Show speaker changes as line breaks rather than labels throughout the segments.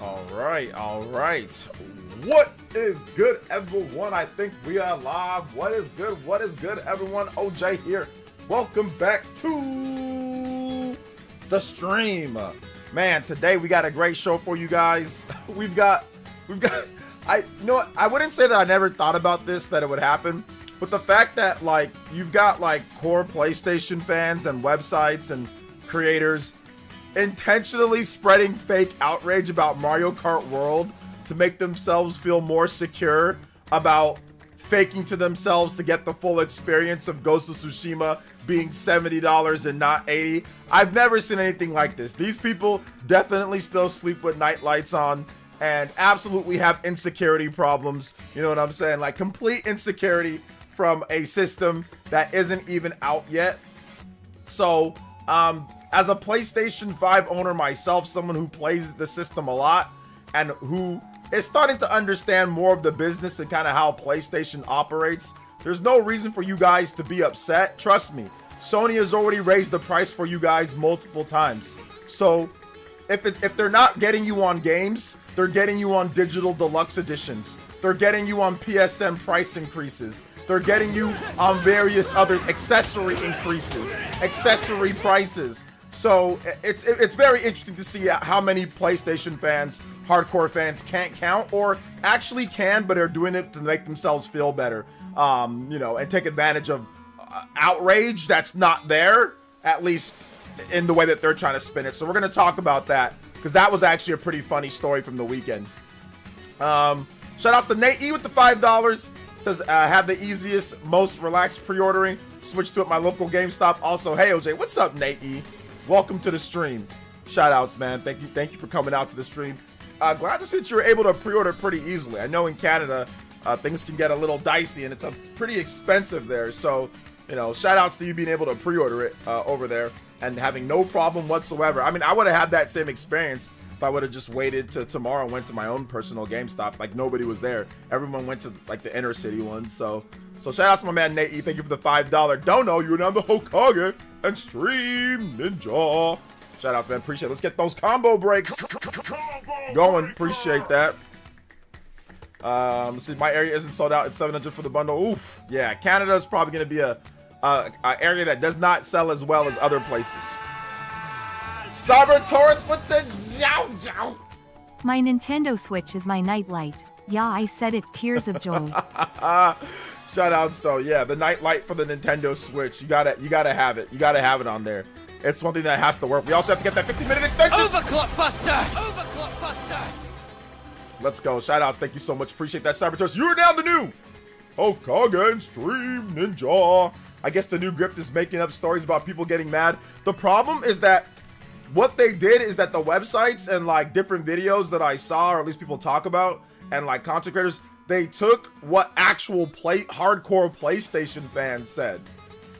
All right. What is good, everyone? I think we are live. What is good, everyone? OJ here. Welcome back to the stream. Man, today we got a great show for you guys. We've got, you know what? I wouldn't say that I never thought about this, that it would happen, but the fact that, like, you've got, like, core PlayStation fans and websites and creators intentionally spreading fake outrage about Mario Kart World to make themselves feel more secure about faking to themselves to get the full experience of Ghost of Tsushima being $70 and not $80. I've never seen anything like this. These people definitely still sleep with night lights on and absolutely have insecurity problems. You know what I'm saying? Like, complete insecurity from a system that isn't even out yet. So, as a PlayStation 5 owner myself, someone who plays the system a lot and who is starting to understand more of the business and kind of how PlayStation operates, there's no reason for you guys to be upset. Trust me, Sony has already raised the price for you guys multiple times. So if they're not getting you on games, they're getting you on digital deluxe editions. They're getting you on PSN price increases. They're getting you on various other accessory increases, accessory prices. So it's very interesting to see how many PlayStation fans, hardcore fans, can't count, or actually can, but are doing it to make themselves feel better, you know, and take advantage of outrage that's not there, at least in the way that they're trying to spin it. So we're going to talk about that, because that was actually a pretty funny story from the weekend. Shout outs to Nate E with the $5. Says, have the easiest, most relaxed pre-ordering. Switch to at my local GameStop. Also, hey OJ, what's up, Nate E? Welcome to the stream. Shout outs, man. Thank you for coming out to the stream. Glad to see that you were able to pre-order pretty easily. I know in Canada, things can get a little dicey and it's pretty expensive there. So, you know, shout outs to you being able to pre-order it over there and having no problem whatsoever. I mean, I would have had that same experience if I would have just waited till tomorrow and went to my own personal GameStop. Like, nobody was there. Everyone went to, like, the inner city ones. So shout out to my man Nate E. Thank you for the $5 dono. You're down the Hokage and Stream Ninja. Shout outs, man. Appreciate it. Let's get those combo breaks going. Appreciate that. Let's see. My area isn't sold out. It's $700 for the bundle. Oof. Yeah, Canada is probably going to be a area that does not sell as well as other places. Cyber Taurus with the Jow Jow.
My Nintendo Switch is my nightlight. Yeah, I said it. Tears of joy.
Shout outs though. Yeah, the nightlight for the Nintendo Switch. You gotta have it. You gotta have it on there. It's one thing that has to work. We also have to get that 50-minute extension.
Overclock Buster! Overclock Buster!
Let's go. Shout outs. Thank you so much. Appreciate that, Cyber Taurus. You're down the new Hokage and Stream Ninja. I guess the new Grift is making up stories about people getting mad. The problem is that what they did is that the websites and, like, different videos that I saw, or at least people talk about, and, like, content creators, they took what actual hardcore PlayStation fans said,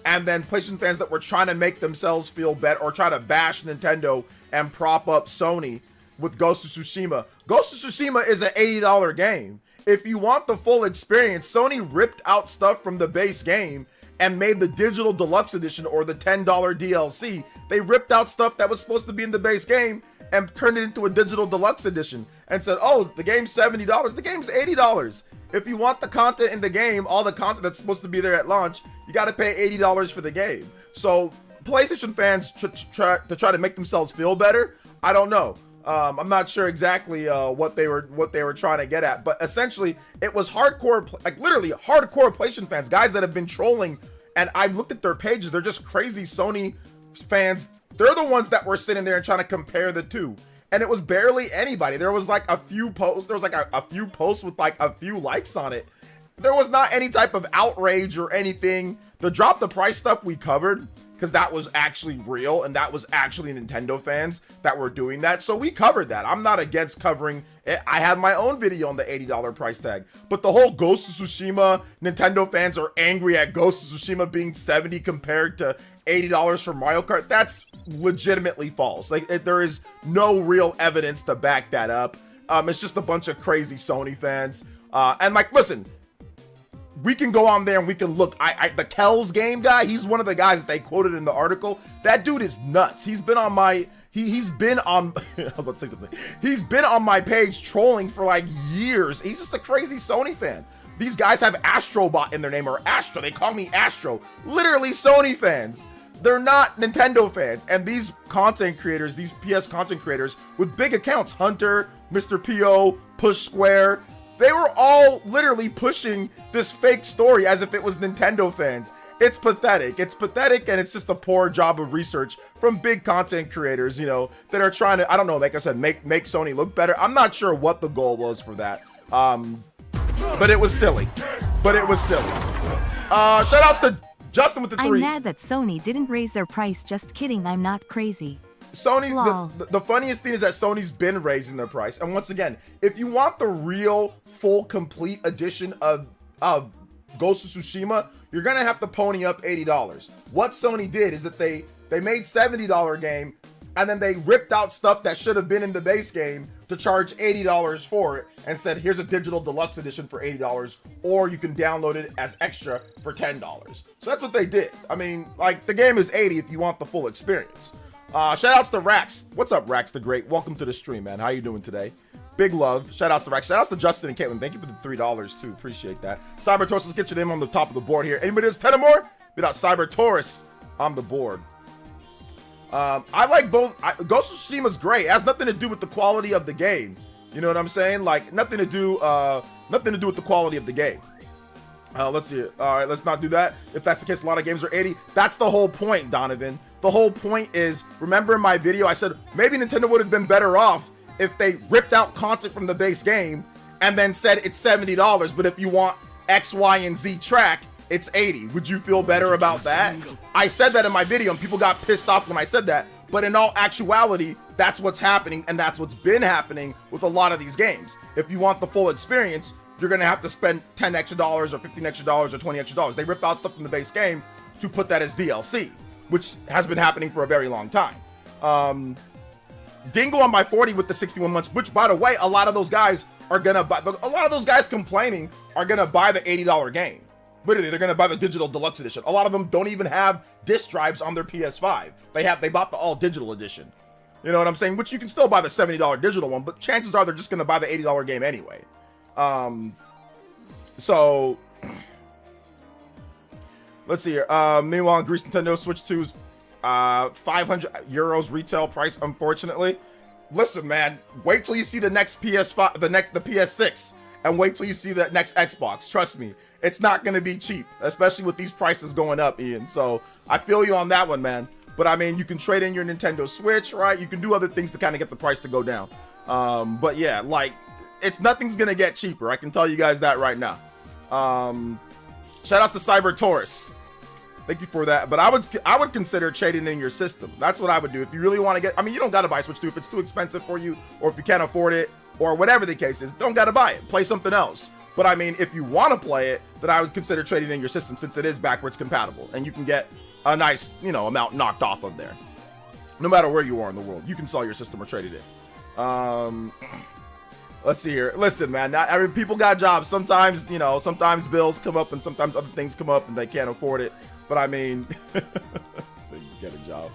and then PlayStation fans that were trying to make themselves feel better or try to bash Nintendo and prop up Sony with Ghost of Tsushima. Ghost of Tsushima is an $80 game. If you want the full experience, Sony ripped out stuff from the base game and made the digital deluxe edition, or the $10 DLC. They ripped out stuff that was supposed to be in the base game and turned it into a digital deluxe edition and said, oh, the game's $70. The game's $80. If you want the content in the game, all the content that's supposed to be there at launch, you got to pay $80 for the game. So PlayStation fans try to make themselves feel better. I don't know. I'm not sure exactly what they were trying to get at, but essentially it was hardcore, like literally hardcore PlayStation fans, guys that have been trolling, and I looked at their pages. They're just crazy Sony fans. They're the ones that were sitting there and trying to compare the two, and it was barely anybody. There was like a few posts. There was like a few posts with like a few likes on it. There was not any type of outrage or anything. The drop the price stuff we covered, because that was actually real, and that was actually Nintendo fans that were doing that. So we covered that. I'm not against covering it. I had my own video on the $80 price tag. But the whole Ghost of Tsushima, Nintendo fans are angry at Ghost of Tsushima being $70 compared to $80 for Mario Kart. That's legitimately false. Like, there is no real evidence to back that up. It's just a bunch of crazy Sony fans. And like, listen, we can go on there and we can look. The Kells game guy, he's one of the guys that they quoted in the article. That dude is nuts. He's been on my He's been on, I was about to say something. He's been on my page trolling for like years. He's just a crazy Sony fan. These guys have Astrobot in their name, or Astro. They call me Astro. Literally Sony fans. They're not Nintendo fans. And these content creators, these PS content creators with big accounts, Hunter, Mr. PO, Push Square, they were all literally pushing this fake story as if it was Nintendo fans. It's pathetic. It's pathetic, and it's just a poor job of research from big content creators, you know, that are trying to, I don't know, like I said, make Sony look better. I'm not sure what the goal was for that. But it was silly. Shout outs to Justin with the 3.
I'm mad that Sony didn't raise their price. Just kidding, I'm not crazy.
Sony, the funniest thing is that Sony's been raising their price. And once again, if you want the real, full, complete edition of Ghost of Tsushima, you're gonna have to pony up $80. What Sony did is that they made $70 game, and then they ripped out stuff that should have been in the base game to charge $80 for it, and said, here's a digital deluxe edition for $80, or you can download it as extra for $10. So that's what they did. I mean, like, the game is $80 if you want the full experience. Shout outs to Rax. What's up, Rax the Great? Welcome to the stream, man. How you doing today? Big love. Shout outs to Rax. Shout outs to Justin and Caitlin. Thank you for the $3 too. Appreciate that. Cyber Taurus, let's get your name on the top of the board here. Anybody that's 10 or more? Without Cyber Taurus on the board. I like both. Ghost of Tsushima's great. It has nothing to do with the quality of the game. You know what I'm saying? Like, nothing to do with the quality of the game. Let's see. All right, let's not do that. If that's the case, a lot of games are 80. That's the whole point, Donovan. The whole point is, remember in my video, I said maybe Nintendo would have been better off if they ripped out content from the base game and then said it's $70, but if you want X, Y, and Z track, it's 80. Would you feel better about that? I said that in my video and people got pissed off when I said that, but in all actuality, that's what's happening, and that's what's been happening with a lot of these games. If you want the full experience, you're gonna have to spend $10 extra or $15 extra or $20 extra. They rip out stuff from the base game to put that as DLC, which has been happening for a very long time. Dingo on my 40 with the 61 months, which, by the way, a lot of those guys are gonna buy. A lot of those guys complaining are gonna buy the $80 game. Literally, they're gonna buy the digital deluxe edition. A lot of them don't even have disc drives on their PS5. They bought the all digital edition. You know what I'm saying? Which you can still buy the $70 digital one, but chances are they're just gonna buy the $80 game anyway. So let's see here. Meanwhile, Greece Nintendo Switch 2's 500 euros retail price, unfortunately. Listen, man, wait till you see the next PS5, the PS6, and wait till you see the next Xbox. Trust me, it's not going to be cheap, especially with these prices going up, Ian. So I feel you on that one, man. But I mean, you can trade in your Nintendo Switch, right? You can do other things to kind of get the price to go down. But yeah, like, nothing's going to get cheaper. I can tell you guys that right now. Shout outs to Cyber Taurus. Thank you for that. But I would consider trading in your system. That's what I would do. If you really want to get, I mean, you don't got to buy Switch 2 if it's too expensive for you, or if you can't afford it, or whatever the case is, don't got to buy it. Play something else. But I mean, if you want to play it, then I would consider trading in your system, since it is backwards compatible and you can get a nice, you know, amount knocked off of there. No matter where you are in the world, you can sell your system or trade it in. Let's see here. Listen, man, not every people got jobs. Sometimes, you know, sometimes bills come up and sometimes other things come up and they can't afford it. But I mean, so you get a job.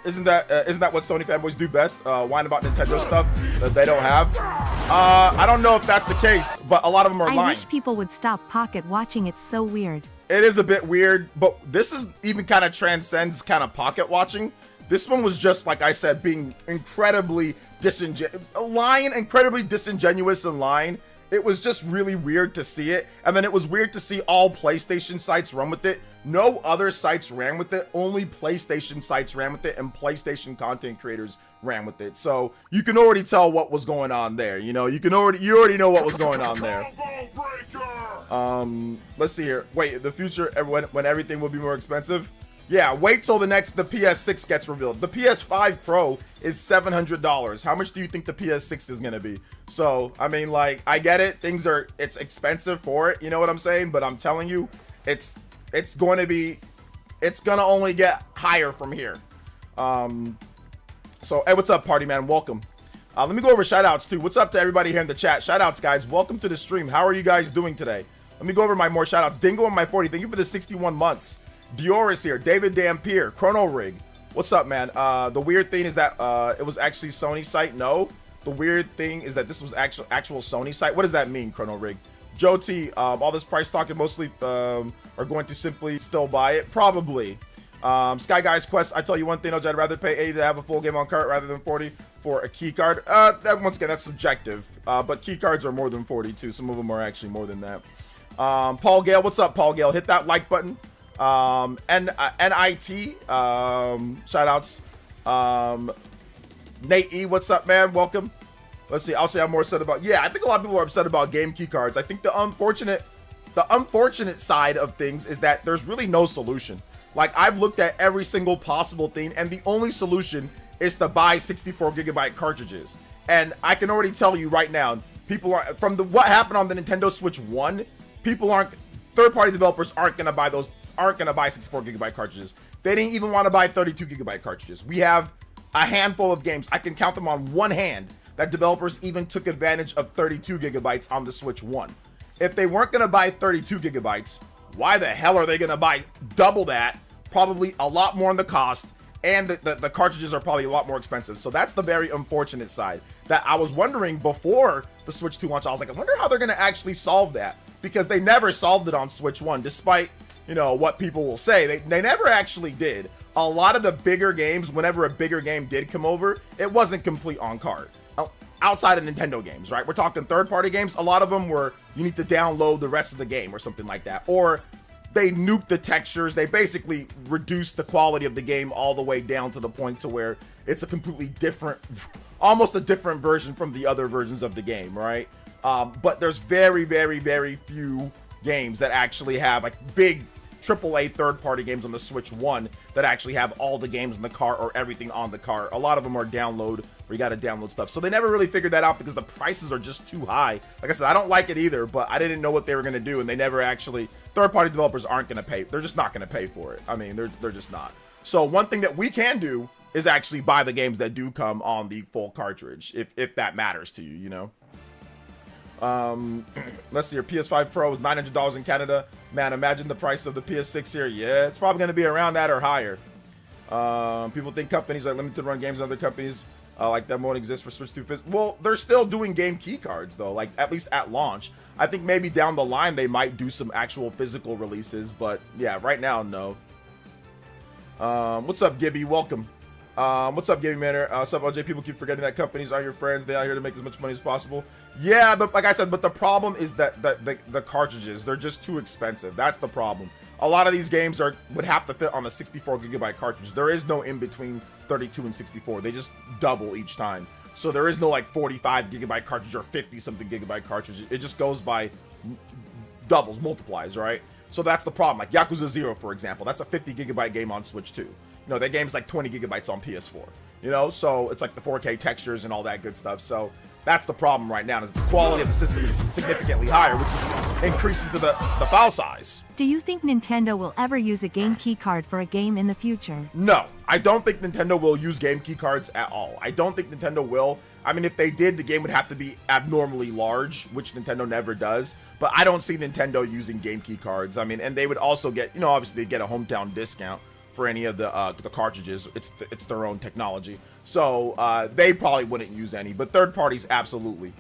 Isn't that what Sony fanboys do best? Whine about Nintendo stuff that they don't have. I don't know if that's the case, but a lot of them are lying.
I wish people would stop pocket watching. It's so weird.
It is a bit weird, but this is even kind of transcends kind of pocket watching. This one was just, like I said, being incredibly disingenuous in line. It was just really weird to see it. And then it was weird to see all PlayStation sites run with it. No other sites ran with it. Only PlayStation sites ran with it, and PlayStation content creators ran with it. So you can already tell what was going on there. You know, you already know what was going on there. Let's see here. Wait, the future, when everything will be more expensive? Yeah, wait till the PS6 gets revealed. The PS5 Pro is $700. How much do you think the PS6 is gonna be? So, I mean, like, I get it. It's expensive for it. You know what I'm saying? But I'm telling you, it's gonna only get higher from here. So, hey, what's up, party man? Welcome. Let me go over shout outs too. What's up to everybody here in the chat? Shout outs, guys. Welcome to the stream. How are you guys doing today? Let me go over my more shout outs. Dingo on my 40. Thank you for the 61 months. Dior is here. David Dampier. Chrono Rig. What's up, man? The weird thing is that it was actually Sony's site. No, the weird thing is that this was actual Sony site. What does that mean, Chrono Rig? Joe T, all this price talking mostly are going to simply still buy it? Probably. Sky Guys Quest, I tell you one thing, I'd rather pay 80 to have a full game on Kart rather than 40 for a key card. That once again, that's subjective. But key cards are more than 40 too. Some of them are actually more than that. Paul Gale, what's up, Paul Gale? Hit that like button. NIT, shout outs. Nate E, what's up, man? Welcome. Let's see. I'll say I'm more upset about. Yeah, I think a lot of people are upset about game key cards. I think the unfortunate side of things is that there's really no solution. Like, I've looked at every single possible thing, and the only solution is to buy 64 gigabyte cartridges. And I can already tell you right now, people are what happened on the Nintendo Switch 1. Third-party developers aren't gonna buy 64 gigabyte cartridges. They didn't even want to buy 32 gigabyte cartridges. We have a handful of games. I can count them on one hand that developers even took advantage of 32 gigabytes on the Switch 1. If they weren't going to buy 32 gigabytes, why the hell are they going to buy double that? Probably a lot more in the cost, and the cartridges are probably a lot more expensive. So that's the very unfortunate side that I was wondering before the Switch 2 launch. I was like, I wonder how they're going to actually solve that, because they never solved it on Switch 1, despite, you know, what people will say. They never actually did. A lot of the bigger games, whenever a bigger game did come over, it wasn't complete on cart. Outside of Nintendo games, right? We're talking third-party games. A lot of them were you need to download the rest of the game or something like that. Or they nuked the textures. They basically reduced the quality of the game all the way down to the point to where it's a completely different, almost a different version from the other versions of the game, right? But there's very, very, very few games that actually have like big AAA third-party games on the Switch 1 that actually have all the games in the cart or everything on the cart. A lot of them are download, where you got to download stuff. So they never really figured that out because the prices are just too high. Like I said, I don't like it either, but I didn't know what they were going to do, and they never actually, third-party developers aren't going to pay. They're just not going to pay for it. I mean, they're just not. So one thing that we can do is actually buy the games that do come on the full cartridge, if that matters to you, you know. Let's see, your PS5 Pro is $900 in Canada. Man, imagine the price of the PS6 here. Yeah, it's probably going to be around that or higher. People think companies like limited run games, other companies like that won't exist for Switch 2. Well, they're still doing game key cards though, like at least at launch. I think maybe down the line they might do some actual physical releases, but yeah, right now, no. What's up, Gibby? Welcome. What's up, Gibby Manor? What's up, OJ? People keep forgetting that companies are your friends. They are here to make as much money as possible. Yeah, but like I said, but the problem is that the cartridges, they're just too expensive. That's the problem. A lot of these games would have to fit on a 64 gigabyte cartridge. There is no in between 32 and 64. They just double each time. So there is no like 45 gigabyte cartridge or 50 something gigabyte cartridge. It just goes by doubles, multiplies, right? So that's the problem. Like Yakuza 0, for example, that's a 50 gigabyte game on Switch 2. You know, that game's like 20 gigabytes on PS4, you know? So it's like the 4K textures and all that good stuff. So that's the problem right now, is the quality of the system is significantly higher, which is increasing to the file size.
Do you think Nintendo will ever use a game key card for a game in the future?
No, I don't think Nintendo will use game key cards at all. I don't think Nintendo will. I mean, if they did, the game would have to be abnormally large, which Nintendo never does. But I don't see Nintendo using game key cards. I mean, and they would also get, you know, obviously they get a hometown discount for any of the cartridges. It's their own technology. So they probably wouldn't use any, but third parties, absolutely.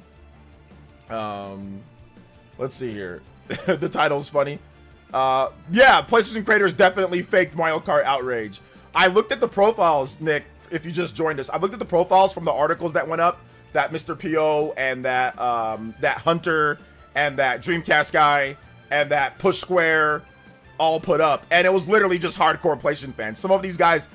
Let's see here. The title's funny. Yeah, PlayStation creators definitely faked Mario Kart Outrage. I looked at the profiles, Nick, if you just joined us. I looked at the profiles from the articles that went up, that Mr. P.O. and that that Hunter and that Dreamcast guy and that Push Square all put up, and it was literally just hardcore PlayStation fans. Some of these guys,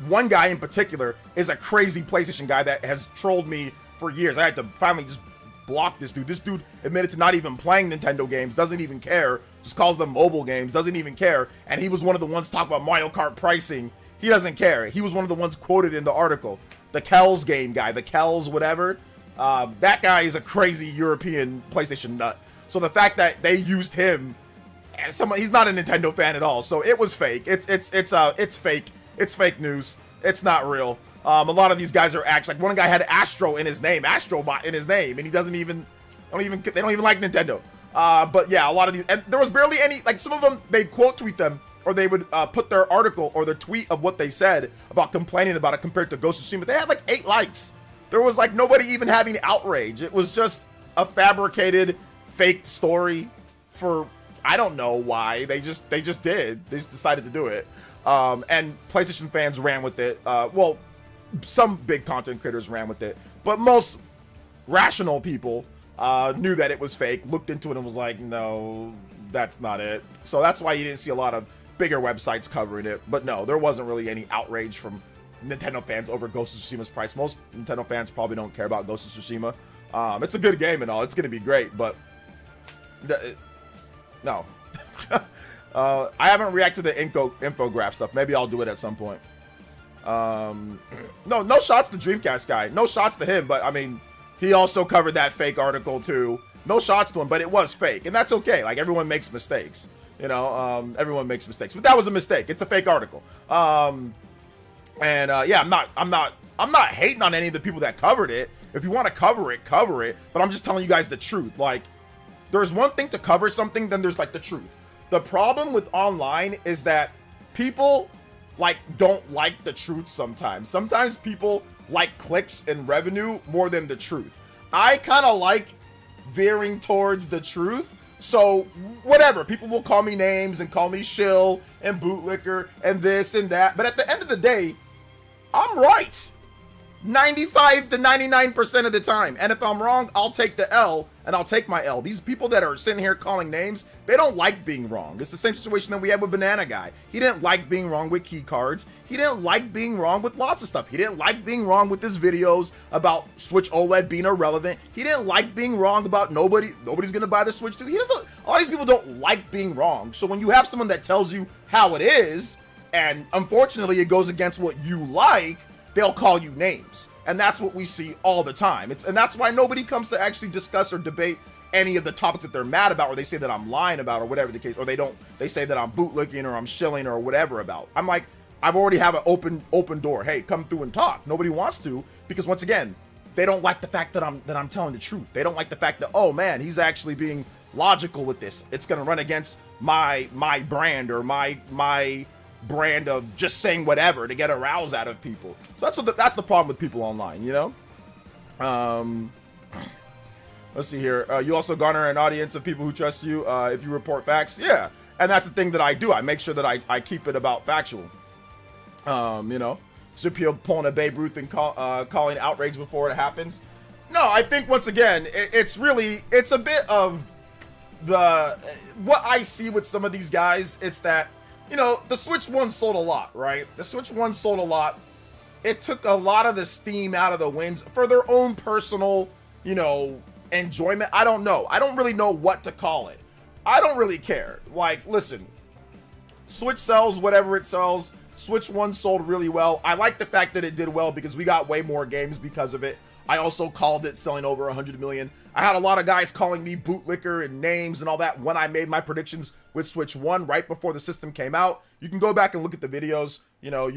one guy in particular, is a crazy PlayStation guy that has trolled me for years. I had to finally just block this dude. This dude admitted to not even playing Nintendo games, doesn't even care, just calls them mobile games, doesn't even care. And he was one of the ones talking about Mario Kart pricing. He doesn't care. He was one of the ones quoted in the article. The Kells game guy, the Kells whatever. That guy is a crazy European PlayStation nut. So the fact that they used him, and he's not a Nintendo fan at all, so it was fake. It's fake. It's fake news. It's not real. A lot of these guys are actually, like, one guy had Astro in his name, Astrobot in his name, and he doesn't even, they don't even like Nintendo. But yeah, a lot of these, and there was barely any, like, some of them, they quote tweet them or they would put their article or their tweet of what they said about complaining about it compared to Ghost of Tsushima. They had like 8 likes. There was like nobody even having outrage. It was just a fabricated fake story for, I don't know why. They just did. They just decided to do it. And PlayStation fans ran with it. Well, some big content creators ran with it, but most rational people knew that it was fake, looked into it and was like, no, that's not it. So that's why you didn't see a lot of bigger websites covering it. But no, there wasn't really any outrage from Nintendo fans over Ghost of Tsushima's price. Most Nintendo fans probably don't care about Ghost of Tsushima. It's a good game and all. It's going to be great, but no. I haven't reacted to infograph stuff. Maybe I'll do it at some point. No shots to Dreamcast guy. No shots to him, but I mean, he also covered that fake article too. No shots to him, but it was fake, and that's okay. Like, everyone makes mistakes, you know. Everyone makes mistakes, but that was a mistake. It's a fake article. Yeah, I'm not hating on any of the people that covered it. If you want to cover it, but I'm just telling you guys the truth. Like, there's one thing to cover something, then there's like the truth. The problem with online is that people like don't like the truth sometimes. Sometimes people like clicks and revenue more than the truth. I kind of like veering towards the truth. So whatever, people will call me names and call me shill and bootlicker and this and that. But at the end of the day, I'm right 95 to 99% of the time. And if I'm wrong, I'll take the L, and I'll take my L. These people that are sitting here calling names, they don't like being wrong. It's the same situation that we had with Banana Guy. He didn't like being wrong with key cards. He didn't like being wrong with lots of stuff. He didn't like being wrong with his videos about Switch OLED being irrelevant. He didn't like being wrong about nobody's gonna buy the Switch 2. All these people don't like being wrong. So when you have someone that tells you how it is, and unfortunately it goes against what you like, they'll call you names. And that's what we see all the time. And that's why nobody comes to actually discuss or debate any of the topics that they're mad about, or they say that I'm lying about, or whatever the case, or they say that I'm bootlicking or I'm shilling or whatever about. I'm like, I've already have an open door. Hey, come through and talk. Nobody wants to, because once again, they don't like the fact that I'm telling the truth. They don't like the fact that, oh man, he's actually being logical with this. It's gonna run against my brand, or my brand of just saying whatever to get a rouse out of people. So that's the problem with people online, you know. Let's see here. You also garner an audience of people who trust you if you report facts. Yeah, and that's the thing that I do. I make sure that I keep it about factual. You know, so people pulling a Babe Ruth and calling outrage before it happens. No, I think once again it's a bit of what I see with some of these guys. It's that, you know, the Switch 1 sold a lot, right? The Switch 1 sold a lot. It took a lot of the steam out of the wins for their own personal, you know, enjoyment. I don't know. I don't really know what to call it. I don't really care. Like, listen, Switch sells whatever it sells. Switch 1 sold really well. I like the fact that it did well because we got way more games because of it. I also called it selling over 100 million. I had a lot of guys calling me bootlicker and names and all that when I made my predictions with Switch 1 right before the system came out. You can go back and look at the videos. You know,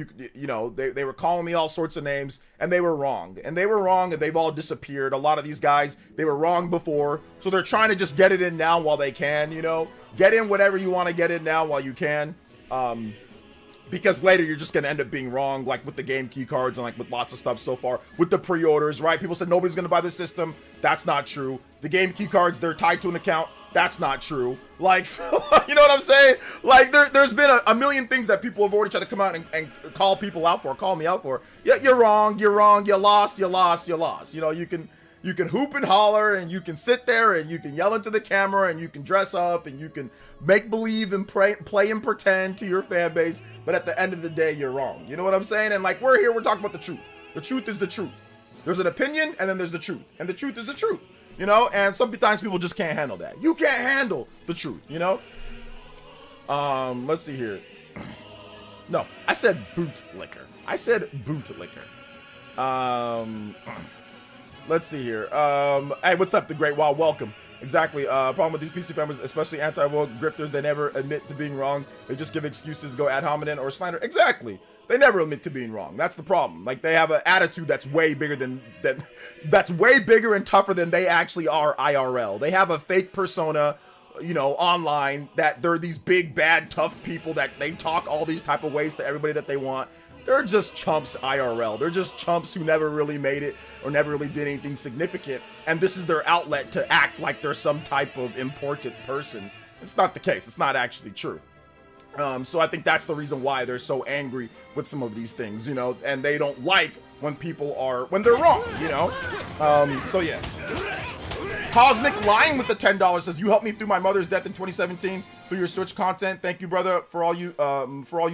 they were calling me all sorts of names, and they were wrong. And they've all disappeared. A lot of these guys, they were wrong before, so they're trying to just get it in now while they can, you know. Get in whatever you want to get in now while you can. Because later you're just going to end up being wrong, like with the game key cards and like with lots of stuff so far. With the pre-orders, right? People said nobody's going to buy the system. That's not true. The game key cards, they're tied to an account. That's not true. Like, you know what I'm saying? Like, there's been a million things that people have already tried to come out and call people out for, call me out for. Yeah, you're wrong, you lost. You know, you can hoop and holler, and you can sit there and you can yell into the camera, and you can dress up, and you can make believe and play and pretend to your fan base, but at the end of the day, you're wrong. You know what I'm saying? And like, we're talking about the truth. The truth is the truth. There's an opinion, and then there's the truth. And the truth is the truth. You know, and sometimes people just can't handle that. You can't handle the truth, you know? Let's see here. No, I said bootlicker. Let's see here. Hey, what's up, the Great Wild? Welcome. Exactly. Problem with these PC families, especially anti-woke grifters, they never admit to being wrong. They just give excuses, go ad hominem or slander. Exactly. They never admit to being wrong. That's the problem. Like, they have an attitude that's way bigger that's way bigger and tougher than they actually are IRL. They have a fake persona you know, online, that they're these big, bad, tough people that they talk all these type of ways to everybody that they want. They're just chumps IRL. They're just chumps who never really made it or never really did anything significant. And this is their outlet to act like they're some type of important person. It's not the case. It's not actually true. So I think that's the reason why they're so angry with some of these things, you know, and they don't like when when they're wrong, you know? So yeah. Cosmic Lion with the $10 says, you helped me through my mother's death in 2017 through your Switch content. Thank you, brother, for all you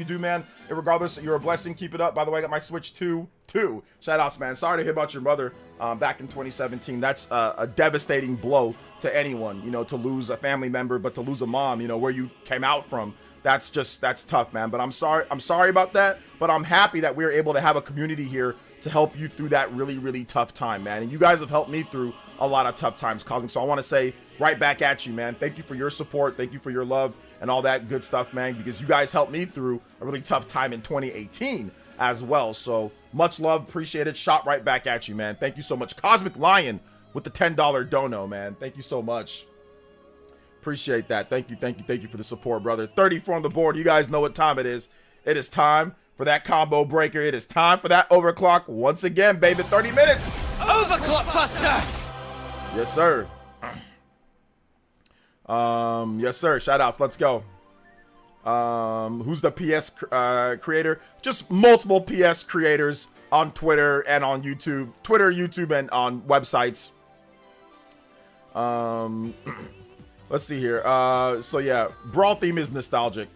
do, man. And regardless, you're a blessing. Keep it up. By the way, I got my Switch 2 too. Shout outs, man. Sorry to hear about your mother back in 2017. That's a devastating blow to anyone, you know, to lose a family member, but to lose a mom, you know, where you came out from. That's tough, man. But I'm sorry about that. But I'm happy that we were able to have a community here to help you through that really, really tough time, man. And you guys have helped me through a lot of tough times, Cosmic. So I want to say right back at you, man. Thank you for your support. Thank you for your love and all that good stuff, man, because you guys helped me through a really tough time in 2018 as well. So much love. Appreciate it. Shot right back at you, man. Thank you so much. Cosmic Lion with the $10 dono, man. Thank you so much. Appreciate that. Thank you for the support, brother. 34 on the board. You guys know what time it is. It is time for that combo breaker. It is time for that overclock once again, baby. 30 minutes.
Overclock Buster.
Yes, sir. Yes, sir. Shout outs. Let's go. Who's the PS creator? Just multiple PS creators on Twitter and on YouTube. Twitter, YouTube, and on websites. Let's see here. So yeah, Brawl theme is nostalgic.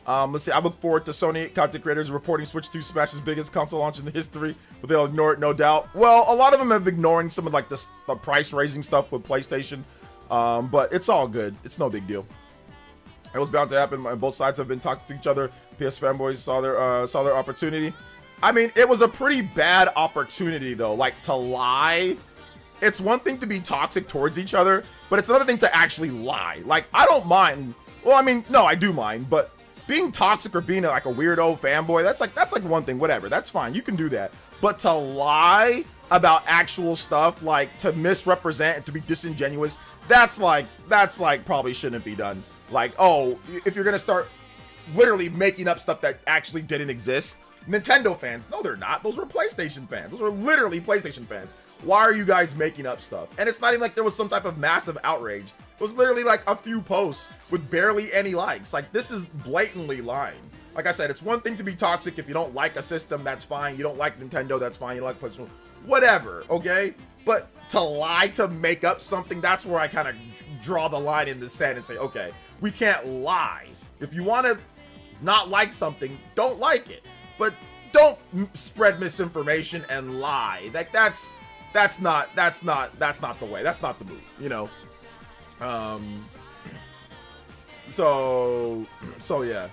Let's see. I look forward to Sony content creators reporting Switch 2 Smash's biggest console launch in the history, but they'll ignore it, no doubt. Well, a lot of them have ignoring some of like the price raising stuff with PlayStation, but it's all good. It's no big deal. It was bound to happen. Both sides have been talking to each other. PS fanboys saw their opportunity. I mean, it was a pretty bad opportunity though. Like, to lie. It's one thing to be toxic towards each other, but it's another thing to actually lie. Like, I don't mind. Well, I mean, no, I do mind, but being toxic or being like a weirdo fanboy, that's like one thing, whatever. That's fine. You can do that. But to lie about actual stuff, like to misrepresent and to be disingenuous, that's like probably shouldn't be done. Like, oh, if you're going to start literally making up stuff that actually didn't exist. Nintendo fans, no, they're not. Those were PlayStation fans. Those were literally PlayStation fans. Why are you guys making up stuff? And it's not even like there was some type of massive outrage. It was literally like a few posts with barely any likes. Like, this is blatantly lying. Like I said, it's one thing to be toxic. If you don't like a system, that's fine. You don't like Nintendo, that's fine. You like PlayStation, whatever, okay? But to lie, to make up something, that's where I kind of draw the line in the sand and say, okay, we can't lie. If you want to not like something, don't like it. But don't spread misinformation and lie. Like, that's not the way. That's not the move, you know. So yeah.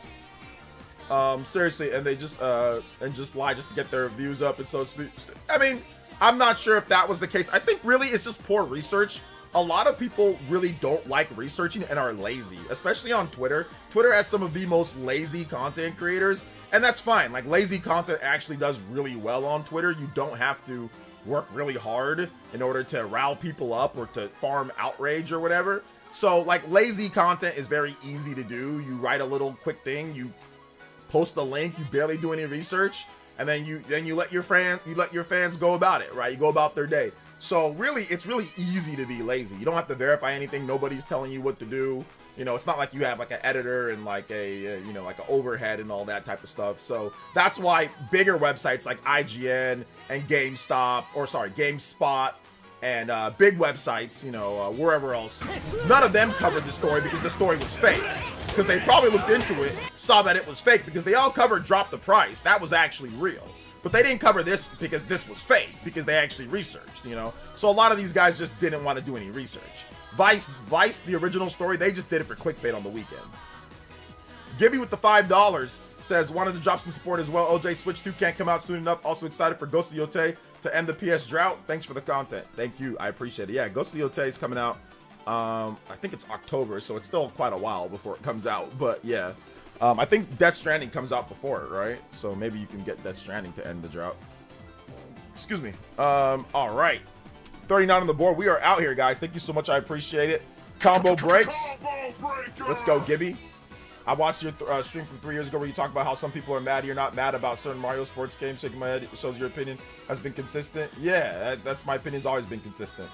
Seriously, and they just lie just to get their views up. And so, I mean, I'm not sure if that was the case. I think really it's just poor research. A lot of people really don't like researching and are lazy, especially on Twitter. Twitter has some of the most lazy content creators, and that's fine. Like, lazy content actually does really well on Twitter. You don't have to work really hard in order to rile people up or to farm outrage or whatever. So, like, lazy content is very easy to do. You write a little quick thing, you post a link, you barely do any research, and then you let your fans go about it, right? You go about their day. So really, it's really easy to be lazy. You don't have to verify anything. Nobody's telling you what to do. You know, it's not like you have like an editor and like like an overhead and all that type of stuff. So that's why bigger websites like IGN and GameSpot and big websites, wherever else, none of them covered the story because the story was fake. Because they probably looked into it, saw that it was fake, because they all covered Drop the Price. That was actually real. But they didn't cover this because this was fake, because they actually researched, So a lot of these guys just didn't want to do any research. Vice, the original story, they just did it for clickbait on the weekend. Gibby with the $5 says, wanted to drop some support as well. OJ, Switch 2 can't come out soon enough. Also excited for Ghost of Yotei to end the PS drought. Thanks for the content. Thank you. I appreciate it. Yeah, Ghost of Yotei is coming out. I think it's October, so it's still quite a while before it comes out. But yeah. I think Death Stranding comes out before it, right? So maybe you can get Death Stranding to end the drought. Excuse me. All right. 39 on the board. We are out here, guys. Thank you so much. I appreciate it. Combo breaks. Let's go, Gibby. I watched your stream from 3 years ago where you talked about how some people are mad you're not mad about certain Mario sports games. Shaking my head shows your opinion has been consistent. Yeah, that's my opinion's always been consistent.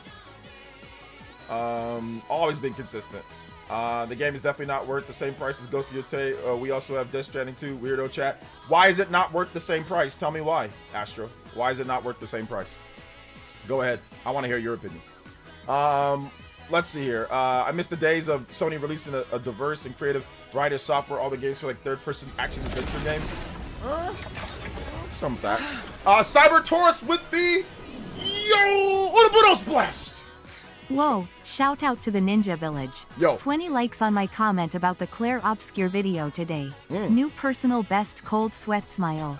Always been consistent. The game is definitely not worth the same price as Ghost of Yote. We also have Death Stranding 2, Weirdo Chat. Why is it not worth the same price? Tell me why, Astro. Why is it not worth the same price? Go ahead. I want to hear your opinion. Let's see here. I miss the days of Sony releasing a diverse and creative variety of software. All the games for like third-person action adventure games. Some of that. Cyber Taurus with the Ouroboros Blast.
Whoa, shout out to the Ninja Village.
Yo.
20 likes on my comment about the Claire Obscure video today. New personal best cold sweat smile.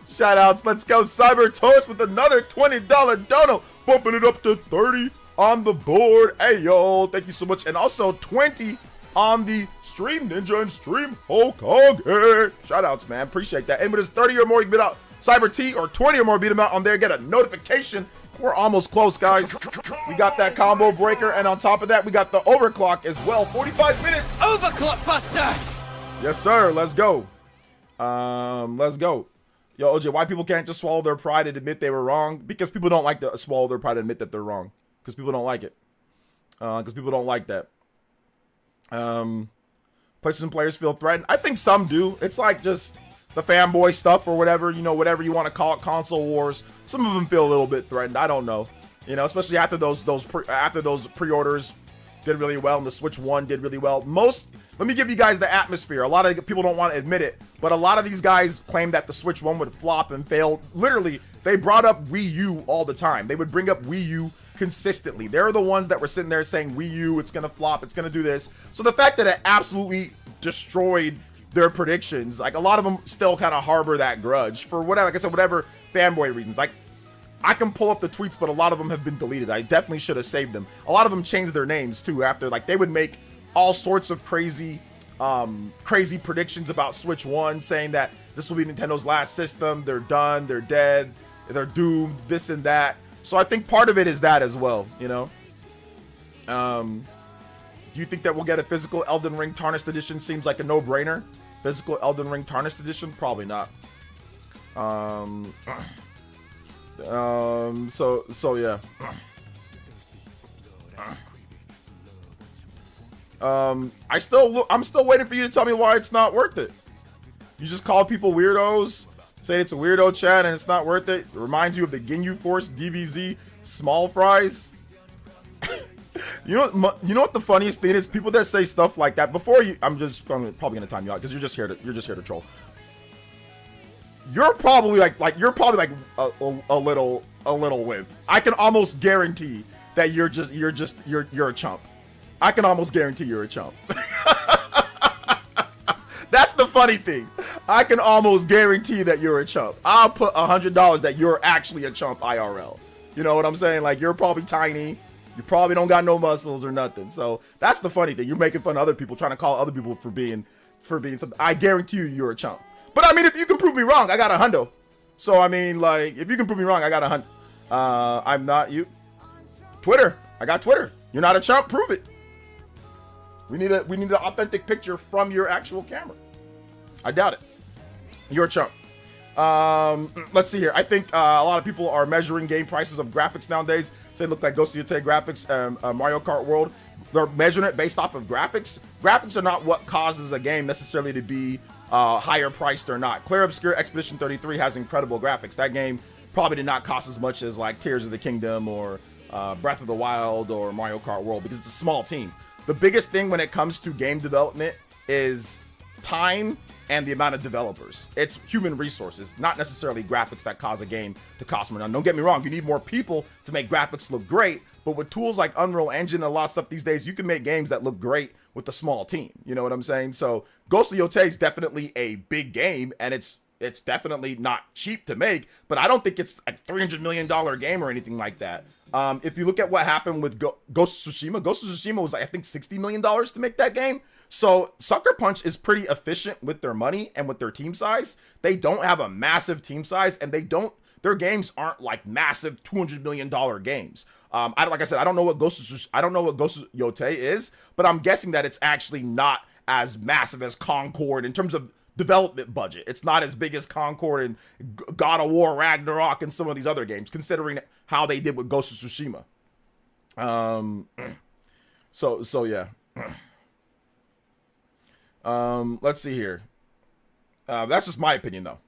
Shoutouts, let's go. Cyber Taurus with another $20 dono. Bumping it up to 30 on the board. Hey, yo, thank you so much. And also 20 on the Stream Ninja and Stream Hokage. Shoutouts, man. Appreciate that. And with his 30 or more, you can beat out Cyber T, or 20 or more, beat him out on there. Get a notification. We're almost close, guys. We got that combo breaker, and on top of that, we got the overclock as well. 45 minutes.
Overclock Buster!
Yes, sir. Let's go. Let's go. Yo, OJ, why people can't just swallow their pride and admit they were wrong? Because people don't like to swallow their pride and admit that they're wrong. Because people don't like it. Because people don't like that. PlayStation players feel threatened. I think some do. It's like just the fanboy stuff or whatever, you know, whatever you want to call it, console wars. Some of them feel a little bit threatened. I don't know. You know, especially after those pre-orders did really well and the Switch 1 did really well. Let me give you guys the atmosphere. A lot of people don't want to admit it, but a lot of these guys claim that the Switch 1 would flop and fail. Literally, they brought up Wii U all the time. They would bring up Wii U consistently. They're the ones that were sitting there saying Wii U, it's going to flop, it's going to do this. So the fact that it absolutely destroyed their predictions, like a lot of them still kind of harbor that grudge for whatever, like I said, whatever fanboy reasons. Like, I can pull up the tweets, but a lot of them have been deleted. I definitely should have saved them. A lot of them changed their names too after, like, they would make all sorts of crazy predictions about Switch 1, saying that this will be Nintendo's last system, they're done, they're dead, they're doomed, this and that. So I think part of it is that as well, you know. Do you think that we'll get a physical Elden Ring Tarnished Edition? Seems like a no-brainer. Physical Elden Ring Tarnished Edition? Probably not. So yeah. I'm still waiting for you to tell me why it's not worth it. You just call people weirdos, say it's a weirdo chat and it's not worth it. It reminds you of the Ginyu Force DBZ small fries. You know what the funniest thing is? People that say stuff like that before you, I'm probably gonna time you out because you're just here to troll. You're probably like a little wimp. I can almost guarantee that you're a chump. I can almost guarantee you're a chump. That's the funny thing. I can almost guarantee that you're a chump. I'll put $100 that you're actually a chump IRL. You know what I'm saying? Like, you're probably tiny. You probably don't got no muscles or nothing. So that's the funny thing. You're making fun of other people, trying to call other people for being something. I guarantee you're a chump. But I mean, if you can prove me wrong, I got $100. So I mean, like, if you can prove me wrong, I got $100. I'm not you. Twitter. I got Twitter. You're not a chump. Prove it. We need an authentic picture from your actual camera. I doubt it. You're a chump. Let's see here. I think a lot of people are measuring game prices of graphics nowadays. Say look like Ghost of Yote graphics, Mario Kart World. They're measuring it based off of graphics. Graphics are not what causes a game necessarily to be higher priced or not. Clear Obscure Expedition 33 has incredible graphics. That game probably did not cost as much as like Tears of the Kingdom or Breath of the Wild or Mario Kart World because it's a small team. The biggest thing when it comes to game development is time and the amount of developers. It's human resources, not necessarily graphics that cause a game to cost more. Now, don't get me wrong, you need more people to make graphics look great, but with tools like Unreal Engine and a lot of stuff these days, you can make games that look great with a small team. You know what I'm saying? So Ghost of Yote is definitely a big game, and it's definitely not cheap to make, but I don't think it's a $300 million game or anything like that. If you look at what happened with Ghost of Tsushima was, I think, $60 million to make that game. So Sucker Punch is pretty efficient with their money and with their team size. They don't have a massive team size, and their games aren't like massive $200 million games. Like I said, I don't know what Ghost of Yote is, but I'm guessing that it's actually not as massive as Concord in terms of development budget. It's not as big as Concord and God of War Ragnarok and some of these other games, considering how they did with Ghost of Tsushima. So yeah. Let's see here. That's just my opinion, though.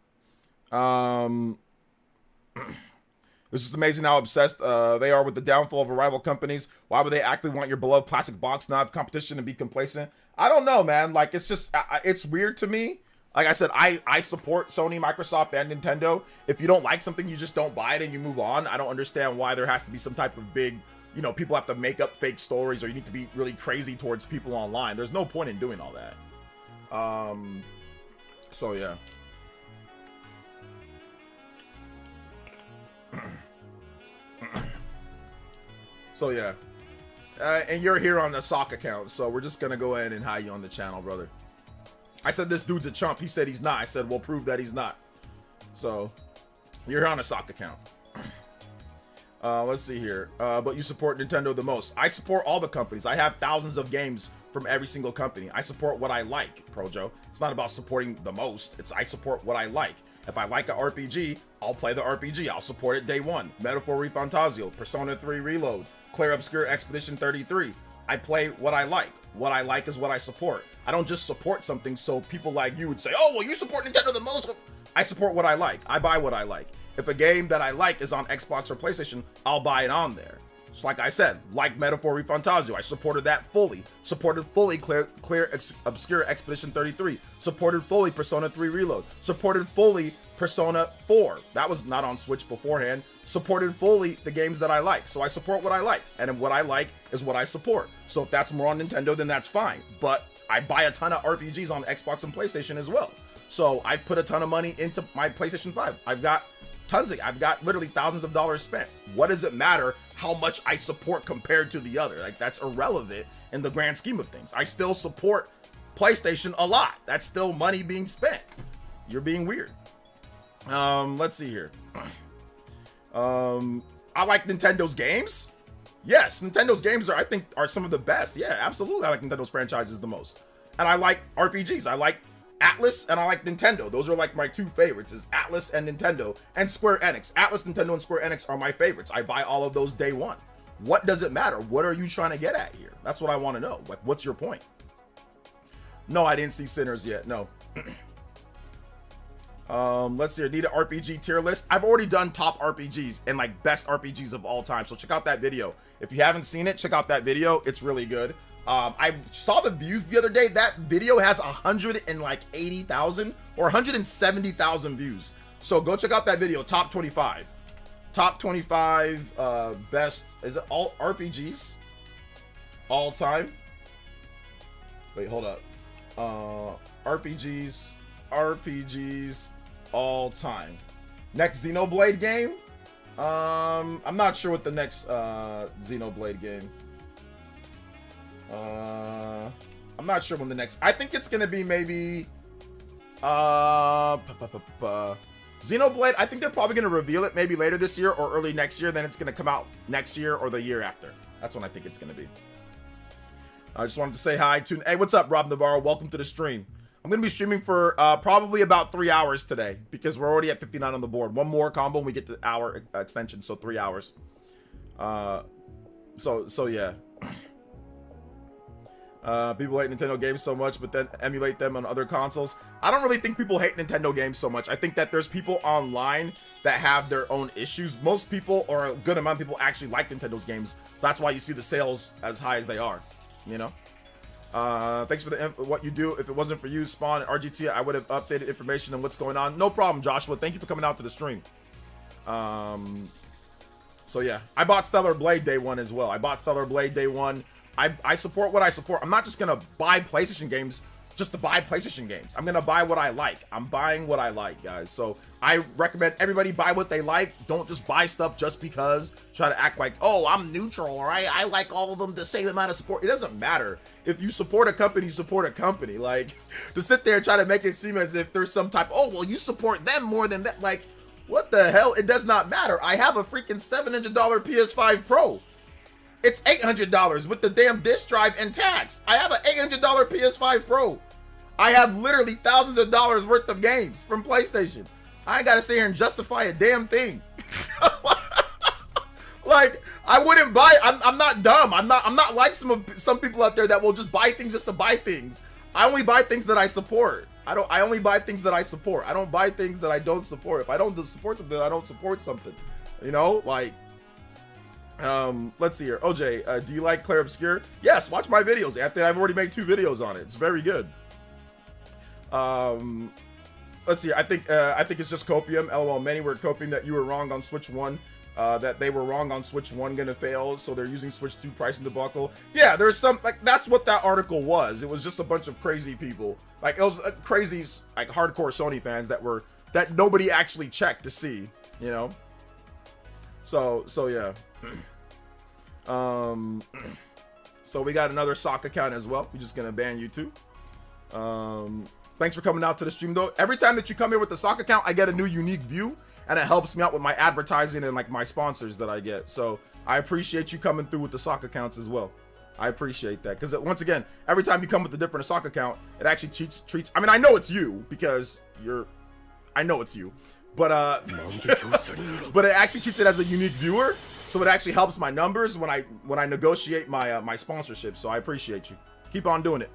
It's just amazing how obsessed they are with the downfall of rival companies. Why would they actually want your beloved plastic box not have competition and be complacent? I don't know, man. Like, it's just, it's weird to me. Like I said, I support Sony, Microsoft, and Nintendo. If you don't like something, you just don't buy it and you move on. I don't understand why there has to be some type of big, you know, people have to make up fake stories or you need to be really crazy towards people online. There's no point in doing all that. So yeah. So yeah. And you're here on the sock account, so we're just gonna go ahead and hide you on the channel, brother. I said this dude's a chump. He said he's not. I said, well, prove that he's not. So you're here on a sock account. Let's see here. But you support Nintendo the most. I support all the companies. I have thousands of games from every single company. I support what I like, Projo. It's not about supporting the most. It's I support what I like. If I like an RPG, I'll play the RPG. I'll support it day one. Metaphor Refantasio, Persona 3 Reload, Clair Obscur Expedition 33. I play what I like. What I like is what I support. I don't just support something so people like you would say, oh, well, you support Nintendo the most. I support what I like. I buy what I like. If a game that I like is on Xbox or PlayStation, I'll buy it on there. So like I said, like Metaphor Refantasio, I supported that fully. Supported fully Clair Obscur Expedition 33. Supported fully Persona 3 Reload. Supported fully Persona 4. That was not on Switch beforehand. Supported fully the games that I like. So I support what I like. And what I like is what I support. So if that's more on Nintendo, then that's fine. But I buy a ton of RPGs on Xbox and PlayStation as well. So I put a ton of money into my PlayStation 5. I've got literally thousands of dollars spent. What does it matter how much I support compared to the other? Like, that's irrelevant in the grand scheme of things. I still support PlayStation a lot. That's still money being spent. You're being weird. Let's see here. I like Nintendo's games. Yes, Nintendo's games I think are some of the best. Yeah, absolutely. I like Nintendo's franchises the most. And I like RPGs. I like Atlas and I like Nintendo. Those are like my two favorites, is Atlas and Nintendo, and Square Enix. Atlas, Nintendo, and Square Enix are my favorites. I buy all of those day one. What does it matter? What are you trying to get at here? That's what I want to know. Like, what's your point? No, I didn't see Sinners yet. No. Let's see. I need an RPG tier list. I've already done top RPGs and like best RPGs of all time. So check out that video. If you haven't seen it, check out that video. It's really good. I saw the views the other day. That video has 180,000 or 170,000 views. So go check out that video. Top 25 best, is it all RPGs all time? Wait, hold up. RPGs all time. Next Xenoblade game? I'm not sure what the next Xenoblade game. I'm not sure when the next. I think it's gonna be maybe Xenoblade. I think they're probably gonna reveal it maybe later this year or early next year. Then it's gonna come out next year or the year after. That's when I think it's gonna be. I just wanted to say hi to. Hey, what's up, Rob Navarro? Welcome to the stream. I'm gonna be streaming for probably about 3 hours today because we're already at 59 on the board. One more combo and we get to hour extension, so 3 hours. So yeah. People hate Nintendo games so much, but then emulate them on other consoles. I don't really think people hate Nintendo games so much. I think that there's people online that have their own issues. Most people, or a good amount of people, actually like Nintendo's games. So that's why you see the sales as high as they are, you know? Thanks for what you do. If it wasn't for you, Spawn, and RGT, I would have updated information on what's going on. No problem, Joshua. Thank you for coming out to the stream. So yeah, I bought Stellar Blade day one as well. I bought Stellar Blade day one. I support what I support. I'm not just gonna buy PlayStation games just to buy PlayStation games. I'm gonna buy what I like. I'm buying what I like, guys. So I recommend everybody buy what they like. Don't just buy stuff just because. Try to act like, oh, I'm neutral, or I like all of them the same amount of support. It doesn't matter. If you support a company, you support a company. Like, to sit there and try to make it seem as if there's some type, oh, well, you support them more than that. Like, what the hell? It does not matter. I have a freaking $700 PS5 Pro. It's $800 with the damn disk drive and tax. I have an $800 PS5 Pro. I have literally thousands of dollars worth of games from PlayStation. I ain't gotta sit here and justify a damn thing. Like, I wouldn't buy. I'm not dumb. I'm not like some people out there that will just buy things just to buy things. I only buy things that I support. I only buy things that I support. I don't buy things that I don't support. If I don't support something, I don't support something. You know, like, let's see here. OJ, do you like Claire Obscure? Yes, watch my videos. Anthony, I've already made 2 videos on it. It's very good. Let's see. I think it's just copium. LOL. Many were coping that you were wrong on Switch 1. That they were wrong on Switch 1 gonna fail, so they're using Switch 2 pricing debacle. Yeah, there's some, like, that's what that article was. It was just a bunch of crazy people. Like, it was crazy, like, hardcore Sony fans that nobody actually checked to see, you know? So yeah. So we got another sock account as well. We're just gonna ban you too. Thanks for coming out to the stream though. Every time that you come here with the sock account, I get a new unique view, and it helps me out with my advertising and like my sponsors that I get. So I appreciate you coming through with the sock accounts as well. I appreciate that, because once again, every time you come with a different sock account, it actually treats. I mean, I know it's you because I know it's you, but but it actually treats it as a unique viewer, so it actually helps my numbers when I negotiate my my sponsorship. So I appreciate you. Keep on doing it.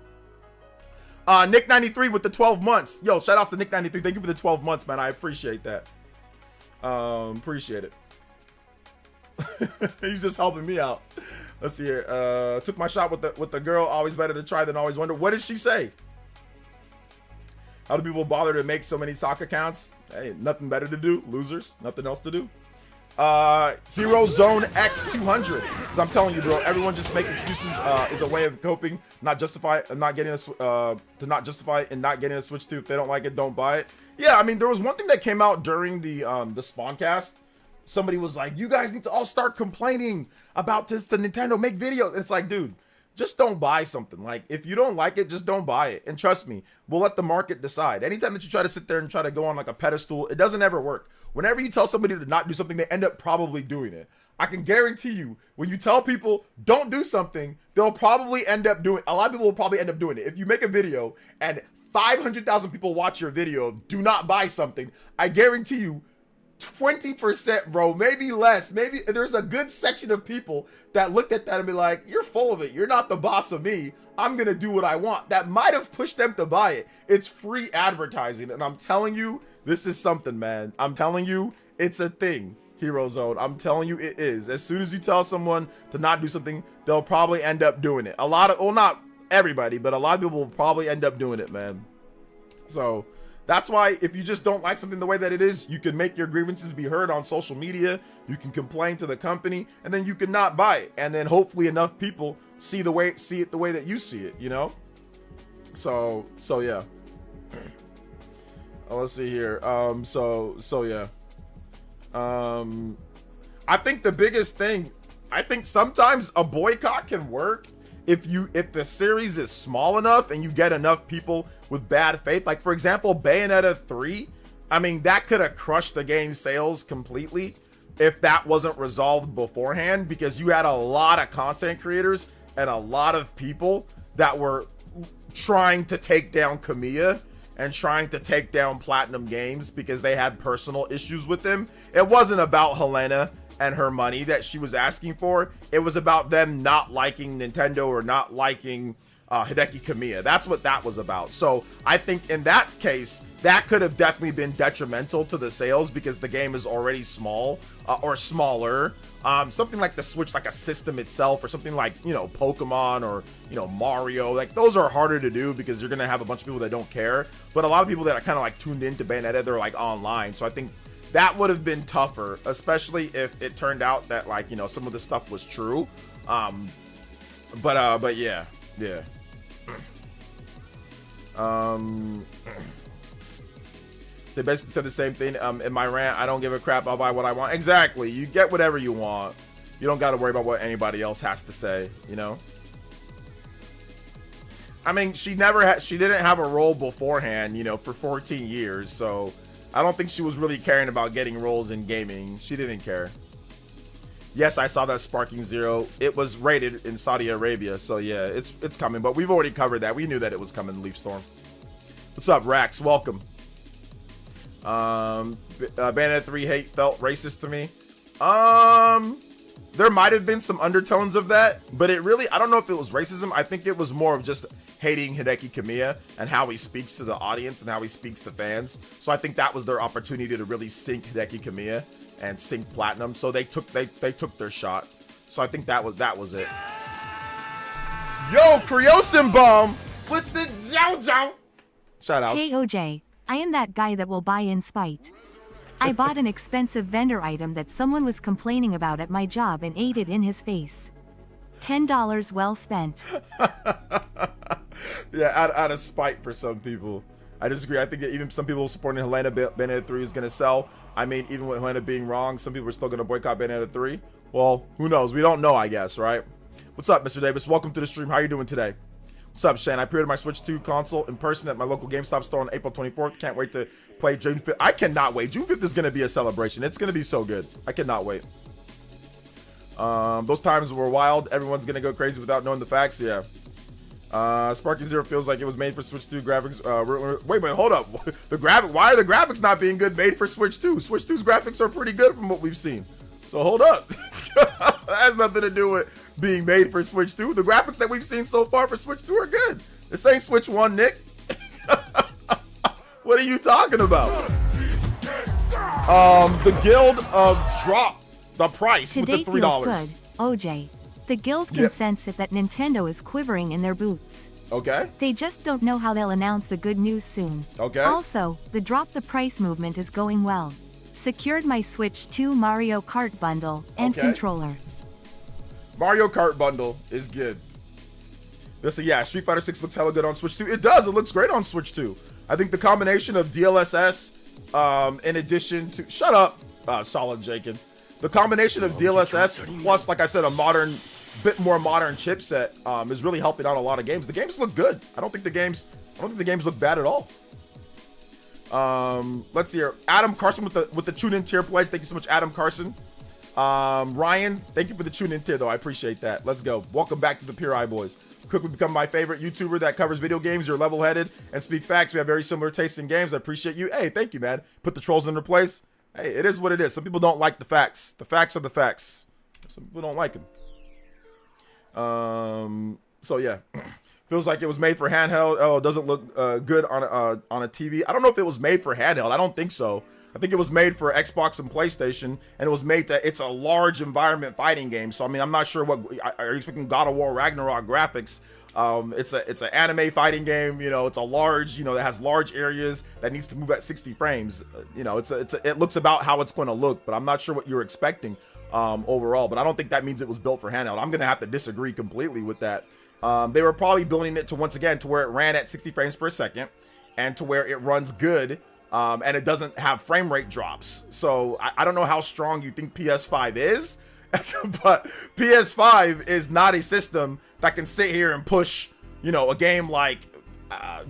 Nick93 with the 12 months. Yo, shout outs to Nick93. Thank you for the 12 months, man. I appreciate that. Appreciate it. He's just helping me out. Let's see here. Took my shot with the girl. Always better to try than always wonder. What did she say? How do people bother to make so many sock accounts? Hey, nothing better to do. Losers. Nothing else to do. Hero Zone X200. Because I'm telling you, bro, everyone just make excuses is a way of coping, not justify and not getting to not justify and not getting a Switch 2. If they don't like it, don't buy it. Yeah, I mean, there was one thing that came out during the Spawncast. Somebody was like, you guys need to all start complaining about this to Nintendo, make videos. It's like, dude, just don't buy something. Like, if you don't like it, just don't buy it. And trust me, we'll let the market decide. Anytime that you try to sit there and try to go on like a pedestal, it doesn't ever work. Whenever you tell somebody to not do something, they end up probably doing it. I can guarantee you, when you tell people don't do something, they'll probably end up doing. A lot of people will probably end up doing it. If you make a video and 500,000 people watch your video, do not buy something, I guarantee you 20%, bro, maybe less. Maybe there's a good section of people that looked at that and be like, you're full of it. You're not the boss of me. I'm going to do what I want. That might have pushed them to buy it. It's free advertising. And I'm telling you, this is something, man. I'm telling you, it's a thing, Hero Zone. I'm telling you, it is. As soon as you tell someone to not do something, they'll probably end up doing it. A lot of, well, not everybody, but a lot of people will probably end up doing it, man. So that's why if you just don't like something the way that it is, you can make your grievances be heard on social media. You can complain to the company, and then you can not buy it. And then hopefully enough people see it the way that you see it, you know? So yeah. Let's see here. So yeah. I think the biggest thing, I think sometimes a boycott can work if the series is small enough and you get enough people with bad faith. Like, for example, Bayonetta 3, I mean, that could have crushed the game's sales completely if that wasn't resolved beforehand, because you had a lot of content creators and a lot of people that were trying to take down Kamiya and trying to take down Platinum Games because they had personal issues with them. It wasn't about Helena and her money that she was asking for. It was about them not liking Nintendo or not liking Hideki Kamiya. That's what that was about. So I think in that case, that could have definitely been detrimental to the sales because the game is already small or smaller. Something like the Switch, like a system itself, or something like, you know, Pokemon or, you know, Mario, like those are harder to do because you're gonna have a bunch of people that don't care. But a lot of people that are kind of like tuned into Bayonetta, they're like online. So I think that would have been tougher, especially if it turned out that, like, you know, some of the stuff was true. But yeah. They basically said the same thing in my rant. I don't give a crap. I'll buy what I want. Exactly. You get whatever you want. You don't got to worry about what anybody else has to say, you know? I mean, she didn't have a role beforehand, you know, for 14 years. So I don't think she was really caring about getting roles in gaming. She didn't care. Yes, I saw that Sparking Zero. It was rated in Saudi Arabia, so yeah, it's coming. But we've already covered that. We knew that it was coming, Leaf Storm. What's up, Rax? Welcome. Bayonetta 3 hate felt racist to me. There might have been some undertones of that, but it really, I don't know if it was racism. I think it was more of just hating Hideki Kamiya and how he speaks to the audience and how he speaks to fans. So I think that was their opportunity to really sink Hideki Kamiya and sink Platinum. So they took their shot. So I think that was it. Yo, Kriosin Bomb with the Zhao. Shout outs.
Hey OJ, I am that guy that will buy in spite. I bought an expensive vendor item that someone was complaining about at my job and ate it in his face. $10 well spent.
Yeah, out of spite for some people. I disagree. I think that even some people supporting Helena Bayonetta 3 is going to sell. I mean, even with Helena being wrong, some people are still going to boycott Bayonetta 3. Well, who knows? We don't know, I guess, right? What's up, Mr. Davis? Welcome to the stream. How are you doing today? What's up, Shane? I pre-ordered my Switch 2 console in person at my local GameStop store on April 24th. Can't wait to play June 5th. I cannot wait. June 5th is going to be a celebration. It's going to be so good. I cannot wait. Those times were wild. Everyone's going to go crazy without knowing the facts. Yeah. Sparky Zero feels like it was made for Switch 2 graphics. Wait, hold up. Why are the graphics not being good made for Switch 2? Switch 2's graphics are pretty good from what we've seen. So hold up. That has nothing to do with being made for Switch 2. The graphics that we've seen so far for Switch 2 are good. This ain't Switch 1, Nick. What are you talking about? The Guild of dropped the price
Today
with the $3.
Feels good, OJ. The guild can sense it that Nintendo is quivering in their boots.
Okay.
They just don't know how they'll announce the good news soon.
Okay.
Also, the drop the price movement is going well. Secured my Switch 2 Mario Kart bundle and controller.
Mario Kart bundle is good. Listen, yeah, Street Fighter 6 looks hella good on Switch 2. It does. It looks great on Switch 2. I think the combination of DLSS, in addition to shut up, Solid Jakin. The combination of DLSS plus, like I said, a bit more modern chipset is really helping out a lot of games. The games look good. I don't think the games look bad at all. Let's see here. Adam Carson with the tune in tier pledge. Thank you so much, Adam Carson. Ryan, thank you for the tune in tier though. I appreciate that. Let's go. Welcome back to the Pure Eye Boys. Quickly become my favorite YouTuber that covers video games. You're level-headed and speak facts. We have very similar tastes in games. I appreciate you. Hey, thank you, man. Put the trolls in their place. Hey, it is what it is. Some people don't like the facts. The facts are the facts. Some people don't like them. So yeah, feels like it was made for handheld. Oh, it doesn't look good on a TV. I don't know if it was made for handheld. I don't think so. I think it was made for Xbox and PlayStation, and it was made to. It's a large environment fighting game. So I mean, I'm not sure what are you expecting. God of War Ragnarok graphics. It's an anime fighting game. You know, it's a large. You know, that has large areas that needs to move at 60 frames. You know, it looks about how it's going to look, but I'm not sure what you're expecting overall. But I don't think that means it was built for handheld. I'm gonna have to disagree completely with that. They were probably building it to once again to where it ran at 60 frames per second, and to where it runs good. And it doesn't have frame rate drops. So I don't know how strong you think PS5 is, but PS5 is not a system that can sit here and push, you know, a game like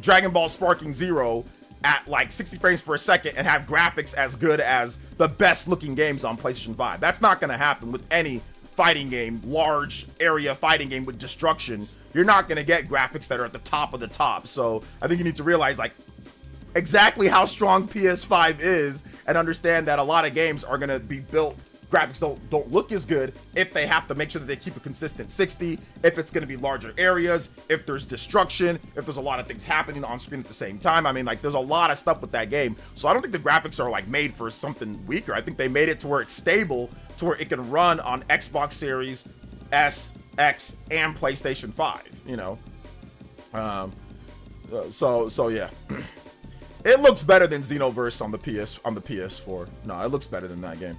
Dragon Ball Sparking Zero at like 60 frames per second and have graphics as good as the best looking games on PlayStation 5. That's not going to happen with any fighting game, large area fighting game with destruction. You're not going to get graphics that are at the top of the top. So I think you need to realize like exactly how strong PS5 is and understand that a lot of games are going to be built. Graphics don't look as good if they have to make sure that they keep a consistent 60, if it's going to be larger areas, if there's destruction, if there's a lot of things happening on screen at the same time. I mean, like, there's a lot of stuff with that game. So I don't think the graphics are like made for something weaker. I think they made it to where it's stable, to where it can run on Xbox Series S, X, and PlayStation 5, you know. So yeah. It looks better than Xenoverse on the PS4. No, it looks better than that game.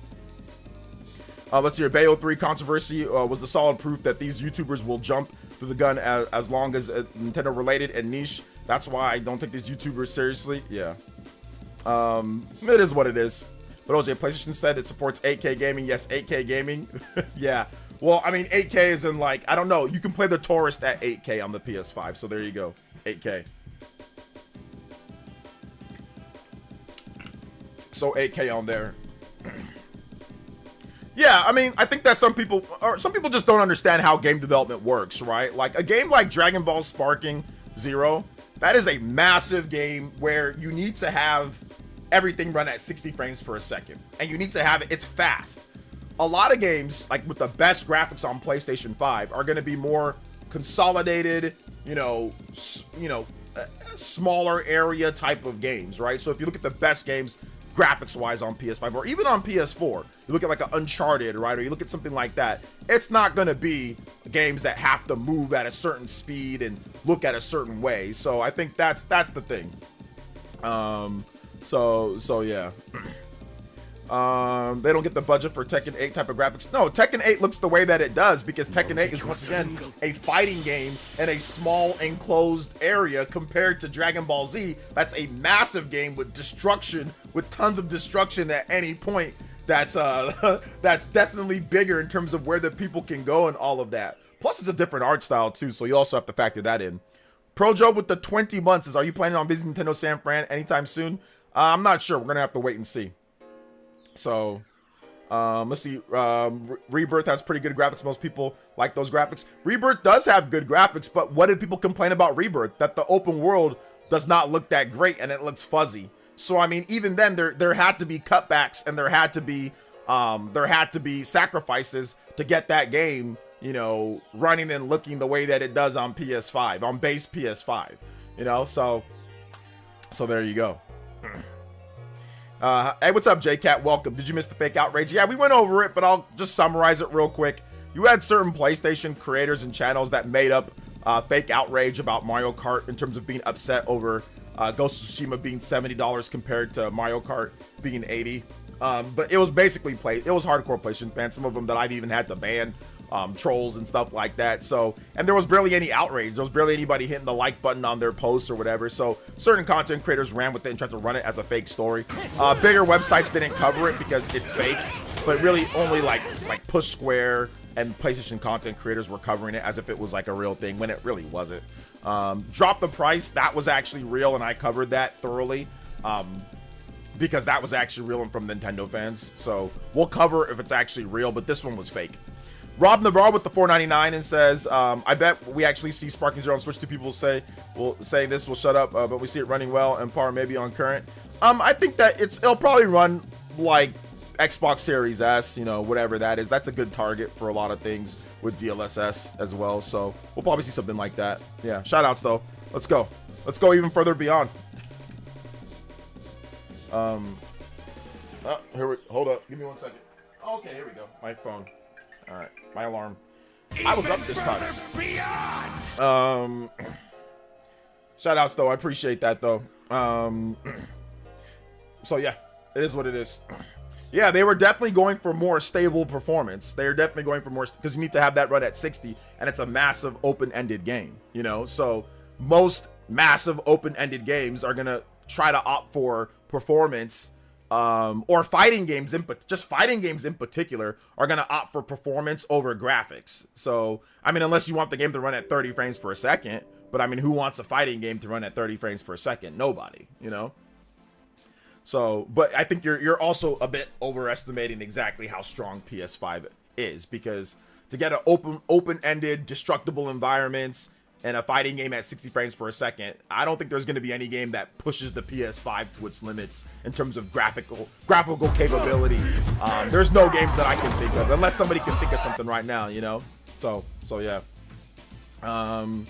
Let's see here. Bayo 3 controversy was the solid proof that these YouTubers will jump through the gun as long as Nintendo related and niche. That's why I don't take these YouTubers seriously. Yeah. It is what it is. But OJ, PlayStation said it supports 8K gaming. Yes, 8K gaming. Yeah. Well, I mean, 8K is in like, I don't know. You can play The Tourist at 8K on the PS5. So there you go. 8K. So 8K on there. Yeah, I mean, I think that some people just don't understand how game development works, right? Like a game like Dragon Ball Sparking Zero, that is a massive game where you need to have everything run at 60 frames per second, and you need to have it's fast. A lot of games, like with the best graphics on PlayStation 5, are going to be more consolidated, smaller area type of games, right? So if you look at the best games graphics wise on PS5 or even on PS4, you look at like an Uncharted, right? Or you look at something like that, it's not going to be games that have to move at a certain speed and look at a certain way. So I think that's the thing. So yeah. They don't get the budget for Tekken 8 type of graphics. No, Tekken 8 looks the way that it does because Tekken 8 is once again a fighting game in a small enclosed area compared to Dragon Ball Z. That's a massive game with destruction, with tons of destruction at any point. That's definitely bigger in terms of where the people can go and all of that. Plus, it's a different art style too, so you also have to factor that in. Projo with the 20 months is, are you planning on visiting Nintendo San Fran anytime soon? I'm not sure. We're gonna have to wait and see. So, let's see. Rebirth has pretty good graphics. Most people like those graphics. Rebirth does have good graphics, but what did people complain about Rebirth? That the open world does not look that great and it looks fuzzy. So, I mean, even then, there had to be cutbacks and there had to be sacrifices to get that game, running and looking the way that it does on PS5, on base PS5. So there you go. Hey, what's up, JCat? Welcome. Did you miss the fake outrage? Yeah, we went over it, but I'll just summarize it real quick. You had certain PlayStation creators and channels that made up fake outrage about Mario Kart in terms of being upset over Ghost of Tsushima being $70 compared to Mario Kart being $80. But it was basically it was hardcore PlayStation fans, some of them that I've even had to ban, trolls and stuff like that. So, and there was barely any outrage. There was barely anybody hitting the like button on their posts or whatever. So certain content creators ran with it and tried to run it as a fake story. Bigger websites didn't cover it because it's fake, but really only like Push Square and PlayStation content creators were covering it as if it was like a real thing when it really wasn't. Drop the Price, that was actually real, and I covered that thoroughly. Because that was actually real and from Nintendo fans. So we'll cover if it's actually real, but this one was fake. Rob Navarre with the $4.99 and says, I bet we actually see Sparking Zero on Switch. Two people say this will shut up, but we see it running well and power maybe on current. I think that it'll probably run like Xbox Series S, whatever that is. That's a good target for a lot of things with DLSS as well. So we'll probably see something like that. Yeah, shout outs though. Let's go even further beyond. Hold up, give me 1 second. Okay, here we go. My phone. All right, my alarm. I was up this time. Shout outs though, I appreciate that though. So yeah, it is what it is. Yeah, they were definitely going for more stable performance. They're definitely going for more, because you need to have that run at 60, and it's a massive open-ended game, So most massive open-ended games are gonna try to opt for performance, or fighting games in particular are going to opt for performance over graphics. So, I mean, unless you want the game to run at 30 frames per second, but I mean, who wants a fighting game to run at 30 frames per second? Nobody, So, but I think you're also a bit overestimating exactly how strong PS5 is, because to get an open-ended, destructible environments and a fighting game at 60 frames per second, I don't think there's going to be any game that pushes the PS5 to its limits in terms of graphical capability. There's no games that I can think of, unless somebody can think of something right now, So yeah. All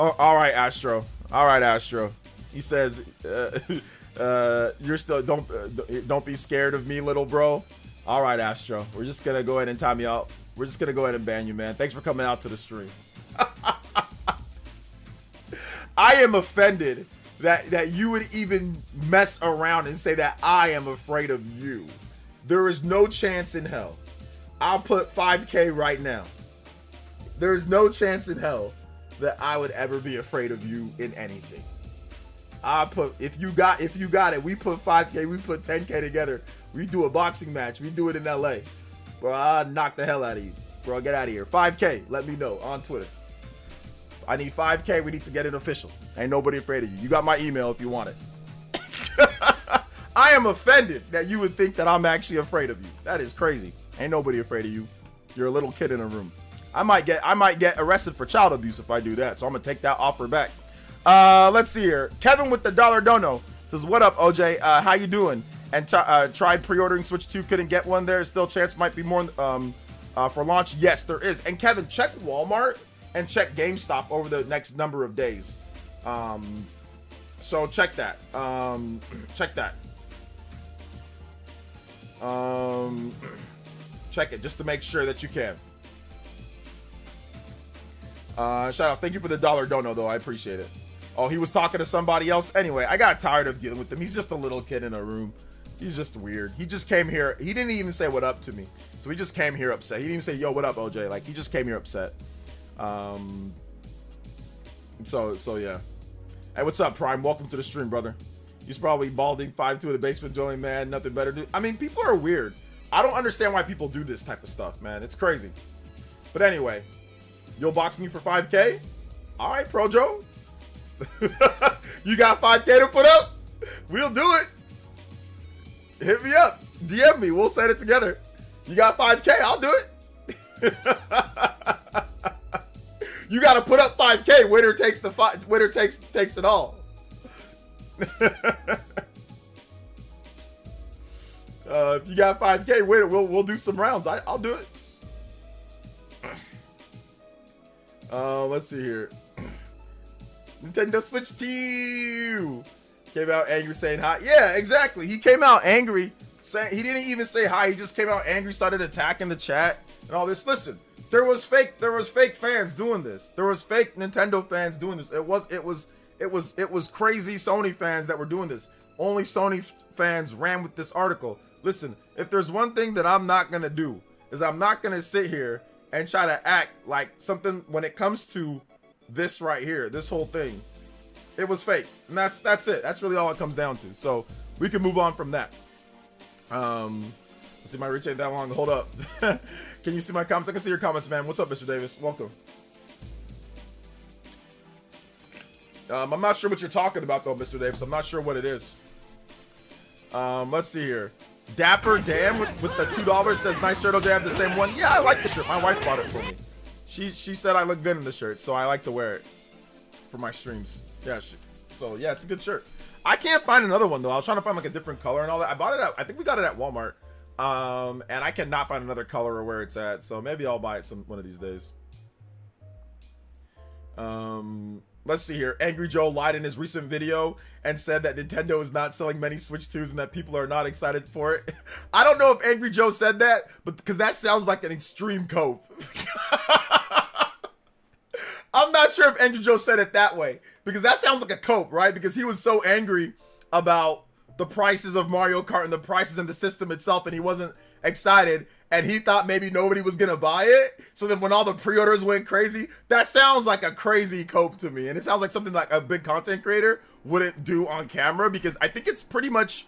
right, Astro. He says, you're still don't be scared of me, little bro. All right, Astro. We're just gonna go ahead and time you out. We're just gonna go ahead and ban you, man. Thanks for coming out to the stream. I am offended that you would even mess around and say that I am afraid of you. There is no chance in hell. I'll put 5K right now. There is no chance in hell that I would ever be afraid of you in anything. If you got it, we put 5K, we put 10K together. We do a boxing match. We do it in LA. Bro, I'll knock the hell out of you. Bro, get out of here. 5K, let me know on Twitter. I need 5K. We need to get it official. Ain't nobody afraid of you. You got my email if you want it. I am offended that you would think that I'm actually afraid of you. That is crazy. Ain't nobody afraid of you. You're a little kid in a room. I might get arrested for child abuse if I do that. So I'm gonna take that offer back. Let's see here. Kevin with the $1 dono says, "What up, OJ? How you doing? And tried pre-ordering Switch 2, couldn't get one there. Still chance might be more for launch. Yes, there is. And Kevin, check Walmart and check GameStop over the next number of days. So check that. Check that. Check it just to make sure that you can. Shout outs. Thank you for the $1 dono though. I appreciate it. Oh, he was talking to somebody else. Anyway, I got tired of dealing with him. He's just a little kid in a room. He's just weird. He just came here. He didn't even say what up to me. So he just came here upset. He didn't even say, yo, what up, OJ? Like, he just came here upset. So yeah. Hey, what's up, Prime? Welcome to the stream, brother. He's probably balding 5'2" in the basement dwelling, man. Nothing better to do. I mean, people are weird. I don't understand why people do this type of stuff, man. It's crazy. But anyway, you'll box me for 5K? All right, Projo. You got 5K to put up? We'll do it. Hit me up. DM me. We'll set it together. You got 5K? I'll do it. You got to put up 5K. Winner takes the winner takes it all. If you got 5K, winner, we'll do some rounds. I'll do it. Let's see here. Nintendo Switch 2 came out angry saying hi. Yeah, exactly. He came out angry saying, he didn't even say hi. He just came out angry, started attacking the chat and all this. Listen, there was fake fans doing this. There was fake Nintendo fans doing this. It was crazy Sony fans that were doing this. Only Sony fans ran with this article. Listen, if there's one thing that I'm not gonna do is I'm not gonna sit here and try to act like something when it comes to this right here, this whole thing. It was fake. And that's it. That's really all it comes down to. So we can move on from that. Let's see, my reach ain't that long. Hold up. Can you see my comments? I can see your comments, man. What's up, Mr. Davis? Welcome. I'm not sure what you're talking about though, Mr. Davis. I'm not sure what it is. Let's see here. Dapper Dan with the $2 says, nice shirt, OJ. I have the same one. Yeah, I like the shirt. My wife bought it for me. She said I look good in the shirt, so I like to wear it for my streams. Yeah, so yeah, it's a good shirt. I can't find another one though. I was trying to find like a different color and all that. I bought it at, I think we got it at Walmart. And I cannot find another color or where it's at. So maybe I'll buy it one of these days. Let's see here. Angry Joe lied in his recent video and said that Nintendo is not selling many Switch 2s and that people are not excited for it. I don't know if Angry Joe said that, but because that sounds like an extreme cope. I'm not sure if Angry Joe said it that way because that sounds like a cope, right? Because he was so angry about the prices of Mario Kart and the prices in the system itself, and he wasn't excited, and he thought maybe nobody was gonna buy it. So then when all the pre-orders went crazy, that sounds like a crazy cope to me, and it sounds like something like a big content creator wouldn't do on camera, because I think it's pretty much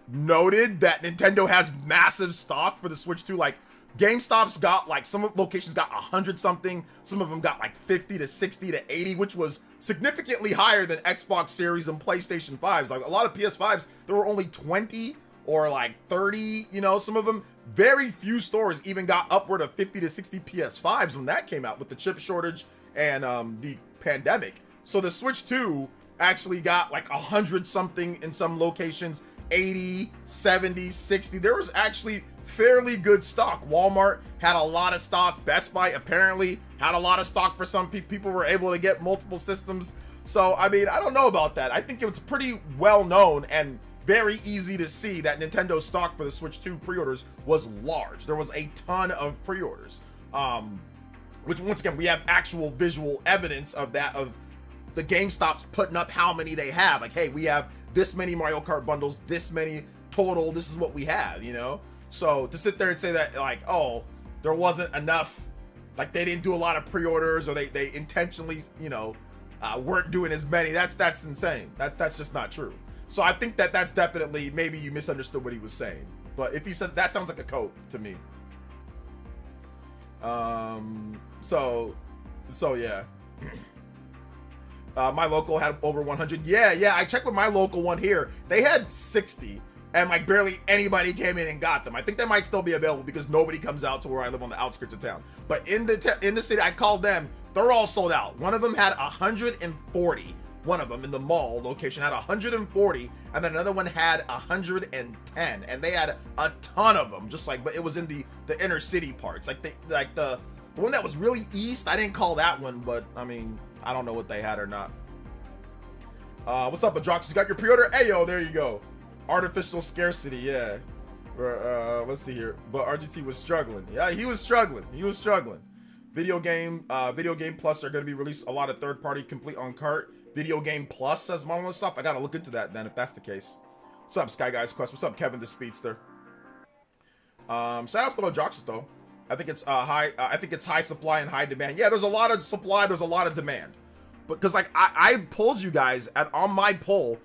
noted that Nintendo has massive stock for the Switch 2. Like GameStop's got like, some locations got 100 something, some of them got like 50 to 60 to 80, which was significantly higher than Xbox Series and PlayStation 5s. Like a lot of PS5s, there were only 20 or like 30, you know, some of them. Very few stores even got upward of 50 to 60 PS5s when that came out with the chip shortage and the pandemic. So the Switch 2 actually got like 100 something in some locations, 80, 70, 60. There was actually fairly good stock. Walmart had a lot of stock. Best Buy apparently had a lot of stock for some people. People were able to get multiple systems. So, I mean, I don't know about that. I think it was pretty well known and very easy to see that Nintendo's stock for the Switch 2 pre-orders was large. There was a ton of pre-orders, which once again, we have actual visual evidence of that, of the GameStop's putting up how many they have. Like, hey, we have this many Mario Kart bundles, this many total, this is what we have, you know? So to sit there and say that, like, oh, there wasn't enough, like they didn't do a lot of pre-orders, or they intentionally, you know, weren't doing as many, that's insane. That's just not true. So I think that's definitely, maybe you misunderstood what he was saying. But if he said, that sounds like a cope to me. So yeah. My local had over 100. Yeah, I checked with my local one here. They had 60. and like barely anybody came in and got them. I think they might still be available because nobody comes out to where I live on the outskirts of town. But in the city, I called them. They're all sold out. One of them had 140. One of them in the mall location had 140, and then another one had 110, and they had a ton of them. Just like, but it was in the inner city parts. Like the one that was really east. I didn't call that one, but I mean, I don't know what they had or not. What's up, Adrox? You got your pre-order? Hey, yo, there you go. Artificial scarcity, yeah. Let's see here. But RGT was struggling. Yeah, he was struggling. Video game plus are going to be released. A lot of third-party complete on Kart. Video game plus says Monolith stuff. I got to look into that then if that's the case. What's up, Sky Guys Quest? What's up, Kevin the Speedster? Shout out to Adrox though. I think it's high supply and high demand. Yeah, there's a lot of supply. There's a lot of demand. Because like I polled you guys, and on my poll,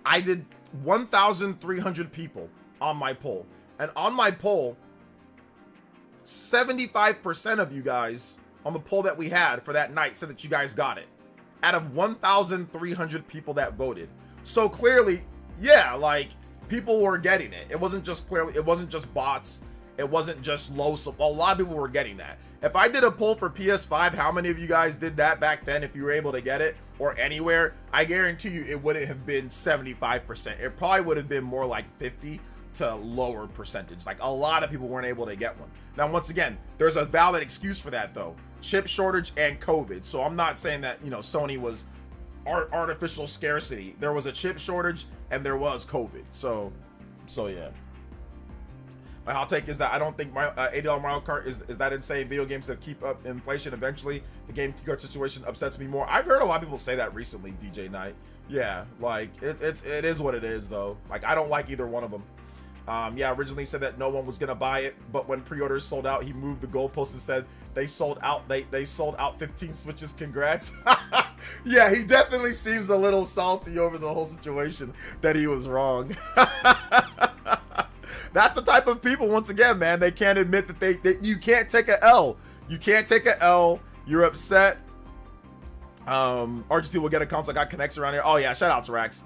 I did 1,300 people on my poll, and on my poll, 75% of you guys on the poll that we had for that night said that you guys got it. Out of 1,300 people that voted, so clearly, yeah, like people were getting it. It wasn't just bots. It wasn't just low. So a lot of people were getting that. If I did a poll for PS5, how many of you guys did that back then if you were able to get it or anywhere? I guarantee you it wouldn't have been 75%. It probably would have been more like 50 to lower percentage. Like a lot of people weren't able to get one. Now, once again, there's a valid excuse for that though. Chip shortage and COVID. So I'm not saying that, you know, Sony was artificial scarcity. There was a chip shortage and there was COVID. So yeah. My hot take is that I don't think $80 Mario Kart is that insane. Video games that keep up inflation eventually. The game Kart situation upsets me more. I've heard a lot of people say that recently, DJ Knight. Yeah, like it is what it is though. Like I don't like either one of them. Yeah, originally said that no one was gonna buy it, but when pre-orders sold out, he moved the goalpost and said they sold out. They sold out 15 Switches. Congrats. Yeah, he definitely seems a little salty over the whole situation that he was wrong. That's the type of people, once again, man, they can't admit that you can't take a L. You can't take a L. You're upset. RGT will get a console. Got connects around here. Oh yeah, shout out to Rax.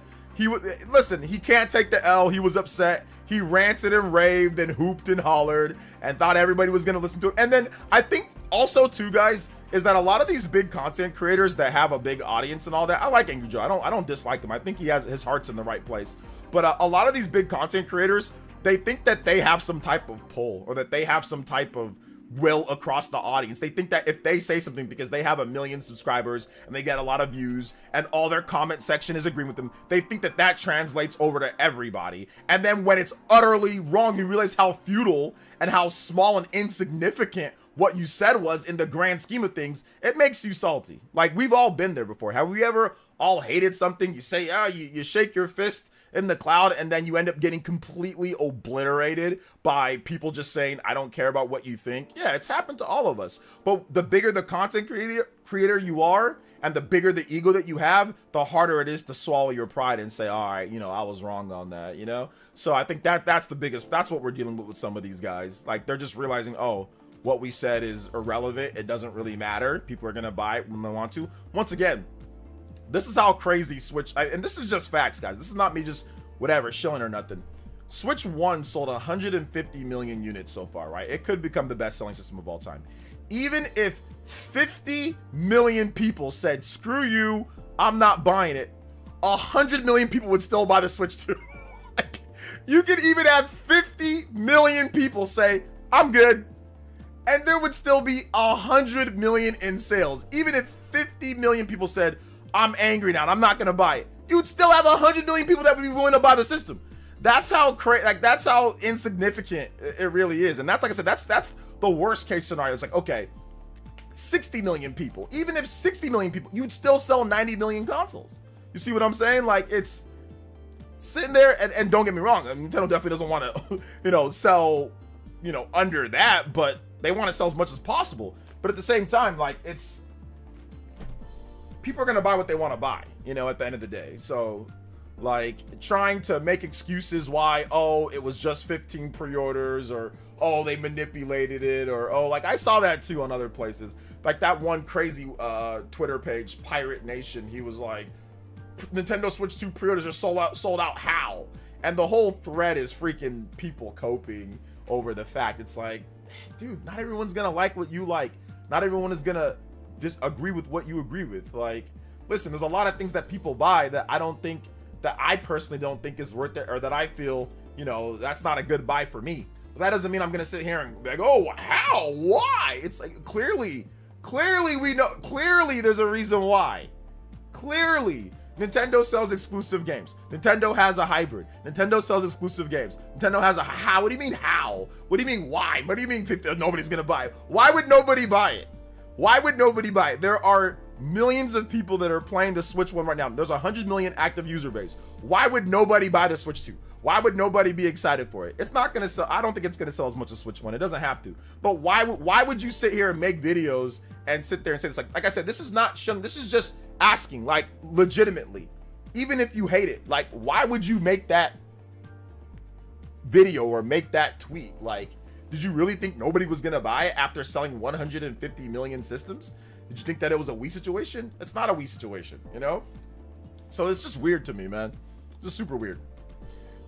Listen, he can't take the L. He was upset. He ranted and raved and hooped and hollered and thought everybody was gonna listen to him. And then I think also too, guys, is that a lot of these big content creators that have a big audience and all that, I like Angry Joe. I don't dislike him. I think he has his heart's in the right place. But a lot of these big content creators, they think that they have some type of pull or that they have some type of will across the audience. They think that if they say something because they have 1 million subscribers and they get a lot of views and all their comment section is agreeing with them, they think that that translates over to everybody. And then when it's utterly wrong, you realize how futile and how small and insignificant what you said was in the grand scheme of things. It makes you salty. Like we've all been there before. Have we ever all hated something? You say, you shake your fist in the cloud and then you end up getting completely obliterated by people just saying, I don't care about what you think. Yeah, it's happened to all of us. But the bigger the content creator you are and the bigger the ego that you have, the harder it is to swallow your pride and say, all right, you know, I was wrong on that, you know? So I think that's what we're dealing with some of these guys. Like they're just realizing, oh, what we said is irrelevant. It doesn't really matter. People are going to buy it when they want to. Once again, this is how crazy Switch, and this is just facts, guys. This is not me just whatever, shilling or nothing. Switch 1 sold 150 million units so far, right? It could become the best-selling system of all time. Even if 50 million people said, screw you, I'm not buying it, 100 million people would still buy the Switch 2. Like, you could even have 50 million people say, I'm good, and there would still be 100 million in sales. Even if 50 million people said, I'm angry now, I'm not gonna buy it, you would still have 100 million people that would be willing to buy the system. That's how that's how insignificant it really is. And that's, like I said, that's the worst case scenario. It's like, okay, 60 million people. Even if 60 million people, you'd still sell 90 million consoles. You see what I'm saying? Like, it's sitting there, and don't get me wrong, Nintendo definitely doesn't want to, you know, sell, you know, under that, but they want to sell as much as possible. But at the same time, like, it's, people are going to buy what they want to buy, you know, at the end of the day. So, like, trying to make excuses why, oh, it was just 15 pre-orders, or, oh, they manipulated it, or, oh, like, I saw that too on other places. Like, that one crazy Twitter page, Pirate Nation, he was like, Nintendo Switch 2 pre-orders are sold out how? And the whole thread is freaking people coping over the fact. It's like, dude, not everyone's gonna like what you like. Not everyone is gonna disagree with what you agree with. Like, listen, there's a lot of things that people buy that I personally don't think is worth it, or that I feel, you know, that's not a good buy for me. But that doesn't mean I'm gonna sit here and be like, oh, how, why? It's like, clearly we know, clearly there's a reason why. Clearly, Nintendo sells exclusive games. Nintendo has a hybrid. Nintendo sells exclusive games. Nintendo has a how? What do you mean how? What do you mean why? What do you mean nobody's gonna buy it? Why would nobody buy it? Why would nobody buy it? There are millions of people that are playing the Switch 1 right now. There's 100 million active user base. Why would nobody buy the Switch 2? Why would nobody be excited for it? It's not gonna sell. I don't think it's gonna sell as much as Switch 1. It doesn't have to. But why would you sit here and make videos and sit there and say this? Like I said, this is not shun. This is just asking, like, legitimately. Even if you hate it, like, why would you make that video or make that tweet? Like, did you really think nobody was gonna buy it after selling 150 million systems? Did you think that it was a Wii situation? It's not a Wii situation, you know? So it's just weird to me, man. It's just super weird.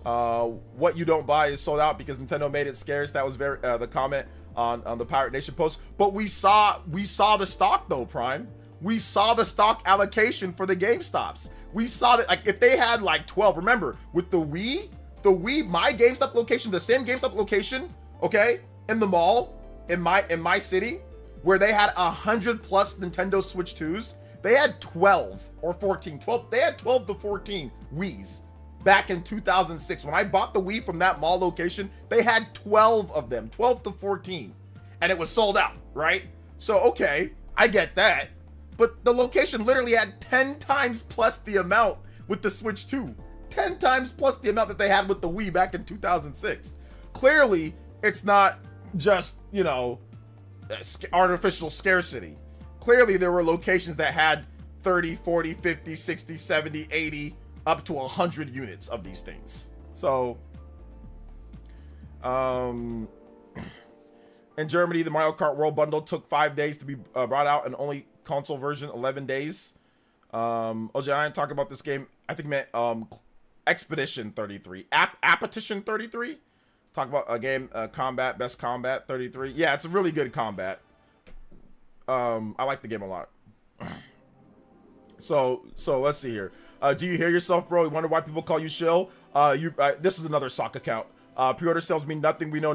What you don't buy is sold out because Nintendo made it scarce. That was very the comment on the Pirate Nation post. But we saw the stock though, Prime. We saw the stock allocation for the GameStops. We saw that, like, if they had like 12, remember with the Wii, my GameStop location, the same GameStop location, okay, in the mall, in my city, where they had 100 plus Nintendo Switch 2s, they had 12 or 14, 12, they had 12 to 14 Wiis back in 2006. When I bought the Wii from that mall location, they had 12 of them, 12 to 14, and it was sold out, right? So, okay, I get that. But the location literally had 10 times plus the amount with the Switch 2. 10 times plus the amount that they had with the Wii back in 2006. Clearly, it's not just, you know, artificial scarcity. Clearly, there were locations that had 30, 40, 50, 60, 70, 80, up to 100 units of these things. So, in Germany, the Mario Kart World Bundle took 5 days to be brought out, and only console version 11 days. OJ, I didn't talk about this game. I think meant Expedition 33. Appetition 33. Talk about a game, combat, best combat 33. Yeah, it's a really good combat. I like the game a lot. So let's see here. Do you hear yourself, bro? You wonder why people call you shill? This is another sock account. Pre-order sales mean nothing. We know,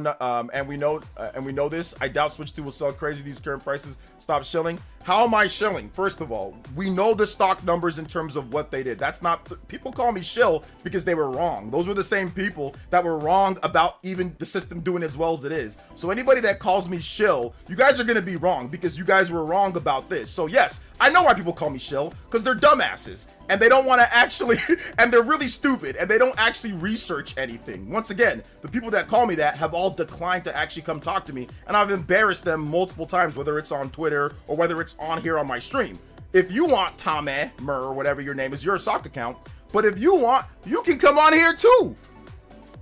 and we know this. I doubt Switch 2 will sell crazy. These current prices. Stop shilling. How am I shilling? First of all, we know the stock numbers in terms of what they did. That's not, people call me shill because they were wrong. Those were the same people that were wrong about even the system doing as well as it is. So anybody that calls me shill, you guys are gonna be wrong because you guys were wrong about this. So yes, I know why people call me shill, because they're dumbasses and they don't want to actually, and they're really stupid and they don't actually research anything. Once again, the people that call me that have all declined to actually come talk to me, and I've embarrassed them multiple times, whether it's on Twitter or whether it's on here on my stream. If you want, Tommy Murr, or whatever your name is, your sock account, but if you want, you can come on here too.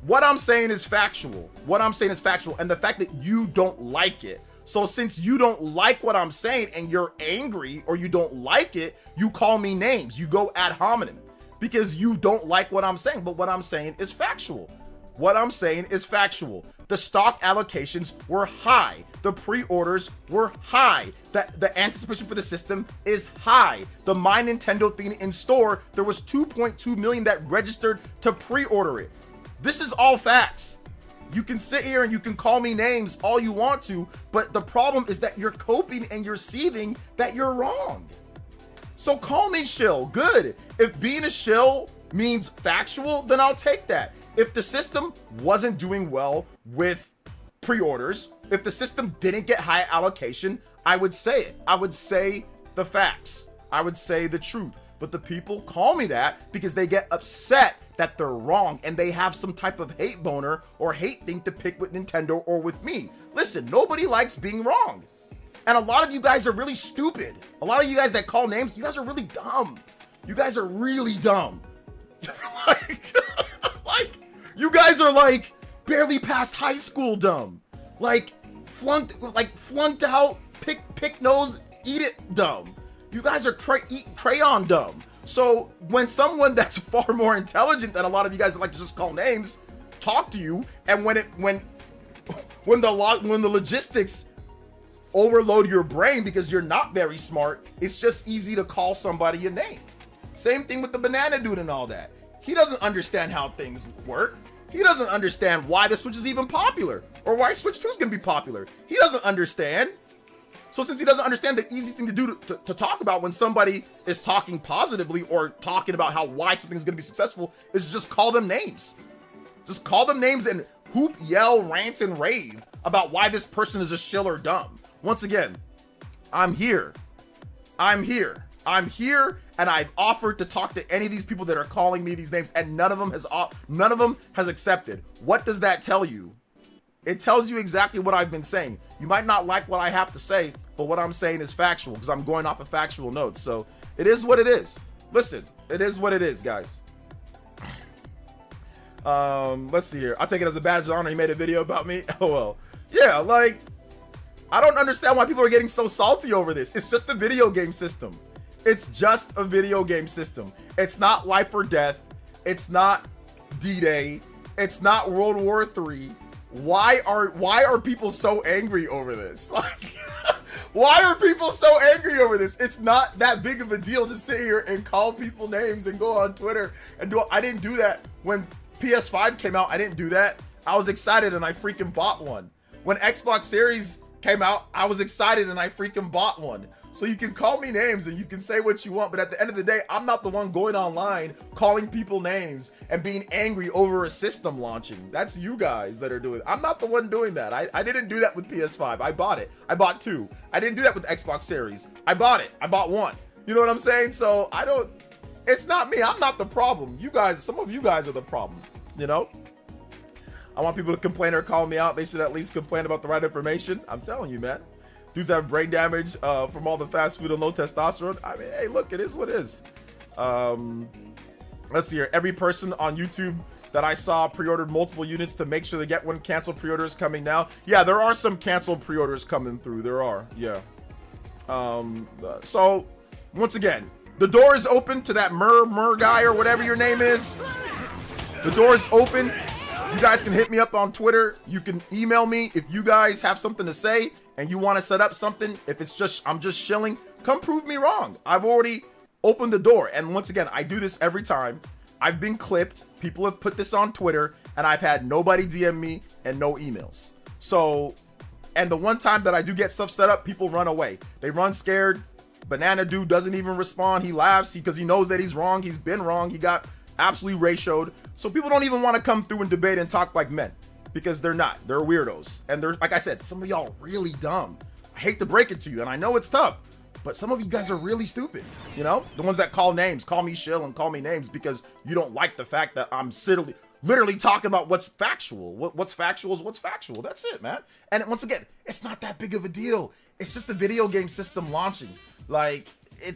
What I'm saying is factual. What I'm saying is factual, and the fact that you don't like it. So since you don't like what I'm saying and you're angry or you don't like it, you call me names. You go ad hominem because you don't like what I'm saying. But what I'm saying is factual. What I'm saying is factual. The stock allocations were high. The pre-orders were high. The anticipation for the system is high. The My Nintendo thing in store, there was 2.2 million that registered to pre-order it. This is all facts. You can sit here and you can call me names all you want to, but the problem is that you're coping and you're seething that you're wrong. So call me shill, good. If being a shill means factual, then I'll take that. If the system wasn't doing well with pre-orders, if the system didn't get high allocation, I would say it. I would say the facts. I would say the truth. But the people call me that because they get upset that they're wrong and they have some type of hate boner or hate thing to pick with Nintendo or with me. Listen, nobody likes being wrong. And a lot of you guys are really stupid. A lot of you guys that call names, you guys are really dumb. You guys are really dumb. like, you guys are like barely past high school dumb. Like flunked out, pick nose, eat it dumb. You guys are crayon dumb. So when someone that's far more intelligent than a lot of you guys that like to just call names talk to you, and when the logistics overload your brain because you're not very smart, it's just easy to call somebody a name. Same thing with the banana dude and all that. He doesn't understand how things work. He doesn't understand why the Switch is even popular or why Switch 2 is going to be popular. He doesn't understand. So since he doesn't understand, the easiest thing to do to talk about when somebody is talking positively or talking about why something is going to be successful is just call them names. Just call them names and hoop, yell, rant, and rave about why this person is a shill or dumb. Once again, I'm here. And I've offered to talk to any of these people that are calling me these names, and none of them has accepted. What does that tell you? It tells you exactly what I've been saying. You might not like what I have to say, but what I'm saying is factual because I'm going off of factual notes. So it is what it is. Listen, it is what it is, guys. Let's see here. I'll take it as a badge of honor. He made a video about me. Oh well. Yeah, like, I don't understand why people are getting so salty over this. It's just a video game system. It's just a video game system. It's not life or death. It's not D-Day. It's not World War III. Why are people so angry over this? Like, why are people so angry over this? It's not that big of a deal to sit here and call people names and go on Twitter and do. I didn't do that when PS5 came out. I didn't do that. I was excited and I freaking bought one. When Xbox Series came out, I was excited and I freaking bought one. So you can call me names and you can say what you want, but at the end of the day, I'm not the one going online calling people names and being angry over a system launching. That's you guys that are doing it. I'm not the one doing that. I didn't do that with PS5. I bought it. I bought two. I didn't do that with Xbox Series. I bought it. I bought one. You know what I'm saying? So it's not me. I'm not the problem. You guys, some of you guys are the problem, you know? I want people to complain or call me out. They should at least complain about the right information. I'm telling you, man. Dudes have brain damage from all the fast food and low testosterone. I mean, hey, look, it is what it is. Let's see here. Every person on YouTube that I saw pre-ordered multiple units to make sure they get one. Canceled pre-orders coming now. Yeah, there are some canceled pre-orders coming through. There are, yeah. So, once again, the door is open to that Mur guy or whatever your name is. The door is open. You guys can hit me up on Twitter. You can email me if you guys have something to say and you want to set up something. If it's just I'm just shilling, come prove me wrong. I've already opened the door. And once again, I do this every time. I've been clipped. People have put this on Twitter and I've had nobody DM me and no emails. So, and the one time that I do get stuff set up, people run away. They run scared. Banana dude doesn't even respond. He laughs because he knows that he's wrong. He's been wrong. He got absolutely ratioed. So people don't even want to come through and debate and talk like men because they're not. They're weirdos. And they're, like I said, some of y'all really dumb. I hate to break it to you, and I know it's tough, but some of you guys are really stupid. You know, the ones that call names, call me shill and call me names because you don't like the fact that I'm literally talking about what's factual. What's factual is what's factual. That's it, man. And once again, it's not that big of a deal. It's just a video game system launching. Like,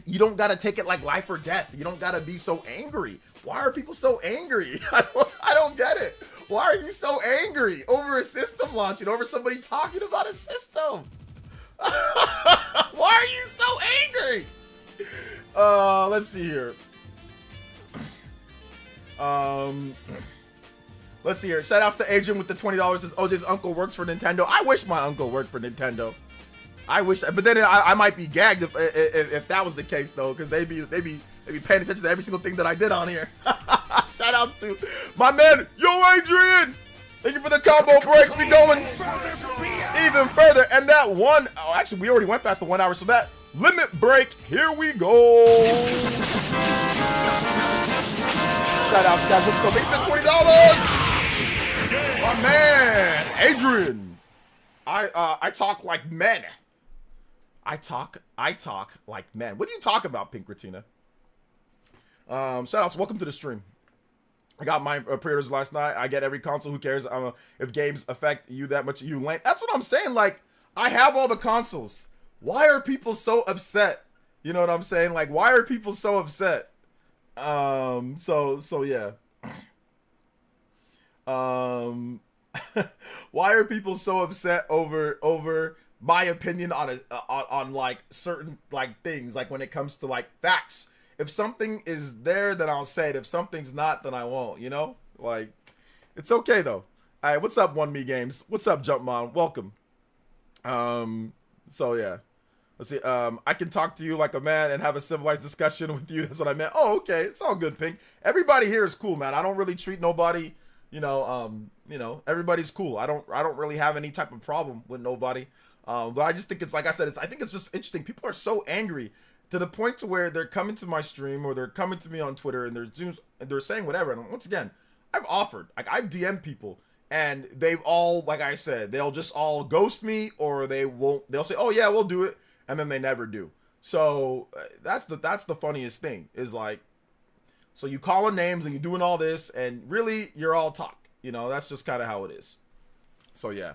you don't got to take it like life or death. You don't got to be so angry. Why are people so angry? I don't get it. Why are you so angry over a system launching, over somebody talking about a system? Why are you so angry? Let's see here. Let's see here. Shout outs to Adrian with the $20. Says OJ's uncle works for Nintendo. I wish my uncle worked for Nintendo. I wish, but then I might be gagged if that was the case though, because they be paying attention to every single thing that I did on here. Shout outs to my man, yo Adrian. Thank you for the combo breaks. We going even further, and that one, oh, actually we already went past the 1 hour, so that limit break, here we go. Shout outs, guys. Let's go. Make it $20. My man, Adrian. I talk like men. I talk like men. What do you talk about, Pink Retina? Shout outs, welcome to the stream. I got my pre-orders last night. I get every console. Who cares? If games affect you that much, you lame. That's what I'm saying. Like, I have all the consoles. Why are people so upset? You know what I'm saying? Like, why are people so upset? So yeah. Why are people so upset over my opinion on like certain like things, like when it comes to like facts if something is there, then I'll say it. If something's not, then I won't, you know? Like, it's okay though. All right, what's up, One Me Games? What's up, Jumpmon? Welcome. So yeah. Let's see. I can talk to you like a man and have a civilized discussion with you. That's what I meant. Oh, okay. It's all good, Pink. Everybody here is cool, man. I don't really treat nobody, you know, everybody's cool. I don't really have any type of problem with nobody. But I just think it's, like I said, I think it's just interesting. People are so angry to the point to where they're coming to my stream or they're coming to me on Twitter and they're saying whatever. And once again, I've offered, like, I've DM'd people and they've all, like I said, they'll just all ghost me or they'll say, oh yeah, we'll do it. And then they never do. So that's the funniest thing is, like, so you calling names and you doing all this and really you're all talk, you know, that's just kind of how it is. So yeah.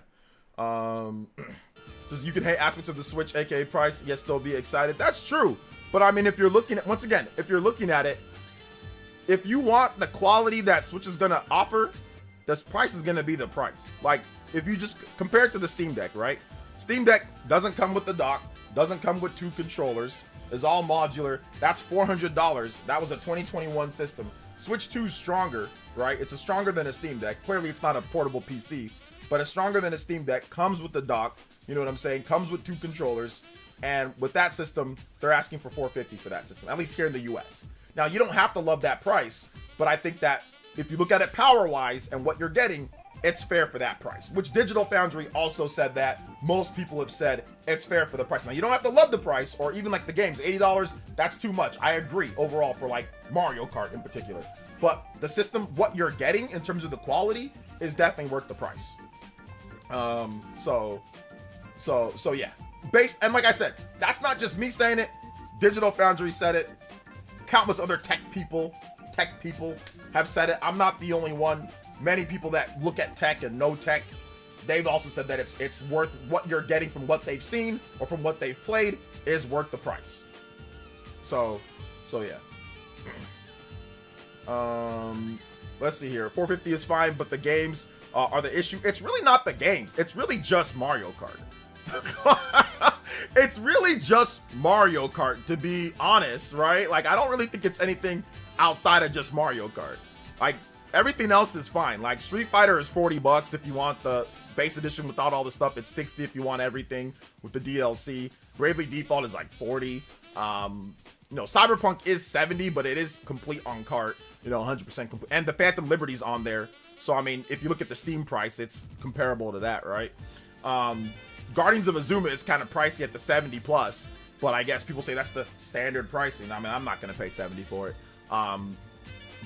Says you can hate aspects of the Switch, aka price, yet still be excited. That's true. But I mean, if you're looking at, once again, if you're looking at it, if you want the quality that Switch is gonna offer, this price is gonna be the price. Like, if you just compare it to the Steam Deck, right? Steam Deck doesn't come with the dock, doesn't come with 2 controllers, is all modular. That's $400. That was a 2021 system. Switch 2 is stronger, right? It's stronger than a Steam Deck. Clearly, it's not a portable PC, but it's stronger than a Steam Deck. Comes with the dock, you know what I'm saying? Comes with 2 controllers, and with that system, they're asking for $450 for that system, at least here in the US. Now, you don't have to love that price, but I think that if you look at it power-wise and what you're getting, it's fair for that price, which Digital Foundry also said that. Most people have said it's fair for the price. Now, you don't have to love the price or even like the games. $80, that's too much. I agree overall for like Mario Kart in particular. But the system, what you're getting in terms of the quality is definitely worth the price. So yeah. And like I said, that's not just me saying it. Digital Foundry said it. Countless other tech people have said it. I'm not the only one. Many people that look at tech and know tech, they've also said that it's worth what you're getting from what they've seen or from what they've played is worth the price. So yeah. Let's see here. $450 is fine, but the games are the issue. It's really not the games. It's really just Mario Kart. It's really just Mario Kart, to be honest, right? Like, I don't really think it's anything outside of just Mario Kart. Like, everything else is fine. Like, Street Fighter is $40 if you want the base edition without all the stuff. It's $60 if you want everything with the DLC. Bravely Default is like $40. You know, Cyberpunk is $70, but it is complete on cart. You know, 100% complete. And the Phantom Liberty's on there. So, I mean, if you look at the Steam price, it's comparable to that, right? Guardians of Azuma is kind of pricey at the 70 plus, but I guess people say that's the standard pricing. I mean, I'm not going to pay 70 for it.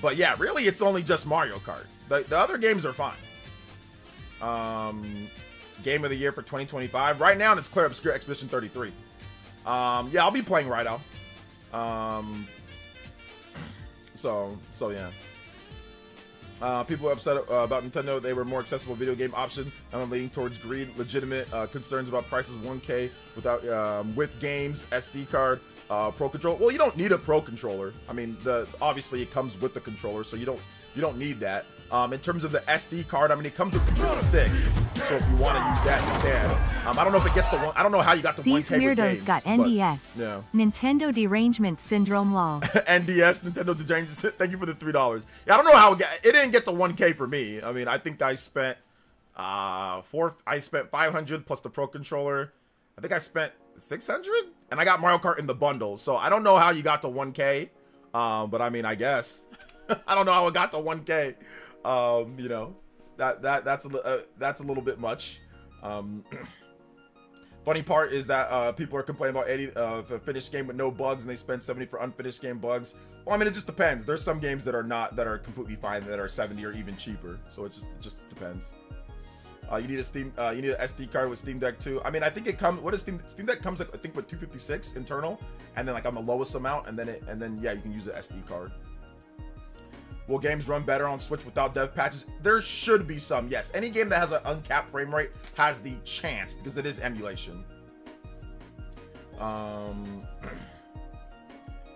But yeah, really, it's only just Mario Kart. The other games are fine. Game of the year for 2025. Right now, it's Clear Obscure Expedition 33. Yeah, I'll be playing right out. So yeah. People are upset about Nintendo. They were more accessible video game option. I'm leaning towards greed. Legitimate concerns about prices. 1K without with games, SD card, Pro Controller. Well, you don't need a Pro Controller. I mean, obviously it comes with the controller, so you don't need that. In terms of the SD card, I mean, it comes with 256, so if you want to use that, you can. I don't know if it gets the one. I don't know how you got the 1K with games.
These weirdos got NDS.
But, yeah.
Nintendo derangement syndrome law.
NDS, Nintendo derangement. Thank you for the $3. Yeah, I don't know how it didn't get the 1K for me. I mean, I think I spent I spent 500 plus the Pro Controller. I think I spent 600, and I got Mario Kart in the bundle. So I don't know how you got to 1K. But I mean, I guess I don't know how it got to 1K. You know, that's a little bit much. Funny part is that people are complaining about 80 a finished game with no bugs, and they spend 70 for unfinished game bugs. Well, I mean, it just depends. There's some games that are completely fine that are 70 or even cheaper. So it just depends. You need an SD card with Steam Deck too. I mean, I think it comes. What is Steam Deck comes like, I think with 256 internal, and then like on the lowest amount, and then yeah, you can use an SD card. Will games run better on Switch without dev patches? There should be some, yes. Any game that has an uncapped frame rate has the chance, because it is emulation.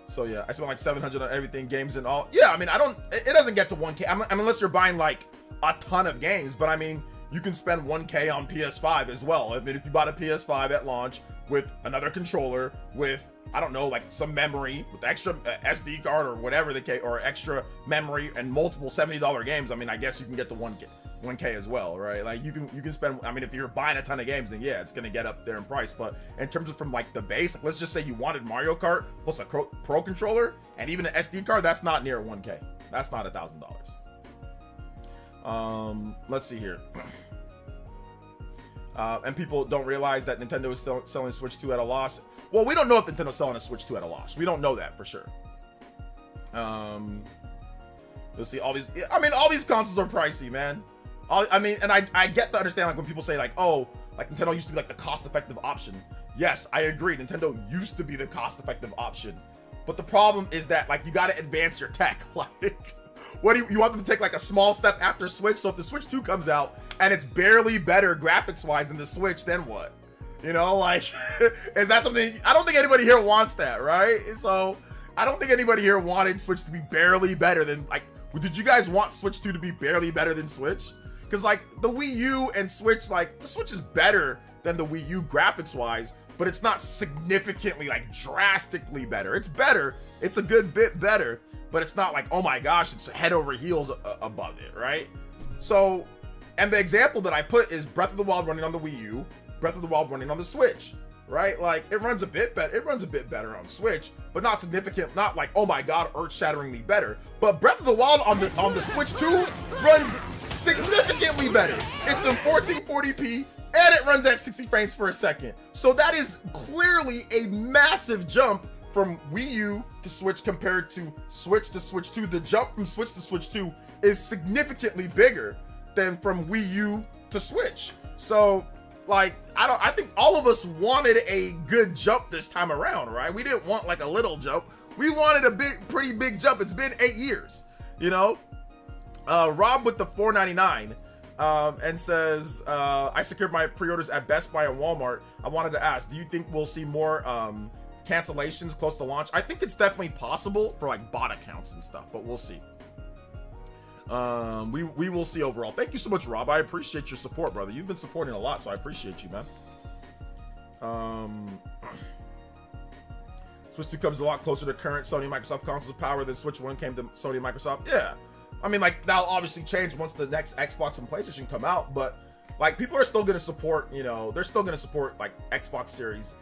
So yeah, I spent like 700 on everything, games and all. Yeah, I mean, it doesn't get to 1K. I mean, unless you're buying like a ton of games, but I mean, you can spend 1K on PS5 as well. I mean, if you bought a PS5 at launch with another controller, with I don't know, like some memory with extra SD card or whatever or extra memory and multiple $70 games, I mean, I guess you can get the 1K as well, right? Like you can spend, I mean, if you're buying a ton of games, then yeah, it's gonna get up there in price. But in terms of from like the base, let's just say you wanted Mario Kart plus a Pro controller and even an SD card, that's not near 1K. That's not $1,000. Let's see here. And people don't realize that Nintendo is selling Switch 2 at a loss. Well, we don't know if Nintendo's selling a Switch 2 at a loss. We don't know that for sure. Let's see, all these consoles are pricey, man. And I get to understand, like, when people say, like, oh, like, Nintendo used to be, like, the cost-effective option. Yes, I agree. Nintendo used to be the cost-effective option. But the problem is that, like, you gotta advance your tech. Like, what do you want them to take, like, a small step after Switch? So if the Switch 2 comes out and it's barely better graphics-wise than the Switch, then what? You know, like, is that something? I don't think anybody here wants that, right? So I don't think anybody here wanted Switch to be barely better than, like, did you guys want Switch 2 to be barely better than Switch? Because, like, the Wii U and Switch, like, the Switch is better than the Wii U graphics-wise, but it's not significantly, like, drastically better. It's better. It's a good bit better, but it's not like, oh my gosh, it's head over heels above it, right? So, and the example that I put is Breath of the Wild running on the Wii U, Breath of the Wild running on the Switch, right? Like, it runs a bit better. It runs a bit better on Switch, but not significant. Not like, oh my god, earth-shatteringly better. But Breath of the Wild on the Switch 2 runs significantly better. It's in 1440p and it runs at 60 frames per second. So that is clearly a massive jump from Wii U to Switch compared to Switch to Switch 2. The jump from Switch to Switch 2 is significantly bigger than from Wii U to Switch. So, like, I think all of us wanted a good jump this time around, right? We didn't want like a little jump. We wanted a pretty big jump. It's been 8 years, you know? Rob with the $4.99 and says, I secured my pre-orders at Best Buy and Walmart. I wanted to ask, do you think we'll see more cancellations close to launch? I think it's definitely possible for like bot accounts and stuff, but we'll see. We will see overall. Thank you so much, Rob. I appreciate your support, brother. You've been supporting a lot, so I appreciate you, man. Switch 2 comes a lot closer to current Sony and Microsoft consoles power than Switch 1 came to Sony and Microsoft. Yeah. I mean, like, that'll obviously change once the next Xbox and PlayStation come out, but like, people are still going to support, you know, they're still going to support like Xbox Series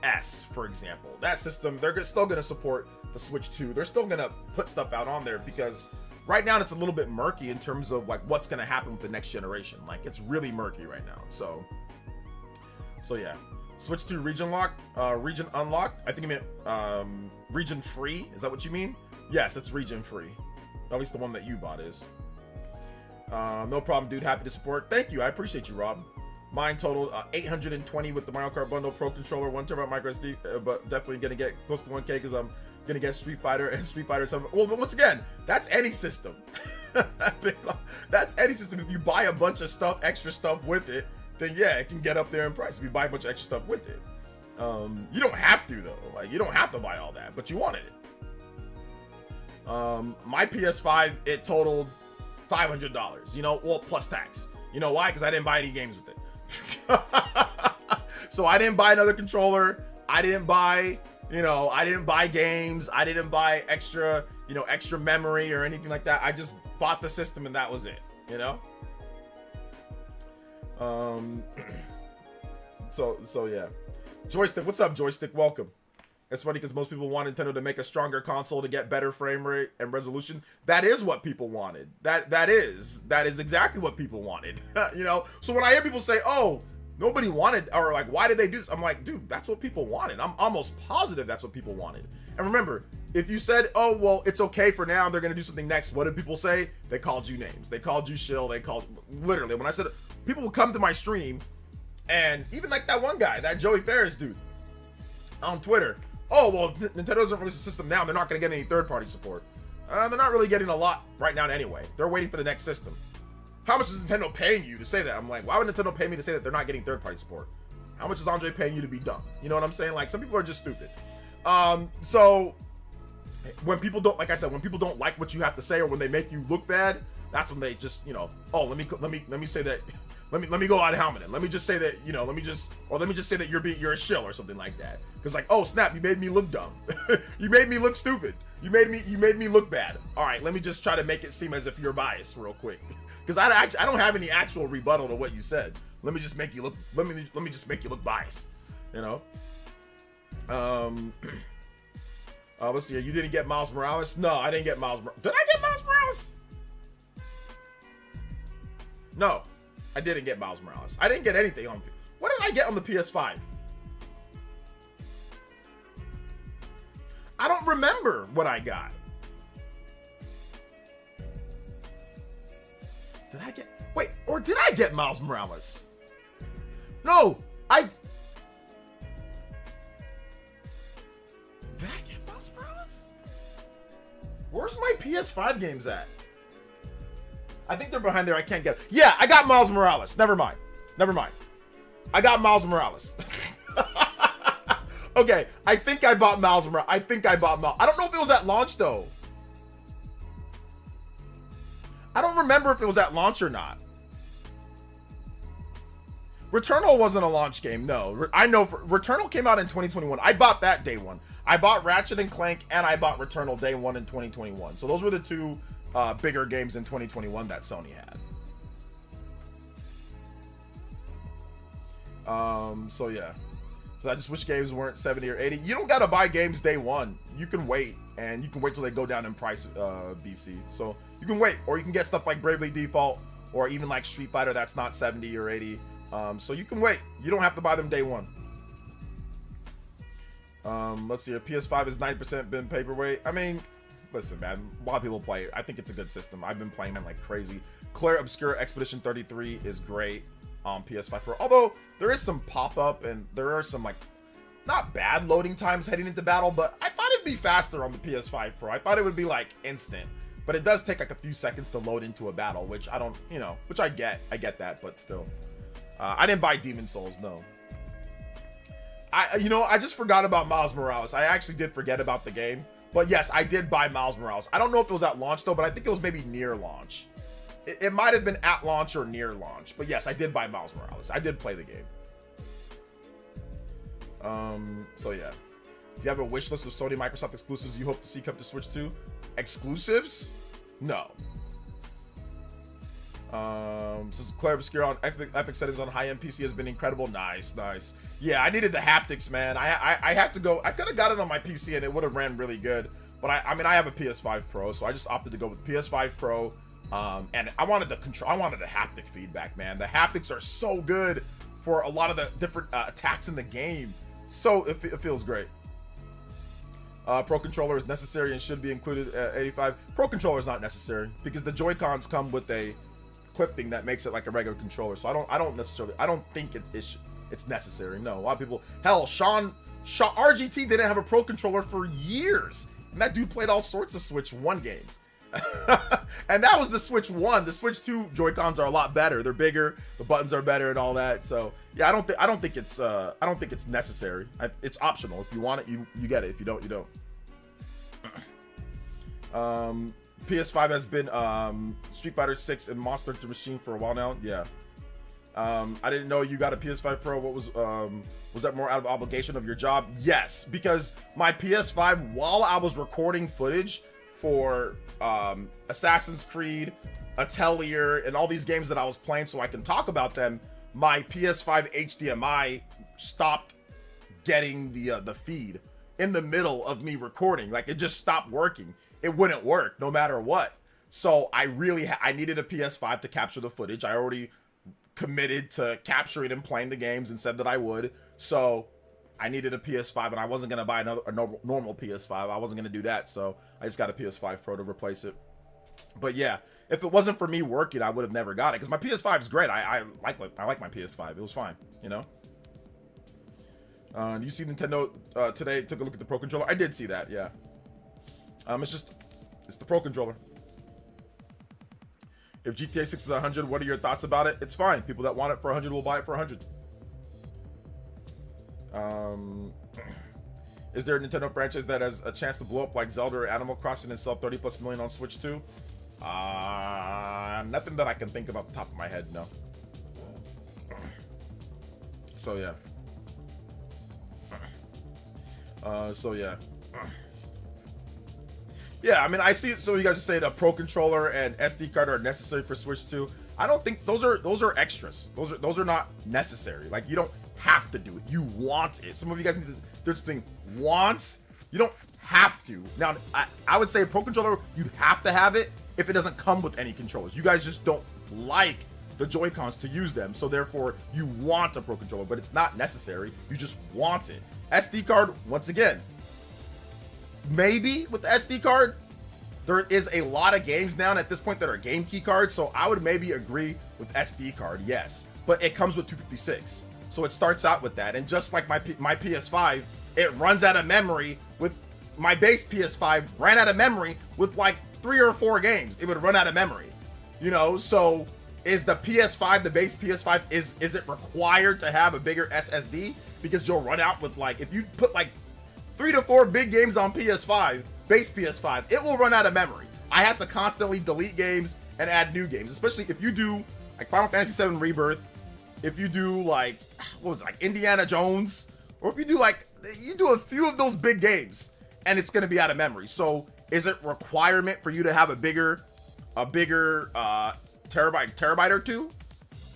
S, for example. That system, they're still going to support the Switch 2. They're still going to put stuff out on there because right now it's a little bit murky in terms of like what's going to happen with the next generation. Like, it's really murky right now. So yeah. Switch 2 region unlocked. I think you meant region free. Is that what you mean? Yes, it's region free. At least the one that you bought is. No problem, dude. Happy to support. Thank you. I appreciate you, Rob. Mine totaled 820 with the Mario Kart bundle, Pro controller, 1 TB micro SD, but definitely gonna get close to 1K because I'm gonna get Street Fighter and Street Fighter 7. Well, but once again, that's any system. That's any system. If you buy a bunch of stuff, extra stuff with it, then yeah, it can get up there in price. If you buy a bunch of extra stuff with it, you don't have to though. Like, you don't have to buy all that, but you wanted it. My PS5, it totaled $500. You know, well, plus tax. You know why? Because I didn't buy any games with it. So I didn't buy another controller. I didn't buy games. I didn't buy extra memory or anything like that. I just bought the system and that was it, you know? So yeah. Joystick, what's up, Joystick? Welcome. It's funny because most people want Nintendo to make a stronger console to get better frame rate and resolution. That is what people wanted. That is exactly what people wanted. You know? So when I hear people say, oh, nobody wanted, or like, why did they do this? I'm like, dude, that's what people wanted. I'm almost positive that's what people wanted. And remember, if you said, oh, well, it's okay for now, they're going to do something next, what did people say? They called you names. They called you shill. They called, literally, when I said, people would come to my stream, and even like that one guy, that Joey Ferris dude on Twitter, oh, well, Nintendo doesn't release a system now. They're not going to get any third-party support. They're not really getting a lot right now anyway. They're waiting for the next system. How much is Nintendo paying you to say that? I'm like, why would Nintendo pay me to say that they're not getting third-party support? How much is Andre paying you to be dumb? You know what I'm saying? Like, some people are just stupid. So when people don't, like I said, when people don't like what you have to say or when they make you look bad, that's when they just, you know, oh, let me say that let me go ad hominem. Let me just say that, you know, let me just say that you're a shill or something like that. Because like, oh snap, you made me look dumb. You made me look stupid. You made me look bad. All right, let me just try to make it seem as if you're biased real quick. Because I don't have any actual rebuttal to what you said. Let me just make you look. Let me just make you look biased. You know. Let's see. You didn't get Miles Morales? No, I didn't get Miles. Did I get Miles Morales? No, I didn't get Miles Morales. I didn't get anything on. What did I get on the PS5? I don't remember what I got. Did I get... Wait, or did I get Miles Morales? No, Did I get Miles Morales? Where's my PS5 games at? I think they're behind there. I can't get... Yeah, I got Miles Morales. Never mind. I got Miles Morales. Okay, I think I bought Miles Morales. I don't know if it was at launch, though. I don't remember if it was at launch or not. Returnal wasn't a launch game, no. I know Returnal came out in 2021. I bought that day one. I bought Ratchet and Clank and I bought Returnal day one in 2021. So those were the two bigger games in 2021 that Sony had. So yeah. So I just wish games weren't 70 or 80. You don't gotta buy games day one. You can wait, and you can wait till they go down in price, BC. So you can wait, or you can get stuff like Bravely Default, or even like Street Fighter that's not 70 or 80. So you can wait. You don't have to buy them day one. Let's see. A PS5 is 90% been paperweight. I mean, listen, man. A lot of people play it. I think it's a good system. I've been playing it like crazy. Claire Obscure Expedition 33 is great on PS5 Pro. Although there is some pop-up and there are some like not bad loading times heading into battle, but I thought it'd be faster on the PS5 Pro. I thought it would be like instant, but it does take like a few seconds to load into a battle, which I don't, you know, which I get that, but still. I didn't buy Demon Souls, no. I just forgot about Miles Morales. I actually did forget about the game, but yes, I did buy Miles Morales. I don't know if it was at launch though, but I think it was maybe near launch. It might have been at launch or near launch, but yes, I did buy Miles Morales. I did play the game. So yeah. Do you have a wish list of Sony Microsoft exclusives you hope to see come to Switch 2? Exclusives? No. This is Claire Obscure on Epic settings on high-end PC has been incredible. Nice. Yeah, I needed the haptics, man. I had to go. I could have got it on my PC and it would have ran really good. But I mean, I have a PS5 Pro, so I just opted to go with PS5 Pro. And I wanted the control. I wanted the haptic feedback, man. The haptics are so good for a lot of the different attacks in the game. So it feels great. Pro controller is necessary and should be included at 85. Pro controller is not necessary because the Joy-Cons come with a clip thing that makes it like a regular controller. So I don't think it's necessary. No, a lot of people. Hell, Sean RGT didn't have a Pro controller for years, and that dude played all sorts of Switch 1 games. And that was the Switch 1. The Switch 2 Joy-Cons are a lot better. They're bigger, the buttons are better and all that. So yeah, I don't think it's necessary. It's optional. If you want it, you get it. If you don't, you don't. PS5 has been Street Fighter 6 and Monster Hunter Machine for a while now. Yeah. I didn't know you got a PS5 Pro. What was that more out of obligation of your job? Yes, because my PS5, while I was recording footage for Assassin's Creed, Atelier, and all these games that I was playing so I can talk about them, my PS5 HDMI stopped getting the feed in the middle of me recording. Like, it just stopped working. It wouldn't work no matter what. So I needed a PS5 to capture the footage. I already committed to capturing and playing the games and said that I would. So I needed a PS5 and I wasn't going to buy a normal PS5. I wasn't going to do that. So I just got a PS5 Pro to replace it. But yeah, if it wasn't for me working, I would have never got it. Because my PS5 is great. I like my PS5. It was fine, you know? You see Nintendo today took a look at the Pro Controller? I did see that, yeah. It's the Pro Controller. If GTA 6 is 100, what are your thoughts about it? It's fine. People that want it for 100 will buy it for 100. Is there a Nintendo franchise that has a chance to blow up like Zelda or Animal Crossing and sell 30+ million on Switch 2? Nothing that I can think of off the top of my head, no. So yeah. So yeah. Yeah, I mean, I see it. So you guys are saying a Pro Controller and SD card are necessary for Switch 2. I don't think those are extras. Those are not necessary. Like, you don't have to do it. You want it. Some of you guys need to. There's the thing. Want. You don't have to. Now, I would say a Pro Controller, you'd have to have it if it doesn't come with any controllers. You guys just don't like the Joy-Cons to use them, so therefore you want a Pro Controller, but it's not necessary. You just want it. SD card, once again, maybe with the SD card, there is a lot of games now at this point that are game key cards, so I would maybe agree with SD card, yes, but it comes with 256, so it starts out with that. And just like my PS5, it runs out of memory. With my base PS5 ran out of memory with like 3 or 4 games. It would run out of memory, you know. So is the PS5, the base PS5, is it required to have a bigger SSD? Because you'll run out with, like, if you put like 3 to 4 big games on PS5, base PS5, it will run out of memory. I have to constantly delete games and add new games, especially if you do like Final Fantasy VII Rebirth, if you do like, what was it, like Indiana Jones, or if you do like, you do a few of those big games and it's going to be out of memory. So is it requirement for you to have a bigger terabyte or two?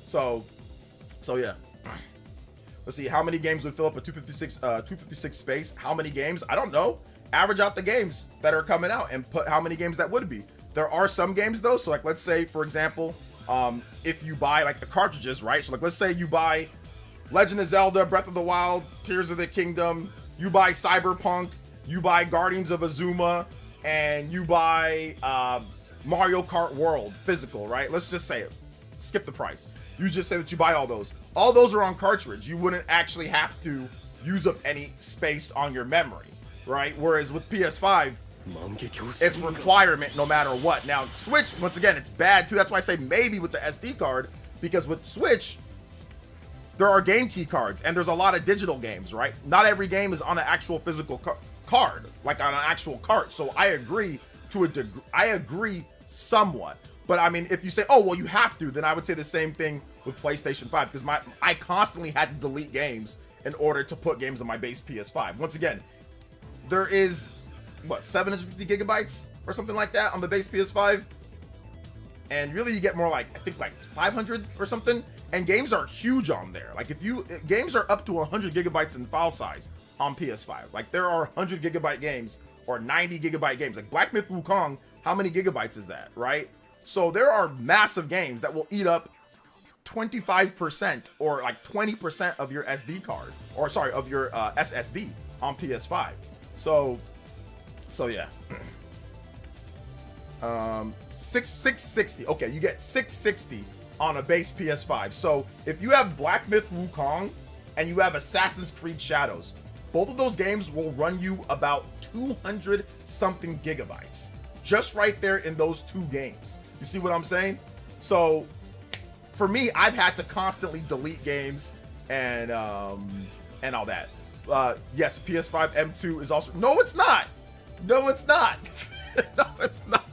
So yeah. Let's see, how many games would fill up a 256 space? How many games? I don't know. Average out the games that are coming out and put how many games that would be. There are some games though, so like let's say for example, if you buy like the cartridges, right? So like let's say you buy Legend of Zelda, Breath of the Wild, Tears of the Kingdom, you buy Cyberpunk, you buy Guardians of Azuma, and you buy Mario Kart World physical, right? Let's just say it. Skip the price. You just say that you buy all those. All those are on cartridge. You wouldn't actually have to use up any space on your memory, right? Whereas with PS5, it's requirement no matter what. Now, Switch, once again, it's bad too. That's why I say maybe with the SD card, because with Switch, there are game key cards and there's a lot of digital games, right? Not every game is on an actual physical card, like on an actual cart. So I agree to a degree. I agree somewhat. But I mean, if you say, oh, well, you have to, then I would say the same thing with PlayStation 5, because I constantly had to delete games in order to put games on my base PS5. Once again, there is, what, 750 gigabytes or something like that on the base PS5? And really you get more like, I think like 500 or something. And games are huge on there. Like games are up to 100 gigabytes in file size on PS5. Like there are 100 gigabyte games or 90 gigabyte games. Like Black Myth Wukong, how many gigabytes is that, right? So there are massive games that will eat up 25% or like 20% of your SD card, or sorry, of your SSD on PS5. So yeah. 660. Okay, you get 660 on a base PS5. So if you have Black Myth Wukong and you have Assassin's Creed Shadows, both of those games will run you about 200 something gigabytes just right there in those 2 games. You see what I'm saying? So for me, I've had to constantly delete games and all that. Yes, PS5 M2 is also, no, it's not. No, it's not. No, it's not.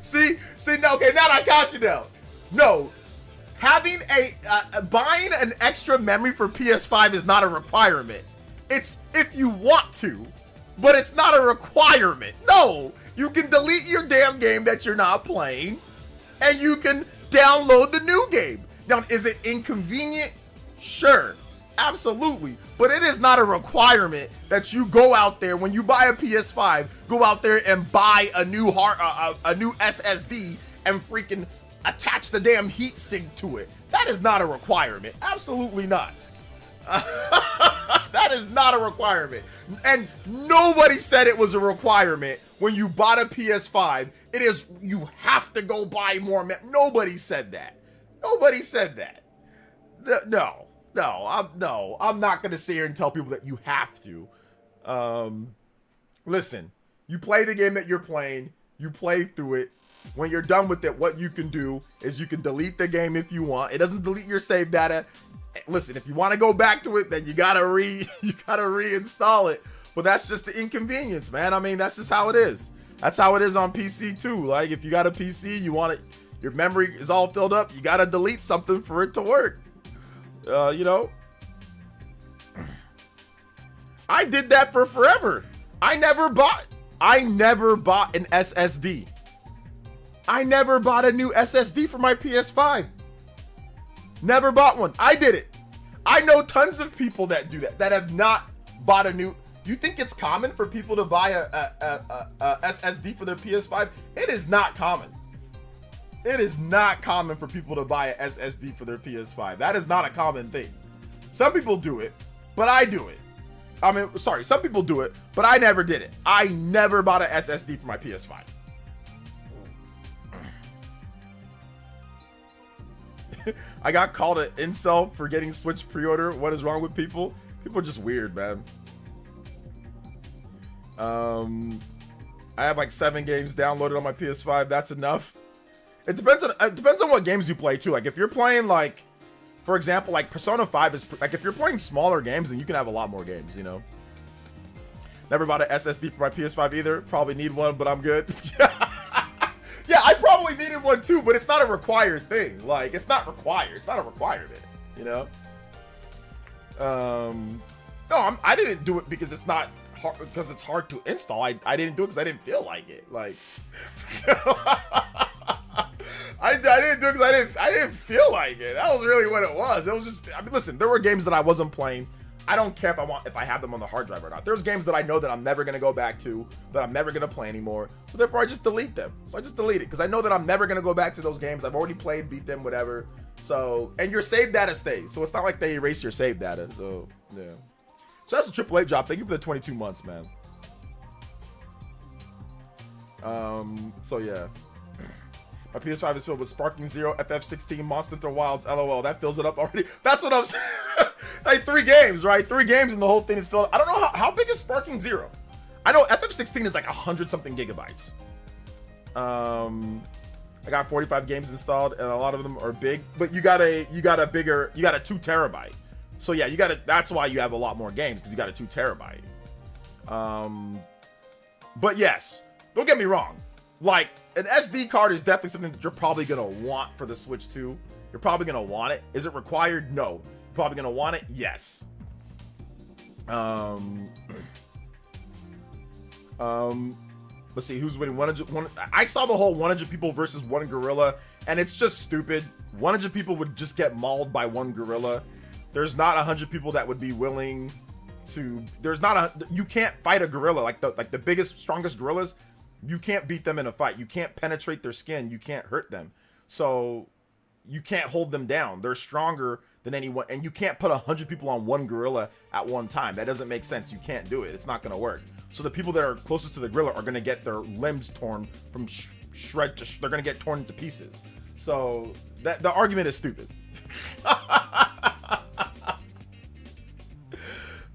See, no, okay, now I got you now. No, having buying an extra memory for PS5 is not a requirement. It's if you want to, but it's not a requirement. No, you can delete your damn game that you're not playing, and you can download the new game. Now, is it inconvenient? Sure, absolutely. But it is not a requirement that you go out there, when you buy a PS5, go out there and buy a new a new SSD and freaking attach the damn heat sink to it. That is not a requirement. Absolutely not. That is not a requirement. And nobody said it was a requirement when you bought a PS5. It is, you have to go buy more. Nobody said that. Nobody said that. No, I'm not going to sit here and tell people that you have to. Listen, you play the game that you're playing, you play through it. When you're done with it, what you can do is you can delete the game if you want. It doesn't delete your save data. Listen, if you want to go back to it, then you gotta reinstall it. But that's just the inconvenience, man. I mean, that's just how it is. That's how it is on PC too. Like if you got a PC, you want it, your memory is all filled up, you gotta delete something for it to work. You know. I did that for forever. I never bought an SSD. I never bought a new SSD for my PS5. Never bought one. I did it. I know tons of people that do that have not bought a new. You think it's common for people to buy a SSD for their PS5? It is not common. It is not common for people to buy a SSD for their PS5. That is not a common thing. Some people do it, but I do it. I mean, sorry, some people do it, but I never did it. I never bought an SSD for my PS5. I got called an incel for getting Switch pre-order. What is wrong with people? People are just weird, man. I have like 7 games downloaded on my PS5. That's enough. It depends on what games you play too. Like if you're playing like, for example, like Persona 5 is like if you're playing smaller games, then you can have a lot more games, you know. Never bought an SSD for my PS5 either. Probably need one, but I'm good. Yeah, I probably needed one too, but it's not a required thing. Like it's not required. It's not a requirement, you know. No, I didn't do it because it's not hard, because it's hard to install. I didn't do it because I didn't feel like it. Like. I didn't do it because I didn't feel like it. That was really what it was. It was just, I mean, listen, there were games that I wasn't playing. I don't care if I have them on the hard drive or not. There's games that I know that I'm never gonna go back to, that I'm never gonna play anymore. So therefore I just delete them. So I just delete it because I know that I'm never gonna go back to those games. I've already played, beat them, whatever. So, and your save data stays. So it's not like they erase your save data. So yeah. So that's a AAA job. Thank you for the 22 months, man. So yeah. My PS5 is filled with Sparking Zero, FF16, Monster Hunter Wilds, LOL. That fills it up already. That's what I'm saying. Like 3 games, right? 3 games and the whole thing is filled. I don't know how big is Sparking Zero. I know FF16 is like 100 something gigabytes. I got 45 games installed and a lot of them are big, but you got a 2 terabyte. So yeah, that's why you have a lot more games, because you got a 2 terabyte. But yes, don't get me wrong. Like, an SD card is definitely something that you're probably gonna want for the Switch 2. You're probably gonna want it. Is it required? No. You're probably gonna want it? Yes. Let's see, who's winning? 100. I saw the whole 100 people versus 1 gorilla, and it's just stupid. 100 people would just get mauled by 1 gorilla. There's not 100 people that would be willing to. You can't fight a gorilla like the biggest, strongest gorillas. You can't beat them in a fight. You can't penetrate their skin. You can't hurt them. So you can't hold them down. They're stronger than anyone. And you can't put 100 people on 1 gorilla at one time. That doesn't make sense. You can't do it. It's not going to work. So the people that are closest to the gorilla are going to get their limbs torn from shred to they're going to get torn into pieces. So the argument is stupid.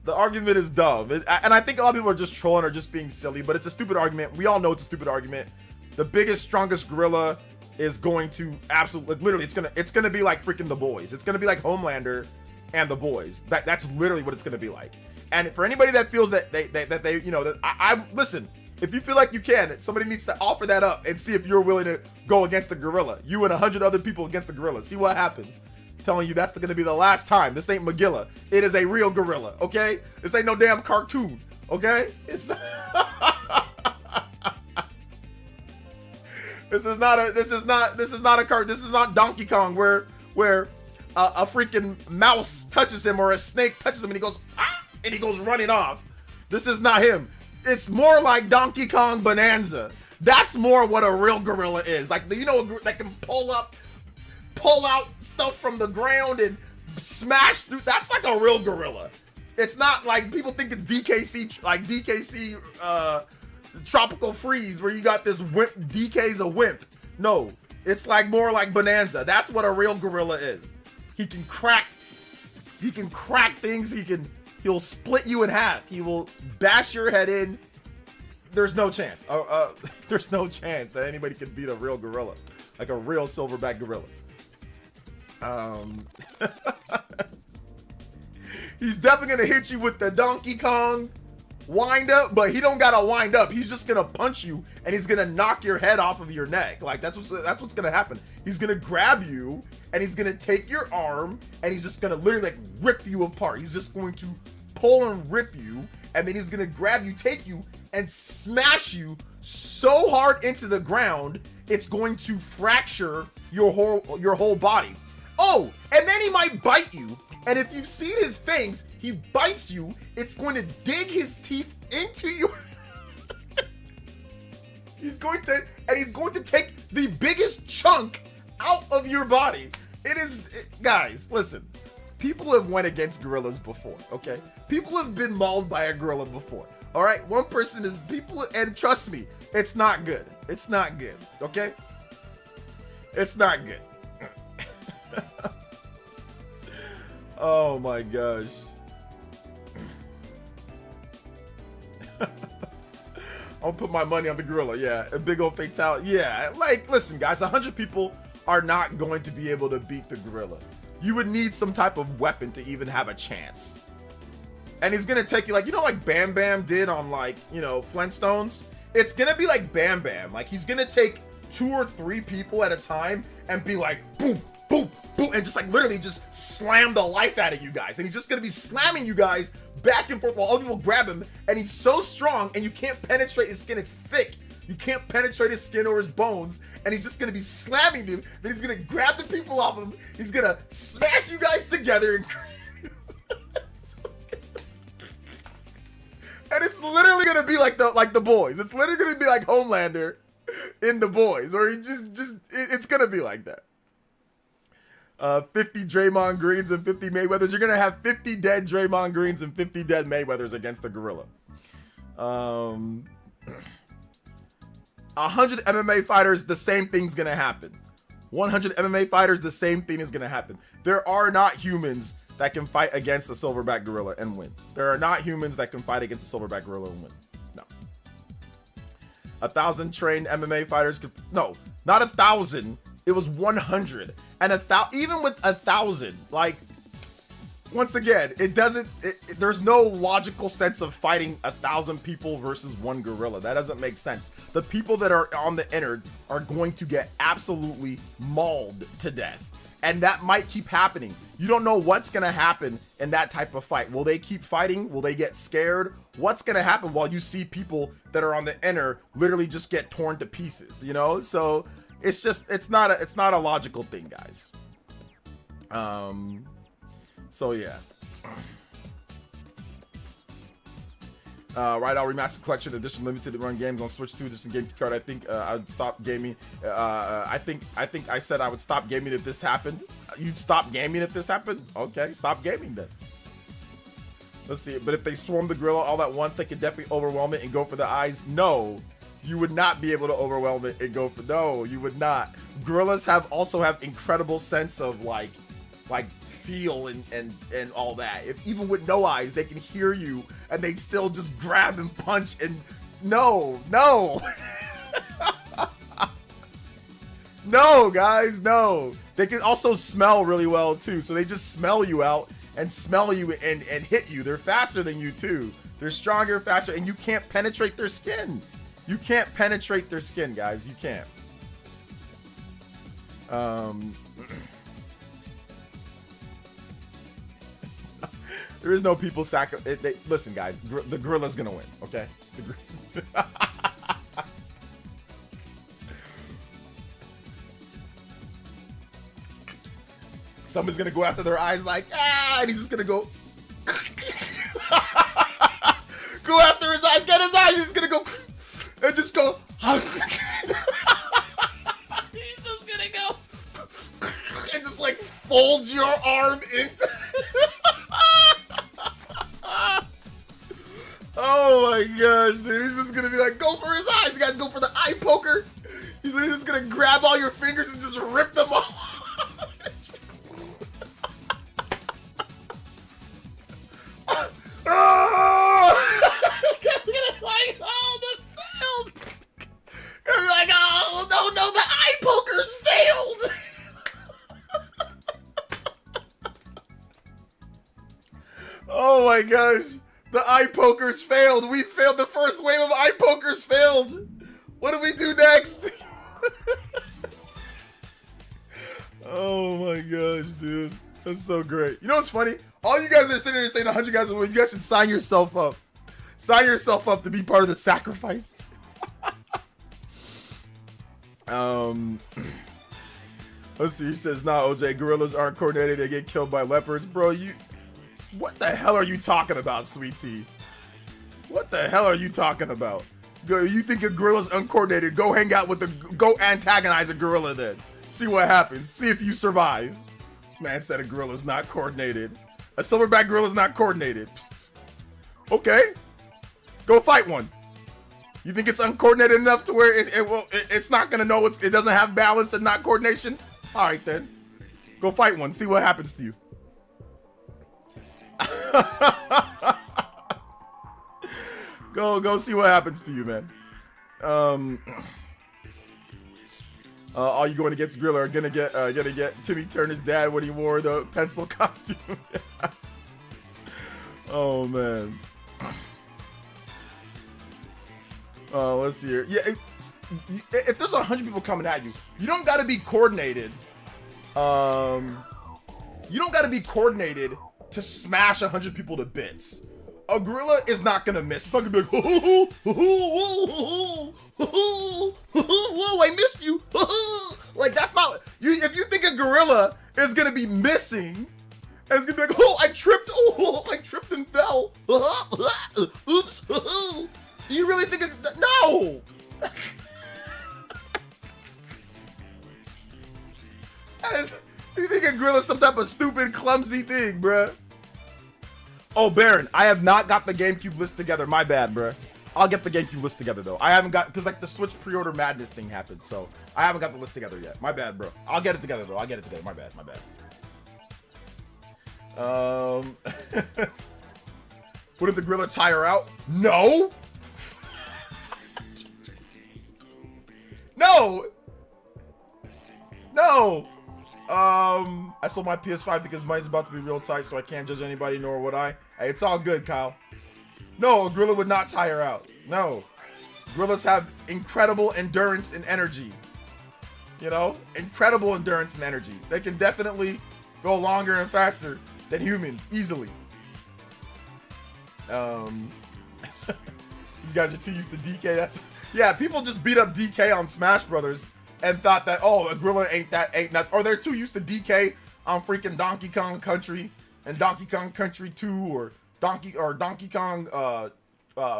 The argument is dumb. And I think a lot of people are just trolling or just being silly, but it's a stupid argument. We all know it's a stupid argument. The biggest, strongest gorilla is going to absolutely, literally, it's gonna be like freaking The Boys. It's gonna be like Homelander and The Boys. That's literally what it's gonna be like. And for anybody that feels that they you know, I listen, if you feel like you can, somebody needs to offer that up and see if you're willing to go against the gorilla. You and 100 other people against the gorilla. See what happens. Telling you that's gonna be the last time. This ain't Magilla. It is a real gorilla, okay? This ain't no damn cartoon, okay? It's This is not Donkey Kong where a freaking mouse touches him or a snake touches him and he goes and he goes running off. This is not him. It's more like Donkey Kong Bonanza. That's more what a real gorilla is. Like, you know, that can pull out stuff from the ground and smash through. That's like a real gorilla. It's not like people think it's DKC, like DKC Tropical Freeze, where you got this wimp. DK's a wimp. No, it's like more like Bonanza. That's what a real gorilla is. He can crack things. He'll split you in half. He will bash your head in. There's no chance. There's no chance that anybody can beat a real gorilla, like a real silverback gorilla. He's definitely gonna hit you with the Donkey Kong wind up, but he don't gotta wind up. He's just gonna punch you and he's gonna knock your head off of your neck. Like that's what's gonna happen. He's gonna grab you and he's gonna take your arm and he's just gonna literally like rip you apart. He's just going to pull and rip you, and then he's gonna grab you, take you, and smash you so hard into the ground, it's going to fracture your whole body. Oh, and then he might bite you, and if you've seen his fangs, he bites you, it's going to dig his teeth into your... he's going to take the biggest chunk out of your body. Guys, listen. People have went against gorillas before, okay? People have been mauled by a gorilla before, all right? One person is people, and trust me, it's not good. It's not good, okay? It's not good. Oh my gosh. I'll put my money on the gorilla, yeah. A big old fatality, yeah. Like, listen, guys, 100 people are not going to be able to beat the gorilla. You would need some type of weapon to even have a chance. And he's gonna take you, like, you know, like Bam Bam did on, like, you know, Flintstones? It's gonna be like Bam Bam. Like, he's gonna take 2 or 3 people at a time and be like, boom, boom, boom, and just like literally just slam the life out of you guys. And he's just gonna be slamming you guys back and forth while other people grab him. And he's so strong, and you can't penetrate his skin. It's thick. You can't penetrate his skin or his bones, and he's just gonna be slamming them. Then he's gonna grab the people off him. He's gonna smash you guys together, and it's literally gonna be like the boys. It's literally gonna be like Homelander in The Boys, or he it's gonna be like that. 50 Draymond Greens and 50 Mayweathers. You're gonna have 50 dead Draymond Greens and 50 dead Mayweathers against the gorilla. 100 MMA fighters, the same thing's gonna happen. 100 MMA fighters, the same thing is gonna happen. There are not humans that can fight against a silverback gorilla and win. There are not humans that can fight against a silverback gorilla and win. No. 1,000 trained MMA fighters could, no, not 1,000. It was 100. And even with 1,000, like, once again, there's no logical sense of fighting 1,000 people versus one gorilla. That doesn't make sense. The people that are on the innard are going to get absolutely mauled to death. And that might keep happening. You don't know what's going to happen in that type of fight. Will they keep fighting? Will they get scared? What's going to happen while you see people that are on the inner literally just get torn to pieces, you know? So it's not a logical thing, guys. So yeah. Right, I'll remaster collection edition limited run games on Switch 2 just in game card. I think I'd stop gaming. I think I said I would stop gaming if this happened. You'd stop gaming if this happened? Okay, stop gaming then. Let's see. But if they swarm the gorilla all at once, they could definitely overwhelm it and go for the eyes. No, you would not be able to overwhelm it and go for, no, you would not. Gorillas also have incredible sense of like feel and all that. If even with no eyes, they can hear you and they'd still just grab and punch and no. No, guys, no. They can also smell really well too. So they just smell you out and smell you and hit you. They're faster than you too. They're stronger, faster, and you can't penetrate their skin. You can't penetrate their skin, guys. You can't. There is no people listen, guys. The gorilla's gonna win. Okay. Somebody's gonna go after their eyes like, and he's just gonna go. Go after his eyes. Get his eyes. He's gonna go and just go. He's just gonna go and just like folds your arm into. Oh my gosh, dude. He's just gonna be like, go for his eyes. You guys go for the eye poker. He's just gonna grab all your fingers and just rip them off. No, the eye pokers failed. Oh my gosh, the eye pokers failed. We failed. The first wave of eye pokers failed. What do we do next? Oh my gosh, dude. That's so great. You know what's funny? All you guys that are sitting there saying 100 guys will win, you guys should sign yourself up. Sign yourself up to be part of the sacrifice. Let's see. He says, nah, OJ, gorillas aren't coordinated. They get killed by leopards. Bro, what the hell are you talking about, sweet tea? What the hell are you talking about? You think a gorilla's uncoordinated? Go hang out with go antagonize a gorilla then. See what happens. See if you survive. This man said a gorilla's not coordinated. A silverback gorilla's not coordinated. Okay. Go fight one. You think it's uncoordinated enough to where it's not gonna know it doesn't have balance and not coordination? All right then. Go fight one. See what happens to you. Go see what happens to you, man. All you going against gorilla are gonna get Timmy Turner's dad when he wore the pencil costume. Oh man. Let's see here. Yeah, if there's 100 people coming at you, you don't got to be coordinated. You don't got to be coordinated to smash 100 people to bits. A gorilla is not gonna miss. It's not gonna be like, whoa, I missed you. Like that's not you. If you think a gorilla is gonna be missing, and it's gonna be like, I tripped and fell. Oops. Do you really think no? You think a gorilla's some type of stupid, clumsy thing, bruh? Oh, Baron, I have not got the GameCube list together. My bad, bruh. I'll get the GameCube list together, though. I haven't got, because, like, the Switch pre-order madness thing happened, so I haven't got the list together yet. My bad, bro. I'll get it together, though. I'll get it together. My bad. Wouldn't the gorilla tire out? No! No! I sold my PS5 because money's about to be real tight, so I can't judge anybody, nor would I. Hey, it's all good, Kyle. No, a gorilla would not tire out. No. Gorillas have incredible endurance and energy. You know? Incredible endurance and energy. They can definitely go longer and faster than humans, easily. These guys are too used to DK. Yeah, people just beat up DK on Smash Brothers and thought that, oh, a gorilla ain't not, or they're too used to DK on freaking Donkey Kong Country and Donkey Kong Country 2 or Donkey Kong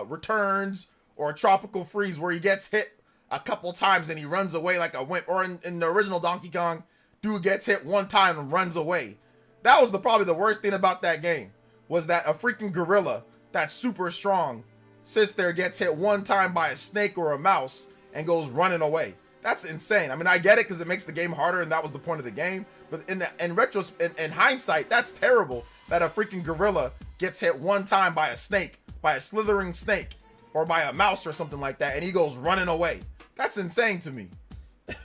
Returns or Tropical Freeze, where he gets hit a couple times and he runs away like a wimp. Or in the original Donkey Kong, dude gets hit one time and runs away. That was probably the worst thing about that game, was that a freaking gorilla that's super strong sits there, gets hit one time by a snake or a mouse and goes running away. That's insane. I mean, I get it because it makes the game harder, and that was the point of the game. But in hindsight, that's terrible that a freaking gorilla gets hit one time by a snake, by a slithering snake, or by a mouse or something like that, and he goes running away. That's insane to me.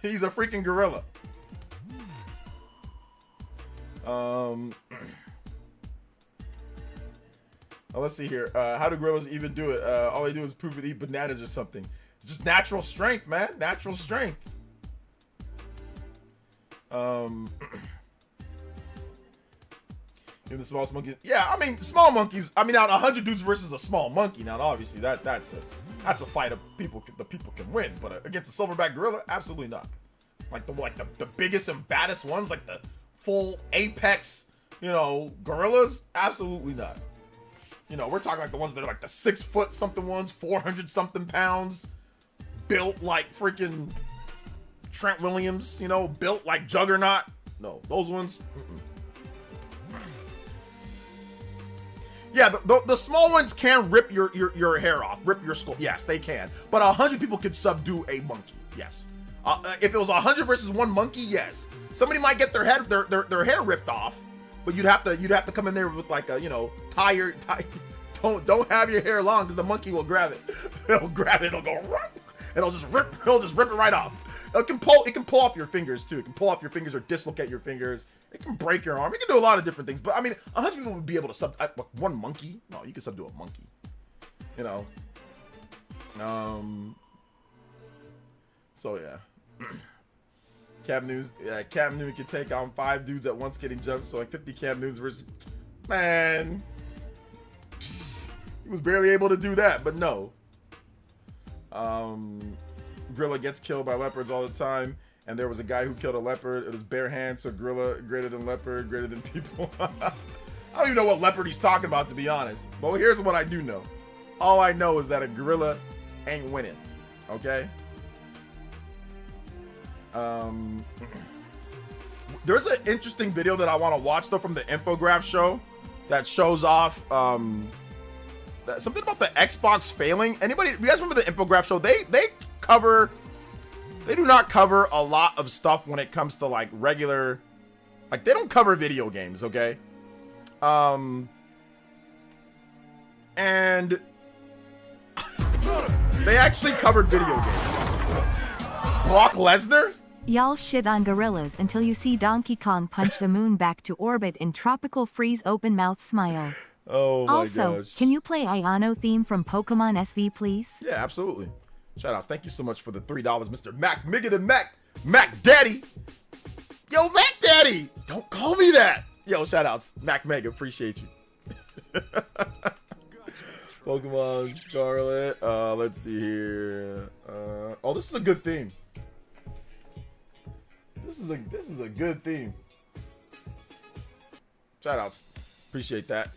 He's a freaking gorilla. Let's see here. How do gorillas even do it? All they do is poop and eat bananas or something. Just natural strength, man. Natural strength. Even the smallest monkeys. Yeah, I mean, small monkeys. I mean, now 100 dudes versus a small monkey. Now, obviously, that's a fight the people can win. But against a silverback gorilla, absolutely not. Like the biggest and baddest ones, like the full apex, gorillas, absolutely not. We're talking like the ones that are like the 6 foot something ones, 400 something pounds, built like freaking Trent Williams, built like Juggernaut. No, those ones. Yeah, the small ones can rip your hair off, rip your skull. Yes, they can. But 100 people could subdue a monkey. Yes. If it was 100 versus one monkey, yes. Somebody might get their hair ripped off, but you'd have to come in there with like a tired. Don't have your hair long because the monkey will grab it. It'll grab it. It'll go. It'll just rip it right off. It can pull off your fingers too. It can pull off your fingers or dislocate your fingers. It can break your arm. It can do a lot of different things. But I mean, 100 people would be able to one monkey. No, you can subdue a monkey. So yeah. Cam Newton can take on 5 dudes at once getting jumped. So like 50 Cam Newtons versus, man, he was barely able to do that. But no, gorilla gets killed by leopards all the time. And there was a guy who killed a leopard. It was bare hands, so gorilla greater than leopard, greater than people. I don't even know what leopard he's talking about, to be honest. But here's what I do know. All I know is that a gorilla ain't winning. Okay? There's an interesting video that I want to watch though from the infograph show that shows off something about the Xbox failing. Anybody, you guys remember the infograph show? They do not cover a lot of stuff when it comes to like regular, like they don't cover video games, okay? And they actually covered video games. Brock Lesnar?
Y'all shit on gorillas until you see Donkey Kong punch the moon back to orbit in tropical freeze open mouth smile.
Oh my
also,
gosh.
can you play Iono theme from Pokemon SV, please?
Yeah, absolutely. Shout outs. Thank you so much for the $3, Mr. Mac Miggin Mac Daddy. Yo, Mac Daddy. Don't call me that. Yo, shout outs. Mac Mega, appreciate you. Pokemon Scarlet. Let's see here. Oh, this is a good theme. This is a good theme. Shout outs. Appreciate that.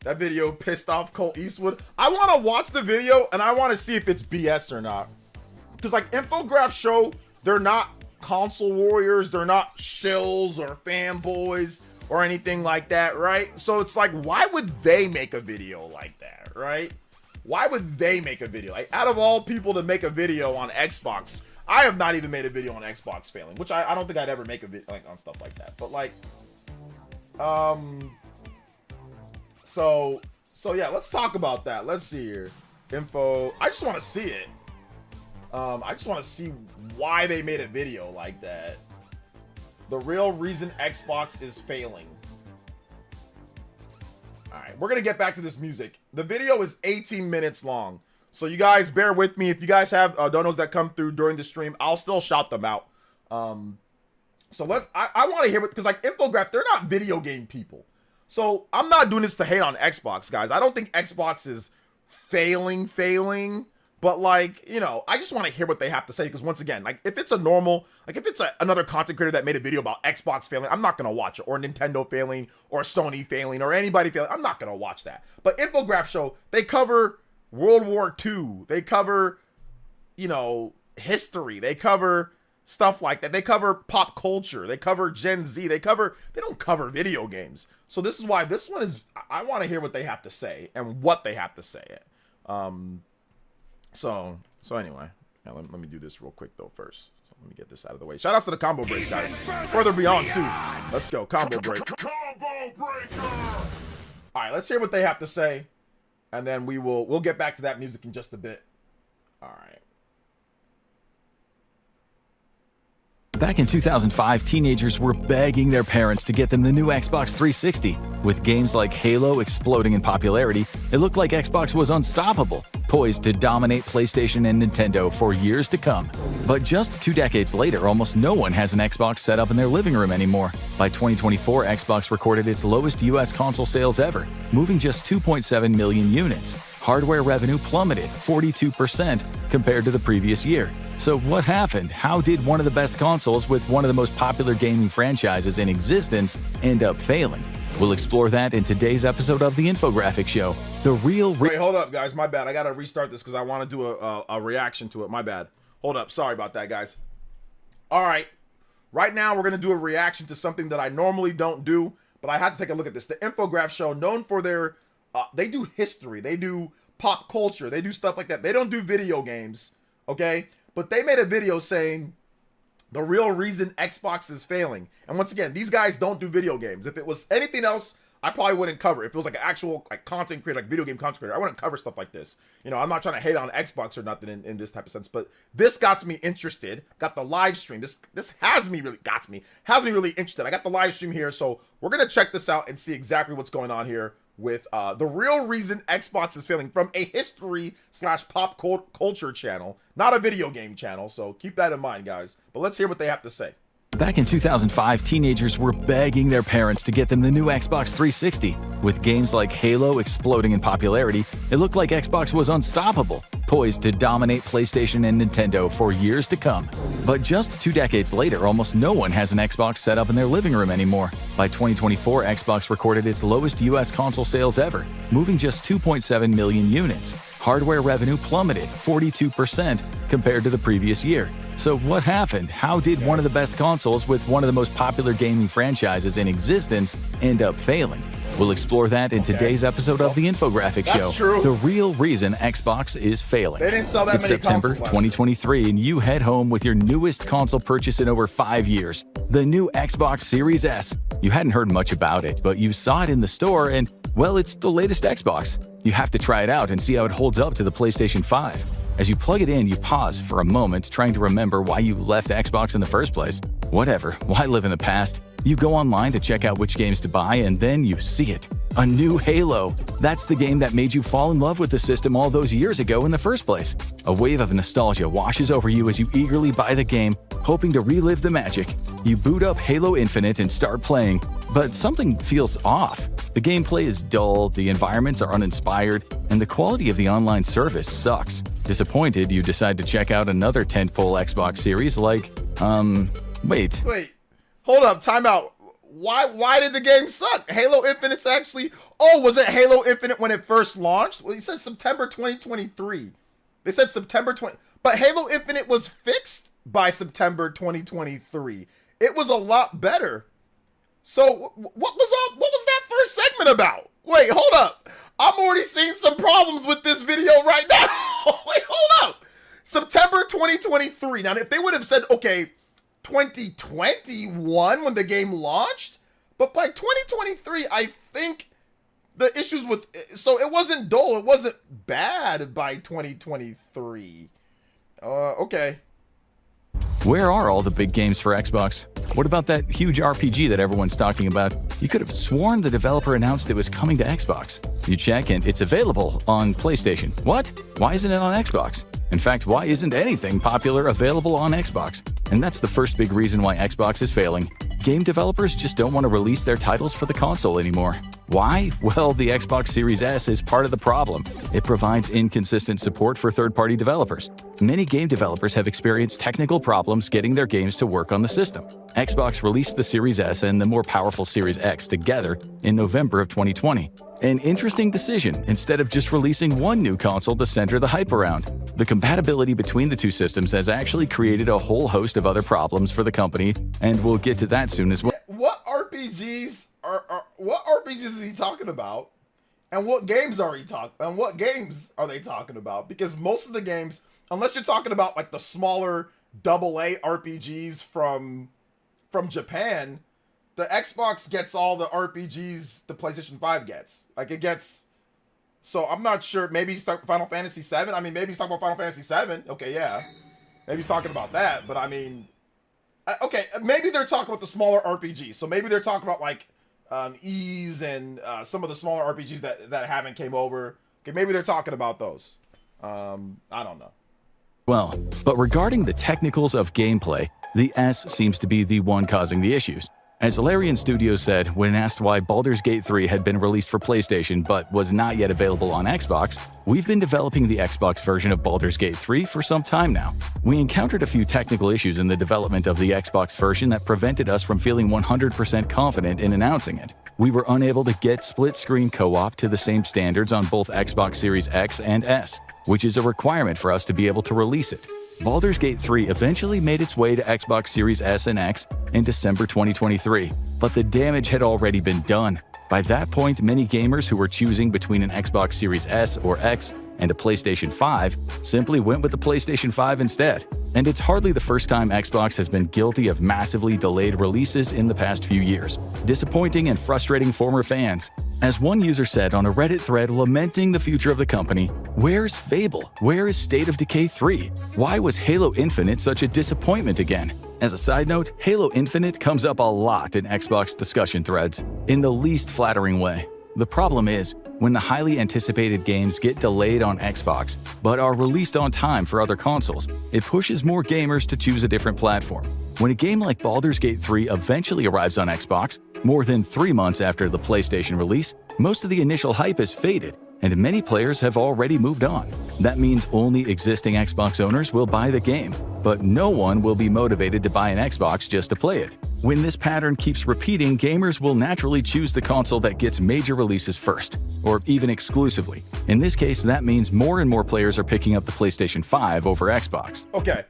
That video pissed off Colt Eastwood. I want to watch the video and I want to see if it's BS or not. Because like infograph show, they're not console warriors. They're not shills or fanboys or anything like that, right? So it's like, why would they make a video like that, right? Why would they make a video? Like out of all people to make a video on Xbox, I have not even made a video on Xbox failing, which I don't think I'd ever make a video like on stuff like that. But like, so yeah, let's talk about that. Let's see here. Info. I just want to see it. I just want to see why they made a video like that. The real reason Xbox is failing. All right, we're gonna get back to this music. The video is 18 minutes long, so you guys bear with me. If you guys have donos that come through during the stream, I'll still shout them out. So I want to hear what, because like infograph, they're not video game people. So I'm not doing this to hate on Xbox, guys. I don't think Xbox is failing, but like, you know, I just want to hear what they have to say. Because once again, like if it's a normal, like if it's another content creator that made a video about Xbox failing, I'm not going to watch it, or Nintendo failing, or Sony failing, or anybody failing. I'm not going to watch that. But infograph show, they cover World War II. They cover, you know, history. They cover stuff like that. They cover pop culture. They cover Gen Z. They don't cover video games. So this is why this one is, I want to hear what they have to say and what they have to say. So anyway, now let me do this real quick though first. So let me get this out of the way. Shout outs to the combo breaks, guys. Further beyond too. Let's go. Combo break. Combo breaker. All right, let's hear what they have to say. And then we'll get back to that music in just a bit. All right.
Back in 2005, teenagers were begging their parents to get them the new Xbox 360. With games like Halo exploding in popularity, it looked like Xbox was unstoppable, poised to dominate PlayStation and Nintendo for years to come. But just 2 decades later, almost no one has an Xbox set up in their living room anymore. By 2024, Xbox recorded its lowest US console sales ever, moving just 2.7 million units. Hardware revenue plummeted 42% compared to the previous year. So what happened? How did one of the best consoles with one of the most popular gaming franchises in existence end up failing? We'll explore that in today's episode of The Infographic Show. The real...
Wait, hold up, guys. My bad. I gotta restart this because I want to do a reaction to it. My bad. Hold up. Sorry about that, guys. All right. Right now, we're going to do a reaction to something that I normally don't do, but I had to take a look at this. The Infograph Show, known for their... they do history. They do pop culture. They do stuff like that. They don't do video games, okay? But they made a video saying the real reason Xbox is failing. And once again, these guys don't do video games. If it was anything else, I probably wouldn't cover it. If it was like an actual like content creator, like video game content creator, I wouldn't cover stuff like this. You know, I'm not trying to hate on Xbox or nothing in this type of sense, but this got me interested. Got the live stream. This has me really really interested. I got the live stream here, so we're gonna check this out and see exactly what's going on here with the real reason Xbox is failing from a history/pop culture channel, not a video game channel. So keep that in mind, guys. But let's hear what they have to say.
Back in 2005, teenagers were begging their parents to get them the new Xbox 360. With games like Halo exploding in popularity, it looked like Xbox was unstoppable, poised to dominate PlayStation and Nintendo for years to come. But just 2 decades later, almost no one has an Xbox set up in their living room anymore. By 2024, Xbox recorded its lowest US console sales ever, moving just 2.7 million units. Hardware revenue plummeted 42% compared to the previous year. So what happened? How did one of the best consoles with one of the most popular gaming franchises in existence end up failing? We'll explore that in today's episode of the Infographic Show.
True.
The real reason Xbox is failing.
They didn't sell that
it's
many
September
consoles last
2023, and you head home with your newest console purchase in over 5 years, the new Xbox Series S. You hadn't heard much about it, but you saw it in the store, and, well, it's the latest Xbox. You have to try it out and see how it holds up to the PlayStation 5. As you plug it in, you pause for a moment, trying to remember why you left Xbox in the first place. Whatever, why live in the past? You go online to check out which games to buy, and then you see it. A new Halo. That's the game that made you fall in love with the system all those years ago in the first place. A wave of nostalgia washes over you as you eagerly buy the game, hoping to relive the magic. You boot up Halo Infinite and start playing, but something feels off. The gameplay is dull, the environments are uninspired, and the quality of the online service sucks. Disappointed, you decide to check out another tentpole Xbox series like, wait.
Hold up, time out. Why did the game suck? Halo Infinite's actually... Oh, was it Halo Infinite when it first launched? Well, you said September 2023. They said September 20... But Halo Infinite was fixed by September 2023. It was a lot better. So, what was that first segment about? Wait, hold up. I'm already seeing some problems with this video right now. Wait, hold up. September 2023. Now, if they would have said, okay, 2021 when the game launched, but by 2023, I think the issues with... So, it wasn't dull. It wasn't bad by 2023. Okay.
Where are all the big games for Xbox? What about that huge RPG that everyone's talking about? You could have sworn the developer announced it was coming to Xbox. You check and it's available on PlayStation. What? Why isn't it on Xbox? In fact, why isn't anything popular available on Xbox? And that's the first big reason why Xbox is failing. Game developers just don't want to release their titles for the console anymore. Why? Well, the Xbox Series S is part of the problem. It provides inconsistent support for third-party developers. Many game developers have experienced technical problems getting their games to work on the system. Xbox released the Series S and the more powerful Series X together in November of 2020. An interesting decision, instead of just releasing one new console to center the hype around. The compatibility between the two systems has actually created a whole host of other problems for the company, and we'll get to that soon as well.
What RPGs is he talking about? And what games are they talking about? Because most of the games, unless you're talking about like the smaller AA RPGs from Japan, the Xbox gets all the RPGs the PlayStation 5 gets. Like it gets... So I'm not sure. Maybe he's talking Final Fantasy 7. I mean, maybe he's talking about Final Fantasy 7. Okay, yeah. Maybe he's talking about that. But I mean... Okay, maybe they're talking about the smaller RPGs. So maybe they're talking about like Ys and some of the smaller RPGs that haven't came over. Okay, maybe they're talking about those. I don't know.
Well, but regarding the technicals of gameplay, the S seems to be the one causing the issues. As Larian Studios said when asked why Baldur's Gate 3 had been released for PlayStation but was not yet available on Xbox, we've been developing the Xbox version of Baldur's Gate 3 for some time now. We encountered a few technical issues in the development of the Xbox version that prevented us from feeling 100% confident in announcing it. We were unable to get split-screen co-op to the same standards on both Xbox Series X and S, which is a requirement for us to be able to release it. Baldur's Gate 3 eventually made its way to Xbox Series S and X in December 2023, but the damage had already been done. By that point, many gamers who were choosing between an Xbox Series S or X and a PlayStation 5 simply went with the PlayStation 5 instead. And it's hardly the first time Xbox has been guilty of massively delayed releases in the past few years, disappointing and frustrating former fans. As one user said on a Reddit thread lamenting the future of the company, "Where's Fable? Where is State of Decay 3? Why was Halo Infinite such a disappointment again?" As a side note, Halo Infinite comes up a lot in Xbox discussion threads, in the least flattering way. The problem is, when the highly anticipated games get delayed on Xbox but are released on time for other consoles, it pushes more gamers to choose a different platform. When a game like Baldur's Gate 3 eventually arrives on Xbox, more than 3 months after the PlayStation release, most of the initial hype has faded, and many players have already moved on. That means only existing Xbox owners will buy the game, but no one will be motivated to buy an Xbox just to play it. When this pattern keeps repeating, gamers will naturally choose the console that gets major releases first, or even exclusively. In this case, that means more and more players are picking up the PlayStation 5 over Xbox.
Okay,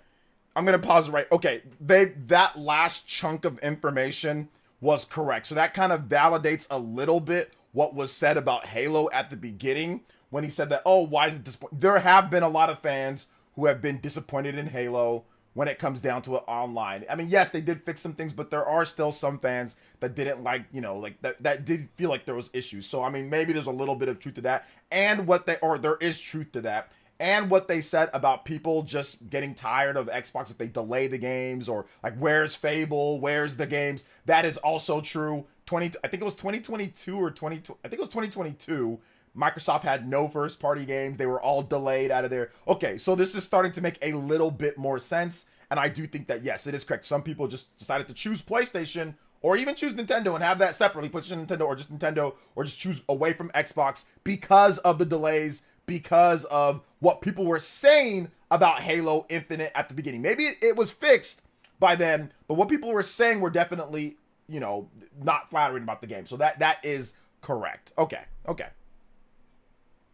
I'm gonna pause it right. Okay, that last chunk of information was correct. So that kind of validates a little bit what was said about Halo at the beginning when he said that, oh, why is it disappointing? There have been a lot of fans who have been disappointed in Halo when it comes down to it online. I mean, yes, they did fix some things, but there are still some fans that didn't like, that did feel like there was issues. So, I mean, maybe there's a little bit of truth to that. And there is truth to that. And what they said about people just getting tired of Xbox if they delay the games, or like, where's Fable? Where's the games? That is also true. I think it was 2022 or 22. I think it was 2022. Microsoft had no first-party games. They were all delayed out of there. Okay, so this is starting to make a little bit more sense. And I do think that, yes, it is correct. Some people just decided to choose PlayStation or even choose Nintendo and have that separately. PlayStation, Nintendo, or just choose away from Xbox because of the delays, because of what people were saying about Halo Infinite at the beginning. Maybe it was fixed by then, but what people were saying were definitely, not flattering about the game. So that is correct. Okay.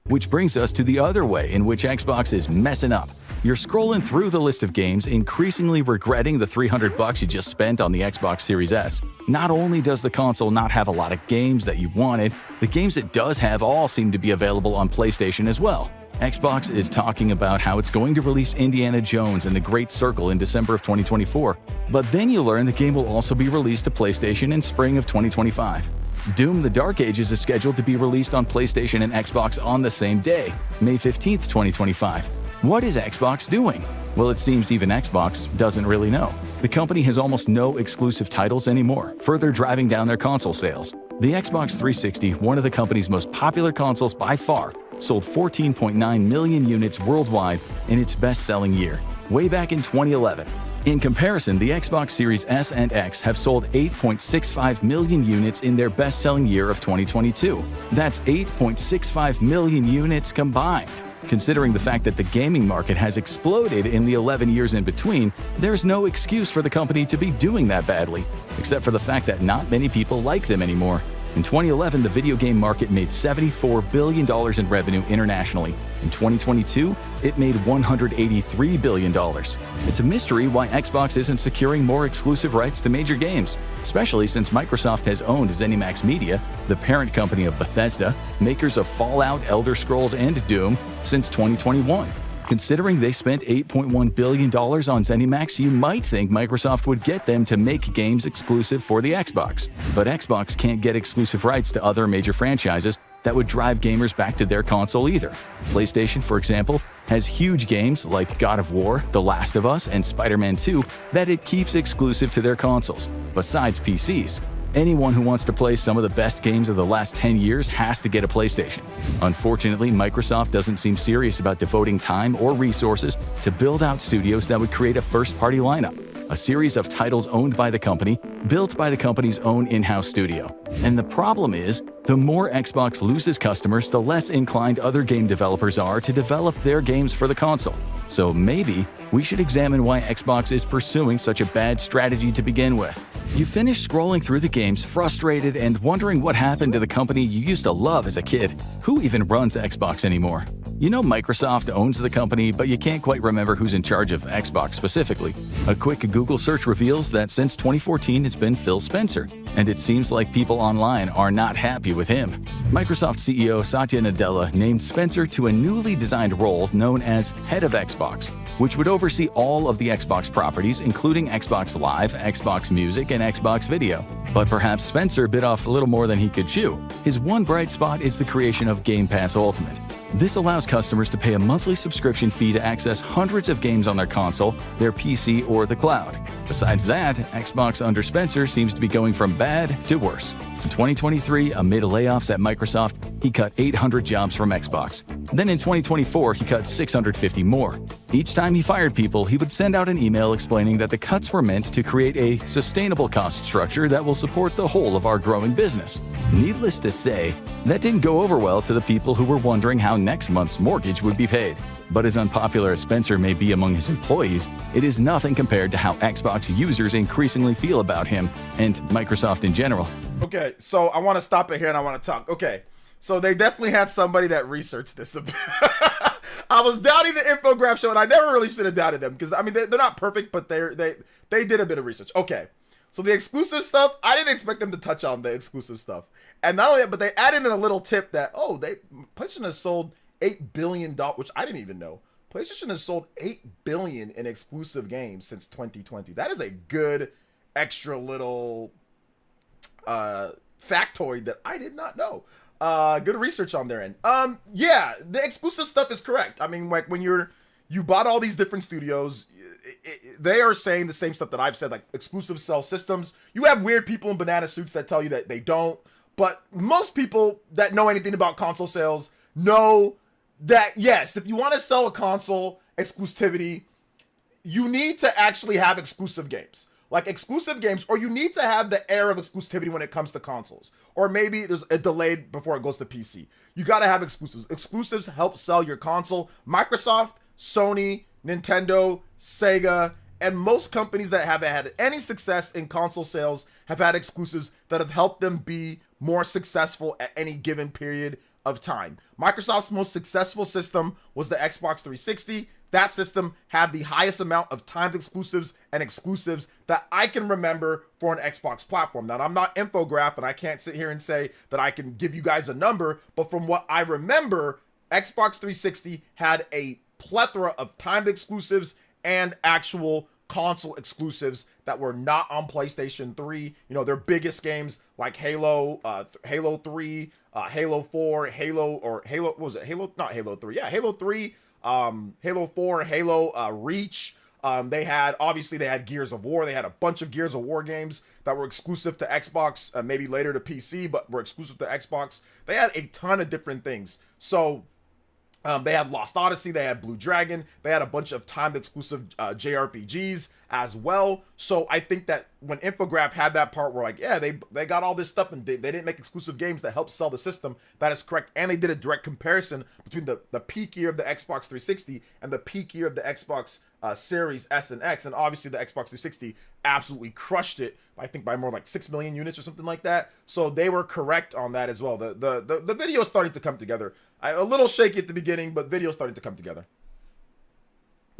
Which brings us to the other way in which Xbox is messing up. You're scrolling through the list of games, increasingly regretting the $300 you just spent on the Xbox Series S. Not only does the console not have a lot of games that you wanted, the games it does have all seem to be available on PlayStation as well. Xbox is talking about how it's going to release Indiana Jones and the Great Circle in December of 2024, but then you learn the game will also be released to PlayStation in spring of 2025. Doom: The Dark Ages is scheduled to be released on PlayStation and Xbox on the same day, May 15, 2025. What is Xbox doing? Well, it seems even Xbox doesn't really know. The company has almost no exclusive titles anymore, further driving down their console sales. The Xbox 360, one of the company's most popular consoles by far, sold 14.9 million units worldwide in its best-selling year, way back in 2011. In comparison, the Xbox Series S and X have sold 8.65 million units in their best-selling year of 2022. That's 8.65 million units combined. Considering the fact that the gaming market has exploded in the 11 years in between, there's no excuse for the company to be doing that badly, except for the fact that not many people like them anymore. In 2011, the video game market made $74 billion in revenue internationally. In 2022, it made $183 billion. It's a mystery why Xbox isn't securing more exclusive rights to major games, especially since Microsoft has owned ZeniMax Media, the parent company of Bethesda, makers of Fallout, Elder Scrolls, and Doom, since 2021. Considering they spent $8.1 billion on ZeniMax, you might think Microsoft would get them to make games exclusive for the Xbox. But Xbox can't get exclusive rights to other major franchises that would drive gamers back to their console either. PlayStation, for example, has huge games like God of War, The Last of Us, and Spider-Man 2 that it keeps exclusive to their consoles, besides PCs. Anyone who wants to play some of the best games of the last 10 years has to get a PlayStation. Unfortunately, Microsoft doesn't seem serious about devoting time or resources to build out studios that would create a first-party lineup, a series of titles owned by the company, built by the company's own in-house studio. And the problem is, the more Xbox loses customers, the less inclined other game developers are to develop their games for the console. So maybe we should examine why Xbox is pursuing such a bad strategy to begin with. You finish scrolling through the games frustrated and wondering what happened to the company you used to love as a kid. Who even runs Xbox anymore? You know Microsoft owns the company, but you can't quite remember who's in charge of Xbox specifically. A quick Google search reveals that since 2014 it's been Phil Spencer, and it seems like people online are not happy with him. Microsoft CEO Satya Nadella named Spencer to a newly designed role known as Head of Xbox, which would oversee all of the Xbox properties, including Xbox Live, Xbox Music, and Xbox Video. But perhaps Spencer bit off a little more than he could chew. His one bright spot is the creation of Game Pass Ultimate. This allows customers to pay a monthly subscription fee to access hundreds of games on their console, their PC, or the cloud. Besides that, Xbox under Spencer seems to be going from bad to worse. In 2023, amid layoffs at Microsoft, he cut 800 jobs from Xbox. Then in 2024, he cut 650 more. Each time he fired people, he would send out an email explaining that the cuts were meant to create a sustainable cost structure that will support the whole of our growing business. Needless to say, that didn't go over well to the people who were wondering how next month's mortgage would be paid. But as unpopular as Spencer may be among his employees, it is nothing compared to how Xbox users increasingly feel about him and Microsoft in general.
Okay, so I want to stop it here and I want to talk. Okay, so they definitely had somebody that researched this a bit. I was doubting the infograph show, and I never really should have doubted them because I mean they're not perfect, but they did a bit of research. Okay, so the exclusive stuff, I didn't expect them to touch on the exclusive stuff, and not only that, but they added in a little tip that PlayStation has sold $8 billion, which I didn't even know. PlayStation has sold $8 billion in exclusive games since 2020. That is a good extra little factoid that I did not know. Good research on their end. Yeah, the exclusive stuff is correct. I mean, like when you bought all these different studios, they are saying the same stuff that I've said, like exclusive sell systems. You have weird people in banana suits that tell you that they don't, but most people that know anything about console sales know that yes, if you want to sell a console exclusivity, you need to actually have exclusive games. Like exclusive games, or you need to have the air of exclusivity when it comes to consoles. Or maybe there's a delay before it goes to PC. You gotta have exclusives. Exclusives help sell your console. Microsoft, Sony, Nintendo, Sega, and most companies that have had any success in console sales have had exclusives that have helped them be more successful at any given period of time. Microsoft's most successful system was the Xbox 360. That system had the highest amount of timed exclusives and exclusives that I can remember for an Xbox platform. Now, I'm not infograph, and I can't sit here and say that I can give you guys a number, but from what I remember, Xbox 360 had a plethora of timed exclusives and actual console exclusives that were not on PlayStation 3. You know, their biggest games like Halo, Halo 3, Halo 4, what was it? Not Halo 3. Yeah, Halo 3, Halo 4, Halo Reach. They had Gears of War. They had a bunch of Gears of War games that were exclusive to Xbox, maybe later to PC, but were exclusive to Xbox. They had a ton of different things. So they had Lost Odyssey, they had Blue Dragon, they had a bunch of timed exclusive JRPGs as well. So I think that when Infograph had that part where like, yeah, they got all this stuff and they didn't make exclusive games that help sell the system, that is correct. And they did a direct comparison between the peak year of the Xbox 360 and the peak year of the Xbox Series S and X. And obviously the Xbox 360 absolutely crushed it, I think by more like 6 million units or something like that. So they were correct on that as well. The video is starting to come together. A little shaky at the beginning, but video is starting to come together.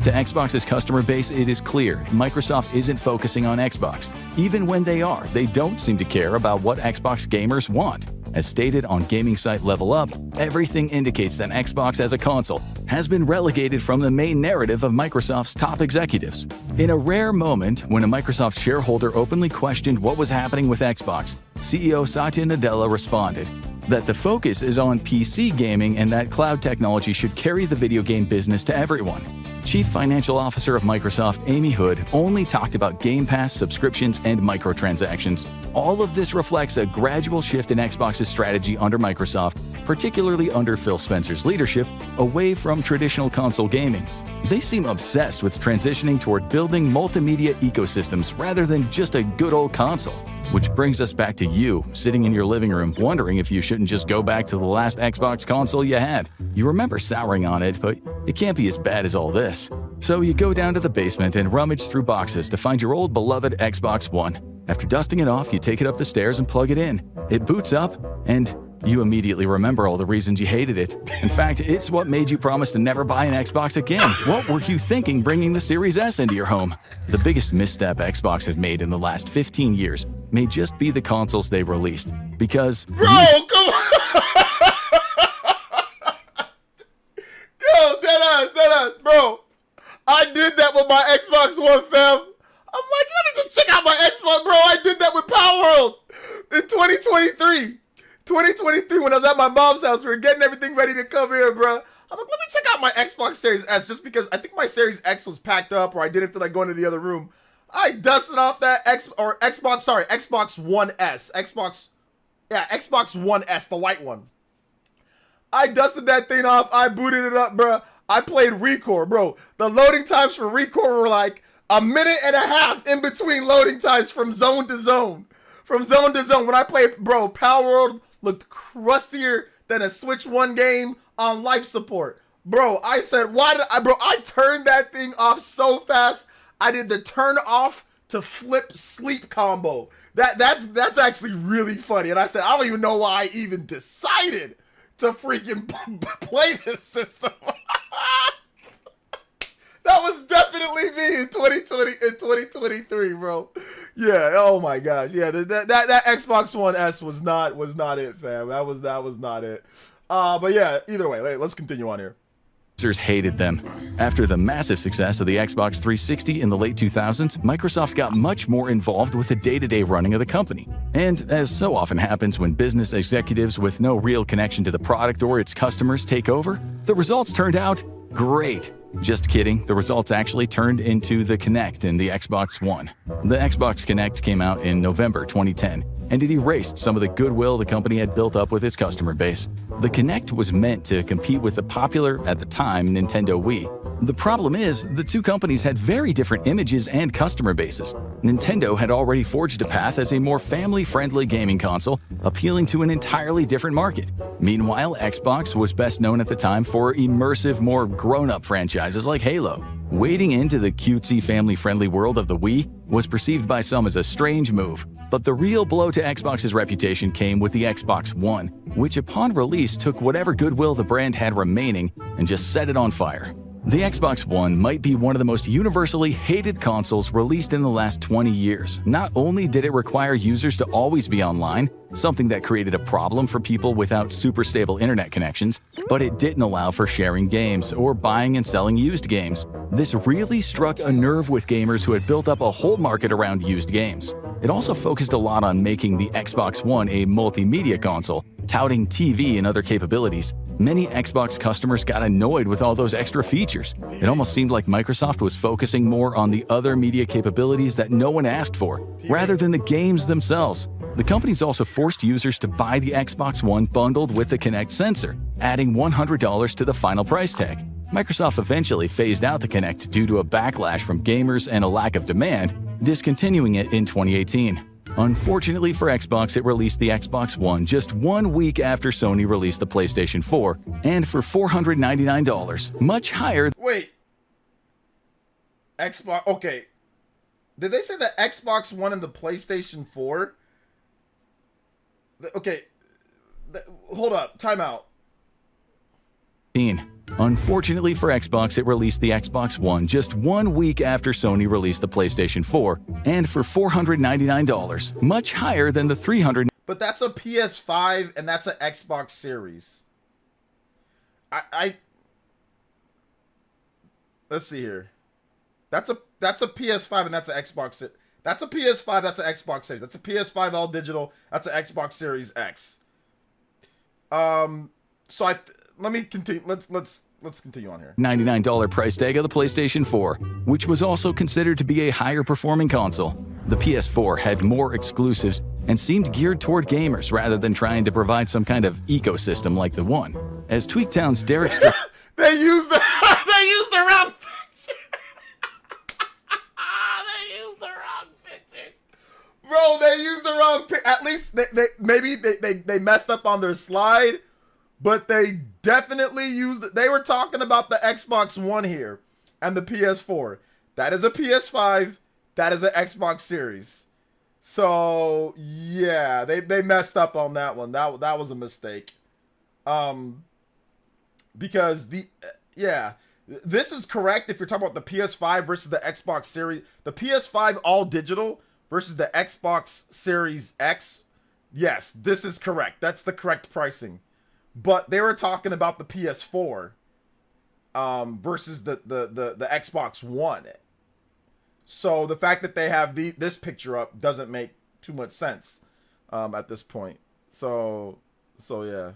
To Xbox's customer base, it is clear Microsoft isn't focusing on Xbox. Even when they are, they don't seem to care about what Xbox gamers want. As stated on gaming site Level Up, everything indicates that Xbox as a console has been relegated from the main narrative of Microsoft's top executives. In a rare moment, when a Microsoft shareholder openly questioned what was happening with Xbox, CEO Satya Nadella responded that the focus is on PC gaming and that cloud technology should carry the video game business to everyone. Chief Financial Officer of Microsoft, Amy Hood, only talked about Game Pass, subscriptions, and microtransactions. All of this reflects a gradual shift in Xbox's strategy under Microsoft, particularly under Phil Spencer's leadership, away from traditional console gaming. They seem obsessed with transitioning toward building multimedia ecosystems rather than just a good old console. Which brings us back to you, sitting in your living room, wondering if you shouldn't just go back to the last Xbox console you had. You remember souring on it, but it can't be as bad as all this. So you go down to the basement and rummage through boxes to find your old beloved Xbox One. After dusting it off, you take it up the stairs and plug it in. It boots up, and you immediately remember all the reasons you hated it. In fact, it's what made you promise to never buy an Xbox again. What were you thinking bringing the Series S into your home? The biggest misstep Xbox has made in the last 15 years may just be the consoles they released. Because...
Bro, come on! Yo, deadass, bro. I did that with my Xbox One, fam. I'm like, let me just check out my Xbox, bro. I did that with Power World in 2023. 2023, when I was at my mom's house, we were getting everything ready to come here, bro. I'm like, let me check out my Xbox Series S, just because I think my Series X was packed up, or I didn't feel like going to the other room. I dusted off that Xbox One S, Yeah, Xbox One S, the white one. I dusted that thing off. I booted it up, bro. I played Recore, bro. The loading times for Recore were like a minute and a half in between loading times from zone to zone. From zone to zone. When I played, bro, Power World looked crustier than a Switch 1 game on life support. Bro, I said, I turned that thing off so fast. I did the turn off to flip sleep combo. That's actually really funny. And I said, I don't even know why I even decided to freaking play this system. That was definitely me in 2020 and 2023, bro. Yeah, oh my gosh. Yeah, that Xbox One S was not it, fam. That was not it. But yeah, either way, let's continue on here.
Users hated them. After the massive success of the Xbox 360 in the late 2000s, Microsoft got much more involved with the day-to-day running of the company. And as so often happens when business executives with no real connection to the product or its customers take over, the results turned out great. Just kidding, the results actually turned into the Kinect in the Xbox One. The Xbox Kinect came out in November 2010, and it erased some of the goodwill the company had built up with its customer base. The Kinect was meant to compete with the popular, at the time, Nintendo Wii. The problem is, the two companies had very different images and customer bases. Nintendo had already forged a path as a more family-friendly gaming console, appealing to an entirely different market. Meanwhile, Xbox was best known at the time for immersive, more grown-up franchises like Halo. Wading into the cutesy, family-friendly world of the Wii was perceived by some as a strange move, but the real blow to Xbox's reputation came with the Xbox One, which upon release took whatever goodwill the brand had remaining and just set it on fire. The Xbox One might be one of the most universally hated consoles released in the last 20 years. Not only did it require users to always be online, something that created a problem for people without super stable internet connections, but it didn't allow for sharing games or buying and selling used games. This really struck a nerve with gamers who had built up a whole market around used games. It also focused a lot on making the Xbox One a multimedia console, touting TV and other capabilities. Many Xbox customers got annoyed with all those extra features. It almost seemed like Microsoft was focusing more on the other media capabilities that no one asked for, rather than the games themselves. The companies also forced users to buy the Xbox One bundled with the Kinect sensor, adding $100 to the final price tag. Microsoft eventually phased out the Kinect due to a backlash from gamers and a lack of demand, discontinuing it in 2018. Unfortunately for Xbox, it released the Xbox One just 1 week after Sony released the PlayStation 4, and for $499, much higher.
Wait. Xbox, okay. Did they say the Xbox One and the PlayStation 4? Okay. Hold up. Time out.
Unfortunately for Xbox, it released the Xbox One just 1 week after Sony released the PlayStation 4, and for $499, much higher than the $300.
But that's a PS5 and that's an Xbox Series. Let's see here. That's a PS5 and that's an Xbox. That's a PS5. That's an Xbox Series. That's a PS5 all digital. That's an Xbox Series X. So let me continue. Let's continue on here.
$99 price tag of the PlayStation 4, which was also considered to be a higher performing console. The PS4 had more exclusives and seemed geared toward gamers rather than trying to provide some kind of ecosystem like the One. As Tweaktown's Derek
they used the wrong picture. They used the wrong pictures. Bro, they used the wrong picture. At least they messed up on their slide. But they definitely used it. They were talking about the Xbox One here and the PS4. That is a PS5. That is an Xbox Series. So, yeah, they messed up on that one. That was a mistake. Because this is correct if you're talking about the PS5 versus the Xbox Series. The PS5 all digital versus the Xbox Series X. Yes, this is correct. That's the correct pricing. But they were talking about the PS4 versus the Xbox One. So the fact that they have this picture up doesn't make too much sense at this point. So yeah.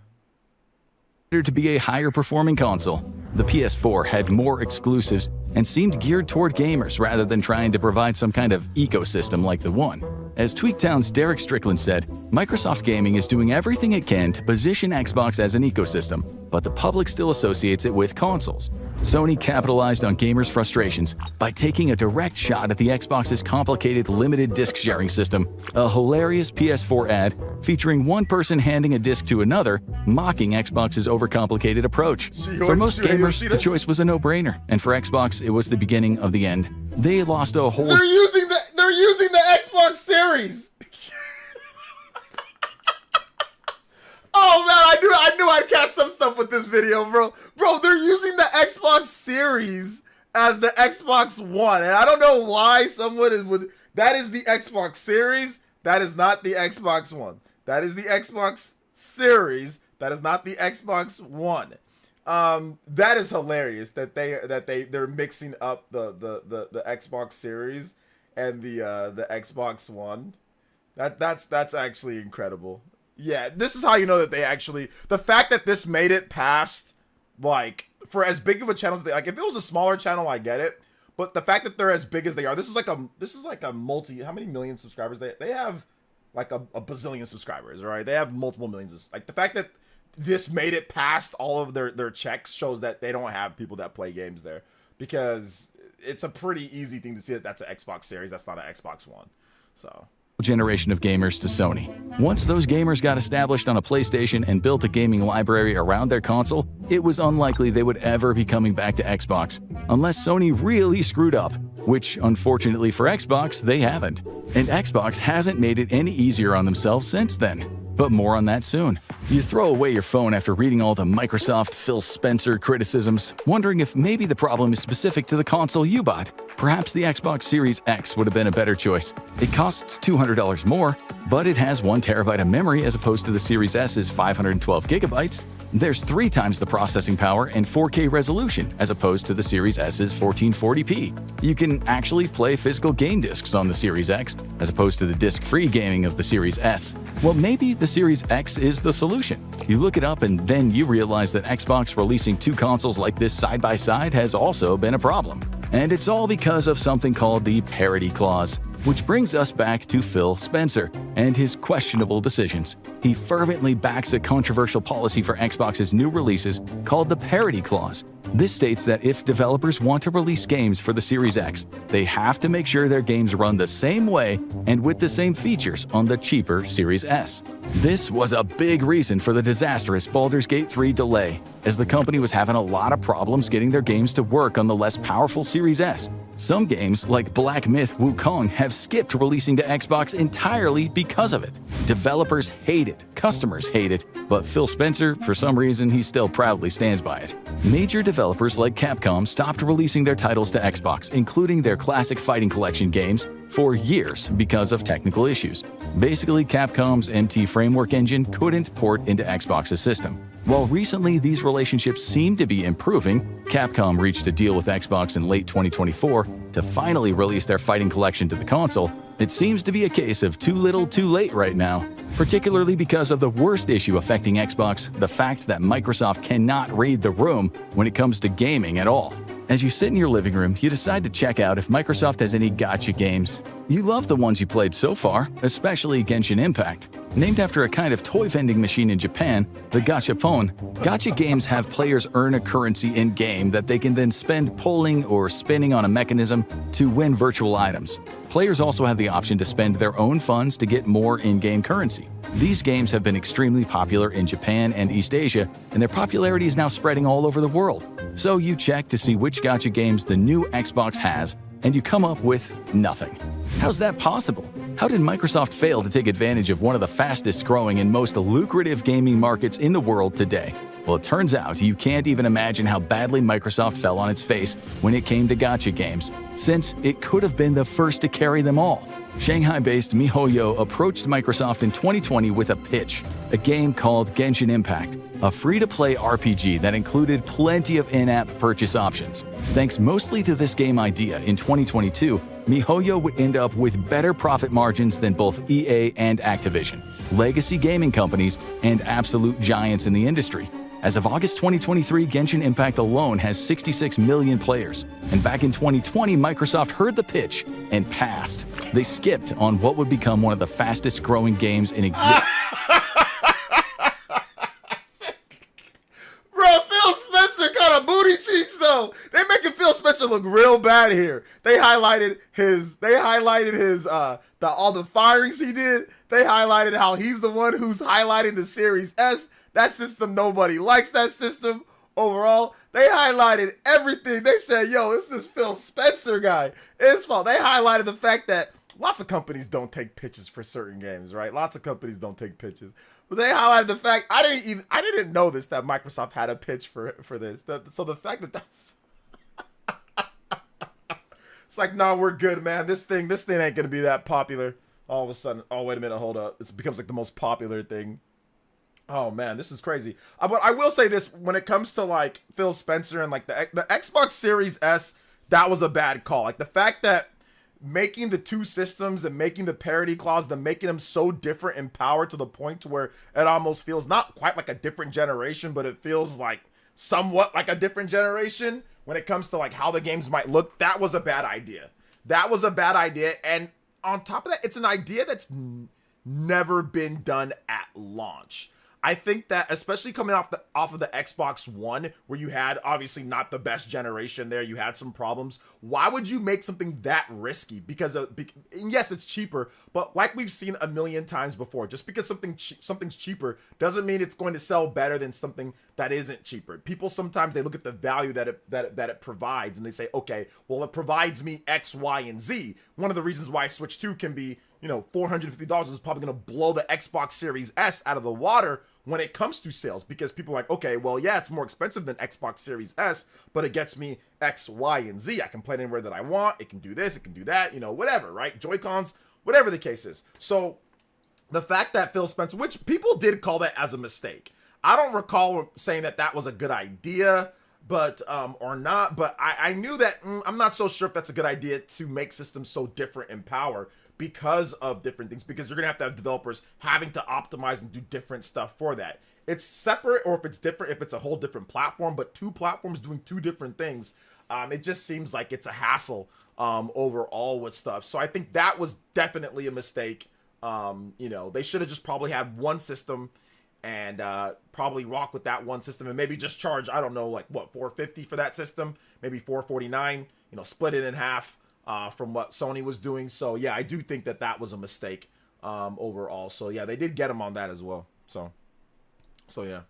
To be a higher performing console, the PS4 had more exclusives and seemed geared toward gamers rather than trying to provide some kind of ecosystem like the One. As Tweaktown's Derek Strickland said, Microsoft Gaming is doing everything it can to position Xbox as an ecosystem, but the public still associates it with consoles. Sony capitalized on gamers' frustrations by taking a direct shot at the Xbox's complicated limited disc sharing system, a hilarious PS4 ad featuring one person handing a disc to another, mocking Xbox's overcomplicated approach. For most gamers, the choice was a no-brainer, and for Xbox, it was the beginning of the end. They lost a whole...
They're using the Xbox Series. Oh man, I knew I'd catch some stuff with this video, bro. Bro, they're using the Xbox Series as the Xbox One, and I don't know why someone would. That is the Xbox Series. That is not the Xbox One. That is the Xbox Series. That is not the Xbox One. That is hilarious that they're mixing up the Xbox Series and the Xbox One. That's actually incredible. Yeah, this is how you know that they actually, the fact that this made it past, like, for as big of a channel, like if it was a smaller channel, I get it, but the fact that they're as big as they are, this is like a multi, how many million subscribers they have? Like a bazillion subscribers, right? They have multiple millions. Like the fact that this made it past all of their checks shows that they don't have people that play games there, because it's a pretty easy thing to see that that's an Xbox Series, that's not an Xbox One. So
generation of gamers to Sony. Once those gamers got established on a PlayStation and built a gaming library around their console, it was unlikely they would ever be coming back to Xbox, unless Sony really screwed up, which unfortunately for Xbox, they haven't. And Xbox hasn't made it any easier on themselves since then. But more on that soon. You throw away your phone after reading all the Microsoft Phil Spencer criticisms, wondering if maybe the problem is specific to the console you bought. Perhaps the Xbox Series X would have been a better choice. It costs $200 more, but it has 1 terabyte of memory as opposed to the Series S's 512 gigabytes. There's 3 times the processing power and 4K resolution as opposed to the Series S's 1440p. You can actually play physical game discs on the Series X as opposed to the disc-free gaming of the Series S. Well, maybe the Series X is the solution. You look it up and then you realize that Xbox releasing 2 consoles like this side by side has also been a problem. And it's all because of something called the parity clause. Which brings us back to Phil Spencer and his questionable decisions. He fervently backs a controversial policy for Xbox's new releases called the parity clause. This states that if developers want to release games for the Series X, they have to make sure their games run the same way and with the same features on the cheaper Series S. This was a big reason for the disastrous Baldur's Gate 3 delay, as the company was having a lot of problems getting their games to work on the less powerful Series S. Some games, like Black Myth Wukong, have skipped releasing to Xbox entirely because of it. Developers hate it, customers hate it, but Phil Spencer, for some reason, he still proudly stands by it. Major developers like Capcom stopped releasing their titles to Xbox, including their classic Fighting Collection games, for years because of technical issues. Basically, Capcom's MT framework engine couldn't port into Xbox's system. While recently these relationships seem to be improving, Capcom reached a deal with Xbox in late 2024 to finally release their Fighting Collection to the console. It seems to be a case of too little too late right now, particularly because of the worst issue affecting Xbox, the fact that Microsoft cannot read the room when it comes to gaming at all. As you sit in your living room, you decide to check out if Microsoft has any gacha games. You love the ones you played so far, especially Genshin Impact. Named after a kind of toy vending machine in Japan, the gachapon, gacha games have players earn a currency in-game that they can then spend pulling or spinning on a mechanism to win virtual items. Players also have the option to spend their own funds to get more in-game currency. These games have been extremely popular in Japan and East Asia, and their popularity is now spreading all over the world. So you check to see which gacha games the new Xbox has, and you come up with nothing. How's that possible? How did Microsoft fail to take advantage of one of the fastest growing and most lucrative gaming markets in the world today? Well, it turns out you can't even imagine how badly Microsoft fell on its face when it came to gacha games, since it could have been the first to carry them all. Shanghai-based MiHoYo approached Microsoft in 2020 with a pitch, a game called Genshin Impact, a free-to-play RPG that included plenty of in-app purchase options. Thanks mostly to this game idea, in 2022, MiHoYo would end up with better profit margins than both EA and Activision, legacy gaming companies and absolute giants in the industry. As of August 2023, Genshin Impact alone has 66 million players. And back in 2020, Microsoft heard the pitch and passed. They skipped on what would become one of the fastest growing games in existence.
Bro, Phil Spencer kind of booty cheeks though. They making Phil Spencer look real bad here. They highlighted his all the firings he did. They highlighted how he's the one who's highlighting the Series S. That system, nobody likes that system overall. They highlighted everything. They said, yo, it's this Phil Spencer guy. It's fault. They highlighted the fact that lots of companies don't take pitches for certain games, right? Lots of companies don't take pitches. But they highlighted the fact, I didn't know this, that Microsoft had a pitch for this. So the fact that that's it's like, no, we're good, man. This thing ain't gonna be that popular. All of a sudden, oh, wait a minute, hold up. It becomes like the most popular thing. Oh man, this is crazy. But I will say this, when it comes to like Phil Spencer and like the Xbox Series S, that was a bad call. Like the fact that making the two systems and making the parity clause, and making them so different in power to the point to where it almost feels not quite like a different generation, but it feels like somewhat like a different generation when it comes to like how the games might look. That was a bad idea. That was a bad idea. And on top of that, it's an idea that's never been done at launch. I think that especially coming off of the Xbox One, where you had obviously not the best generation there, you had some problems. Why would you make something that risky? Because and yes, it's cheaper, but like we've seen a million times before, just because something's cheaper doesn't mean it's going to sell better than something that isn't cheaper. People sometimes they look at the value that it provides, and they say, okay, well, it provides me X, Y, and Z. One of the reasons why Switch 2 can be, $450 is probably going to blow the Xbox Series S out of the water when it comes to sales, because people are like, okay, well, yeah, it's more expensive than Xbox Series S, but it gets me X, Y, and Z. I can play it anywhere that I want. It can do this, it can do that, whatever, right? Joy-Cons, whatever the case is. So the fact that Phil Spencer, which people did call that as a mistake. I don't recall saying that was a good idea, but or not, but I knew that I'm not so sure if that's a good idea to make systems so different in power because of different things, because you're gonna have to have developers having to optimize and do different stuff for that. It's separate, or if it's different, if it's a whole different platform, but two platforms doing two different things, it just seems like it's a hassle overall with stuff. So I think that was definitely a mistake. They should have just probably had one system and probably rock with that one system, and maybe just charge, I don't know, like what, $450 for that system, maybe $449, split it in half from what Sony was doing. So yeah, I do think that was a mistake overall. So yeah, they did get them on that as well. So yeah.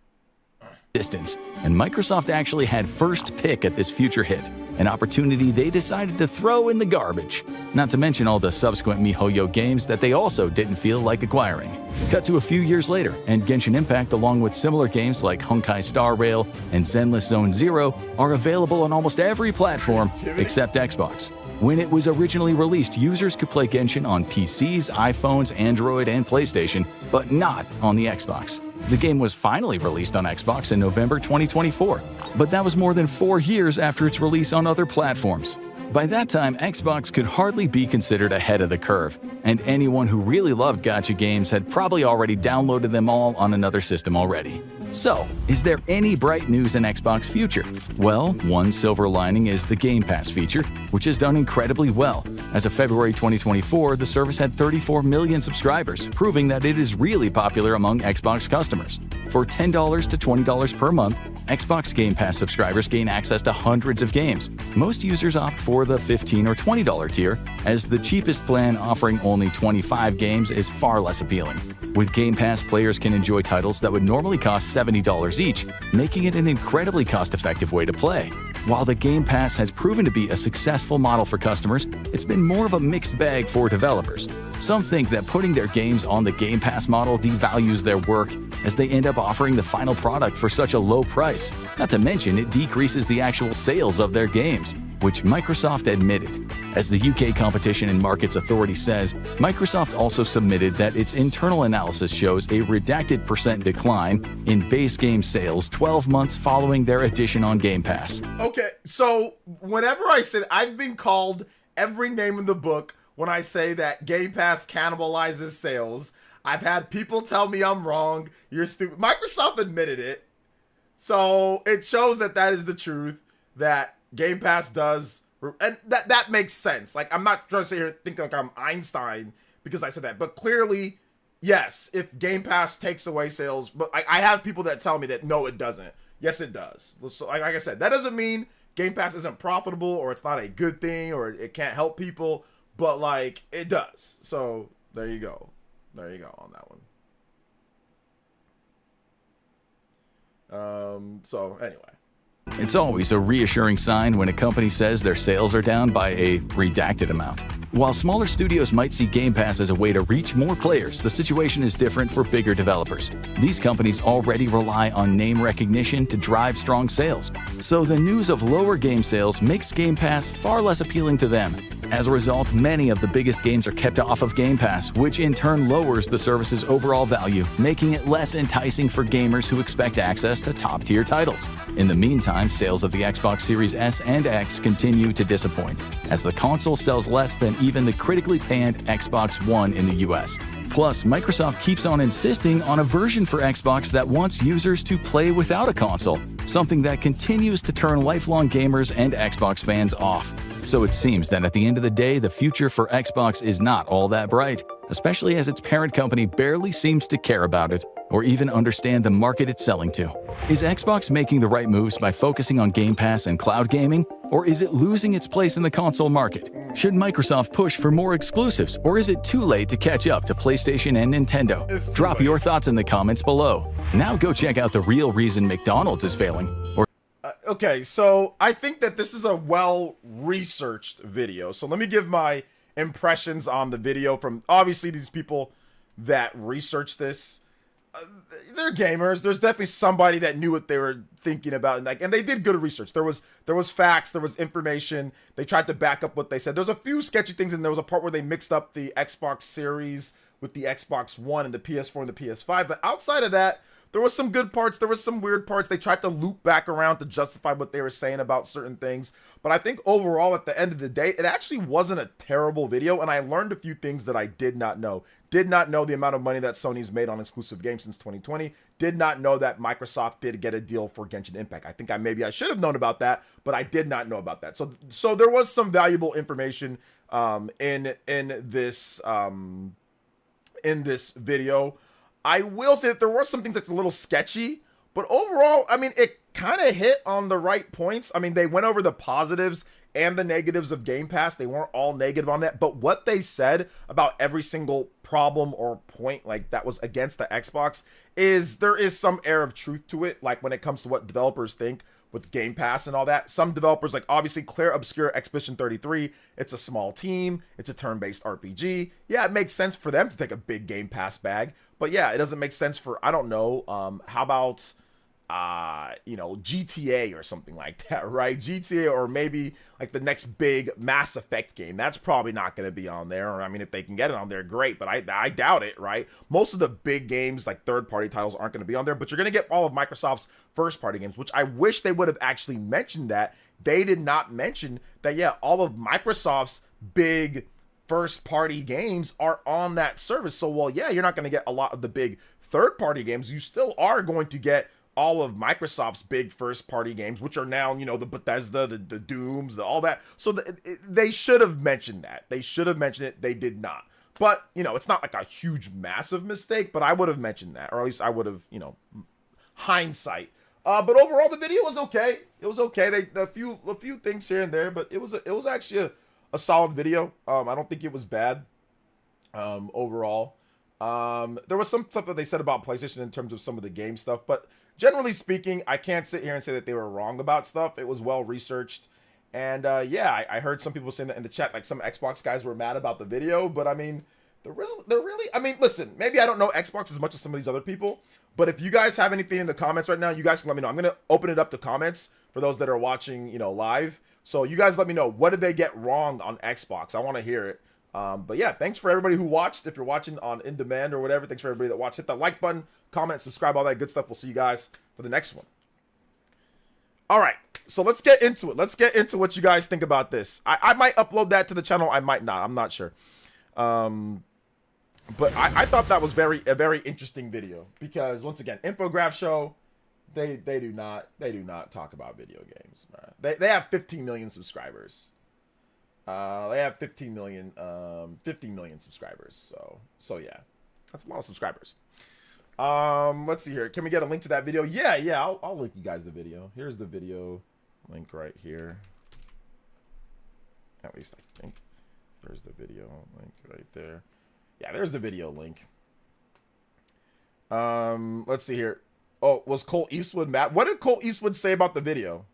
Distance, and Microsoft actually had first pick at this future hit, an opportunity they decided to throw in the garbage. Not to mention all the subsequent MiHoYo games that they also didn't feel like acquiring. Cut to a few years later, and Genshin Impact, along with similar games like Honkai Star Rail and Zenless Zone Zero, are available on almost every platform except Xbox. When it was originally released, users could play Genshin on PCs, iPhones, Android, and PlayStation, but not on the Xbox. The game was finally released on Xbox in November 2024, but that was more than 4 years after its release on other platforms. By that time, Xbox could hardly be considered ahead of the curve, and anyone who really loved gacha games had probably already downloaded them all on another system already. So, is there any bright news in Xbox future? Well, one silver lining is the Game Pass feature, which has done incredibly well. As of February 2024, the service had 34 million subscribers, proving that it is really popular among Xbox customers. For $10 to $20 per month, Xbox Game Pass subscribers gain access to hundreds of games. Most users opt for the $15 or $20 tier, as the cheapest plan offering only 25 games is far less appealing. With Game Pass, players can enjoy titles that would normally cost $70 each, making it an incredibly cost-effective way to play. While the Game Pass has proven to be a successful model for customers, it's been more of a mixed bag for developers. Some think that putting their games on the Game Pass model devalues their work, as they end up offering the final product for such a low price. Not to mention, it decreases the actual sales of their games, which Microsoft admitted. As the UK Competition and Markets Authority says, Microsoft also submitted that its internal analysis shows a redacted % decline in base game sales 12 months following their addition on Game Pass.
Okay, so whenever I said, I've been called every name in the book when I say that Game Pass cannibalizes sales. I've had people tell me I'm wrong, you're stupid. Microsoft admitted it. So it shows that that is the truth, that Game Pass does, and that makes sense. Like, I'm not trying to sit here and think like I'm Einstein because I said that, but clearly, yes, if Game Pass takes away sales, but I have people that tell me that no, it doesn't. Yes, it does. So like I said, that doesn't mean Game Pass isn't profitable or it's not a good thing or it can't help people, but like it does. So there you go. There you go on that one. So anyway.
It's always a reassuring sign when a company says their sales are down by a redacted amount. While smaller studios might see Game Pass as a way to reach more players, the situation is different for bigger developers. These companies already rely on name recognition to drive strong sales, so the news of lower game sales makes Game Pass far less appealing to them. As a result, many of the biggest games are kept off of Game Pass, which in turn lowers the service's overall value, making it less enticing for gamers who expect access to top-tier titles. In the meantime, sales of the Xbox Series S and X continue to disappoint, as the console sells less than even the critically panned Xbox One in the US. Plus, Microsoft keeps on insisting on a version for Xbox that wants users to play without a console, something that continues to turn lifelong gamers and Xbox fans off. So it seems that at the end of the day, the future for Xbox is not all that bright, especially as its parent company barely seems to care about it or even understand the market it's selling to. Is Xbox making the right moves by focusing on Game Pass and cloud gaming, or is it losing its place in the console market? Should Microsoft push for more exclusives, or is it too late to catch up to PlayStation and Nintendo? Drop your thoughts in the comments below. Now go check out the real reason McDonald's is failing, or
Okay, so I think that this is a well-researched video. So let me give my impressions on the video from, obviously, these people that researched this. They're gamers. There's definitely somebody that knew what they were thinking about, and they did good research. There was facts, there was information. They tried to back up what they said. There's a few sketchy things, and there was a part where they mixed up the Xbox Series with the Xbox One and the PS4 and the PS5. But outside of that, there was some good parts. There was some weird parts. They tried to loop back around to justify what they were saying about certain things. But I think overall, at the end of the day, it actually wasn't a terrible video. And I learned a few things that I did not know. Did not know the amount of money that Sony's made on exclusive games since 2020. Did not know that Microsoft did get a deal for Genshin Impact. I think maybe I should have known about that, but I did not know about that. So there was some valuable information in this video. I will say that there were some things that's a little sketchy, but overall, I mean, it kind of hit on the right points. I mean, they went over the positives and the negatives of Game Pass. They weren't all negative on that, but what they said about every single problem or point like that was against the Xbox is there is some air of truth to it, like when it comes to what developers think with Game Pass and all that. Some developers, like obviously Claire Obscure Expedition 33, it's a small team, it's a turn-based RPG. Yeah, it makes sense for them to take a big Game Pass bag, but yeah, it doesn't make sense for, I don't know, how about, you know, GTA or something like that, right? GTA, or maybe like the next big Mass Effect game. That's probably not going to be on there. Or I mean, if they can get it on there, great, but I doubt it, right? Most of the big games, like third-party titles, aren't going to be on there, but you're going to get all of Microsoft's first-party games, which I wish they would have actually mentioned that. They did not mention that, yeah, all of Microsoft's big first-party games are on that service. So, well, yeah, you're not going to get a lot of the big third-party games. You still are going to get all of Microsoft's big first-party games, which are now, you know, the Bethesda, the Dooms, all that. So they should have mentioned that. They should have mentioned it. They did not. But, you know, it's not like a huge, massive mistake, but I would have mentioned that, or at least I would have, you know, hindsight. But overall, the video was okay. It was okay. A few things here and there, but it was actually a solid video. I don't think it was bad overall. There was some stuff that they said about PlayStation in terms of some of the game stuff, but generally speaking, I can't sit here and say that they were wrong about stuff. It was well researched, and yeah, I heard some people saying that in the chat, like some Xbox guys were mad about the video, but I mean, they're really, I mean, listen, maybe I don't know Xbox as much as some of these other people, but if you guys have anything in the comments right now, you guys can let me know. I'm gonna open it up to comments for those that are watching, you know, live. So you guys let me know, what did they get wrong on Xbox? I want to hear it. But yeah, thanks for everybody who watched. If you're watching on in demand or whatever, thanks for everybody that watched. Hit the like button, comment, subscribe, all that good stuff. We'll see you guys for the next one. All right, so let's get into it. Let's get into what you guys think about this. I might upload that to the channel. I might not. I'm not sure. But I thought that was a very interesting video because, once again, infograph show, They do not talk about video games, man. They have 15 million subscribers. They have 15 million subscribers. So yeah, that's a lot of subscribers. Let's see here. Can we get a link to that video? Yeah. I'll link you guys the video. Here's the video link right here. At least I think. There's the video link right there. Yeah, there's the video link. Let's see here. Oh, was Cole Eastwood mad? What did Cole Eastwood say about the video?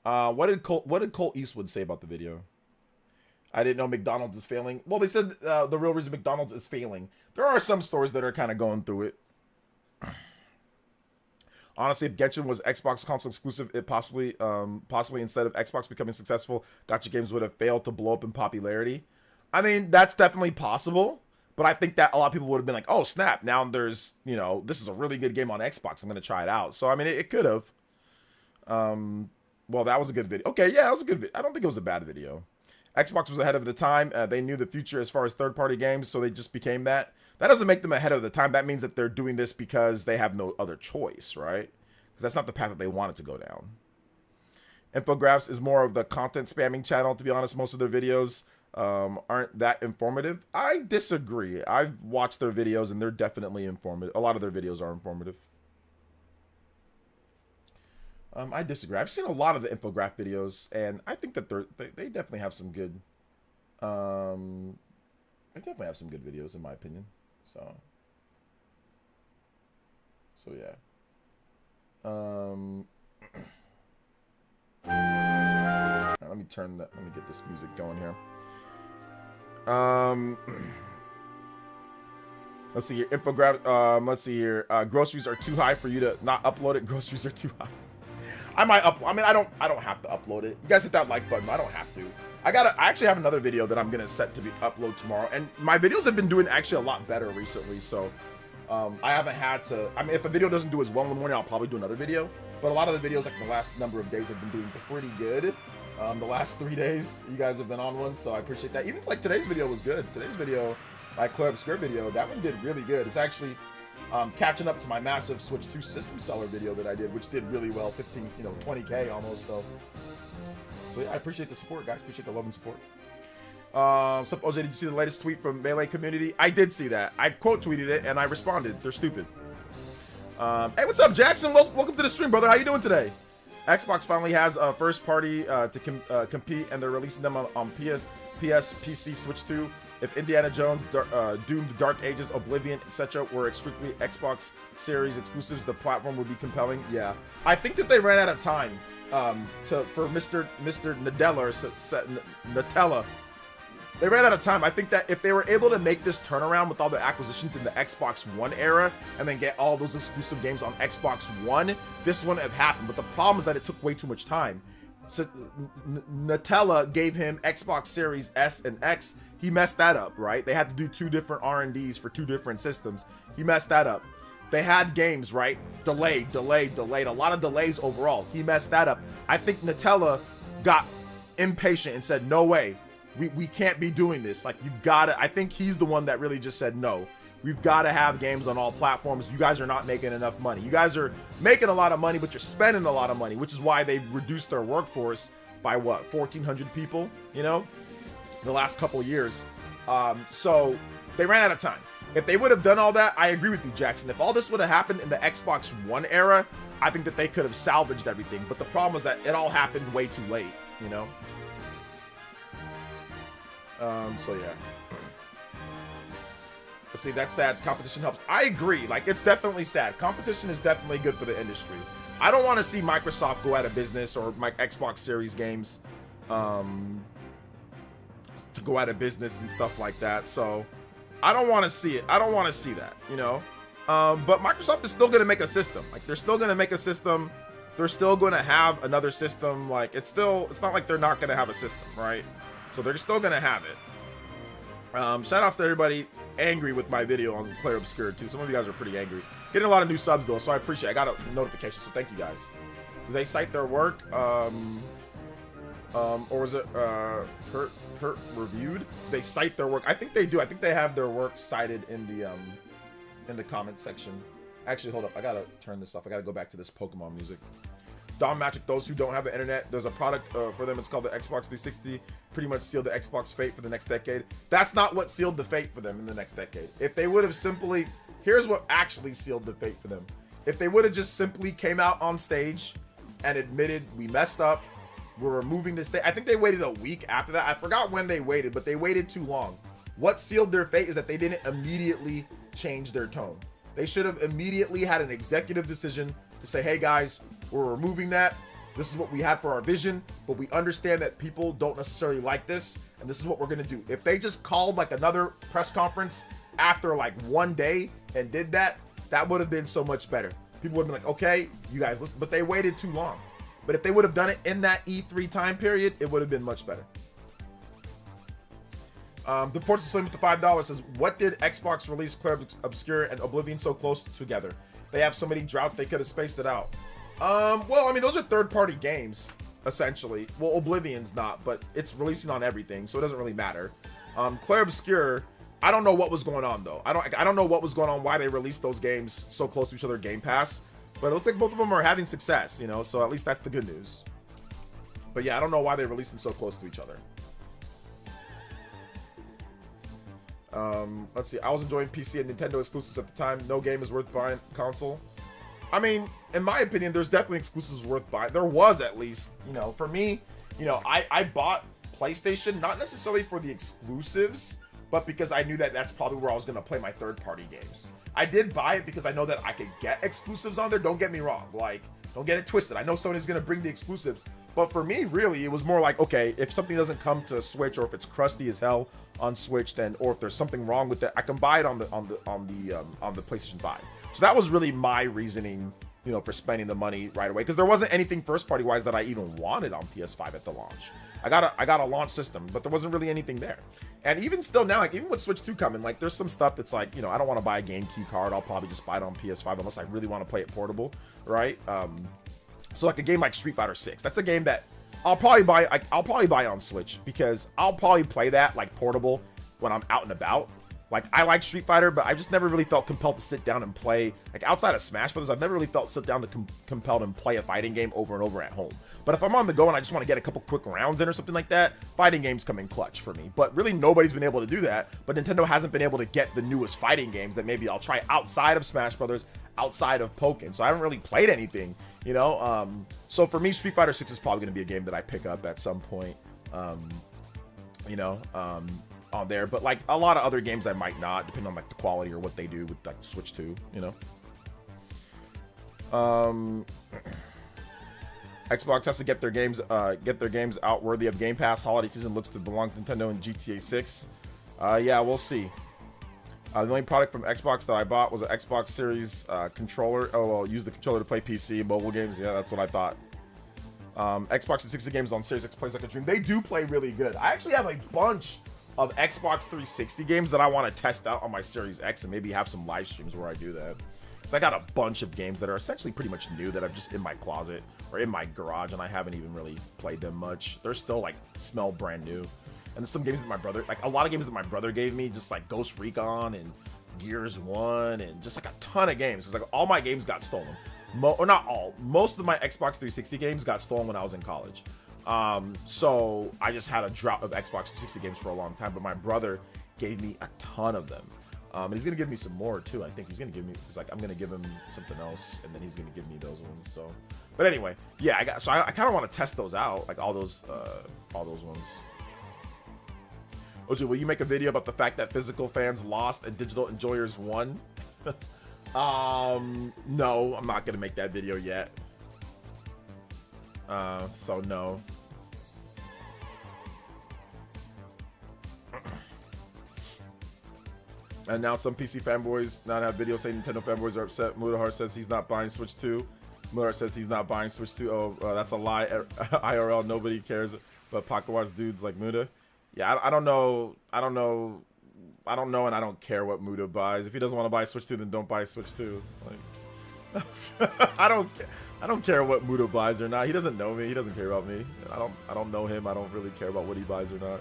What did Cole Eastwood say about the video? I didn't know McDonald's is failing. Well, they said the real reason McDonald's is failing. There are some stores that are kind of going through it. Honestly, if Genshin was Xbox console exclusive, it possibly instead of Xbox becoming successful, gacha games would have failed to blow up in popularity. I mean, that's definitely possible. But I think that a lot of people would have been like, oh, snap. Now there's, you know, this is a really good game on Xbox. I'm going to try it out. So, I mean, it could have. Well, that was a good video. Okay, yeah, it was a good video. I don't think it was a bad video. Xbox was ahead of the time. They knew the future as far as third-party games, so they just became that. That doesn't make them ahead of the time. That means that they're doing this because they have no other choice, right? Because that's not the path that they wanted to go down. Infographs is more of the content spamming channel, to be honest. Most of their videos aren't that informative. I disagree. I've watched their videos and they're definitely informative. A lot of their videos are informative. I disagree. I've seen a lot of the infograph videos and I think that they definitely have some good they definitely have some good videos in my opinion. So yeah. Let me get this music going here. Let's see here. Infographic. Let's see here. Groceries are too high for you to not upload it. Groceries are too high. I might I mean, I don't have to upload it. You guys hit that like button. I don't have to. I actually have another video that I'm gonna set to be upload tomorrow, and my videos have been doing actually a lot better recently. So, I haven't had to. I mean, if a video doesn't do as well in the morning, I'll probably do another video. But a lot of the videos, like the last number of days, have been doing pretty good. The last 3 days, you guys have been on one, so I appreciate that. Even like today's video was good. Today's video, my Claire Obscure video, that one did really good. It's actually catching up to my massive Switch 2 system seller video that I did, which did really well, 20K almost. So yeah, I appreciate the support, guys. Appreciate the love and support. What's up, OJ? Did you see the latest tweet from Melee community? I did see that. I quote tweeted it and I responded. They're stupid. Hey, what's up, Jackson? Welcome to the stream, brother. How you doing today? Xbox finally has a first party to compete, and they're releasing them on PS, PC, Switch 2. If Indiana Jones, Doom, The Dark Ages, Oblivion, etc. were strictly Xbox Series exclusives, the platform would be compelling. Yeah, I think that they ran out of time for Mr. Nadella or Nutella. They ran out of time. I think that if they were able to make this turnaround with all the acquisitions in the Xbox One era and then get all those exclusive games on Xbox One, this wouldn't have happened. But the problem is that it took way too much time. So Nutella gave him Xbox Series S and X. He messed that up, right? They had to do 2 different R&Ds for 2 different systems. He messed that up. They had games, right? Delayed. A lot of delays overall. He messed that up. I think Nutella got impatient and said, no way. We can't be doing this. Like, you've got to. I think he's the one that really just said, no, we've got to have games on all platforms. You guys are not making enough money. You guys are making a lot of money, but you're spending a lot of money, which is why they reduced their workforce by what, 1,400 people, you know, the last couple of years. So they ran out of time. If they would have done all that, I agree with you, Jackson. If all this would have happened in the Xbox One era, I think that they could have salvaged everything. But the problem is that it all happened way too late, you know? So yeah. Let's see, that's sad. Competition helps. I agree. Like, it's definitely sad. Competition is definitely good for the industry. I don't want to see Microsoft go out of business or my Xbox Series games to go out of business and stuff like that. So I don't want to see it. I don't want to see that, you know? But Microsoft is still going to make a system. Like, they're still going to make a system. They're still going to have another system. Like, it's not like they're not going to have a system, right? So they're still going to have it. Shout outs to everybody angry with my video on Claire Obscure too. Some of you guys are pretty angry. Getting a lot of new subs though, so I appreciate it. I got a notification, so thank you guys. Do they cite their work? Or was it Kurt reviewed? They cite their work. I think they do. I think they have their work cited in the comment section. Actually, hold up. I gotta turn this off. I gotta go back to this Pokemon music. Dom Magic, those who don't have the internet, there's a product for them. It's called the Xbox 360. Pretty much sealed the Xbox fate for the next decade. That's not what sealed the fate for them in the next decade. If they would have simply, here's what actually sealed the fate for them. If they would have just simply came out on stage and admitted we messed up, we're removing this thing. I think they waited a week after that. I forgot when they waited, but they waited too long. What sealed their fate is that they didn't immediately change their tone. They should have immediately had an executive decision to say, hey guys, we're removing that. This is what we had for our vision, but we understand that people don't necessarily like this, and this is what we're gonna do. If they just called like another press conference after like one day and did that, that would have been so much better. People would have been like, okay, you guys listen, but they waited too long. But if they would have done it in that E3 time period, it would have been much better. The Ports of Slim with the $5 says, what did Xbox release Clair Obscure and Oblivion so close together? They have so many droughts, they could have spaced it out. Well, I mean, those are third-party games, essentially. Well, Oblivion's not, but it's releasing on everything, so it doesn't really matter. Clair Obscure, I don't know what was going on, though. I don't know what was going on, why they released those games so close to each other, Game Pass. But it looks like both of them are having success, you know, so at least that's the good news. But yeah, I don't know why they released them so close to each other. Let's see. I was enjoying PC and Nintendo exclusives at the time. No game is worth buying console. I mean, in my opinion, there's definitely exclusives worth buying. There was, at least, you know, for me, you know, I bought PlayStation, not necessarily for the exclusives, but because I knew that that's probably where I was going to play my third-party games. I did buy it because I know that I could get exclusives on there. Don't get me wrong. Like, don't get it twisted. I know Sony's going to bring the exclusives. But for me, really, it was more like, okay, if something doesn't come to Switch, or if it's crusty as hell on Switch, then, or if there's something wrong with it, I can buy it on the PlayStation 5. So that was really my reasoning, you know, for spending the money right away, because there wasn't anything first-party wise that I even wanted on PS5 at the launch. I got a launch system, but there wasn't really anything there. And even still now, like, even with Switch 2 coming, like, there's some stuff that's like, you know, I don't want to buy a game key card. I'll probably just buy it on PS5 unless I really want to play it portable, right? So like a game like Street Fighter 6, that's a game that I'll probably buy on Switch, because I'll probably play that like portable when I'm out and about. Like, I like Street Fighter, but I just never really felt compelled to sit down and play, like, outside of Smash Brothers, I've never really felt sit down to compelled and play a fighting game over and over at home. But if I'm on the go and I just want to get a couple quick rounds in or something like that, fighting games come in clutch for me. But really, nobody's been able to do that. But Nintendo hasn't been able to get the newest fighting games that maybe I'll try outside of Smash Brothers, outside of Pokken. So I haven't really played anything, you know? So for me, Street Fighter 6 is probably going to be a game that I pick up at some point, you know, on there. But like a lot of other games I might not, depending on like the quality or what they do with like Switch 2, you know. Xbox has to get their games out worthy of Game Pass. Holiday season looks to belong to Nintendo and GTA 6. Yeah, we'll see. The only product from Xbox that I bought was an Xbox Series controller. Oh, well, use the controller to play PC and mobile games. Yeah, that's what I thought. Xbox 360 games on Series X plays like a dream. They do play really good. I actually have a bunch of Xbox 360 games that I want to test out on my Series X and maybe have some live streams where I do that. Because I got a bunch of games that are essentially pretty much new that are just in my closet or in my garage, and I haven't even really played them much. They're still like smell brand new. And some games that my brother, like a lot of games that my brother gave me, just like Ghost Recon and Gears 1 and just like a ton of games. Because like all my games got stolen. Or not all. Most of my Xbox 360 games got stolen when I was in college. So I just had a drought of Xbox 360 games for a long time, but my brother gave me a ton of them. And he's gonna give me some more too. I think he's gonna give me, because like I'm gonna give him something else, and then he's gonna give me those ones. So, but anyway, yeah, I kind of want to test those out, like all those ones. OJ, will you make a video about the fact that physical fans lost and digital enjoyers won? No, I'm not gonna make that video yet. So no. And now some PC fanboys now have videos saying Nintendo fanboys are upset. Mudahar says he's not buying Switch 2. Mudahar says he's not buying Switch 2. Oh, that's a lie. IRL, nobody cares. But Pocket Watch dudes like Muda. Yeah, I don't know, and I don't care what Muda buys. If he doesn't want to buy Switch 2, then don't buy Switch 2. Like, I don't care what Muda buys or not. He doesn't know me. He doesn't care about me. I don't know him. I don't really care about what he buys or not.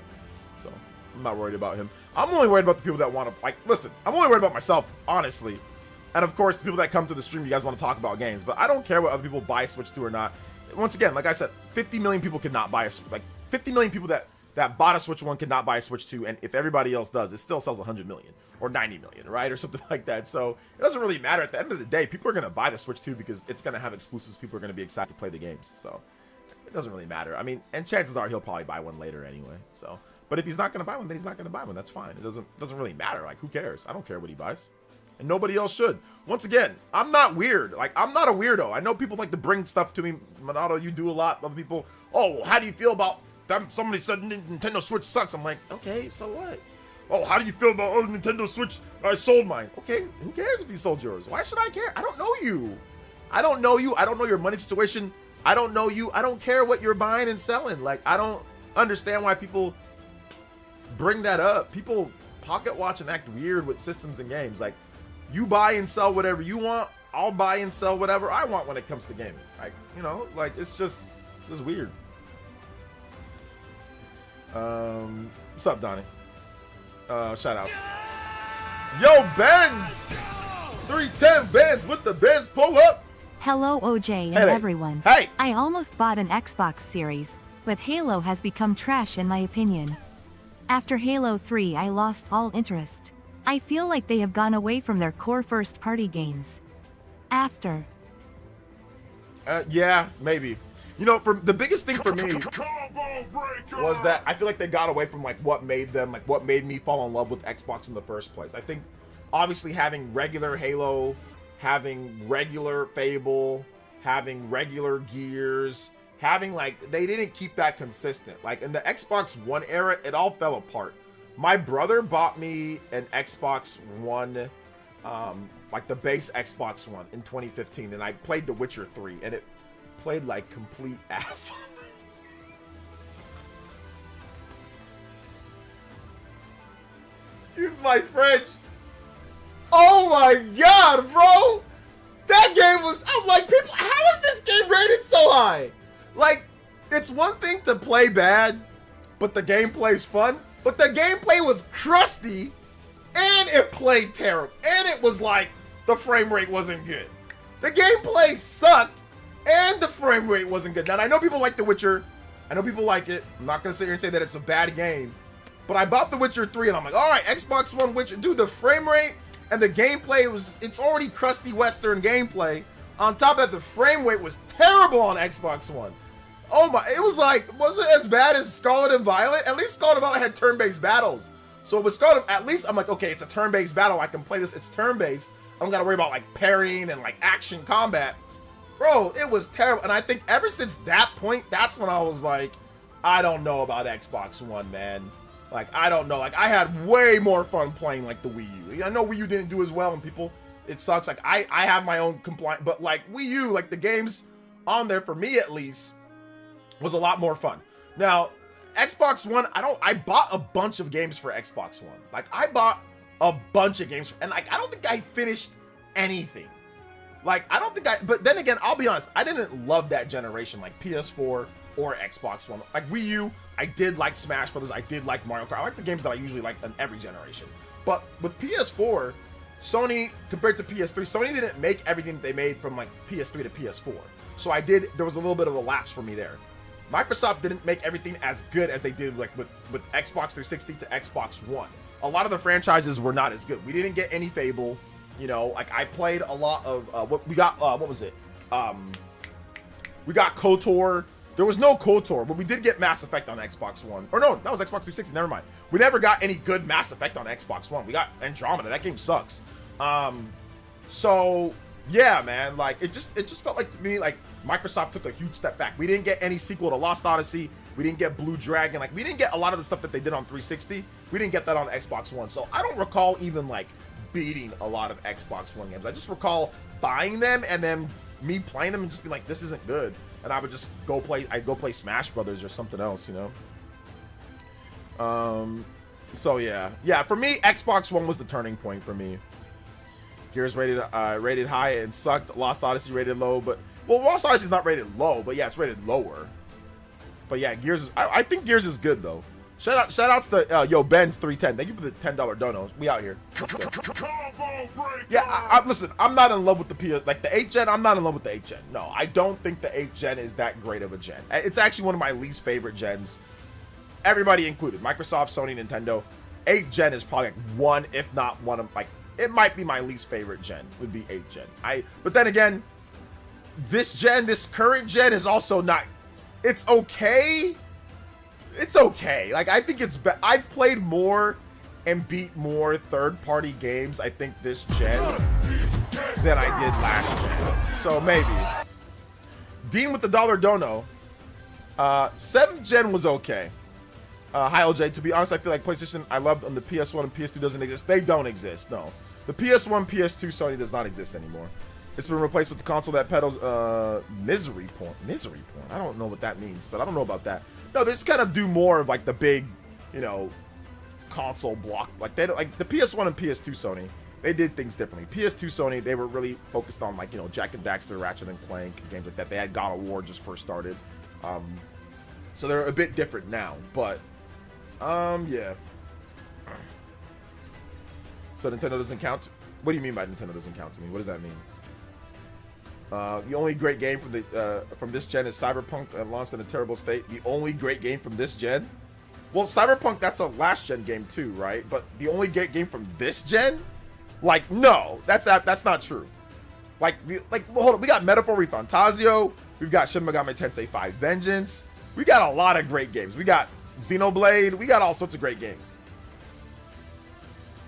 So I'm not worried about him. I'm only worried about the people that want to, like, listen, I'm only worried about myself, honestly. And of course, the people that come to the stream, you guys want to talk about games, but I don't care what other people buy Switch 2 or not. Once again, like I said, 50 million people could not buy a, like 50 million people that bought a Switch 1 could not buy a Switch 2, and if everybody else does, it still sells 100 million or 90 million, right? Or something like that. So it doesn't really matter. At the end of the day, people are going to buy the Switch 2 because it's going to have exclusives. People are going to be excited to play the games. So it doesn't really matter. I mean, and chances are he'll probably buy one later anyway. So, but if he's not going to buy one, then he's not going to buy one. That's fine. It doesn't really matter. Like, who cares? I don't care what he buys. And nobody else should. Once again, I'm not weird. Like, I'm not a weirdo. I know people like to bring stuff to me. Monado, you do a lot. Other people, oh, how do you feel about them? Somebody said Nintendo Switch sucks. I'm like, okay, so what? Oh, how do you feel about, oh, Nintendo Switch? I sold mine. Okay, who cares if you sold yours? Why should I care? I don't know you. I don't know you. I don't know your money situation. I don't know you. I don't care what you're buying and selling. Like, I don't understand why people bring that up. People pocket watch and act weird with systems and games. Like, you buy and sell whatever you want. I'll buy and sell whatever I want when it comes to gaming. Like, you know, like, it's just weird. What's up, Donnie? Shout outs. Yo, Benz! 310 Benz with the Benz. Pull up.
Hello OJ and
Hey.
everyone.
Hey!
I almost bought an Xbox Series, but Halo has become trash in my opinion. After Halo 3 I lost all interest. I feel like they have gone away from their core first-party games. After.
Yeah, maybe. You know, for the biggest thing for me was that I feel like they got away from like what made them, like what made me fall in love with Xbox in the first place. I think obviously having regular Halo, having regular Fable, having regular Gears, having like, they didn't keep that consistent. Like in the Xbox One era, it all fell apart. My brother bought me an Xbox One, like the base Xbox One in 2015, and I played The Witcher 3, and it played like complete ass. Excuse my French. Oh my god, bro! That game was, I'm like, people, how is this game rated so high? Like, it's one thing to play bad, but the gameplay's fun. But the gameplay was crusty, and it played terrible. And it was like, the frame rate wasn't good. The gameplay sucked, and the frame rate wasn't good. Now, I know people like The Witcher. I know people like it. I'm not going to sit here and say that it's a bad game. But I bought The Witcher 3, and I'm like, all right, Xbox One Witcher. Dude, the frame rate and the gameplay it's already crusty Western gameplay. On top of that, the frame rate was terrible on Xbox One. Oh my, it was like, was it as bad as Scarlet and Violet? At least Scarlet and Violet had turn-based battles. So with Scarlet, at least I'm like, okay, it's a turn-based battle. I can play this, it's turn-based. I don't gotta worry about like parrying and like action combat. Bro, it was terrible. And I think ever since that point, that's when I was like, I don't know about Xbox One, man. Like, I don't know. Like, I had way more fun playing like the Wii U. I know Wii U didn't do as well, and people, it sucks. Like, I have my own complaint, but like Wii U, like the games on there, for me at least, was a lot more fun. Now, Xbox One, I bought a bunch of games for Xbox One. Like, I bought a bunch of games, and like, I don't think I finished anything. Like, I don't think but then again, I'll be honest, I didn't love that generation, like PS4 or Xbox One. Like Wii U, I did like Smash Brothers, I did like Mario Kart. I like the games that I usually like in every generation. But with PS4, Sony, compared to PS3, Sony didn't make everything that they made from like PS3 to PS4. So there was a little bit of a lapse for me there. Microsoft didn't make everything as good as they did like with Xbox 360 to Xbox One. A lot of the franchises were not as good. We didn't get any Fable. You know, like I played a lot of what we got. What was it? We got KOTOR. There was no KOTOR, but we did get Mass Effect on Xbox One. Or no, that was Xbox 360. Never mind. We never got any good Mass Effect on Xbox One. We got Andromeda. That game sucks. So yeah, man. Like it just felt like to me like Microsoft took a huge step back. We didn't get any sequel to Lost Odyssey. We didn't get Blue Dragon. Like we didn't get a lot of the stuff that they did on 360. We didn't get that on Xbox One. So I don't recall even like beating a lot of Xbox One games. I just recall buying them and then me playing them and just being like, this isn't good. And I would just go play Smash Brothers or something else, you know? So yeah, for me, Xbox One was the turning point for me. Gears rated high and sucked. Lost Odyssey rated low, but well, Lost Odyssey's not rated low, but yeah, it's rated lower. But yeah, Gears I think Gears is good though. Shout outs to yo Ben's 310. Thank you for the $10 donos. We out here. Yeah, listen. I'm not in love with the PS, like the 8th gen. I'm not in love with the 8th gen. No, I don't think the 8th gen is that great of a gen. It's actually one of my least favorite gens. Everybody included, Microsoft, Sony, Nintendo. 8th gen is probably like one, if not one of like, it might be my least favorite gen. Would be 8th gen. But then again, this current gen is also not. It's okay. It's okay. Like, I think it's I've played more and beat more third-party games, I think, this gen than I did last gen. So maybe. Dean with the $1 dono. 7th gen was okay. Hi LJ. To be honest, I feel like PlayStation I loved on the PS1 and PS2 doesn't exist. They don't exist. No. The PS1, PS2 Sony does not exist anymore. It's been replaced with the console that peddles misery porn. Misery porn. I don't know what that means, but I don't know about that. No, they just kind of do more of like the big, you know, console block. Like they don't, like the PS1 and PS2 Sony, they did things differently. PS2 Sony, they were really focused on like, you know, Jack and Daxter, Ratchet and Clank, games like that. They had God of War just first started. So they're a bit different now, but yeah. So Nintendo doesn't count? What do you mean by Nintendo doesn't count to me? What does that mean? The only great game from this gen is Cyberpunk that launched in a terrible state. The only great game from this gen? Well, Cyberpunk, that's a last gen game too, right? But the only great game from this gen? Like, no, that's not true. Like, well, hold on, we got Metaphor Refantasio, we've got Shin Megami Tensei 5 Vengeance, we got a lot of great games. We got Xenoblade, we got all sorts of great games.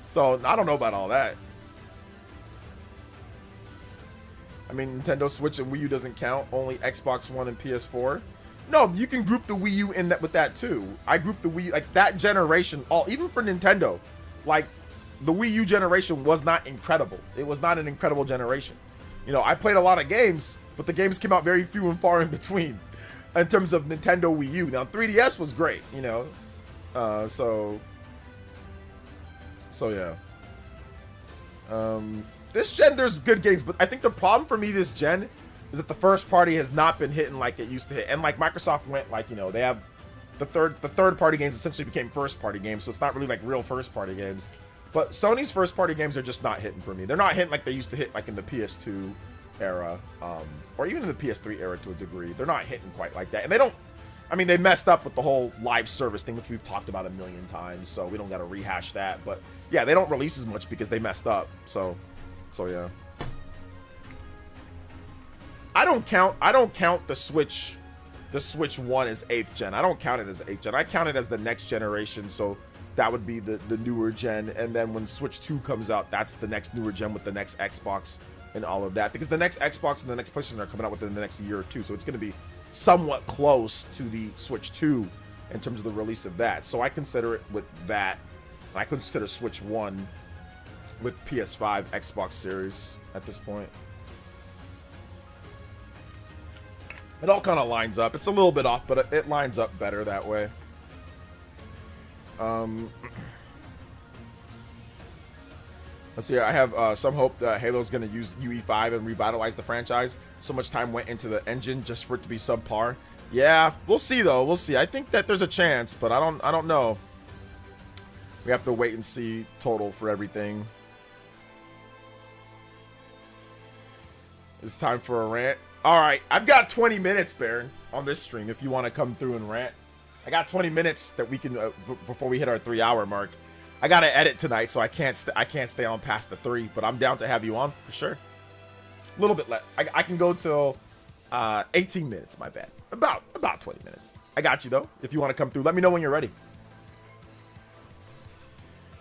So I don't know about all that. I mean, Nintendo Switch and Wii U doesn't count. Only Xbox One and PS4. No, you can group the Wii U in that with that too. I grouped the Wii, like that generation. Even for Nintendo, like the Wii U generation was not incredible. It was not an incredible generation. You know, I played a lot of games, but the games came out very few and far in between. In terms of Nintendo Wii U, now 3DS was great. You know, so yeah. This gen, there's good games, but I think the problem for me this gen is that the first party has not been hitting like it used to hit. And like Microsoft went like, you know, they have the third party games essentially became first party games, so it's not really like real first party games. But Sony's first party games are just not hitting for me. They're not hitting like they used to hit like in the PS2 era, or even in the PS3 era to a degree. They're not hitting quite like that. And they don't, I mean, they messed up with the whole live service thing, which we've talked about a million times, so we don't got to rehash that. But yeah, they don't release as much because they messed up. So yeah. I don't count the Switch 1 as 8th gen. I don't count it as 8th gen. I count it as the next generation, so that would be the newer gen. And then when Switch 2 comes out, that's the next newer gen with the next Xbox and all of that. Because the next Xbox and the next PlayStation are coming out within the next year or two, so it's going to be somewhat close to the Switch 2 in terms of the release of that. So I consider it with that. I consider Switch 1 with PS5, Xbox Series at this point. It all kind of lines up. It's a little bit off, but it lines up better that way. Let's see. I have some hope that Halo's going to use UE5 and revitalize the franchise. So much time went into the engine just for it to be subpar. Yeah, we'll see though. We'll see. I think that there's a chance, but I don't know. We have to wait and see total for everything. It's time for a rant. All right, I've got 20 minutes, Baron, on this stream. If you want to come through and rant, I got 20 minutes that we can before we hit our 3-hour mark. I gotta edit tonight, so I can't stay on past the 3. But I'm down to have you on for sure. A little bit less. I can go till 18 minutes. My bad. About 20 minutes. I got you though. If you want to come through, let me know when you're ready.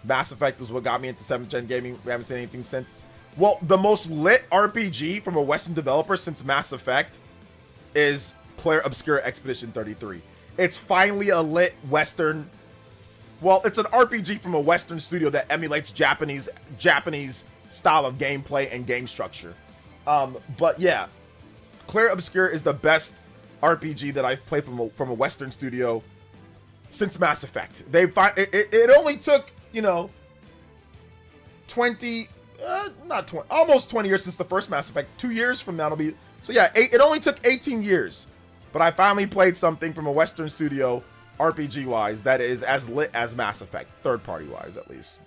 Mass Effect was what got me into 7th gen gaming. We haven't seen anything since. Well, the most lit RPG from a Western developer since Mass Effect is Claire Obscura Expedition 33. It's finally a lit Western. Well, it's an RPG from a Western studio that emulates Japanese style of gameplay and game structure. But yeah, Claire Obscura is the best RPG that I've played from a Western studio since Mass Effect. It only took, you know, almost 20 years since the first Mass Effect. 2 years from now it'll be, so yeah, it only took 18 years, but I finally played something from a Western studio RPG wise that is as lit as Mass Effect, third party wise at least.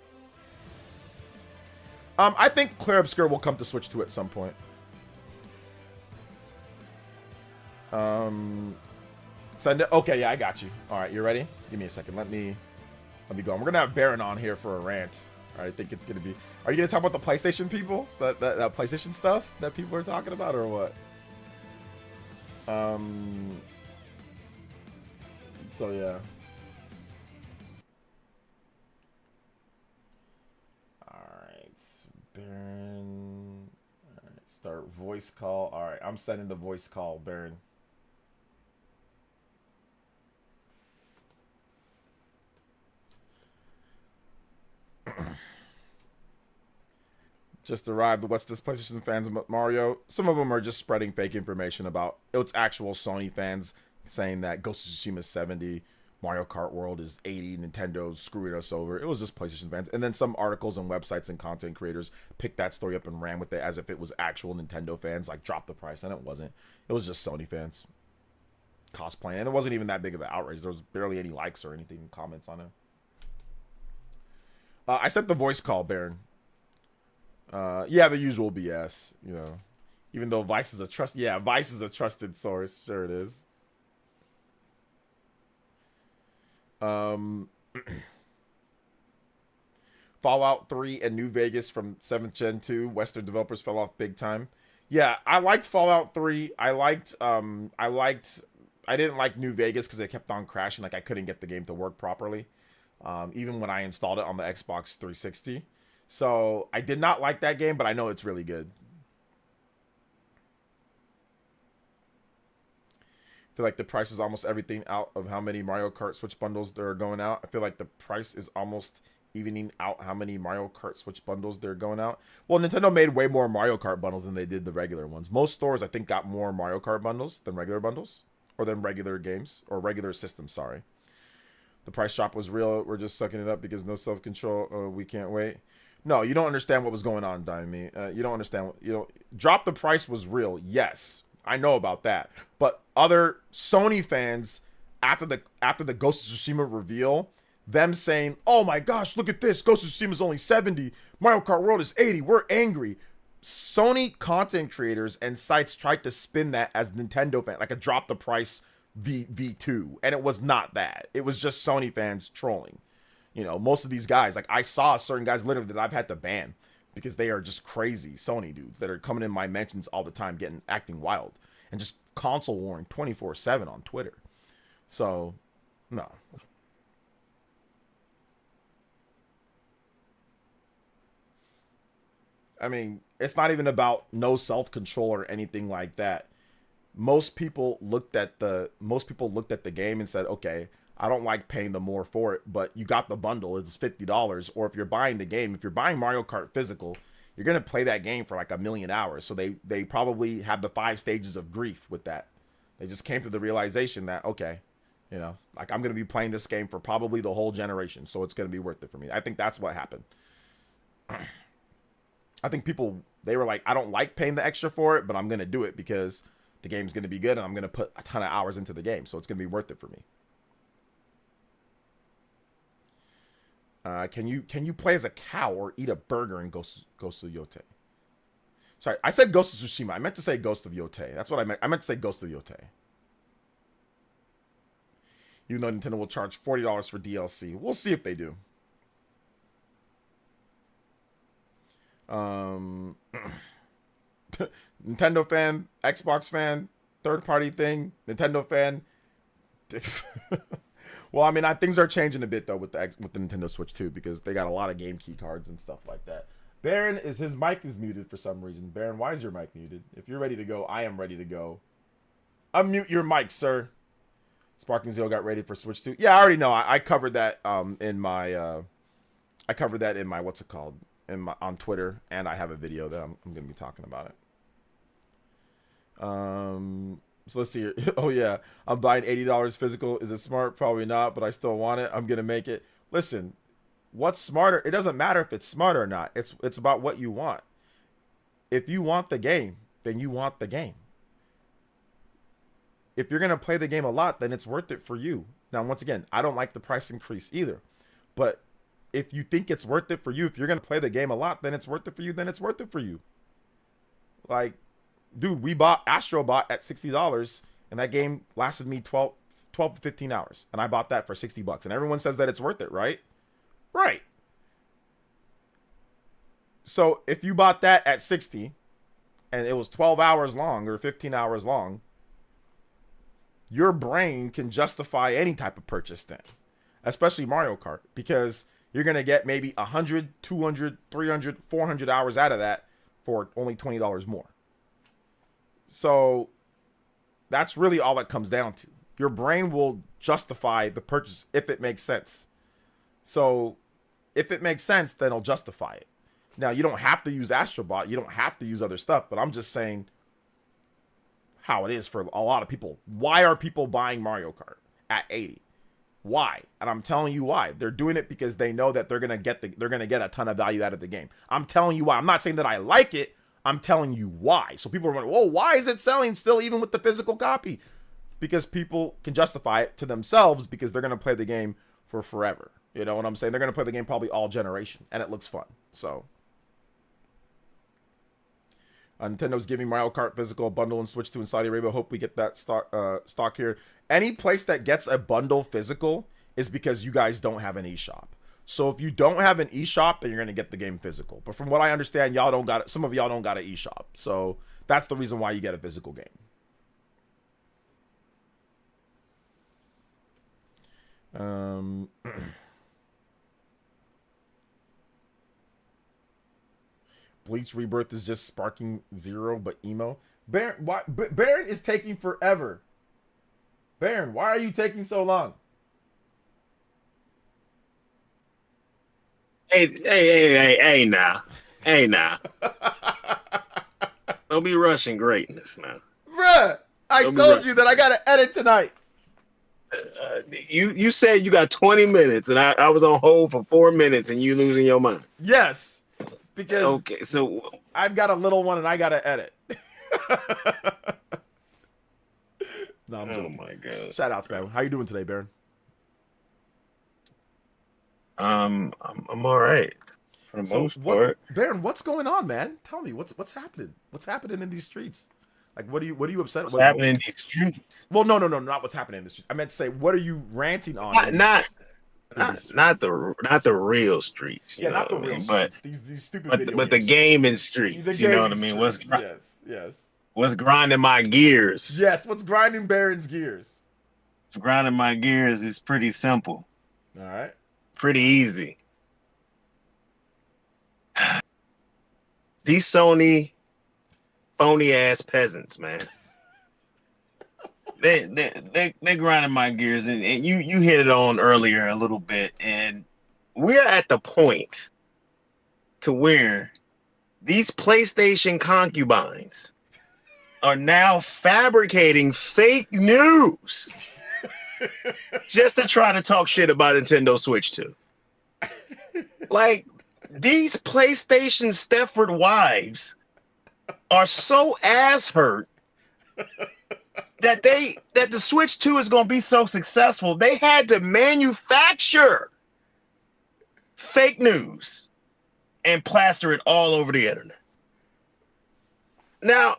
I think Clear Obscure will come to Switch 2 at some point. Send it. Okay, yeah, I got you. All right, you ready? Give me a second. Let me go. We're gonna have Baron on here for a rant. I think it's gonna be. Are you gonna talk about the PlayStation people? That PlayStation stuff that people are talking about, or what? So yeah. Alright. Baron. Alright, start voice call. Alright, I'm sending the voice call, Baron. Just arrived. What's this PlayStation fans about Mario? Some of them are just spreading fake information about it's actual Sony fans saying that Ghost of Tsushima is 70, Mario Kart World is 80, Nintendo's screwing us over. It was just PlayStation fans. And then some articles and websites and content creators picked that story up and ran with it as if it was actual Nintendo fans, like dropped the price, and it wasn't. It was just Sony fans cosplaying. And it wasn't even that big of an outrage. There was barely any likes or anything, comments on it. I sent the voice call, Baron. Yeah, the usual BS, you know. Even though Vice is a trusted source. Sure it is. Fallout 3 and New Vegas from 7th Gen 2. Western developers fell off big time. Yeah, I liked Fallout 3. I didn't like New Vegas because it kept on crashing. Like, I couldn't get the game to work properly. Even when I installed it on the Xbox 360. So I did not like that game, but I know it's really good. I feel like the price is almost everything out of how many Mario Kart Switch bundles there are going out. I feel like the price is almost evening out how many Mario Kart Switch bundles they're going out. Well, Nintendo made way more Mario Kart bundles than they did the regular ones. Most stores, I think, got more Mario Kart bundles than regular bundles. Or than regular games. Or regular systems, sorry. The price drop was real. We're just sucking it up because no self-control. We can't wait. No, you don't understand what was going on, Daimi. You don't understand. Drop the price was real. Yes, I know about that. But other Sony fans, after the Ghost of Tsushima reveal, them saying, "Oh my gosh, look at this! Ghost of Tsushima is only 70. Mario Kart World is 80. We're angry." Sony content creators and sites tried to spin that as Nintendo fan, like a drop the price V2, and it was not that. It was just Sony fans trolling. You know, most of these guys, like I saw certain guys literally that I've had to ban because they are just crazy Sony dudes that are coming in my mentions all the time, acting wild and just console warring 24/7 on Twitter. So, no. I mean, it's not even about no self-control or anything like that. Most people looked at the game and said, okay, I don't like paying the more for it, but you got the bundle, it's $50. Or if you're buying the game, if you're buying Mario Kart physical, you're going to play that game for like 1,000,000 hours. So they probably have the 5 stages of grief with that. They just came to the realization that, okay, you know, like I'm going to be playing this game for probably the whole generation. So it's going to be worth it for me. I think that's what happened. I think people, they were like, I don't like paying the extra for it, but I'm going to do it because the game's going to be good and I'm going to put a ton of hours into the game. So it's going to be worth it for me. Can you play as a cow or eat a burger in Ghost of Yote? Sorry, I said Ghost of Tsushima. I meant to say Ghost of Yote. That's what I meant. I meant to say Ghost of Yote. Even though Nintendo will charge $40 for DLC. We'll see if they do. Nintendo fan, Xbox fan, third-party thing, Nintendo fan. Well, I mean, things are changing a bit though with the Nintendo Switch 2 because they got a lot of game key cards and stuff like that. Baron his mic is muted for some reason. Baron, why is your mic muted? If you're ready to go, I am ready to go. Unmute your mic, sir. Sparking Zero got ready for Switch 2. Yeah, I already know. I covered that in my what's it called? On Twitter, and I have a video that I'm going to be talking about it. So let's see here. Oh yeah, I'm buying $80 physical. Is it smart? Probably not, but I still want it. I'm going to make it. Listen, what's smarter? It doesn't matter if it's smart or not. It's about what you want. If you want the game, then you want the game. if you're going to play the game a lot, then it's worth it for you. Now, once again, I don't like the price increase either. But if you think it's worth it for you, if you're going to play the game a lot, then it's worth it for you, then it's worth it for you. Like, dude, we bought Astrobot at $60, and that game lasted me 12 to 15 hours. And I bought that for $60. And everyone says that it's worth it, right? Right. So if you bought that at 60 and it was 12 hours long or 15 hours long, your brain can justify any type of purchase then, especially Mario Kart, because you're going to get maybe 100, 200, 300, 400 hours out of that for only $20 more. So that's really all it comes down to. Your brain will justify the purchase if it makes sense. So if it makes sense, then it'll justify it. Now, you don't have to use Astrobot. You don't have to use other stuff, but I'm just saying how it is for a lot of people. Why are people buying Mario Kart at 80? Why? And I'm telling you why. They're doing it because they know that they're gonna get a ton of value out of the game. I'm telling you why. I'm not saying that I like it. I'm telling you why. So people are wondering, well, why is it selling still even with the physical copy? Because people can justify it to themselves because they're gonna play the game for forever. You know what I'm saying? They're gonna play the game probably all generation, and it looks fun. So Nintendo's giving Mario Kart physical bundle and Switch 2 in Saudi Arabia. Hope we get that stock here. Any place that gets a bundle physical is because you guys don't have an eShop. So if you don't have an eShop, then you're going to get the game physical. But from what I understand, y'all don't got it. Some of y'all don't got an eShop. So that's the reason why you get a physical game. Bleach Rebirth is just sparking zero, but emo. Baron is taking forever. Baron, why are you taking so long?
Hey now. Don't be rushing greatness now.
Bruh, I told you that I gotta edit tonight.
You said you got 20 minutes, and I was on hold for 4 minutes, and you losing your mind.
Yes. Because
okay, so
I've got a little one and I gotta edit. No, I'm joking.
My God.
Shout outs, man. How you doing today, Baron?
I'm all right for the most part.
Baron, what's going on, man? Tell me what's happening. What's happening in these streets? Like, what are you upset?
What's happening in these streets?
Well, no, not what's happening in the streets. I meant to say, what are you ranting on?
Not the real streets.
Yeah, not the real streets.
But
these stupid.
But the gaming streets. You know what I mean?
Yes.
What's grinding my gears?
Yes. What's grinding Baron's gears?
Grinding my gears is pretty simple.
All right.
Pretty easy. These Sony phony ass peasants, man. They're grinding my gears, and you hit it on earlier a little bit, and we're at the point to where these PlayStation concubines are now fabricating fake news just to try to talk shit about Nintendo Switch 2. Like, these PlayStation Stepford wives are so ass hurt that the Switch 2 is going to be so successful, they had to manufacture fake news and plaster it all over the internet. Now,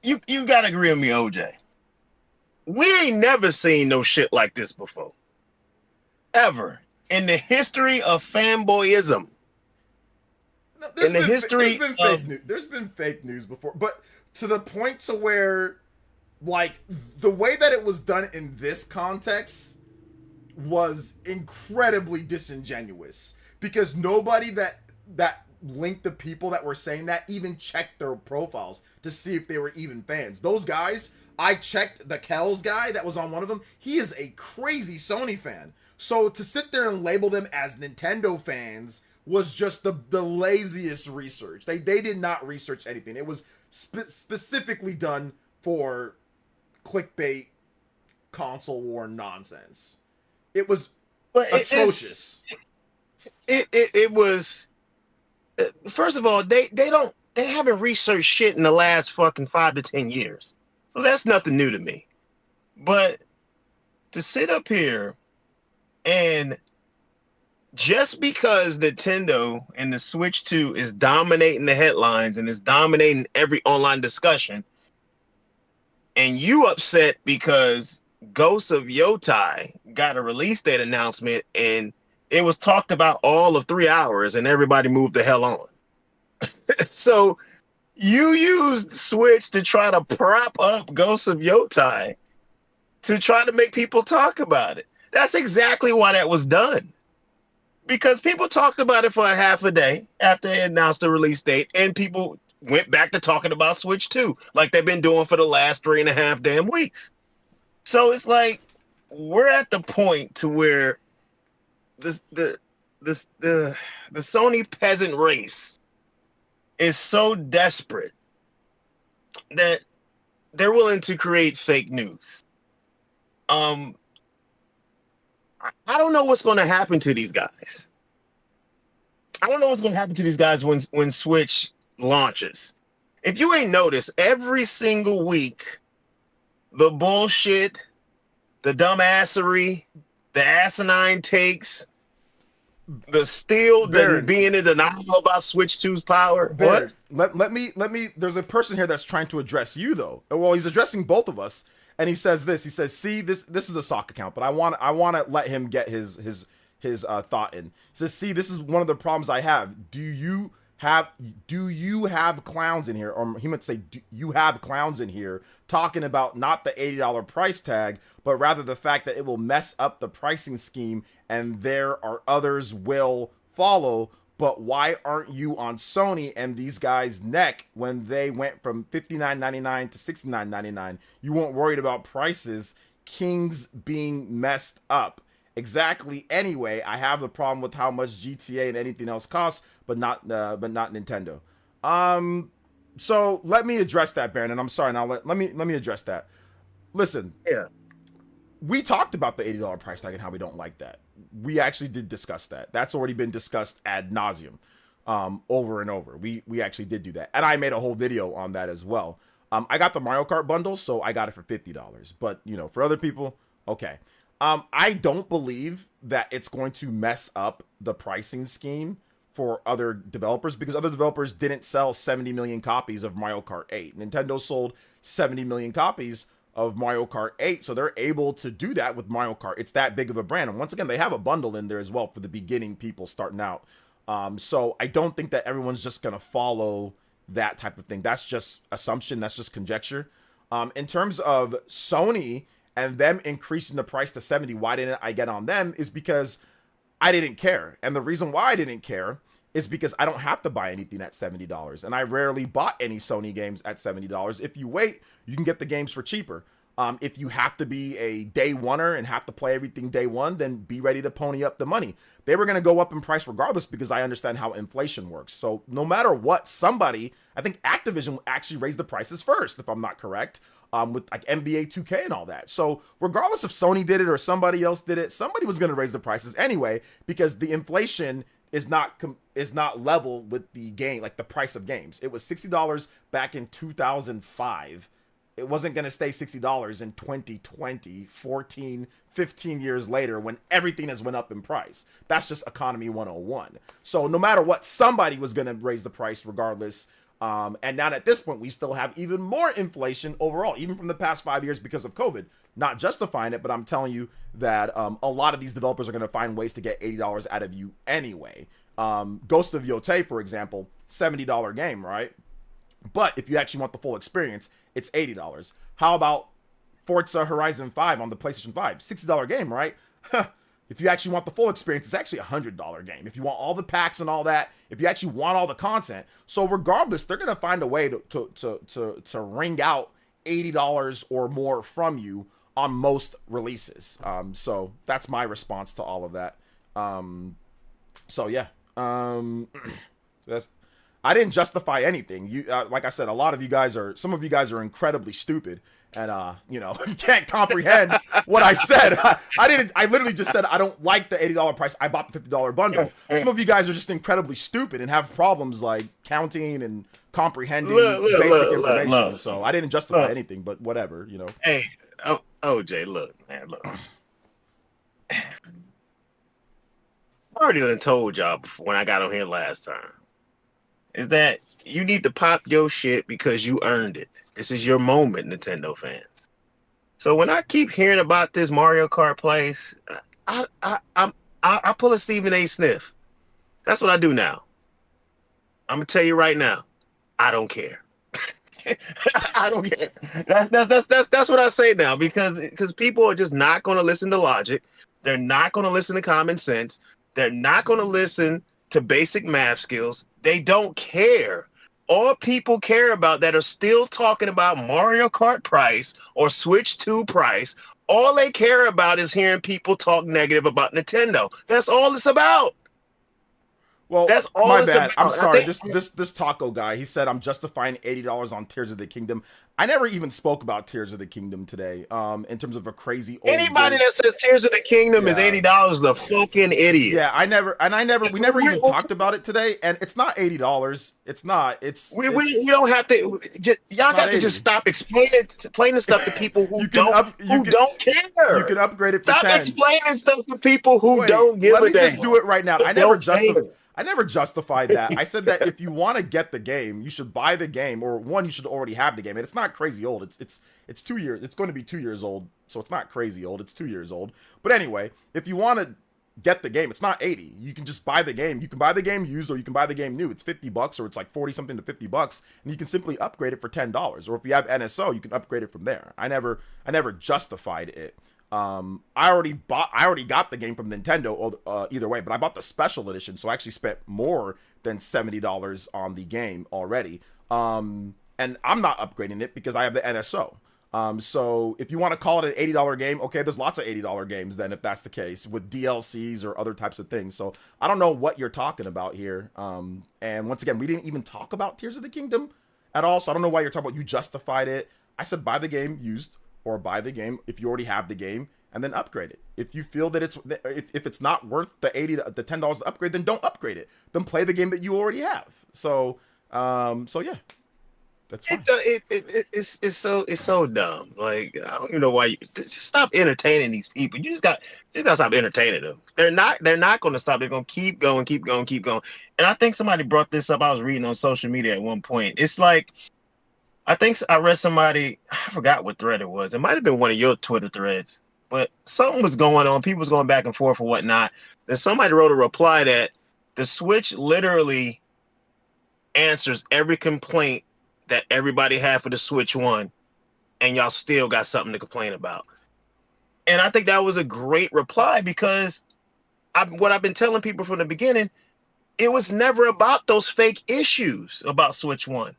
you got to agree with me, OJ. We ain't never seen no shit like this before. Ever. In the history of fanboyism.
No, there's been fake news before, but to the point to where, like, the way that it was done in this context was incredibly disingenuous, because nobody that linked the people that were saying that even checked their profiles to see if they were even fans. Those guys, I checked the Kells guy that was on one of them. He is a crazy Sony fan. So to sit there and label them as Nintendo fans was just the laziest research. They did not research anything. It was specifically done for clickbait, console war nonsense. It was atrocious.
It was. First of all, they haven't researched shit in the last fucking 5 to 10 years. So that's nothing new to me. But to sit up here and just because Nintendo and the Switch 2 is dominating the headlines and is dominating every online discussion, and you upset because Ghost of Yotai got a release date announcement and it was talked about all of 3 hours and everybody moved the hell on. So you used Switch to try to prop up Ghost of Yotai to try to make people talk about it. That's exactly why that was done. Because people talked about it for a half a day after they announced the release date, and people went back to talking about Switch 2, like they've been doing for the last 3.5 damn weeks. So it's like we're at the point to where the Sony peasant race is so desperate that they're willing to create fake news. I don't know what's going to happen to these guys. I don't know what's going to happen to these guys when Switch launches. If you ain't noticed, every single week, the bullshit, the dumbassery, the asinine takes, the steel being in denial about Switch 2's power.
Baron, let me. There's a person here that's trying to address you though. Well, he's addressing both of us, and he says this. He says, "See, this is a sock account, but I want to let him get his thought in." He says, "See, this is one of the problems I have. Do you have clowns in here?" Or he meant to say, "Do you have clowns in here talking about not the $80 price tag, but rather the fact that it will mess up the pricing scheme and there are others will follow. But why aren't you on Sony and these guys' neck when they went from $59.99 to $69.99? You weren't worried about prices, Kings being messed up." Exactly. Anyway, I have the problem with how much GTA and anything else costs, but not Nintendo. So let me address that, Baron, and I'm sorry. Now let me address that. Listen.
Yeah.
We talked about the $80 price tag and how we don't like that. We actually did discuss that. That's already been discussed ad nauseum, over and over. We actually did do that, and I made a whole video on that as well. I got the Mario Kart bundle, so I got it for $50. But for other people, okay. I don't believe that it's going to mess up the pricing scheme for other developers because other developers didn't sell 70 million copies of Mario Kart 8. Nintendo sold 70 million copies of Mario Kart 8, so they're able to do that with Mario Kart. It's that big of a brand. And once again, they have a bundle in there as well for the beginning people starting out. So I don't think that everyone's just going to follow that type of thing. That's just assumption. That's just conjecture. In terms of Sony and them increasing the price to 70, why didn't I get on them is because I didn't care. And the reason why I didn't care is because I don't have to buy anything at $70. And I rarely bought any Sony games at $70. If you wait, you can get the games for cheaper. If you have to be a day oneer and have to play everything day one, then be ready to pony up the money. They were going to go up in price regardless because I understand how inflation works. So no matter what, somebody, I think Activision actually raised the prices first, if I'm not correct, with like NBA 2K and all that. So regardless if Sony did it or somebody else did it, somebody was going to raise the prices anyway because the inflation is not level with the game, like the price of games. It was $60 back in 2005. It wasn't going to stay $60 in 2020, 14, 15 years later when everything has went up in price. That's just economy 101. So no matter what, somebody was going to raise the price regardless. And now at this point, we still have even more inflation overall, even from the past 5 years because of COVID. Not justifying it, but I'm telling you that a lot of these developers are going to find ways to get $80 out of you anyway. Ghost of Yotai, for example, $70 game, right? But if you actually want the full experience, it's $80. How about Forza Horizon 5 on the PlayStation 5? $60 game, right? If you actually want the full experience, it's actually a $100 game. If you want all the packs and all that, if you actually want all the content. So regardless, they're going to find a way to wring out $80 or more from you on most releases. So that's my response to all of that. So yeah. I didn't justify anything. You, like I said, some of you guys are incredibly stupid, and you know, you can't comprehend what I said. I literally just said I don't like the $80 price. I bought the $50 bundle. Some of you guys are just incredibly stupid and have problems like counting and comprehending basic information. So I didn't justify anything, but whatever, you know.
Hey, OJ, look, man, look. I already done told y'all before when I got on here last time, is that you need to pop your shit because you earned it. This is your moment, Nintendo fans. So when I keep hearing about this Mario Kart place, I pull a Stephen A. Smith. That's what I do now. I'm gonna tell you right now, I don't care. I don't care. That's what I say now because people are just not gonna listen to logic. They're not gonna listen to common sense. They're not gonna listen to basic math skills. They don't care. All people care about that are still talking about Mario Kart price or Switch 2 price, all they care about is hearing people talk negative about Nintendo. That's all it's about.
Well,
that's all
my
it's
bad.
about.
I'm sorry. This taco guy, he said I'm justifying $80 on Tears of the Kingdom. I never even spoke about Tears of the Kingdom today. In terms of a crazy old
anybody
game.
that says Tears of the Kingdom is $80 is a fucking idiot.
Yeah, we never even talked about it today, and it's not $80. It's not.
We don't have to. Y'all got to just stop explaining stuff to people who don't care.
You can upgrade it for
Stop
10.
explaining stuff to people who don't give a damn.
Let me just do it right now. I never justified that. I said that if you want to get the game, you should buy the game, or one, you should already have the game. And it's not crazy old. It's 2 years. It's going to be 2 years old, so it's not crazy old. It's 2 years old. But anyway, if you want to get the game, it's not 80. You can just buy the game. You can buy the game used, or you can buy the game new. It's $50, or it's like 40 something to $50, and you can simply upgrade it for $10. Or if you have NSO, you can upgrade it from there. I never justified it. I already got the game from Nintendo either way, but I bought the special edition, so I actually spent more than $70 on the game already. And I'm not upgrading it because I have the NSO. So if you want to call it an $80 game, okay, there's lots of $80 games then if that's the case, with DLCs or other types of things. So I don't know what you're talking about here. And once again, we didn't even talk about Tears of the Kingdom at all, so I don't know why you're talking about. You justified it. I said buy the game used, or buy the game if you already have the game, and then upgrade it. If you feel that if it's not worth the $10 to upgrade, then don't upgrade it. Then play the game that you already have. So yeah, that's fine.
It's so dumb. Like, I don't even know why you just stop entertaining these people. You just got to stop entertaining them. They're not going to stop. They're going to keep going. And I think somebody brought this up. I was reading on social media at one point. It's like, I think I read somebody, I forgot what thread it was. It might have been one of your Twitter threads, but something was going on. People was going back and forth or whatnot. Then somebody wrote a reply that the Switch literally answers every complaint that everybody had for the Switch 1, and y'all still got something to complain about. And I think that was a great reply because what I've been telling people from the beginning, it was never about those fake issues about Switch 1.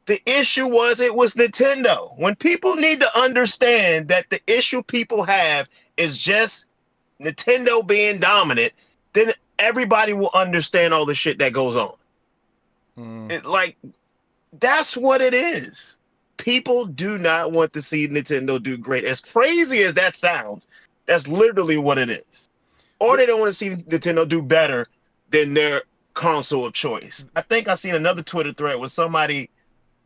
The issue was it was Nintendo. When people need to understand that the issue people have is just Nintendo being dominant, then everybody will understand all the shit that goes on. That's what it is. People do not want to see Nintendo do great. As crazy as that sounds, that's literally what it is. Or they don't want to see Nintendo do better than their console of choice. I think I seen another Twitter thread where somebody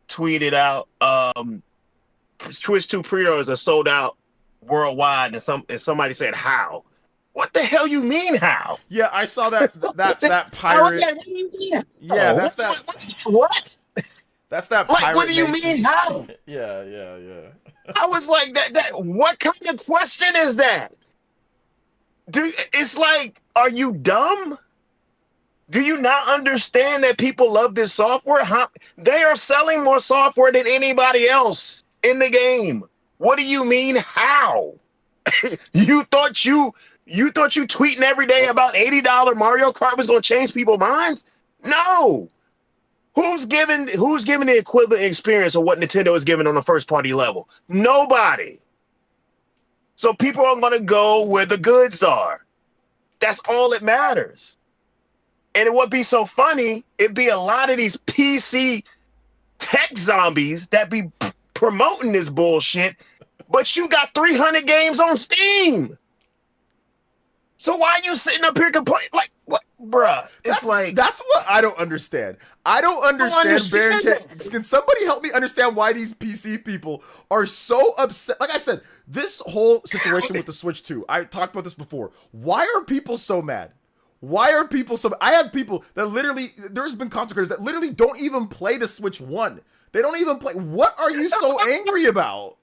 tweeted out Switch 2 pre-orders are sold out worldwide, and somebody said how. What the hell you mean how?
Yeah, I saw that pirate. Yeah, that's that.
What?
That's that
like,
pirate.
What do you
nation.
mean how?
Yeah.
I was like, that. What kind of question is that? It's like, are you dumb? Do you not understand that people love this software? They are selling more software than anybody else in the game. What do you mean how? You thought you tweeting every day about $80 Mario Kart was going to change people's minds? No. Who's giving the equivalent experience of what Nintendo is giving on a first party level? Nobody. So people are going to go where the goods are. That's all that matters. And it would be so funny, it'd be a lot of these PC tech zombies that be promoting this bullshit, but you got 300 games on Steam. So why are you sitting up here complaining? Like, what, bruh?
That's what I don't understand. I don't understand. Baron, can somebody help me understand why these PC people are so upset? Like I said, this whole situation with the Switch 2, I talked about this before. Why are people so mad? Why are people so... I have people that literally... There's been content creators that literally don't even play the Switch 1. They don't even play... What are you so angry about?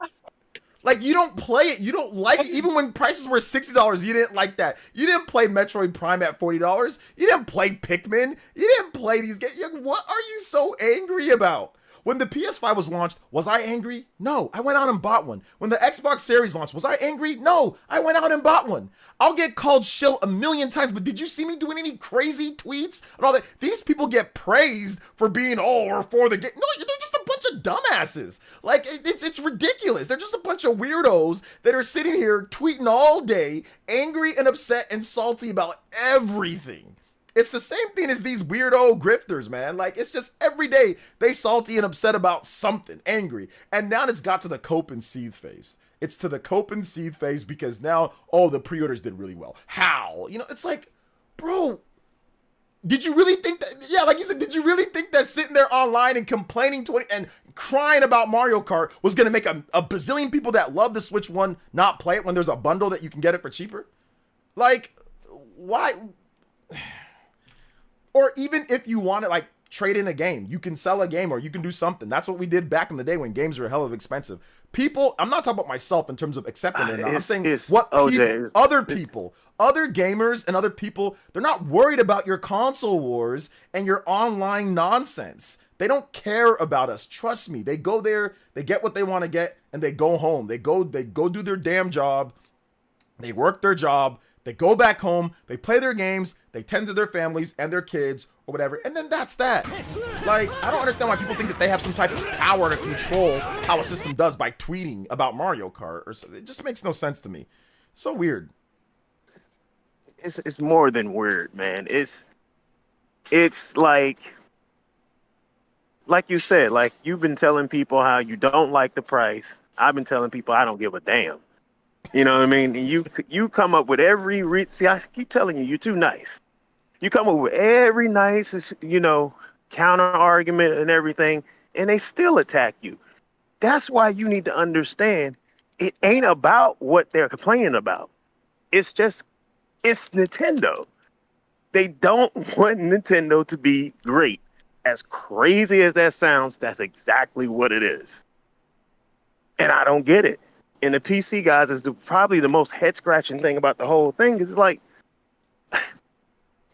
Like, you don't play it. You don't like it. Even when prices were $60, you didn't like that. You didn't play Metroid Prime at $40. You didn't play Pikmin. You didn't play these games. What are you so angry about? When the PS5 was launched, was I angry? No, I went out and bought one. When the Xbox Series launched, was I angry? No, I went out and bought one. I'll get called shill a million times, but did you see me doing any crazy tweets and all that? These people get praised for being or for the game. No, they're just a bunch of dumbasses. Like, it's ridiculous. They're just a bunch of weirdos that are sitting here tweeting all day, angry and upset and salty about everything. It's the same thing as these weirdo grifters, man. Like, it's just every day they salty and upset about something, angry. And now it's got to the cope and seethe phase. It's to the cope and seethe phase because now, the pre-orders did really well. How? You know, it's like, bro, did you really think that, yeah, like you said, did you really think that sitting there online and complaining and crying about Mario Kart was going to make a bazillion people that love the Switch 1 not play it when there's a bundle that you can get it for cheaper? Like, why? Or even if you want to, like, trade in a game, you can sell a game or you can do something. That's what we did back in the day when games were hell of expensive. People, I'm not talking about myself in terms of accepting it or not. I'm saying other people, other gamers and other people, they're not worried about your console wars and your online nonsense. They don't care about us. Trust me. They go there, they get what they want to get, and they go home. They go do their damn job. They work their job. They go back home, they play their games, they tend to their families and their kids or whatever, and then that's that. Like, I don't understand why people think that they have some type of power to control how a system does by tweeting about Mario Kart. It just makes no sense to me. So weird.
It's more than weird, man. It's like you said, like you've been telling people how you don't like the price. I've been telling people I don't give a damn. You know what I mean? And you come up with every see, I keep telling you, you're too nice. You come up with every nice, counter argument and everything, and they still attack you. That's why you need to understand it ain't about what they're complaining about. It's Nintendo. They don't want Nintendo to be great. As crazy as that sounds, that's exactly what it is. And I don't get it. And the PC guys is probably the most head-scratching thing about the whole thing is like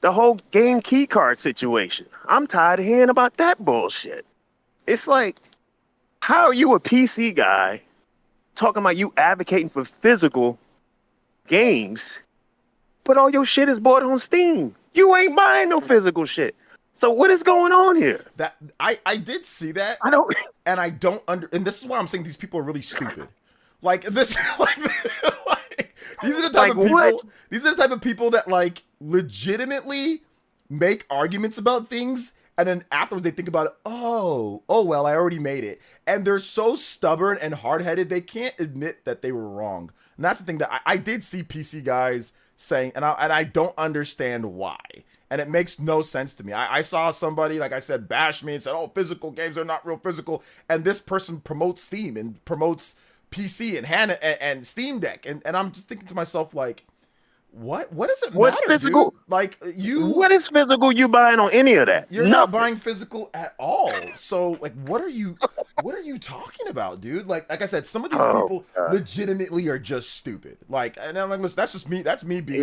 the whole game key card situation. I'm tired of hearing about that bullshit. It's like, how are you a PC guy talking about you advocating for physical games, but all your shit is bought on Steam? You ain't buying no physical shit. So what is going on here?
That I did see that. And this is why I'm saying these people are really stupid. Like this, these are the type of people.
What?
These are the type of people that like legitimately make arguments about things, and then afterwards they think about it. Oh well, I already made it, and they're so stubborn and hard-headed they can't admit that they were wrong. And that's the thing that I did see PC guys saying, and I don't understand why. And it makes no sense to me. I saw somebody, like I said, bash me and said, "Oh, physical games are not real physical," and this person promotes Steam and promotes PC and Steam Deck, and I'm just thinking to myself, like, what does it matter,
physical,
dude? Like,
what is physical you buying on any of that?
You're not buying physical at all. So like, what are you talking about, dude? Like I said, some of these people legitimately are just stupid. Like, and I'm like, listen, that's just me. That's me being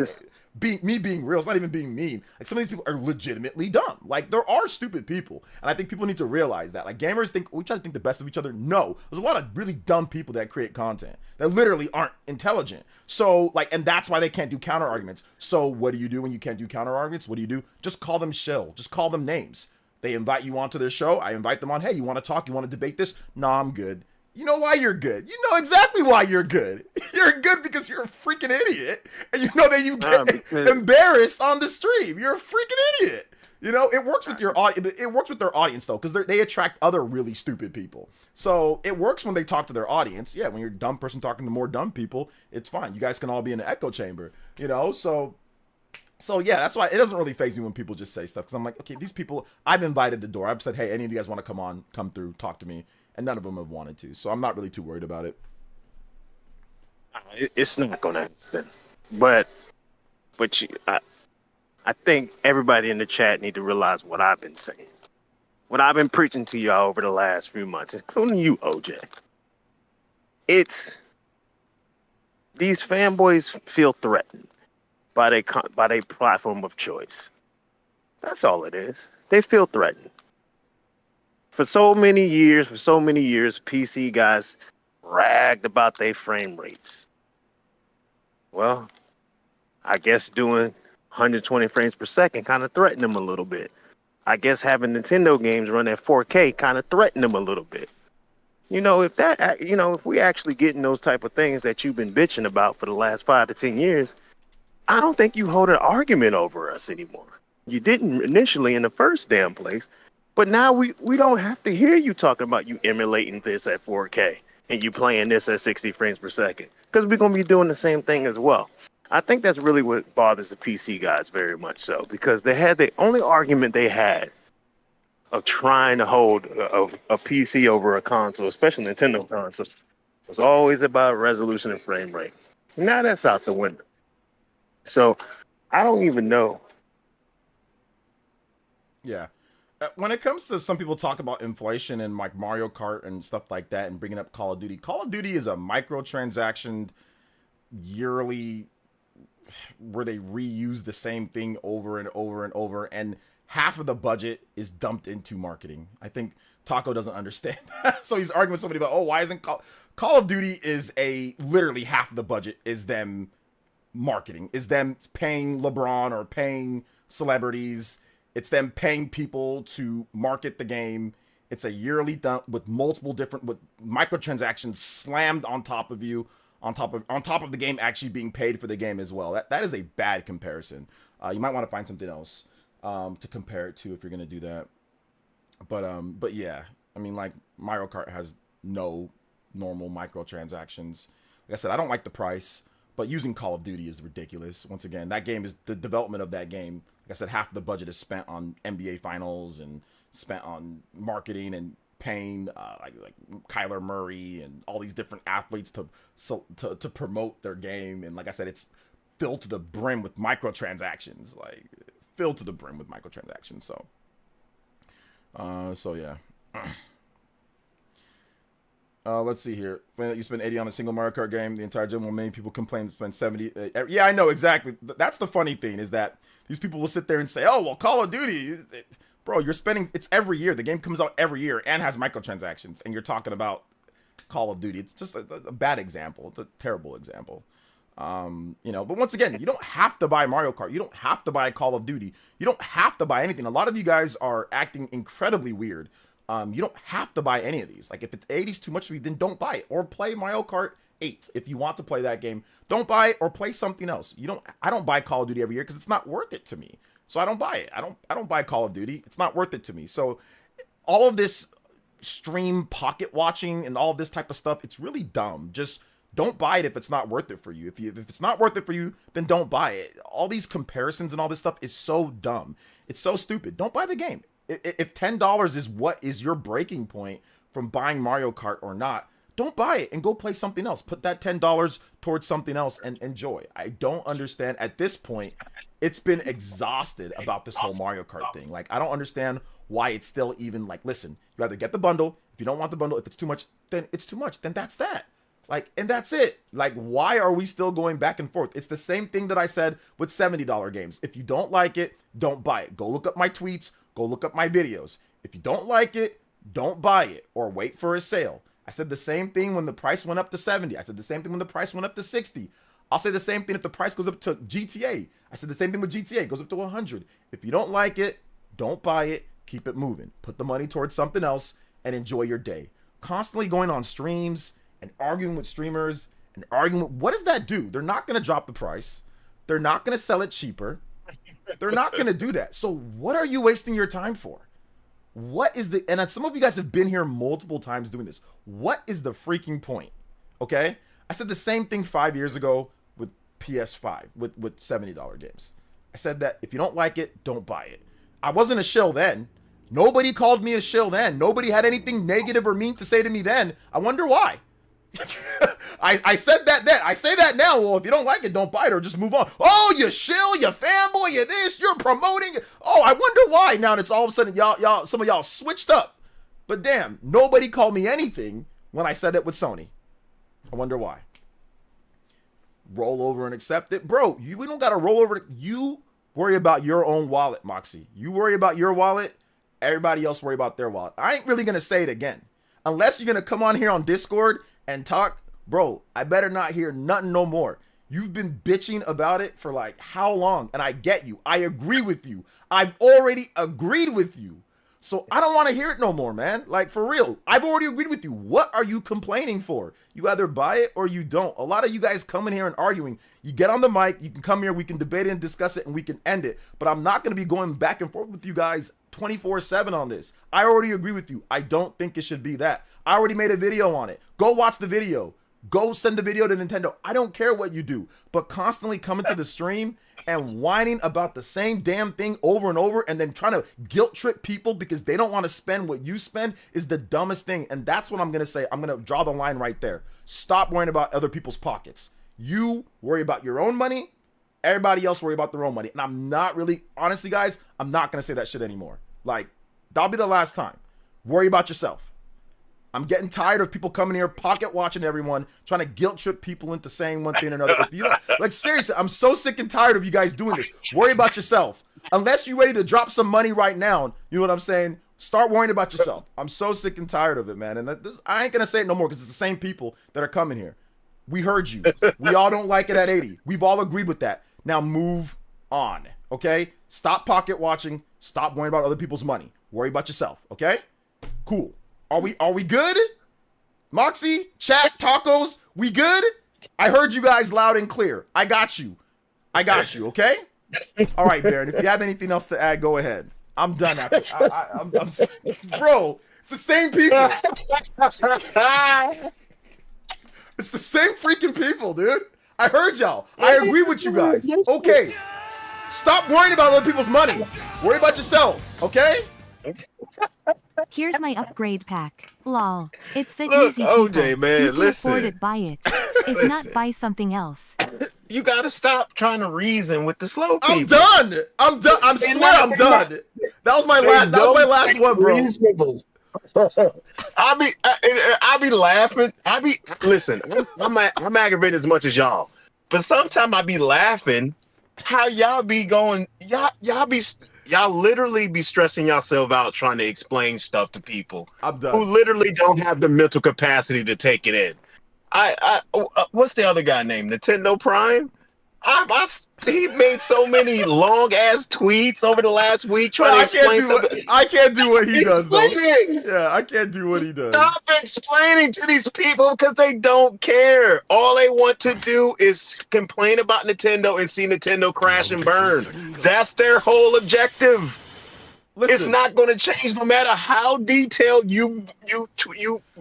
real. It's not even being mean. Like, some of these people are legitimately dumb. Like, there are stupid people, and I think people need to realize that. Like, gamers think we try to think the best of each other. No, there's a lot of really dumb people that create content that literally aren't intelligent. So like, and that's why they can't do counter arguments. So what do you do when you can't do counter arguments? What do you do? Just call them shill. Just call them names. They invite you onto their show. I invite them on. Hey, you want to talk? You want to debate this? No, I'm good. You know why you're good. You know exactly why you're good. You're good because you're a freaking idiot. And you know that you get embarrassed on the stream. You're a freaking idiot. You know, it works with your audience. It works with their audience though, because they attract other really stupid people. So it works when they talk to their audience. Yeah, when you're a dumb person talking to more dumb people, it's fine. You guys can all be in an echo chamber. You know, so yeah, that's why it doesn't really faze me when people just say stuff, because I'm like, okay, these people, I've invited the door. I've said, hey, any of you guys want to come through, talk to me, and none of them have wanted to. So I'm not really too worried about it.
It's not gonna happen, but I think everybody in the chat need to realize what I've been saying, what I've been preaching to y'all over the last few months, including you, OJ. It's these fanboys feel threatened by their platform of choice. That's all it is. They feel threatened. For so many years, PC guys bragged about their frame rates. Well, I guess doing 120 frames per second kind of threatened them a little bit. I guess having Nintendo games run at 4K kind of threatened them a little bit. You know, if we actually getting those type of things that you've been bitching about for the last 5 to 10 years, I don't think you hold an argument over us anymore. You didn't initially in the first damn place, but now we don't have to hear you talking about you emulating this at 4K and you playing this at 60 frames per second, because we're going to be doing the same thing as well. I think that's really what bothers the PC guys very much so, because they had the only argument they had of trying to hold a PC over a console, especially Nintendo console, was always about resolution and frame rate. Now that's out the window. So I don't even know.
Yeah. When it comes to some people talk about inflation and like Mario Kart and stuff like that and bringing up Call of Duty is a microtransaction yearly where they reuse the same thing over and over and over, and half of the budget is dumped into marketing. I think Taco doesn't understand that. So he's arguing with somebody about, why isn't Call of Duty is literally half of the budget is them marketing, is them paying LeBron or paying celebrities. It's them paying people to market the game. It's a yearly dump with multiple different, with microtransactions slammed on top of you, on top of the game actually being paid for the game as well. That is a bad comparison. You might want to find something else to compare it to if you're gonna do that. But yeah, I mean, like Mario Kart has no normal microtransactions. Like I said, I don't like the price, but using Call of Duty is ridiculous. Once again, that game is the development of that game. Like I said, half of the budget is spent on NBA finals and spent on marketing and paying like Kyler Murray and all these different athletes to promote their game. And like I said, it's filled to the brim with microtransactions, So yeah. Let's see here. When you spend 80 on a single Mario Kart game, the entire gym will many people complain to spend 70. Yeah, I know exactly. That's the funny thing, is that these people will sit there and say, "Oh, well, Call of Duty, bro, you're spending. It's every year. The game comes out every year and has microtransactions, and you're talking about Call of Duty. It's just a bad example. It's a terrible example. But once again, you don't have to buy Mario Kart. You don't have to buy Call of Duty. You don't have to buy anything. A lot of you guys are acting incredibly weird. You don't have to buy any of these. Like, if it's 80's too much for you, then don't buy it, or play Mario Kart 8 if you want to play that game. Don't buy it or play something else. I don't buy Call of Duty every year because it's not worth it to me. So I don't buy it. I don't buy Call of Duty. It's not worth it to me. So all of this stream pocket watching and all of this type of stuff, it's really dumb. Just don't buy it if it's not worth it for you. If it's not worth it for you, then don't buy it. All these comparisons and all this stuff is so dumb. It's so stupid. Don't buy the game. If $10 is what is your breaking point from buying Mario Kart or not, don't buy it and go play something else. Put that $10 towards something else and enjoy. I don't understand. At this point, it's been exhausted about this whole Mario Kart thing. Like, I don't understand why it's still even, like, listen, you either get the bundle. If you don't want the bundle, if it's too much, then it's too much. Then that's that. Like, and that's it. Like, why are we still going back and forth? It's the same thing that I said with $70 games. If you don't like it, don't buy it. Go look up my tweets. Go look up my videos. If you don't like it, don't buy it or wait for a sale. I said the same thing when the price went up to 70. I said the same thing when the price went up to 60. I'll say the same thing if the price goes up to GTA. I said the same thing with GTA. It goes up to 100. If you don't like it, don't buy it. Keep it moving. Put the money towards something else and enjoy your day. Constantly going on streams and arguing with streamers and arguing with, what does that do? They're not going to drop the price. They're not going to sell it cheaper. They're not going to do that. So what are you wasting your time for? What is the, and some of you guys have been here multiple times doing this. What is the freaking point? Okay? I said the same thing 5 years ago with PS5, with $70 games. I said that if you don't like it, don't buy it. I wasn't a shill then. Nobody called me a shill then. Nobody had anything negative or mean to say to me then. I wonder why. I said that then. I say that now. Well, if you don't like it, don't buy it or just move on. Oh, you shill, you fanboy, you this, you're promoting it. Oh, I wonder why. Now it's all of a sudden y'all, some of y'all switched up. But damn, nobody called me anything when I said it with Sony. I wonder why. Roll over and accept it. Bro, we don't got to roll over. You worry about your own wallet, Moxie. You worry about your wallet. Everybody else worry about their wallet. I ain't really going to say it again. Unless you're going to come on here on Discord and talk, bro, I better not hear nothing no more. You've been bitching about it for like how long? And I get you. I agree with you. I've already agreed with you. So I don't want to hear it no more, man. Like, for real. I've already agreed with you. What are you complaining for? You either buy it or you don't. A lot of you guys coming here and arguing. You get on the mic. You can come here. We can debate it and discuss it and we can end it. But I'm not going to be going back and forth with you guys 24/7 on this. I already agree with you. I don't think it should be that. I already made a video on it. Go watch the video. Go send the video to Nintendo. I don't care what you do. But constantly coming to the stream and whining about the same damn thing over and over and then trying to guilt trip people because they don't want to spend what you spend is the dumbest thing. And that's what I'm going to say. I'm going to draw the line right there. Stop worrying about other people's pockets. You worry about your own money. Everybody else worry about their own money. And I'm not really, honestly, guys, I'm not going to say that shit anymore. Like, that'll be the last time. Worry about yourself. I'm getting tired of people coming here, pocket watching everyone, trying to guilt trip people into saying one thing or another. If you don't, like, seriously, I'm so sick and tired of you guys doing this. Worry about yourself. Unless you're ready to drop some money right now, you know what I'm saying? Start worrying about yourself. I'm so sick and tired of it, man. And I ain't going to say it no more because it's the same people that are coming here. We heard you. We all don't like it at 80. We've all agreed with that. Now move on, okay? Stop pocket watching. Stop worrying about other people's money. Worry about yourself, okay? Cool. Are we good? Moxie, chat, tacos, we good? I heard you guys loud and clear. I got you, okay? All right, Baron, if you have anything else to add, go ahead. I'm done after. I'm bro, it's the same people. It's the same freaking people, dude. I heard y'all. I agree with you guys. Okay. Stop worrying about other people's money. Worry about yourself, okay?
Here's my upgrade pack. Lol. It's the
Look,
easy
OJ,
people.
man,
You can
listen.
afford it, buy it. If not, buy something else.
You gotta stop trying to reason with the slow people.
I'm done. I swear I'm done. That was my last one, bro.
Reasonable.
I be laughing. Listen. I'm aggravated as much as y'all, but sometimes I be laughing. How y'all be going? Y'all literally be stressing yourself out trying to explain stuff to people
I'm done.
who literally don't have the mental capacity to take it in. What's the other guy named? Nintendo Prime? He made so many long ass tweets over the last week trying to explain something.
I can't do what he does, though.
Explaining.
Yeah, I can't do what he does.
Stop explaining to these people because they don't care. All they want to do is complain about Nintendo and see Nintendo crash and burn. That's their whole objective.
Listen,
It's not going to change no matter how detailed you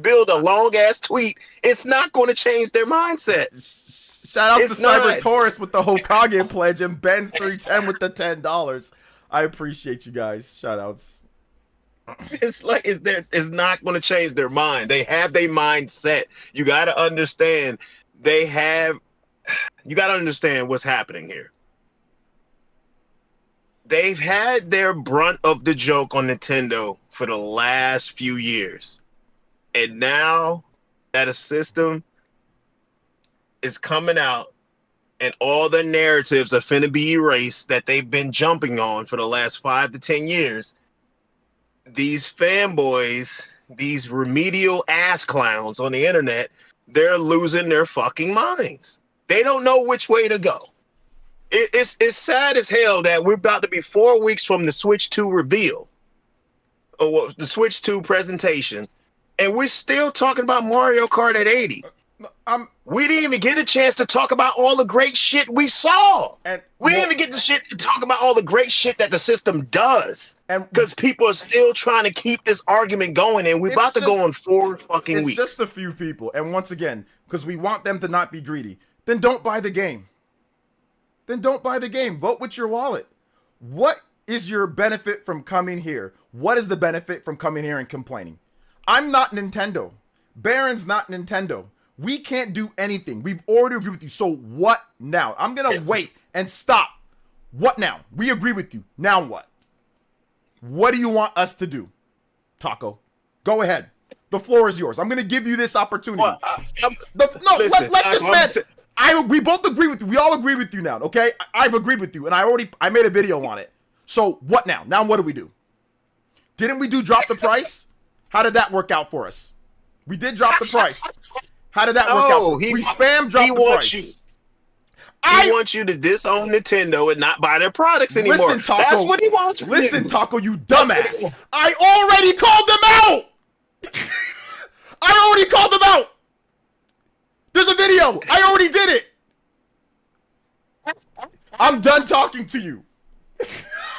build a long ass tweet. It's not going to change their mindset.
shout outs
It's
to Cyber
not.
Taurus with the Hokage pledge and Ben's 310 with the $10. I appreciate you guys. Shout outs.
It's not going to change their mind. They have their mindset. You got to understand. You got to understand what's happening here. They've had their brunt of the joke on Nintendo for the last few years. And now that a system is coming out and all the narratives are finna be erased that they've been jumping on for the last 5 to 10 years, these fanboys, these remedial ass clowns on the internet, they're losing their fucking minds. They don't know which way to go. It's sad as hell that we're about to be 4 weeks from the Switch 2 reveal, or the Switch 2 presentation, and we're still talking about Mario Kart at 80. We didn't even get a chance to talk about all the great shit we saw.
And
we didn't even get the shit to talk about all the great shit that the system does.
And
because people are still trying to keep this argument going, and we're about to go on 4 fucking weeks.
It's just a few people. And once again, because we want them to not be greedy, then don't buy the game. Then don't buy the game. Vote with your wallet. What is your benefit from coming here? What is the benefit from coming here and complaining? I'm not Nintendo. Baron's not Nintendo. We can't do anything. We've already agreed with you. So what now? I'm going to wait and stop. What now? We agree with you. Now what? What do you want us to do? Taco, go ahead. The floor is yours. I'm going to give you this opportunity.
Well,
let this man... we both agree with you. We all agree with you now, okay? I've agreed with you, and I made a video on it. So what now? Now what do we do? Didn't we do drop the price? How did that work out for us? We did drop the price. How did that work out? We spam dropped the price.
He wants you to disown Nintendo and not buy their products anymore.
Listen, Taco.
That's what he wants from
Listen,
you.
Taco, you dumbass. I already called them out. I already called them out. There's a video. I already did it. I'm done talking to you.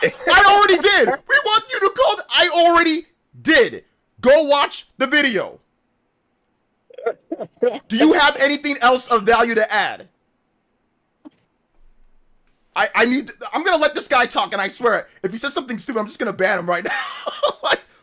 I already did. We want you to call. I already did. Go watch the video. Do you have anything else of value to add? I'm gonna let this guy talk, and I swear, if he says something stupid, I'm just gonna ban him right now.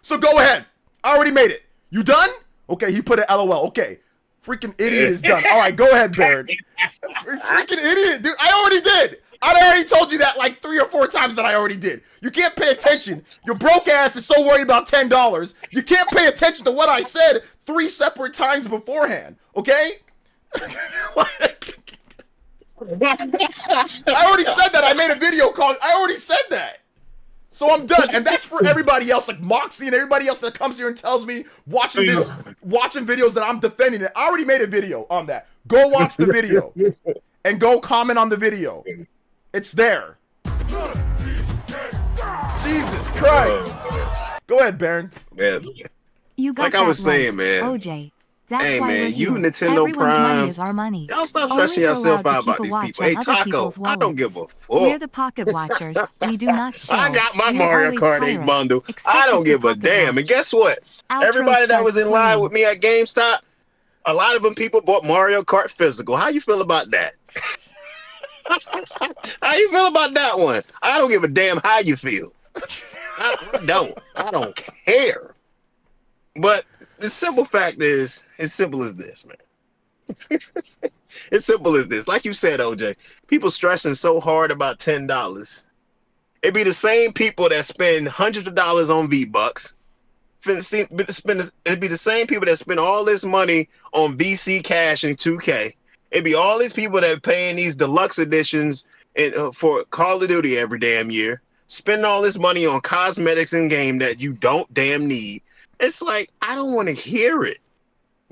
So go ahead. I already made it. You done? Okay, he put an LOL. Okay. Freaking idiot is done. All right, go ahead, Baron. Freaking idiot, dude. I already did. I already told you that like 3 or 4 times that I already did. You can't pay attention. Your broke ass is so worried about $10. You can't pay attention to what I said 3 separate times beforehand. Okay? I already said that. I made a video call. I already said that. So I'm done. And that's for everybody else, like Moxie and everybody else that comes here and tells me watching videos that I'm defending it. I already made a video on that. Go watch the video and go comment on the video. It's there. Jesus Christ. Go ahead, Baron.
Man.
You got
like I was saying, man.
OJ. That's
hey,
why
man, you Nintendo
Everyone's
Prime.
Money is our money.
Y'all stop stressing yourself out about these people. Hey, Taco, I don't give a fuck.
We're the pocket watchers. We do not show.
I got my Mario Kart 8 bundle. I don't give a damn. And guess what? Everybody that was in line with me at GameStop, a lot of them people bought Mario Kart physical. How you feel about that? How you feel about that one? I don't give a damn how you feel. I don't care. But the simple fact is, it's simple as this, man. It's simple as this. Like you said, OJ, people stressing so hard about $10. It'd be the same people that spend hundreds of dollars on V-Bucks. It'd be the same people that spend all this money on VC Cash and 2K. It'd be all these people that are paying these deluxe editions for Call of Duty every damn year, spending all this money on cosmetics in game that you don't damn need. It's like, I don't want to hear it.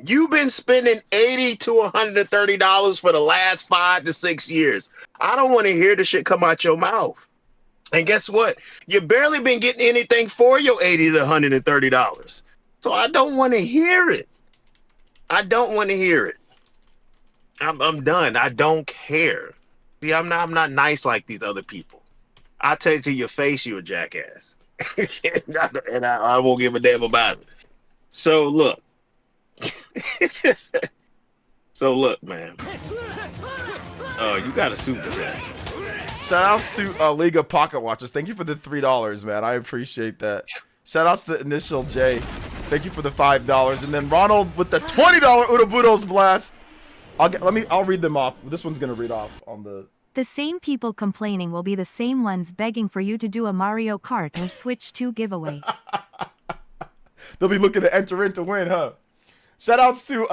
You've been spending $80 to $130 for the last 5 to 6 years. I don't want to hear the shit come out your mouth. And guess what? You barely been getting anything for your $80 to $130. So I don't want to hear it. I don't want to hear it. I'm done. I don't care. See, I'm not nice like these other people. I'll tell you to your face, you a jackass. and I won't give a damn about it. So look. Man. Oh, you got a super chat.
Shout outs to League of Pocket Watchers. Thank you for the $3, man. I appreciate that. Shout outs to Initial J. Thank you for the $5. And then Ronald with the $20 Udabudos blast. I'll read them off. This one's gonna read off on the.
The same people complaining will be the same ones begging for you to do a Mario Kart or Switch 2 giveaway.
They'll be looking to enter in to win, huh? Shout outs to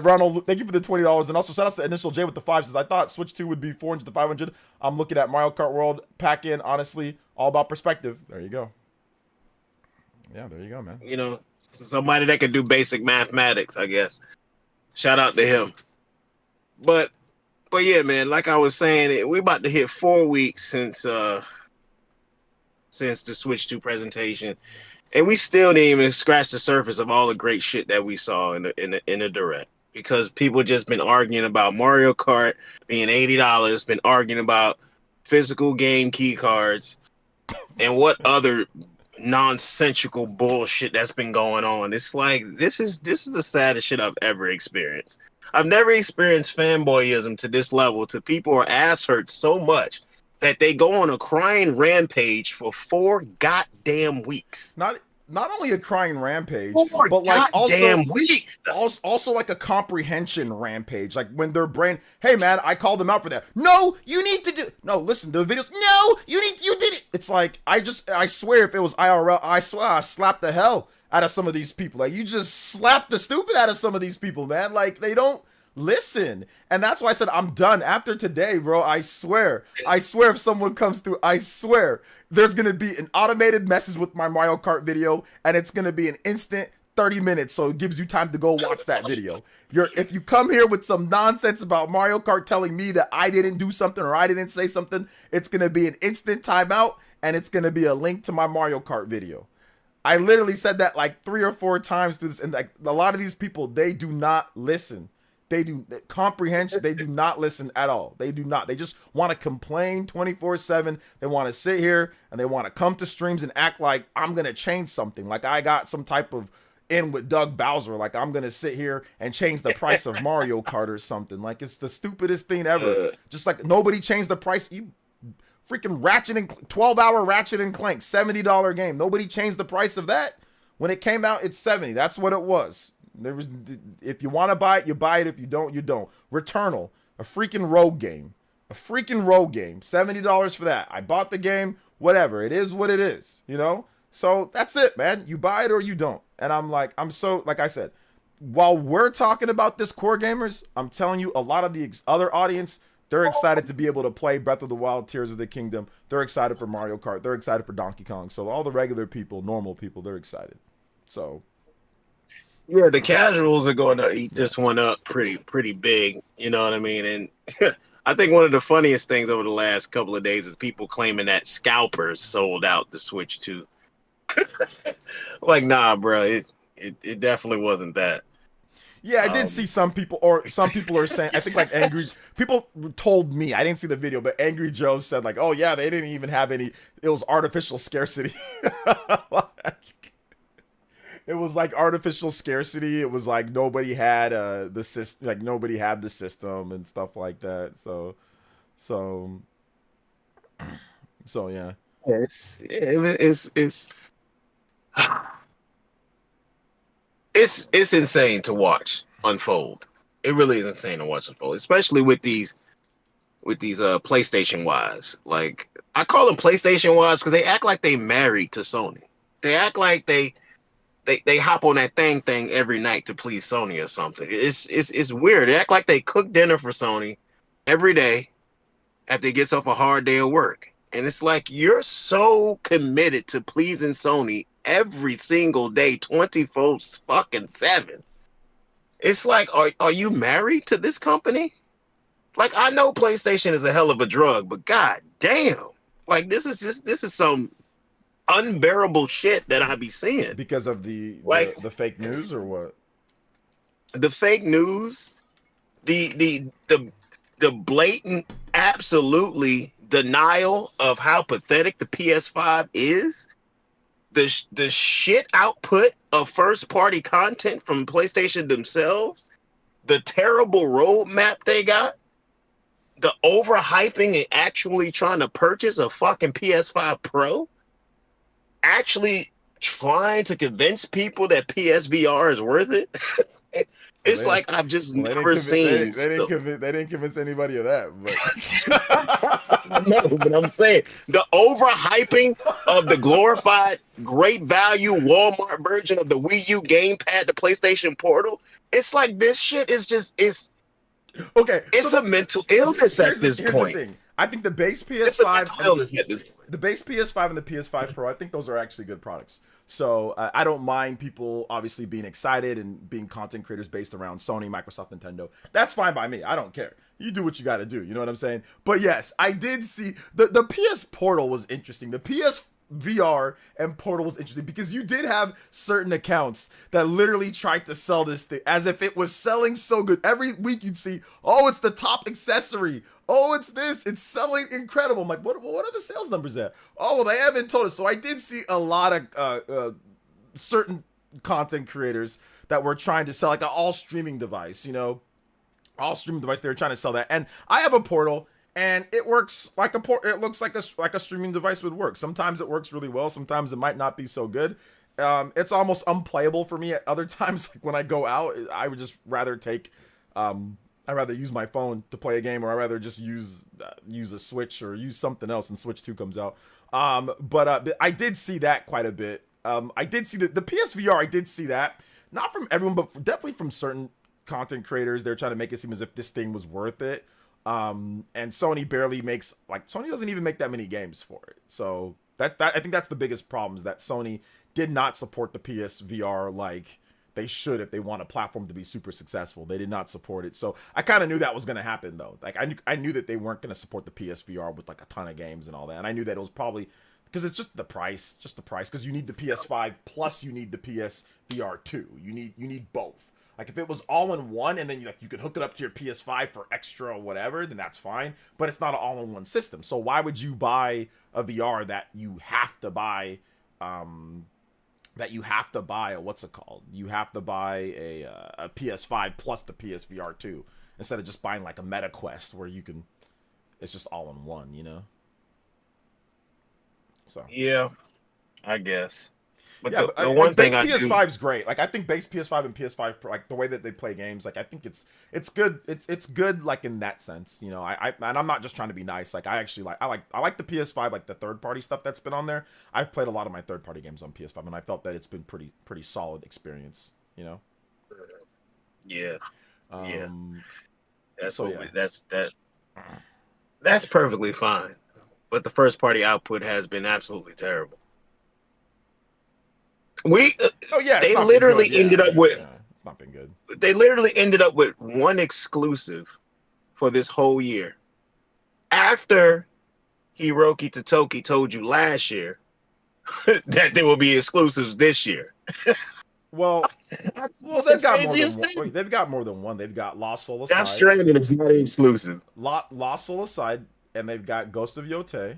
Ronald. Thank you for the $20. And also shout outs to Initial J with the 5. Says, I thought Switch 2 would be 400 to 500. I'm looking at Mario Kart World pack in. Honestly, all about perspective. There you go. Yeah, there you go, man.
You know, somebody that can do basic mathematics, I guess. Shout out to him. But yeah, man, like I was saying, we're about to hit 4 weeks since the Switch 2 presentation, and we still didn't even scratch the surface of all the great shit that we saw in the direct. because people just been arguing about Mario Kart being $80, been arguing about physical game key cards, and what other nonsensical bullshit that's been going on. It's like this is the saddest shit I've ever experienced. I've never experienced fanboyism to this level. To people are ass hurt so much that they go on a crying rampage for 4 goddamn weeks.
Not only a crying rampage,
4
but like
goddamn weeks.
also like a comprehension rampage. Like when their brain, hey man, I called them out for that. No, you need to do. No, listen, the videos. No, you did it. It's like I swear, if it was IRL, I swear I slapped the hell out of some of these people. Like you just slapped the stupid out of some of these people, man. Like they don't listen. And that's why I said I'm done after today, bro. I swear if someone comes through, I swear there's gonna be an automated message with my Mario Kart video, and it's gonna be an instant 30 minutes, so it gives you time to go watch that video. If you come here with some nonsense about Mario Kart telling me that I didn't do something or I didn't say something, it's gonna be an instant timeout, and it's gonna be a link to my Mario Kart video. I literally said that like 3 or 4 times through this, and like a lot of these people, they do not listen. They do comprehension. They do not listen at all. They do not. They just want to complain 24/7. They want to sit here and they want to come to streams and act like I'm going to change something. Like I got some type of in with Doug Bowser. Like I'm going to sit here and change the price of Mario Kart or something. Like it's the stupidest thing ever. Just like nobody changed the price. You freaking Ratchet and 12-hour Ratchet and Clank, $70 game. Nobody changed the price of that. When it came out, it's $70. That's what it was. There was, if you want to buy it, you buy it. If you don't, you don't. Returnal, a freaking rogue game, $70 for that. I bought the game, whatever. It is what it is, you know. So that's it, man. You buy it or you don't. And like I said, while we're talking about this, core gamers, I'm telling you, a lot of the other audience, they're excited to be able to play Breath of the Wild, Tears of the Kingdom. They're excited for Mario Kart. They're excited for Donkey Kong. So all the regular people, normal people, they're excited. So.
Yeah, the casuals are going to eat this one up pretty big. You know what I mean? And I think one of the funniest things over the last couple of days is people claiming that scalpers sold out the Switch 2. Like, nah, bro, it definitely wasn't that.
Yeah, I did see some people are saying, I think like angry people told me, I didn't see the video, but Angry Joe said like, oh yeah, they didn't even have any, it was artificial scarcity. It was like artificial scarcity. It was like nobody had the system, like nobody had the system and stuff like that. So yeah.
It's insane to watch unfold. It really is insane to watch unfold, especially with these PlayStation wives. Like I call them PlayStation wives because they act like they married to Sony. They act like they hop on that thing every night to please Sony or something. It's weird. They act like they cook dinner for Sony every day after they gets off a hard day of work. And it's like you're so committed to pleasing Sony every single day, 24/7. It's like, are you married to this company? Like I know PlayStation is a hell of a drug, but god damn. Like this is some unbearable shit that I be seeing
because of the fake news or what?
The fake news, the blatant, absolutely denial of how pathetic the PS5 is, the shit output of first party content from PlayStation themselves, the terrible roadmap they got, the overhyping and actually trying to purchase a fucking PS5 Pro. Actually trying to convince people that PSVR is worth it. It's like I've just never seen.
They didn't convince anybody of that. But.
I know, but I'm saying the overhyping of the glorified, great value Walmart version of the Wii U gamepad, the PlayStation Portal. It's like this shit is
okay.
It's a mental illness at this point.
The thing. I think the base PS5, the base PS5 and the PS5 Pro, I think those are actually good products. So I don't mind people obviously being excited and being content creators based around Sony, Microsoft, Nintendo. That's fine by me. I don't care. You do what you got to do. You know what I'm saying? But yes, I did see the PS Portal was interesting. The PS VR and Portal was interesting because you did have certain accounts that literally tried to sell this thing as if it was selling so good. Every week you'd see, oh, it's the top accessory. Oh, it's this. It's selling incredible. I'm like, what are the sales numbers at? Oh, well, they haven't told us. So I did see a lot of certain content creators that were trying to sell like an all streaming device, you know, all streaming device. They were trying to sell that. And I have a Portal. And it works like it looks like a streaming device would work. Sometimes it works really well. Sometimes it might not be so good. It's almost unplayable for me at other times. Like when I go out, I would just rather take, I'd rather use my phone to play a game, or I'd rather just use a Switch or use something else. And Switch 2 comes out. But I did see that quite a bit. I did see the PSVR. I did see that, not from everyone, but definitely from certain content creators. They're trying to make it seem as if this thing was worth it. And Sony barely makes, like, Sony doesn't even make that many games for it. So that I think that's the biggest problem, is that Sony did not support the PSVR like they should if they want a platform to be super successful. They did not support it. So I kind of knew that was going to happen, though. Like I knew that they weren't going to support the PSVR with like a ton of games and all that. And I knew that it was probably because it's just the price, because you need the PS5 plus you need the PSVR 2. You need both. Like if it was all in one and then you could hook it up to your PS5 for extra or whatever, then that's fine. But it's not an all-in-one system. So why would you buy a VR that you have to buy what's it called? You have to buy a PS5 plus the PSVR 2 instead of just buying like a Meta Quest where it's just all in one, you know? So
yeah, I guess. But
yeah,
the one thing
base PS5 is great. Like I think base PS5 and PS5, like the way that they play games, like I think it's good. It's good like in that sense, you know. And I'm not just trying to be nice. Like I like the PS5, like the third party stuff that's been on there. I've played a lot of my third party games on PS5, and I felt that it's been pretty solid experience, you know.
Yeah. Yeah.
So
that's perfectly fine. But the first party output has been absolutely terrible. They literally ended up with.
Yeah, it's not been good.
They literally ended up with one exclusive for this whole year. After Hiroki Totoki told you last year that there will be exclusives this year.
Well, they've got more than one. Wait, they've got more than one. They've got Lost Soul Aside.
Death Stranding is not exclusive.
Lost Soul Aside, and they've got Ghost of Yotei.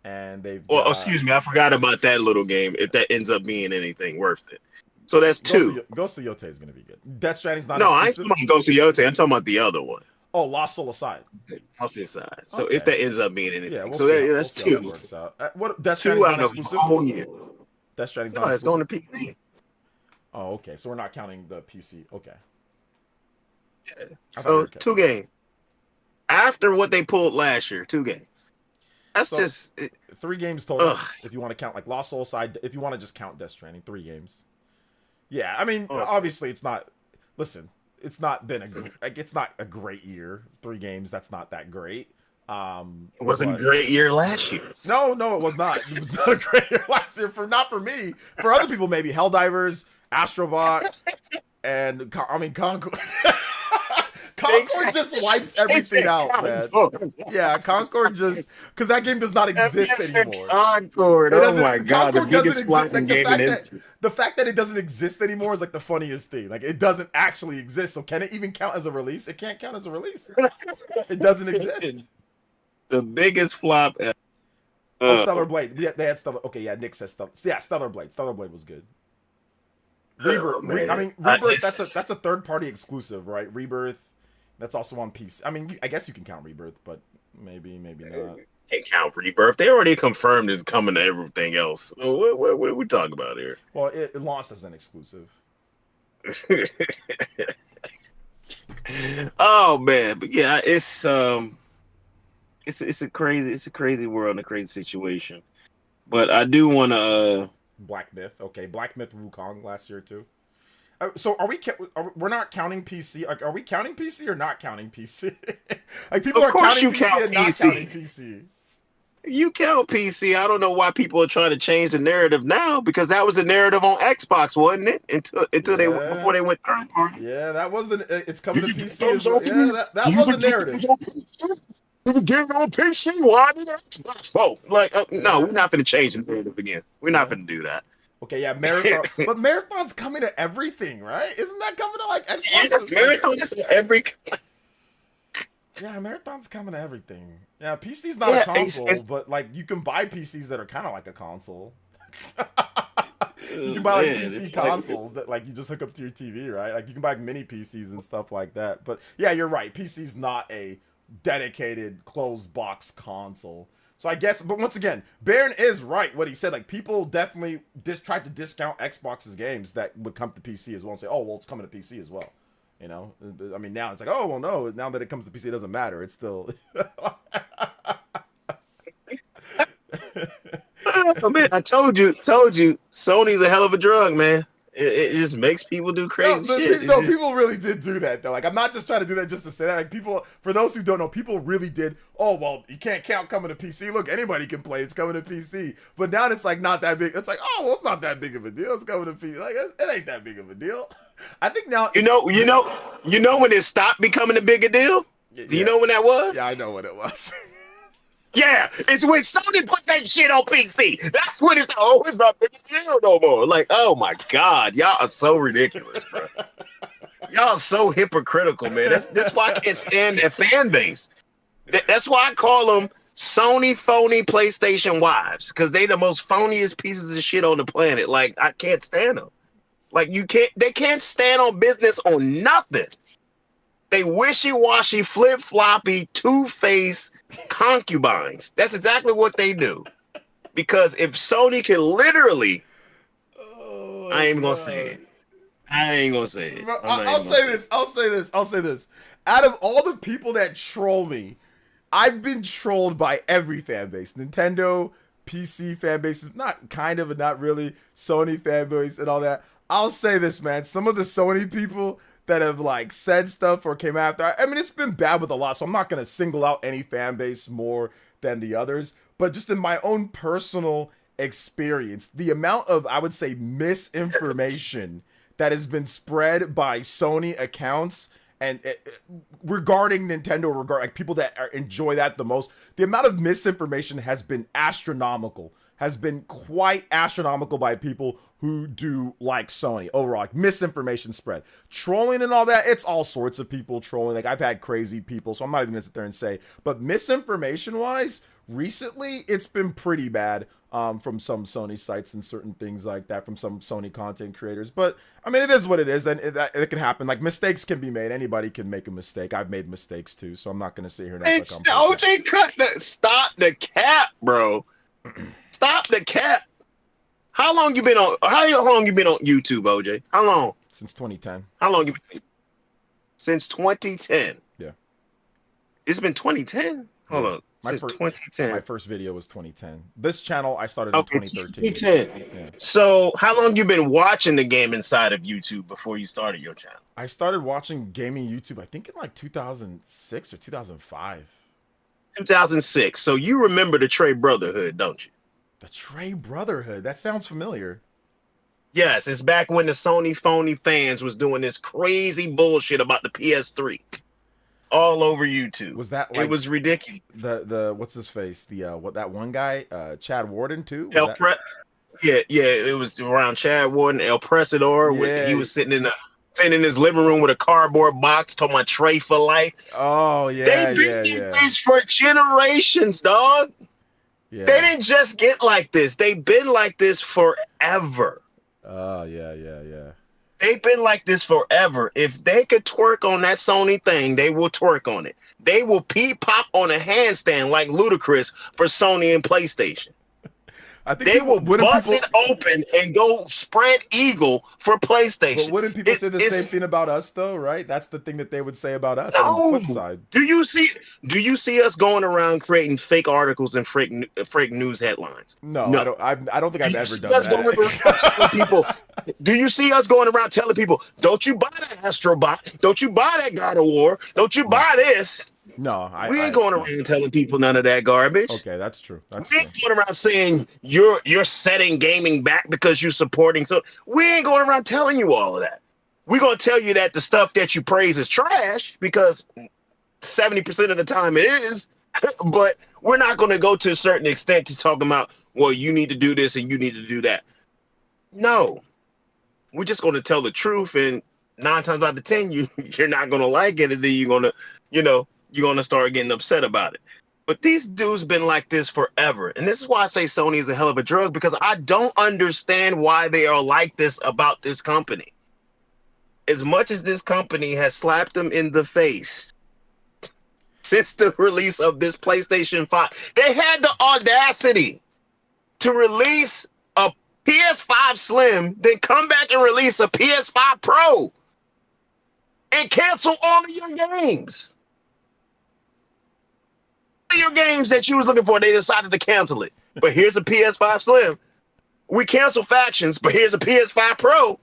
And they've
excuse me, I forgot about that little game. If that ends up being anything worth it, so that's two.
Ghost of Yotei is going to be good. Death Stranding's not.
No, I ain't talking about Ghost of Yotei. I'm talking about the other one.
Oh, Lost Soul Aside.
Lost Soul Aside. So if that ends up being anything,
yeah,
that's two.
That works out. What Death Stranding's not exclusive?
Whole year.
Death Stranding's not
exclusive. It's going to PC.
Oh, okay. So we're not counting the PC. Okay.
Yeah. So 2 games. After what they pulled last year, 2 games. That's just
3 games total. If you want to count like Lost Soul Side, if you want to just count Death Stranding, 3 games. Yeah, I mean, obviously it's not. Listen, it's not been it's not a great year. 3 games, that's not that great.
It wasn't a great year last year.
No, it was not. It was not a great year last year. Not for me. For other people, maybe Helldivers, Astrobot, and Concord. Concord just wipes everything out, man. Yeah, Concord just because that game does not exist anymore.
Concord, oh my god,
Concord doesn't exist. Like, the fact that it doesn't exist anymore is like the funniest thing. Like it doesn't actually exist. So can it even count as a release? It can't count as a release. It doesn't exist.
The biggest flop ever.
Stellar Blade. Yeah, they had Stellar. Okay, yeah, Nick says Stellar. Yeah, Stellar Blade. Stellar Blade was good. Rebirth. Rebirth. That's a third party exclusive, right? Rebirth. That's also on PC. I mean, I guess you can count Rebirth, but maybe not.
Can't count Rebirth. They already confirmed it's coming to everything else. So what are we talking about here?
Well, it launched as an exclusive.
Oh man, but yeah, it's a crazy world and a crazy situation. But I do want to.
Black Myth. Okay, Black Myth Wukong last year too. So we're not counting PC? Are we counting PC or not counting PC? Like people are counting PC and not counting PC.
You count PC. I don't know why people are trying to change the narrative now, because that was the narrative on Xbox, wasn't it? Until they
Yeah.
before they went third party.
Yeah, that was the. It's coming to
You can
PC
get
as
those
well.
on
Yeah,
PC.
that
You
was a
can get
narrative.
those on PC. You can get it on PC. Why did Xbox? Oh, like no, we're not going to change the narrative again. We're not
Yeah.
going to do that.
Okay, yeah, Marathon. But Marathon's coming to everything, right? Isn't that coming to like Xbox?
Yes, Marathon is every.
Yeah, Marathon's coming to everything. Yeah, PC's not a console, but like you can buy PCs that are kind of like a console. You can buy like PC consoles that like you just hook up to your TV, right? Like you can buy mini PCs and stuff like that. But yeah, you're right. PC's not a dedicated closed box console. So I guess, but once again, Baron is right what he said. Like people definitely tried to discount Xbox's games that would come to PC as well and say, oh, well, it's coming to PC as well. You know, I mean, now it's like, oh, well, no, now that it comes to PC, it doesn't matter. It's still.
Oh, man, I told you, Sony's a hell of a drug, man. It just makes people do crazy shit.
People really did do that though. Like I'm not just trying to do that just to say that. Like people, for those who don't know, people really did. Oh well, you can't count coming to PC. Look, anybody can play. It's coming to PC. But now it's like not that big. It's like, oh well, it's not that big of a deal. It's coming to PC. Like it ain't that big of a deal. I think now. You know
when it stopped becoming a bigger deal. Do you know when that was?
Yeah, I know what it was.
Yeah, it's when Sony put that shit on PC. That's when it's not big a deal no more. Like, oh my God, y'all are so ridiculous, bro. Y'all are so hypocritical, man. That's why I can't stand that fan base. That's why I call them Sony phony PlayStation wives, because they the most phoniest pieces of shit on the planet. Like, I can't stand them. Like, they can't stand on business on nothing. They wishy-washy, flip-floppy, two-faced concubines. That's exactly what they do. Because if Sony can literally, I ain't even gonna say it. I ain't gonna say it.
I'll say this. Out of all the people that troll me, I've been trolled by every fan base. Nintendo, PC fan bases, not kind of, but not really. Sony fan base and all that. I'll say this, man. Some of the Sony people that have like said stuff or came after. I mean, it's been bad with a lot, so I'm not gonna single out any fan base more than the others. But just in my own personal experience, the amount of, I would say, misinformation that has been spread by Sony accounts and regarding Nintendo, like people that enjoy that the most, the amount of misinformation has been astronomical. Has been quite astronomical by people who do like Sony overall. Like misinformation spread, trolling and all that. It's all sorts of people trolling. Like I've had crazy people, so I'm not even gonna sit there and say. But misinformation wise, recently it's been pretty bad from some Sony sites and certain things like that from some Sony content creators. But I mean, it is what it is, and it can happen. Like mistakes can be made. Anybody can make a mistake. I've made mistakes too, so I'm not gonna sit here and act like I'm
OJ, stop the cap, bro. Stop the cap. How long you been on YouTube, OJ? How long?
Since 2010.
How long you been? Since 2010.
Yeah.
It's been 2010? Hold on. Since 2010.
My first video was 2010. This channel I started in 2013.
2010. Yeah. So how long you been watching the game inside of YouTube before you started your channel?
I started watching gaming YouTube, I think in like 2006 or 2005.
2006. So you remember the Trey Brotherhood, don't you?
The Trey Brotherhood. That sounds familiar.
Yes, it's back when the Sony phony fans was doing this crazy bullshit about the PS3 all over YouTube.
Was that like,
it was ridiculous?
The what's his face? The what, that one guy, Chad Warden too?
Yeah, it was around Chad Warden, El Presador.
Yeah.
He was sitting in his living room with a cardboard box talking about Trey for life.
Oh yeah,
they've been like this for generations, dog. Yeah. They didn't just get like this. They've been like this forever.
Oh yeah.
They've been like this forever. If they could twerk on that Sony thing, they will twerk on it. They will pop on a handstand like Ludacris for Sony and PlayStation. I think they will bust it open and go spread eagle for PlayStation.
But wouldn't people say the same thing about us, though? Right? That's the thing that they would say about us on the flip side.
Do you see us going around creating fake articles and fake news headlines?
No. I don't think I've ever done that.
Do you see us going around telling people, "Don't you buy that Astrobot? Don't you buy that God of War? Don't you buy this?"
No,
We ain't going around telling people none of that garbage.
Okay, that's true. That's
We
true.
ain't going around saying you're setting gaming back because you're supporting. So we ain't going around telling you all of that. We're gonna tell you that the stuff that you praise is trash because 70% of the time it is. But we're not gonna go to a certain extent to talk about, well, you need to do this and you need to do that. No, we're just gonna tell the truth, and 9 times out of 10, you're not gonna like it, and then you're gonna start getting upset about it. But these dudes been like this forever. And this is why I say Sony is a hell of a drug, because I don't understand why they are like this about this company. As much as this company has slapped them in the face since the release of this PlayStation 5, they had the audacity to release a PS5 Slim, then come back and release a PS5 Pro and cancel all of your games. Your games that you was looking for, they decided to cancel it. But here's a PS5 Slim. We cancel factions, but here's a PS5 Pro.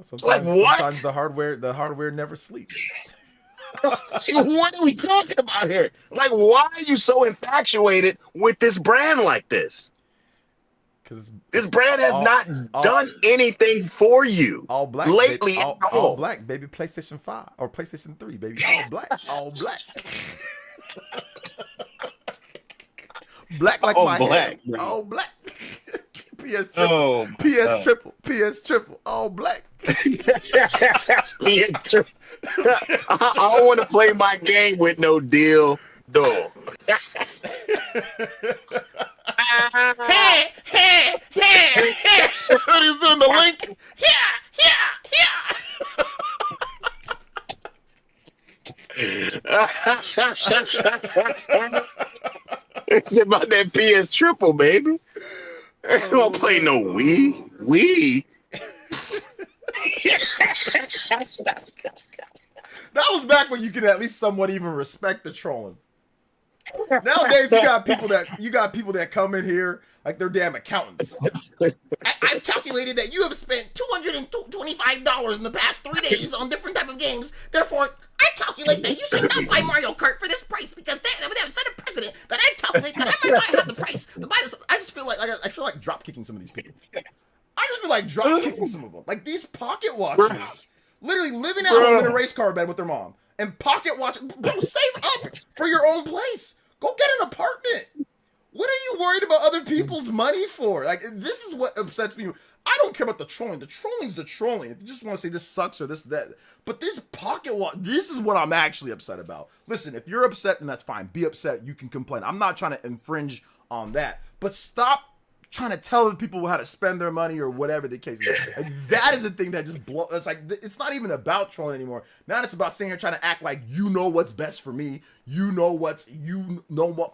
Sometimes the hardware never sleeps.
What are we talking about here? Like, why are you so infatuated with this brand like this? Because this brand has not done anything for you
all black
lately.
Baby, all black, baby. PlayStation 5 or PlayStation 3, baby. All black. All black. Black like my hair. All black. PS triple. PS triple. All black.
PS triple. I don't want to play my game with no deal, though.
He's doing the link.
It's about that PS triple, baby. I don't play no Wii.
That was back when you could at least somewhat even respect the trolling. Nowadays, you got people that come in here like they're damn accountants. I've calculated that you have spent $225 in the past 3 days on different type of games. Therefore, I calculate that you should not buy Mario Kart for this price because that would set a precedent that I calculate that I might not have the price to buy this. I just feel like drop kicking some of these people. I just feel like drop kicking some of them. Like these pocket watchers, literally living at home in a race car bed with their mom and pocket watching. Bro, save up for your own place. Go get an apartment. What are you worried about other people's money for? Like, this is what upsets me. I don't care about the trolling. The trolling's the trolling. If you just want to say this sucks or this, that. But this pocket watch, this is what I'm actually upset about. Listen, if you're upset, then that's fine. Be upset. You can complain. I'm not trying to infringe on that. But stop trying to tell people how to spend their money or whatever the case is. Like, that is the thing that just blows. It's like, it's not even about trolling anymore. Now it's about sitting here trying to act like you know what's best for me. You know what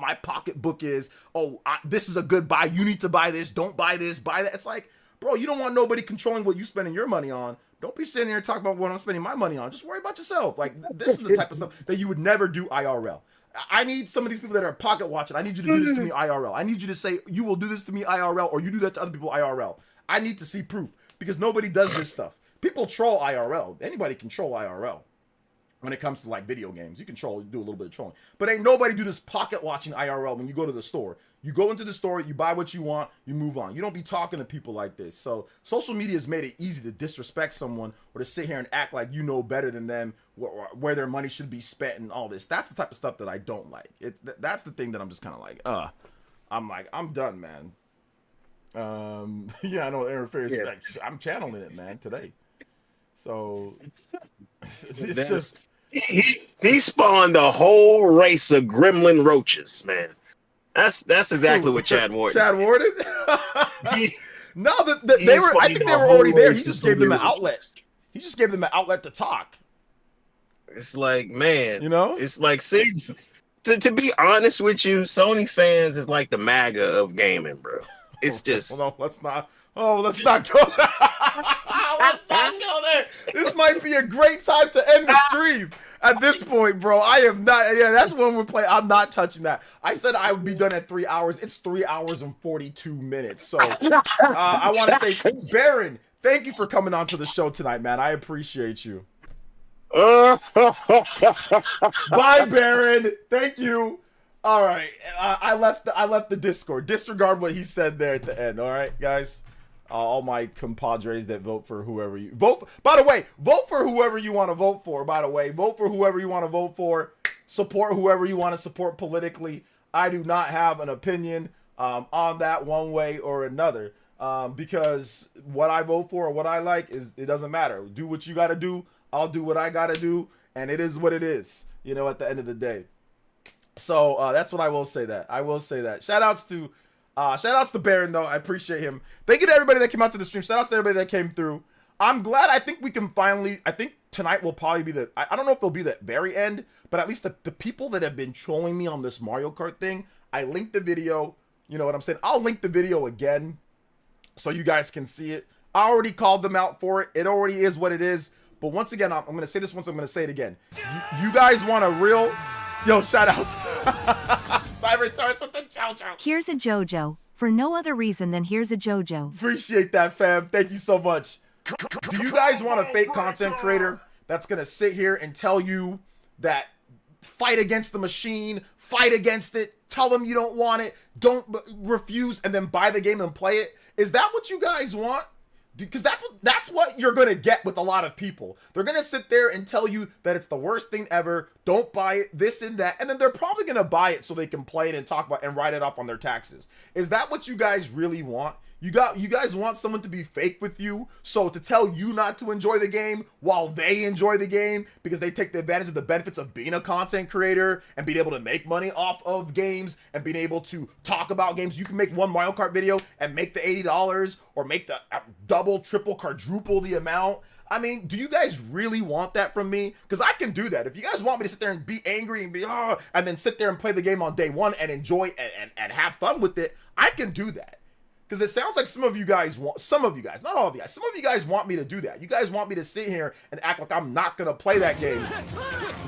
my pocketbook is. Oh, this is a good buy. You need to buy this. Don't buy this. Buy that. It's like, bro, you don't want nobody controlling what you spending your money on. Don't be sitting here talking about what I'm spending my money on. Just worry about yourself. Like, this is the type of stuff that you would never do IRL. I need some of these people that are pocket watching. I need you to do this to me IRL. I need you to say you will do this to me IRL or you do that to other people IRL. I need to see proof because nobody does this stuff. People troll IRL. Anybody can troll IRL. When it comes to like video games, you can do a little bit of trolling. But ain't nobody do this pocket watching IRL when you go to the store. You go into the store, you buy what you want, you move on. You don't be talking to people like this. So social media has made it easy to disrespect someone or to sit here and act like you know better than them, where their money should be spent and all this. That's the type of stuff that I don't like. That's the thing that I'm just kind of like, I'm done, man. Yeah, I know interference. Yeah. I'm channeling it, man, today. So it's just.
He spawned a whole race of gremlin roaches, man. That's exactly what Chad Warden.
Chad Warden? No, they were. I think they were already there. He just gave them an outlet. He just gave them an outlet to talk.
It's like, man,
you know,
it's like seriously. To be honest with you, Sony fans is like the MAGA of gaming, bro. It's just.
Well, no, let's not. Oh, let's not go there. Let's not go there. This might be a great time to end the stream at this point, bro. I am not. Yeah, that's when we're playing. I'm not touching that. I said I would be done at 3 hours. It's 3 hours and 42 minutes. So I want to say, Baron, thank you for coming on to the show tonight, man. I appreciate you. Bye, Baron. Thank you. All right, I left the Discord. Disregard what he said there at the end. All right, guys. All my compadres that vote for whoever you vote. By the way, vote for whoever you want to vote for. By the way, vote for whoever you want to vote for. Support whoever you want to support politically. I do not have an opinion on that one way or another, because what I vote for or what I like it doesn't matter. Do what you got to do. I'll do what I got to do, and it is what it is. You know, at the end of the day. So that's what I will say. That I will say that. Shout outs to Baron though. I appreciate him. Thank you to everybody that came out to the stream. Shout outs to everybody that came through. I'm glad. I think we can finally. I think tonight will probably be the. I don't know if it'll be the very end, but at least the people that have been trolling me on this Mario Kart thing. I linked the video. You know what I'm saying? I'll link the video again, so you guys can see it. I already called them out for it. It already is what it is. But once again, I'm going to say this once. I'm going to say it again. You guys want a real. Yo, shout outs. Cyber Tarts with the chow chow.
Here's a JoJo. For no other reason than here's a JoJo.
Appreciate that, fam. Thank you so much. Do you guys want a fake content creator that's going to sit here and tell you that fight against the machine, fight against it, tell them you don't want it, don't refuse, and then buy the game and play it? Is that what you guys want? Because that's what you're going to get with a lot of people. They're going to sit there and tell you that it's the worst thing ever. Don't buy it, this and that. And then they're probably going to buy it so they can play it and talk about and write it up on their taxes. Is that what you guys really want? You guys want someone to be fake with you, so to tell you not to enjoy the game while they enjoy the game because they take the advantage of the benefits of being a content creator and being able to make money off of games and being able to talk about games. You can make one Mario Kart video and make the $80 or make the double, triple, quadruple the amount. I mean, do you guys really want that from me? Because I can do that. If you guys want me to sit there and be angry and be, and then sit there and play the game on day one and enjoy and have fun with it, I can do that. Because it sounds like some of you guys, not all of you guys, some of you guys want me to do that. You guys want me to sit here and act like I'm not going to play that game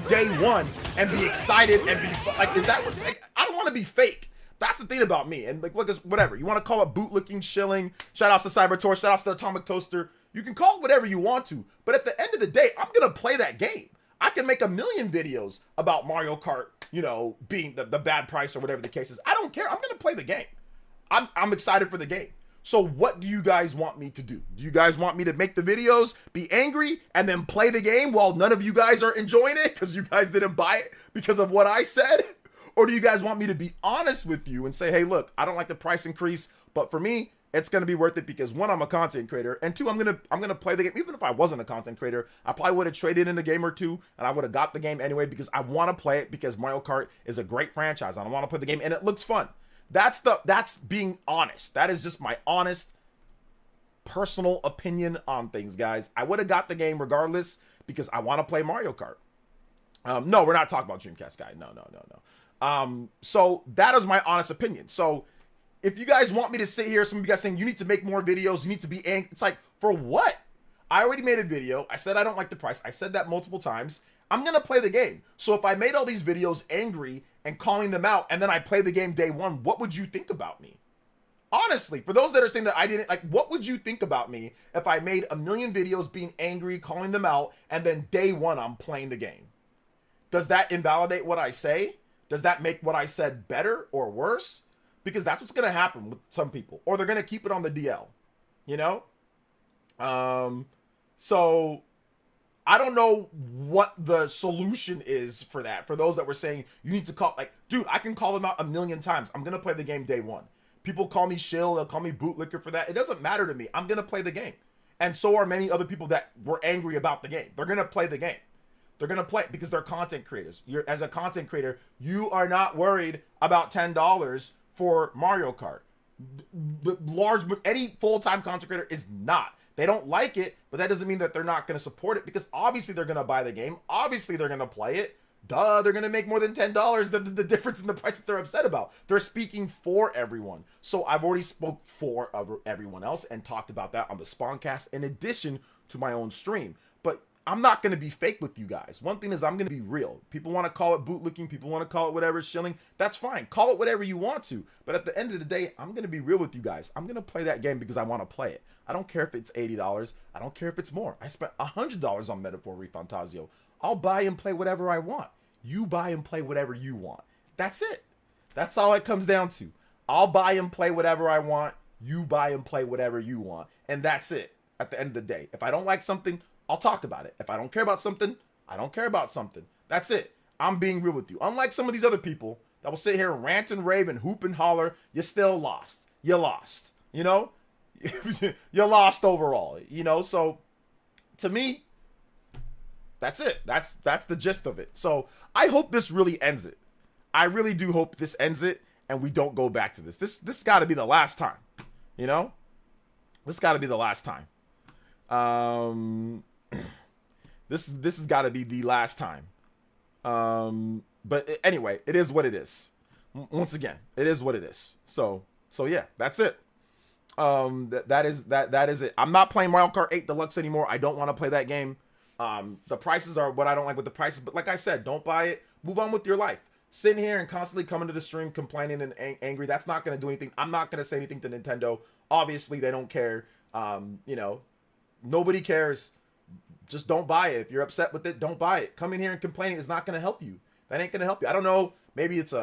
day one and be excited and be, like, is that what, like, I don't want to be fake. That's the thing about me. And like, look, whatever. You want to call it bootlicking, shilling, shout outs to Cybertor, shout outs to Atomic Toaster. You can call it whatever you want to. But at the end of the day, I'm going to play that game. I can make a million videos about Mario Kart, you know, being the bad price or whatever the case is. I don't care. I'm going to play the game. I'm excited for the game. So what do you guys want me to do? Do you guys want me to make the videos, be angry, and then play the game while none of you guys are enjoying it because you guys didn't buy it because of what I said? Or do you guys want me to be honest with you and say, hey, look, I don't like the price increase, but for me, it's going to be worth it because one, I'm a content creator, and two, I'm going to play the game. Even if I wasn't a content creator, I probably would have traded in a game or two and I would have got the game anyway because I want to play it because Mario Kart is a great franchise. I want to play the game and it looks fun. That's being honest. That is just my honest personal opinion on things, guys. I would have got the game regardless because I want to play Mario Kart. No, we're not talking about Dreamcast guy. No. So that is my honest opinion. So if you guys want me to sit here, some of you guys saying you need to make more videos, you need to be angry. It's like, for what? I already made a video. I said I don't like the price. I said that multiple times. I'm going to play the game. So if I made all these videos angry and calling them out, and then I play the game day one, what would you think about me? Honestly, for those that are saying that I didn't, like, what would you think about me if I made a million videos being angry, calling them out, and then day one I'm playing the game? Does that invalidate what I say? Does that make what I said better or worse? Because that's what's going to happen with some people. Or they're going to keep it on the DL. You know? So I don't know what the solution is for that. For those that were saying you need to call, like, dude, I can call them out a million times. I'm going to play the game day one. People call me shill. They'll call me bootlicker for that. It doesn't matter to me. I'm going to play the game. And so are many other people that were angry about the game. They're going to play the game. They're going to play it because they're content creators. As a content creator, you are not worried about $10 for Mario Kart. Any full-time content creator is not. They don't like it, but that doesn't mean that they're not going to support it because obviously they're going to buy the game. Obviously they're going to play it. Duh, they're going to make more than $10 than the difference in the price that they're upset about. They're speaking for everyone. So I've already spoke for everyone else and talked about that on the Spawncast in addition to my own stream. But I'm not going to be fake with you guys. One thing is I'm going to be real. People want to call it bootlicking. People want to call it whatever, shilling. That's fine. Call it whatever you want to. But at the end of the day, I'm going to be real with you guys. I'm going to play that game because I want to play it. I don't care if it's $80. I don't care if it's more. I spent $100 on Metaphor ReFantazio. I'll buy and play whatever I want. You buy and play whatever you want. That's it. That's all it comes down to. I'll buy and play whatever I want. You buy and play whatever you want. And that's it at the end of the day. If I don't like something, I'll talk about it. If I don't care about something, I don't care about something. That's it. I'm being real with you. Unlike some of these other people that will sit here and rant and rave and hoop and holler, you still lost. You lost. You know? You lost overall. You know? So, to me, that's it. That's the gist of it. So, I hope this really ends it. I really do hope this ends it and we don't go back to this. This got to be the last time. You know? This got to be the last time. This has got to be the last time. But anyway, it is what it is. Once again, it is what it is. So yeah, that's it. That is it. I'm not playing Mario Kart 8 Deluxe anymore. I don't want to play that game. The prices are what I don't like with the prices. But like I said, don't buy it. Move on with your life. Sitting here and constantly coming to the stream complaining and angry, that's not going to do anything. I'm not going to say anything to Nintendo. Obviously, they don't care. You know, nobody cares. Just don't buy it. If you're upset with it, don't buy it. Coming here and complaining is not going to help you. That ain't going to help you. I don't know. Maybe it's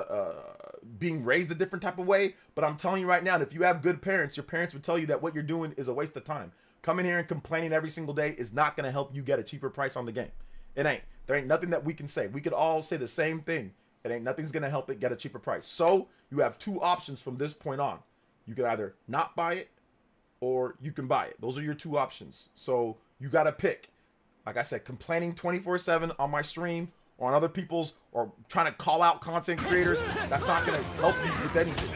being raised a different type of way, but I'm telling you right now, if you have good parents, your parents would tell you that what you're doing is a waste of time. Coming here and complaining every single day is not going to help you get a cheaper price on the game. It ain't. There ain't nothing that we can say. We could all say the same thing. It ain't nothing's going to help it get a cheaper price. So you have two options from this point on. You can either not buy it or you can buy it. Those are your two options. So you got to pick. Like I said, complaining 24/7 on my stream or on other people's, or trying to call out content creators, that's not going to help you with anything.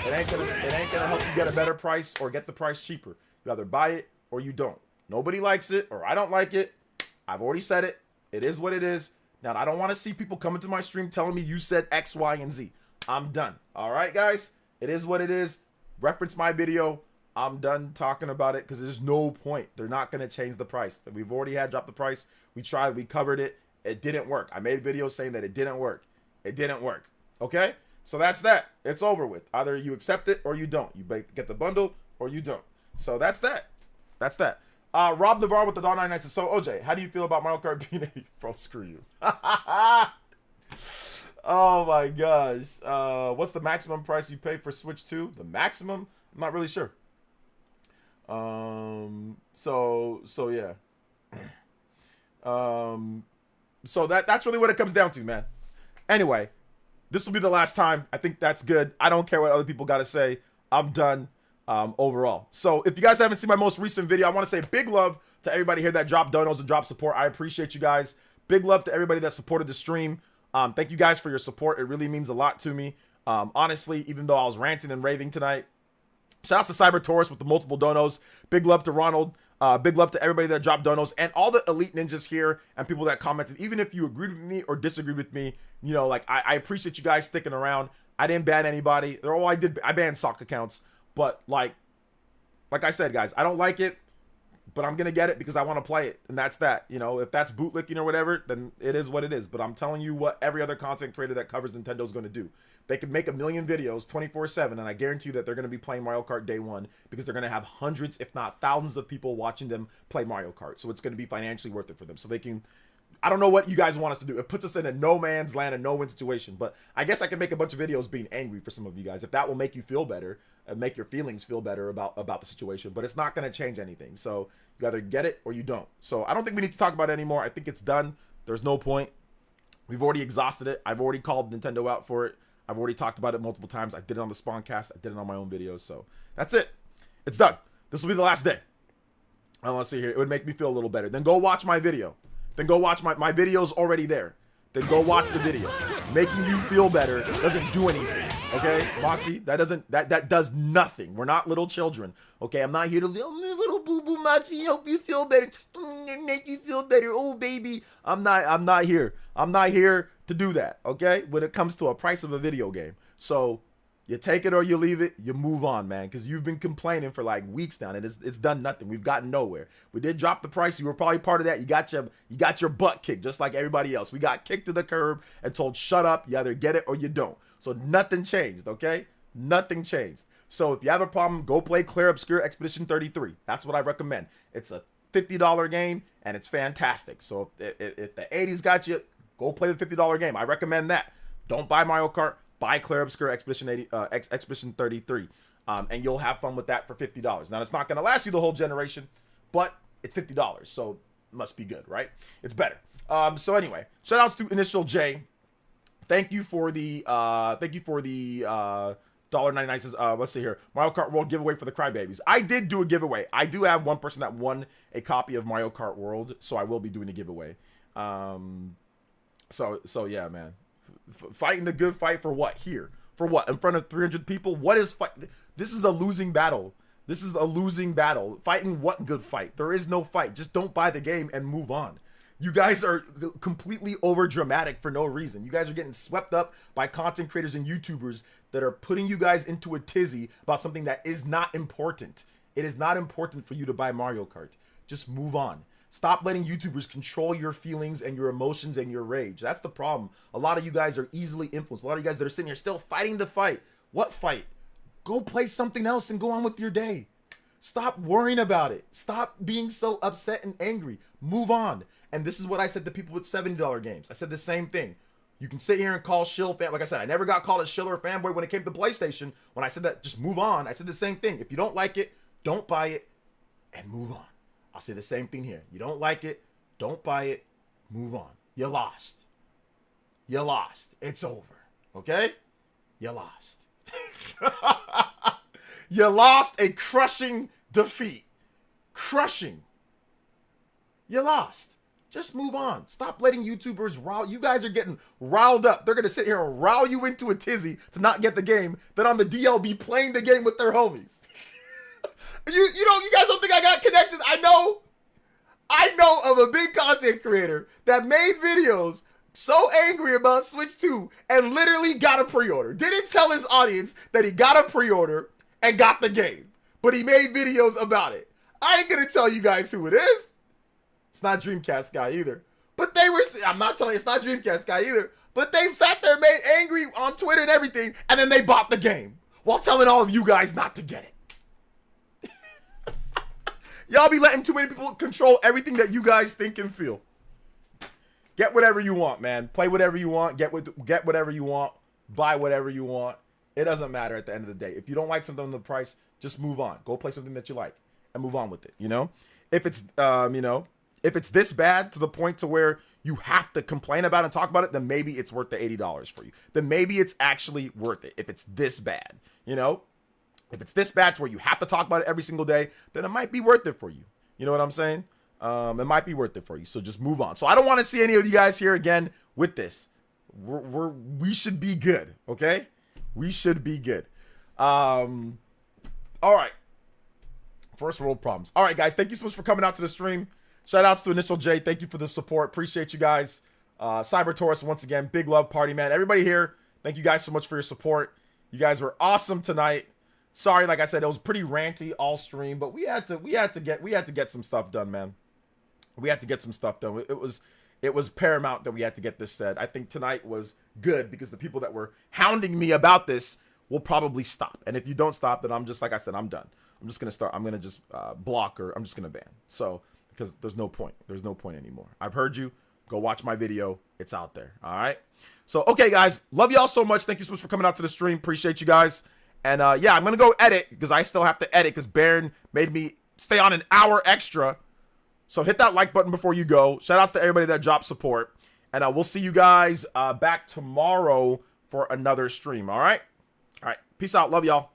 It ain't gonna help you get a better price or get the price cheaper. You either buy it or you don't. Nobody likes it, or I don't like it. I've already said it. It is what it is. Now, I don't want to see people coming to my stream telling me you said X, Y, and Z. I'm done. All right, guys? It is what it is. Reference my video. I'm done talking about it because there's no point. They're not going to change the price. We've already had dropped the price. We tried. We covered it. It didn't work. I made videos saying that it didn't work. It didn't work. Okay? So that's that. It's over with. Either you accept it or you don't. You get the bundle or you don't. So that's that. That's that. Rob Navarre with the $1.99 says, so OJ, how do you feel about Mario Kart being a... Bro, screw you. Oh my gosh. What's the maximum price you pay for Switch 2? The maximum? I'm not really sure. So yeah. So that's really what it comes down to, man. Anyway, this will be the last time. I think that's good. I don't care what other people got to say. I'm done. Overall. So if you guys haven't seen my most recent video, I want to say big love to everybody here that dropped donos and dropped support. I appreciate you guys. Big love to everybody that supported the stream. Thank you guys for your support. It really means a lot to me. Honestly, even though I was ranting and raving tonight, shout out to Cyber Taurus with the multiple donos. Big love to Ronald. Big love to everybody that dropped donos and all the elite ninjas here and people that commented. Even if you agreed with me or disagreed with me, you know, like I appreciate you guys sticking around. I didn't ban anybody. I banned sock accounts. But like I said, guys, I don't like it, but I'm going to get it because I want to play it. And that's that. You know, if that's bootlicking or whatever, then it is what it is. But I'm telling you what every other content creator that covers Nintendo is going to do. They can make a million videos 24/7, and I guarantee you that they're going to be playing Mario Kart day one because they're going to have hundreds, if not thousands of people watching them play Mario Kart. So it's going to be financially worth it for them. So they can... I don't know what you guys want us to do. It puts us in a no man's land, a no-win situation. But I guess I can make a bunch of videos being angry for some of you guys. If that will make you feel better and make your feelings feel better about the situation. But it's not going to change anything. So you either get it or you don't. So I don't think we need to talk about it anymore. I think it's done. There's no point. We've already exhausted it. I've already called Nintendo out for it. I've already talked about it multiple times. I did it on the Spawncast. I did it on my own videos. So that's it. It's done. This will be the last day. I want to see here. It would make me feel a little better. Then go watch my video. Then go watch my video's already there. Then go watch the video. Making you feel better doesn't do anything. Okay, Moxie, that does nothing. We're not little children. Okay, I'm not here to little boo boo Moxie help you feel better. Make you feel better. Oh baby. I'm not here. I'm not here to do that. Okay, when it comes to a price of a video game. So you take it or you leave it, you move on, man, because you've been complaining for like weeks now, and it's done nothing. We've gotten nowhere. We did drop the price. You were probably part of that. You got your butt kicked, just like everybody else. We got kicked to the curb and told, shut up. You either get it or you don't. So nothing changed, okay? Nothing changed. So if you have a problem, go play Clear Obscure Expedition 33. That's what I recommend. It's a $50 game, and it's fantastic. So if the 80s got you, go play the $50 game. I recommend that. Don't buy Mario Kart. Buy Clair Obscur Expedition 33. And you'll have fun with that for $50. Now, it's not going to last you the whole generation, but it's $50, so it must be good, right? It's better. So anyway, shout outs to Initial J. Thank you for the $1.99 says, let's see here. Mario Kart World giveaway for the Crybabies. I did do a giveaway. I do have one person that won a copy of Mario Kart World, so I will be doing a giveaway. So yeah, man. Fighting the good fight for what? Here. For what? In front of 300 people? What is fight? This is a losing battle. This is a losing battle. Fighting what good fight? There is no fight. Just don't buy the game and move on. You guys are completely over dramatic for no reason. You guys are getting swept up by content creators and YouTubers that are putting you guys into a tizzy about something that is not important. It is not important for you to buy Mario Kart. Just move on. Stop letting YouTubers control your feelings and your emotions and your rage. That's the problem. A lot of you guys are easily influenced. A lot of you guys that are sitting here still fighting the fight. What fight? Go play something else and go on with your day. Stop worrying about it. Stop being so upset and angry. Move on. And this is what I said to people with $70 games. I said the same thing. You can sit here and call shill fan. Like I said, I never got called a shill or a fanboy when it came to PlayStation. When I said that, just move on. I said the same thing. If you don't like it, don't buy it and move on. I'll say the same thing here. You don't like it, don't buy it, move on. You lost. You lost. It's over. Okay? You lost. You lost a crushing defeat. Crushing. You lost. Just move on. Stop letting YouTubers rile. You guys are getting riled up. They're going to sit here and rile you into a tizzy to not get the game. Then on the DL be playing the game with their homies. You guys don't think I got connections? I know of a big content creator that made videos so angry about Switch 2 and literally got a pre-order. Didn't tell his audience that he got a pre-order and got the game. But he made videos about it. I ain't going to tell you guys who it is. It's not Dreamcast guy either. But they were, I'm not telling you, it's not Dreamcast guy either. But they sat there, made angry on Twitter and everything, and then they bought the game while telling all of you guys not to get it. Y'all be letting too many people control everything that you guys think and feel. Get whatever you want, man. Play whatever you want. Get whatever you want. Buy whatever you want. It doesn't matter at the end of the day. If you don't like something on the price, just move on. Go play something that you like and move on with it. You know, if it's if it's this bad to the point to where you have to complain about it and talk about it, then maybe it's worth the $80 for you. Then maybe it's actually worth it. If it's this bad, you know. If it's this bad to where you have to talk about it every single day, then it might be worth it for you. You know what I'm saying? It might be worth it for you. So just move on. So I don't want to see any of you guys here again with this. We should be good. Okay? We should be good. All right. First world problems. All right, guys. Thank you so much for coming out to the stream. Shout outs to Initial J. Thank you for the support. Appreciate you guys. Cyber Taurus, once again, big love party, man. Everybody here, thank you guys so much for your support. You guys were awesome tonight. Sorry, like I said, it was pretty ranty all stream, but we had to get some stuff done, man. We had to get some stuff done. It was paramount that we had to get this said. I think tonight was good because the people that were hounding me about this will probably stop. And if you don't stop, then I'm just, like I said, I'm done. I'm just gonna just block, or I'm just gonna ban. So because there's no point. There's no point anymore. I've heard you. Go watch my video. It's out there. All right. So okay, guys, love y'all so much. Thank you so much for coming out to the stream. Appreciate you guys. And yeah, I'm going to go edit because I still have to edit because Baron made me stay on an hour extra. So hit that like button before you go. Shout outs to everybody that dropped support. And we'll see you guys back tomorrow for another stream. All right? All right. Peace out. Love y'all.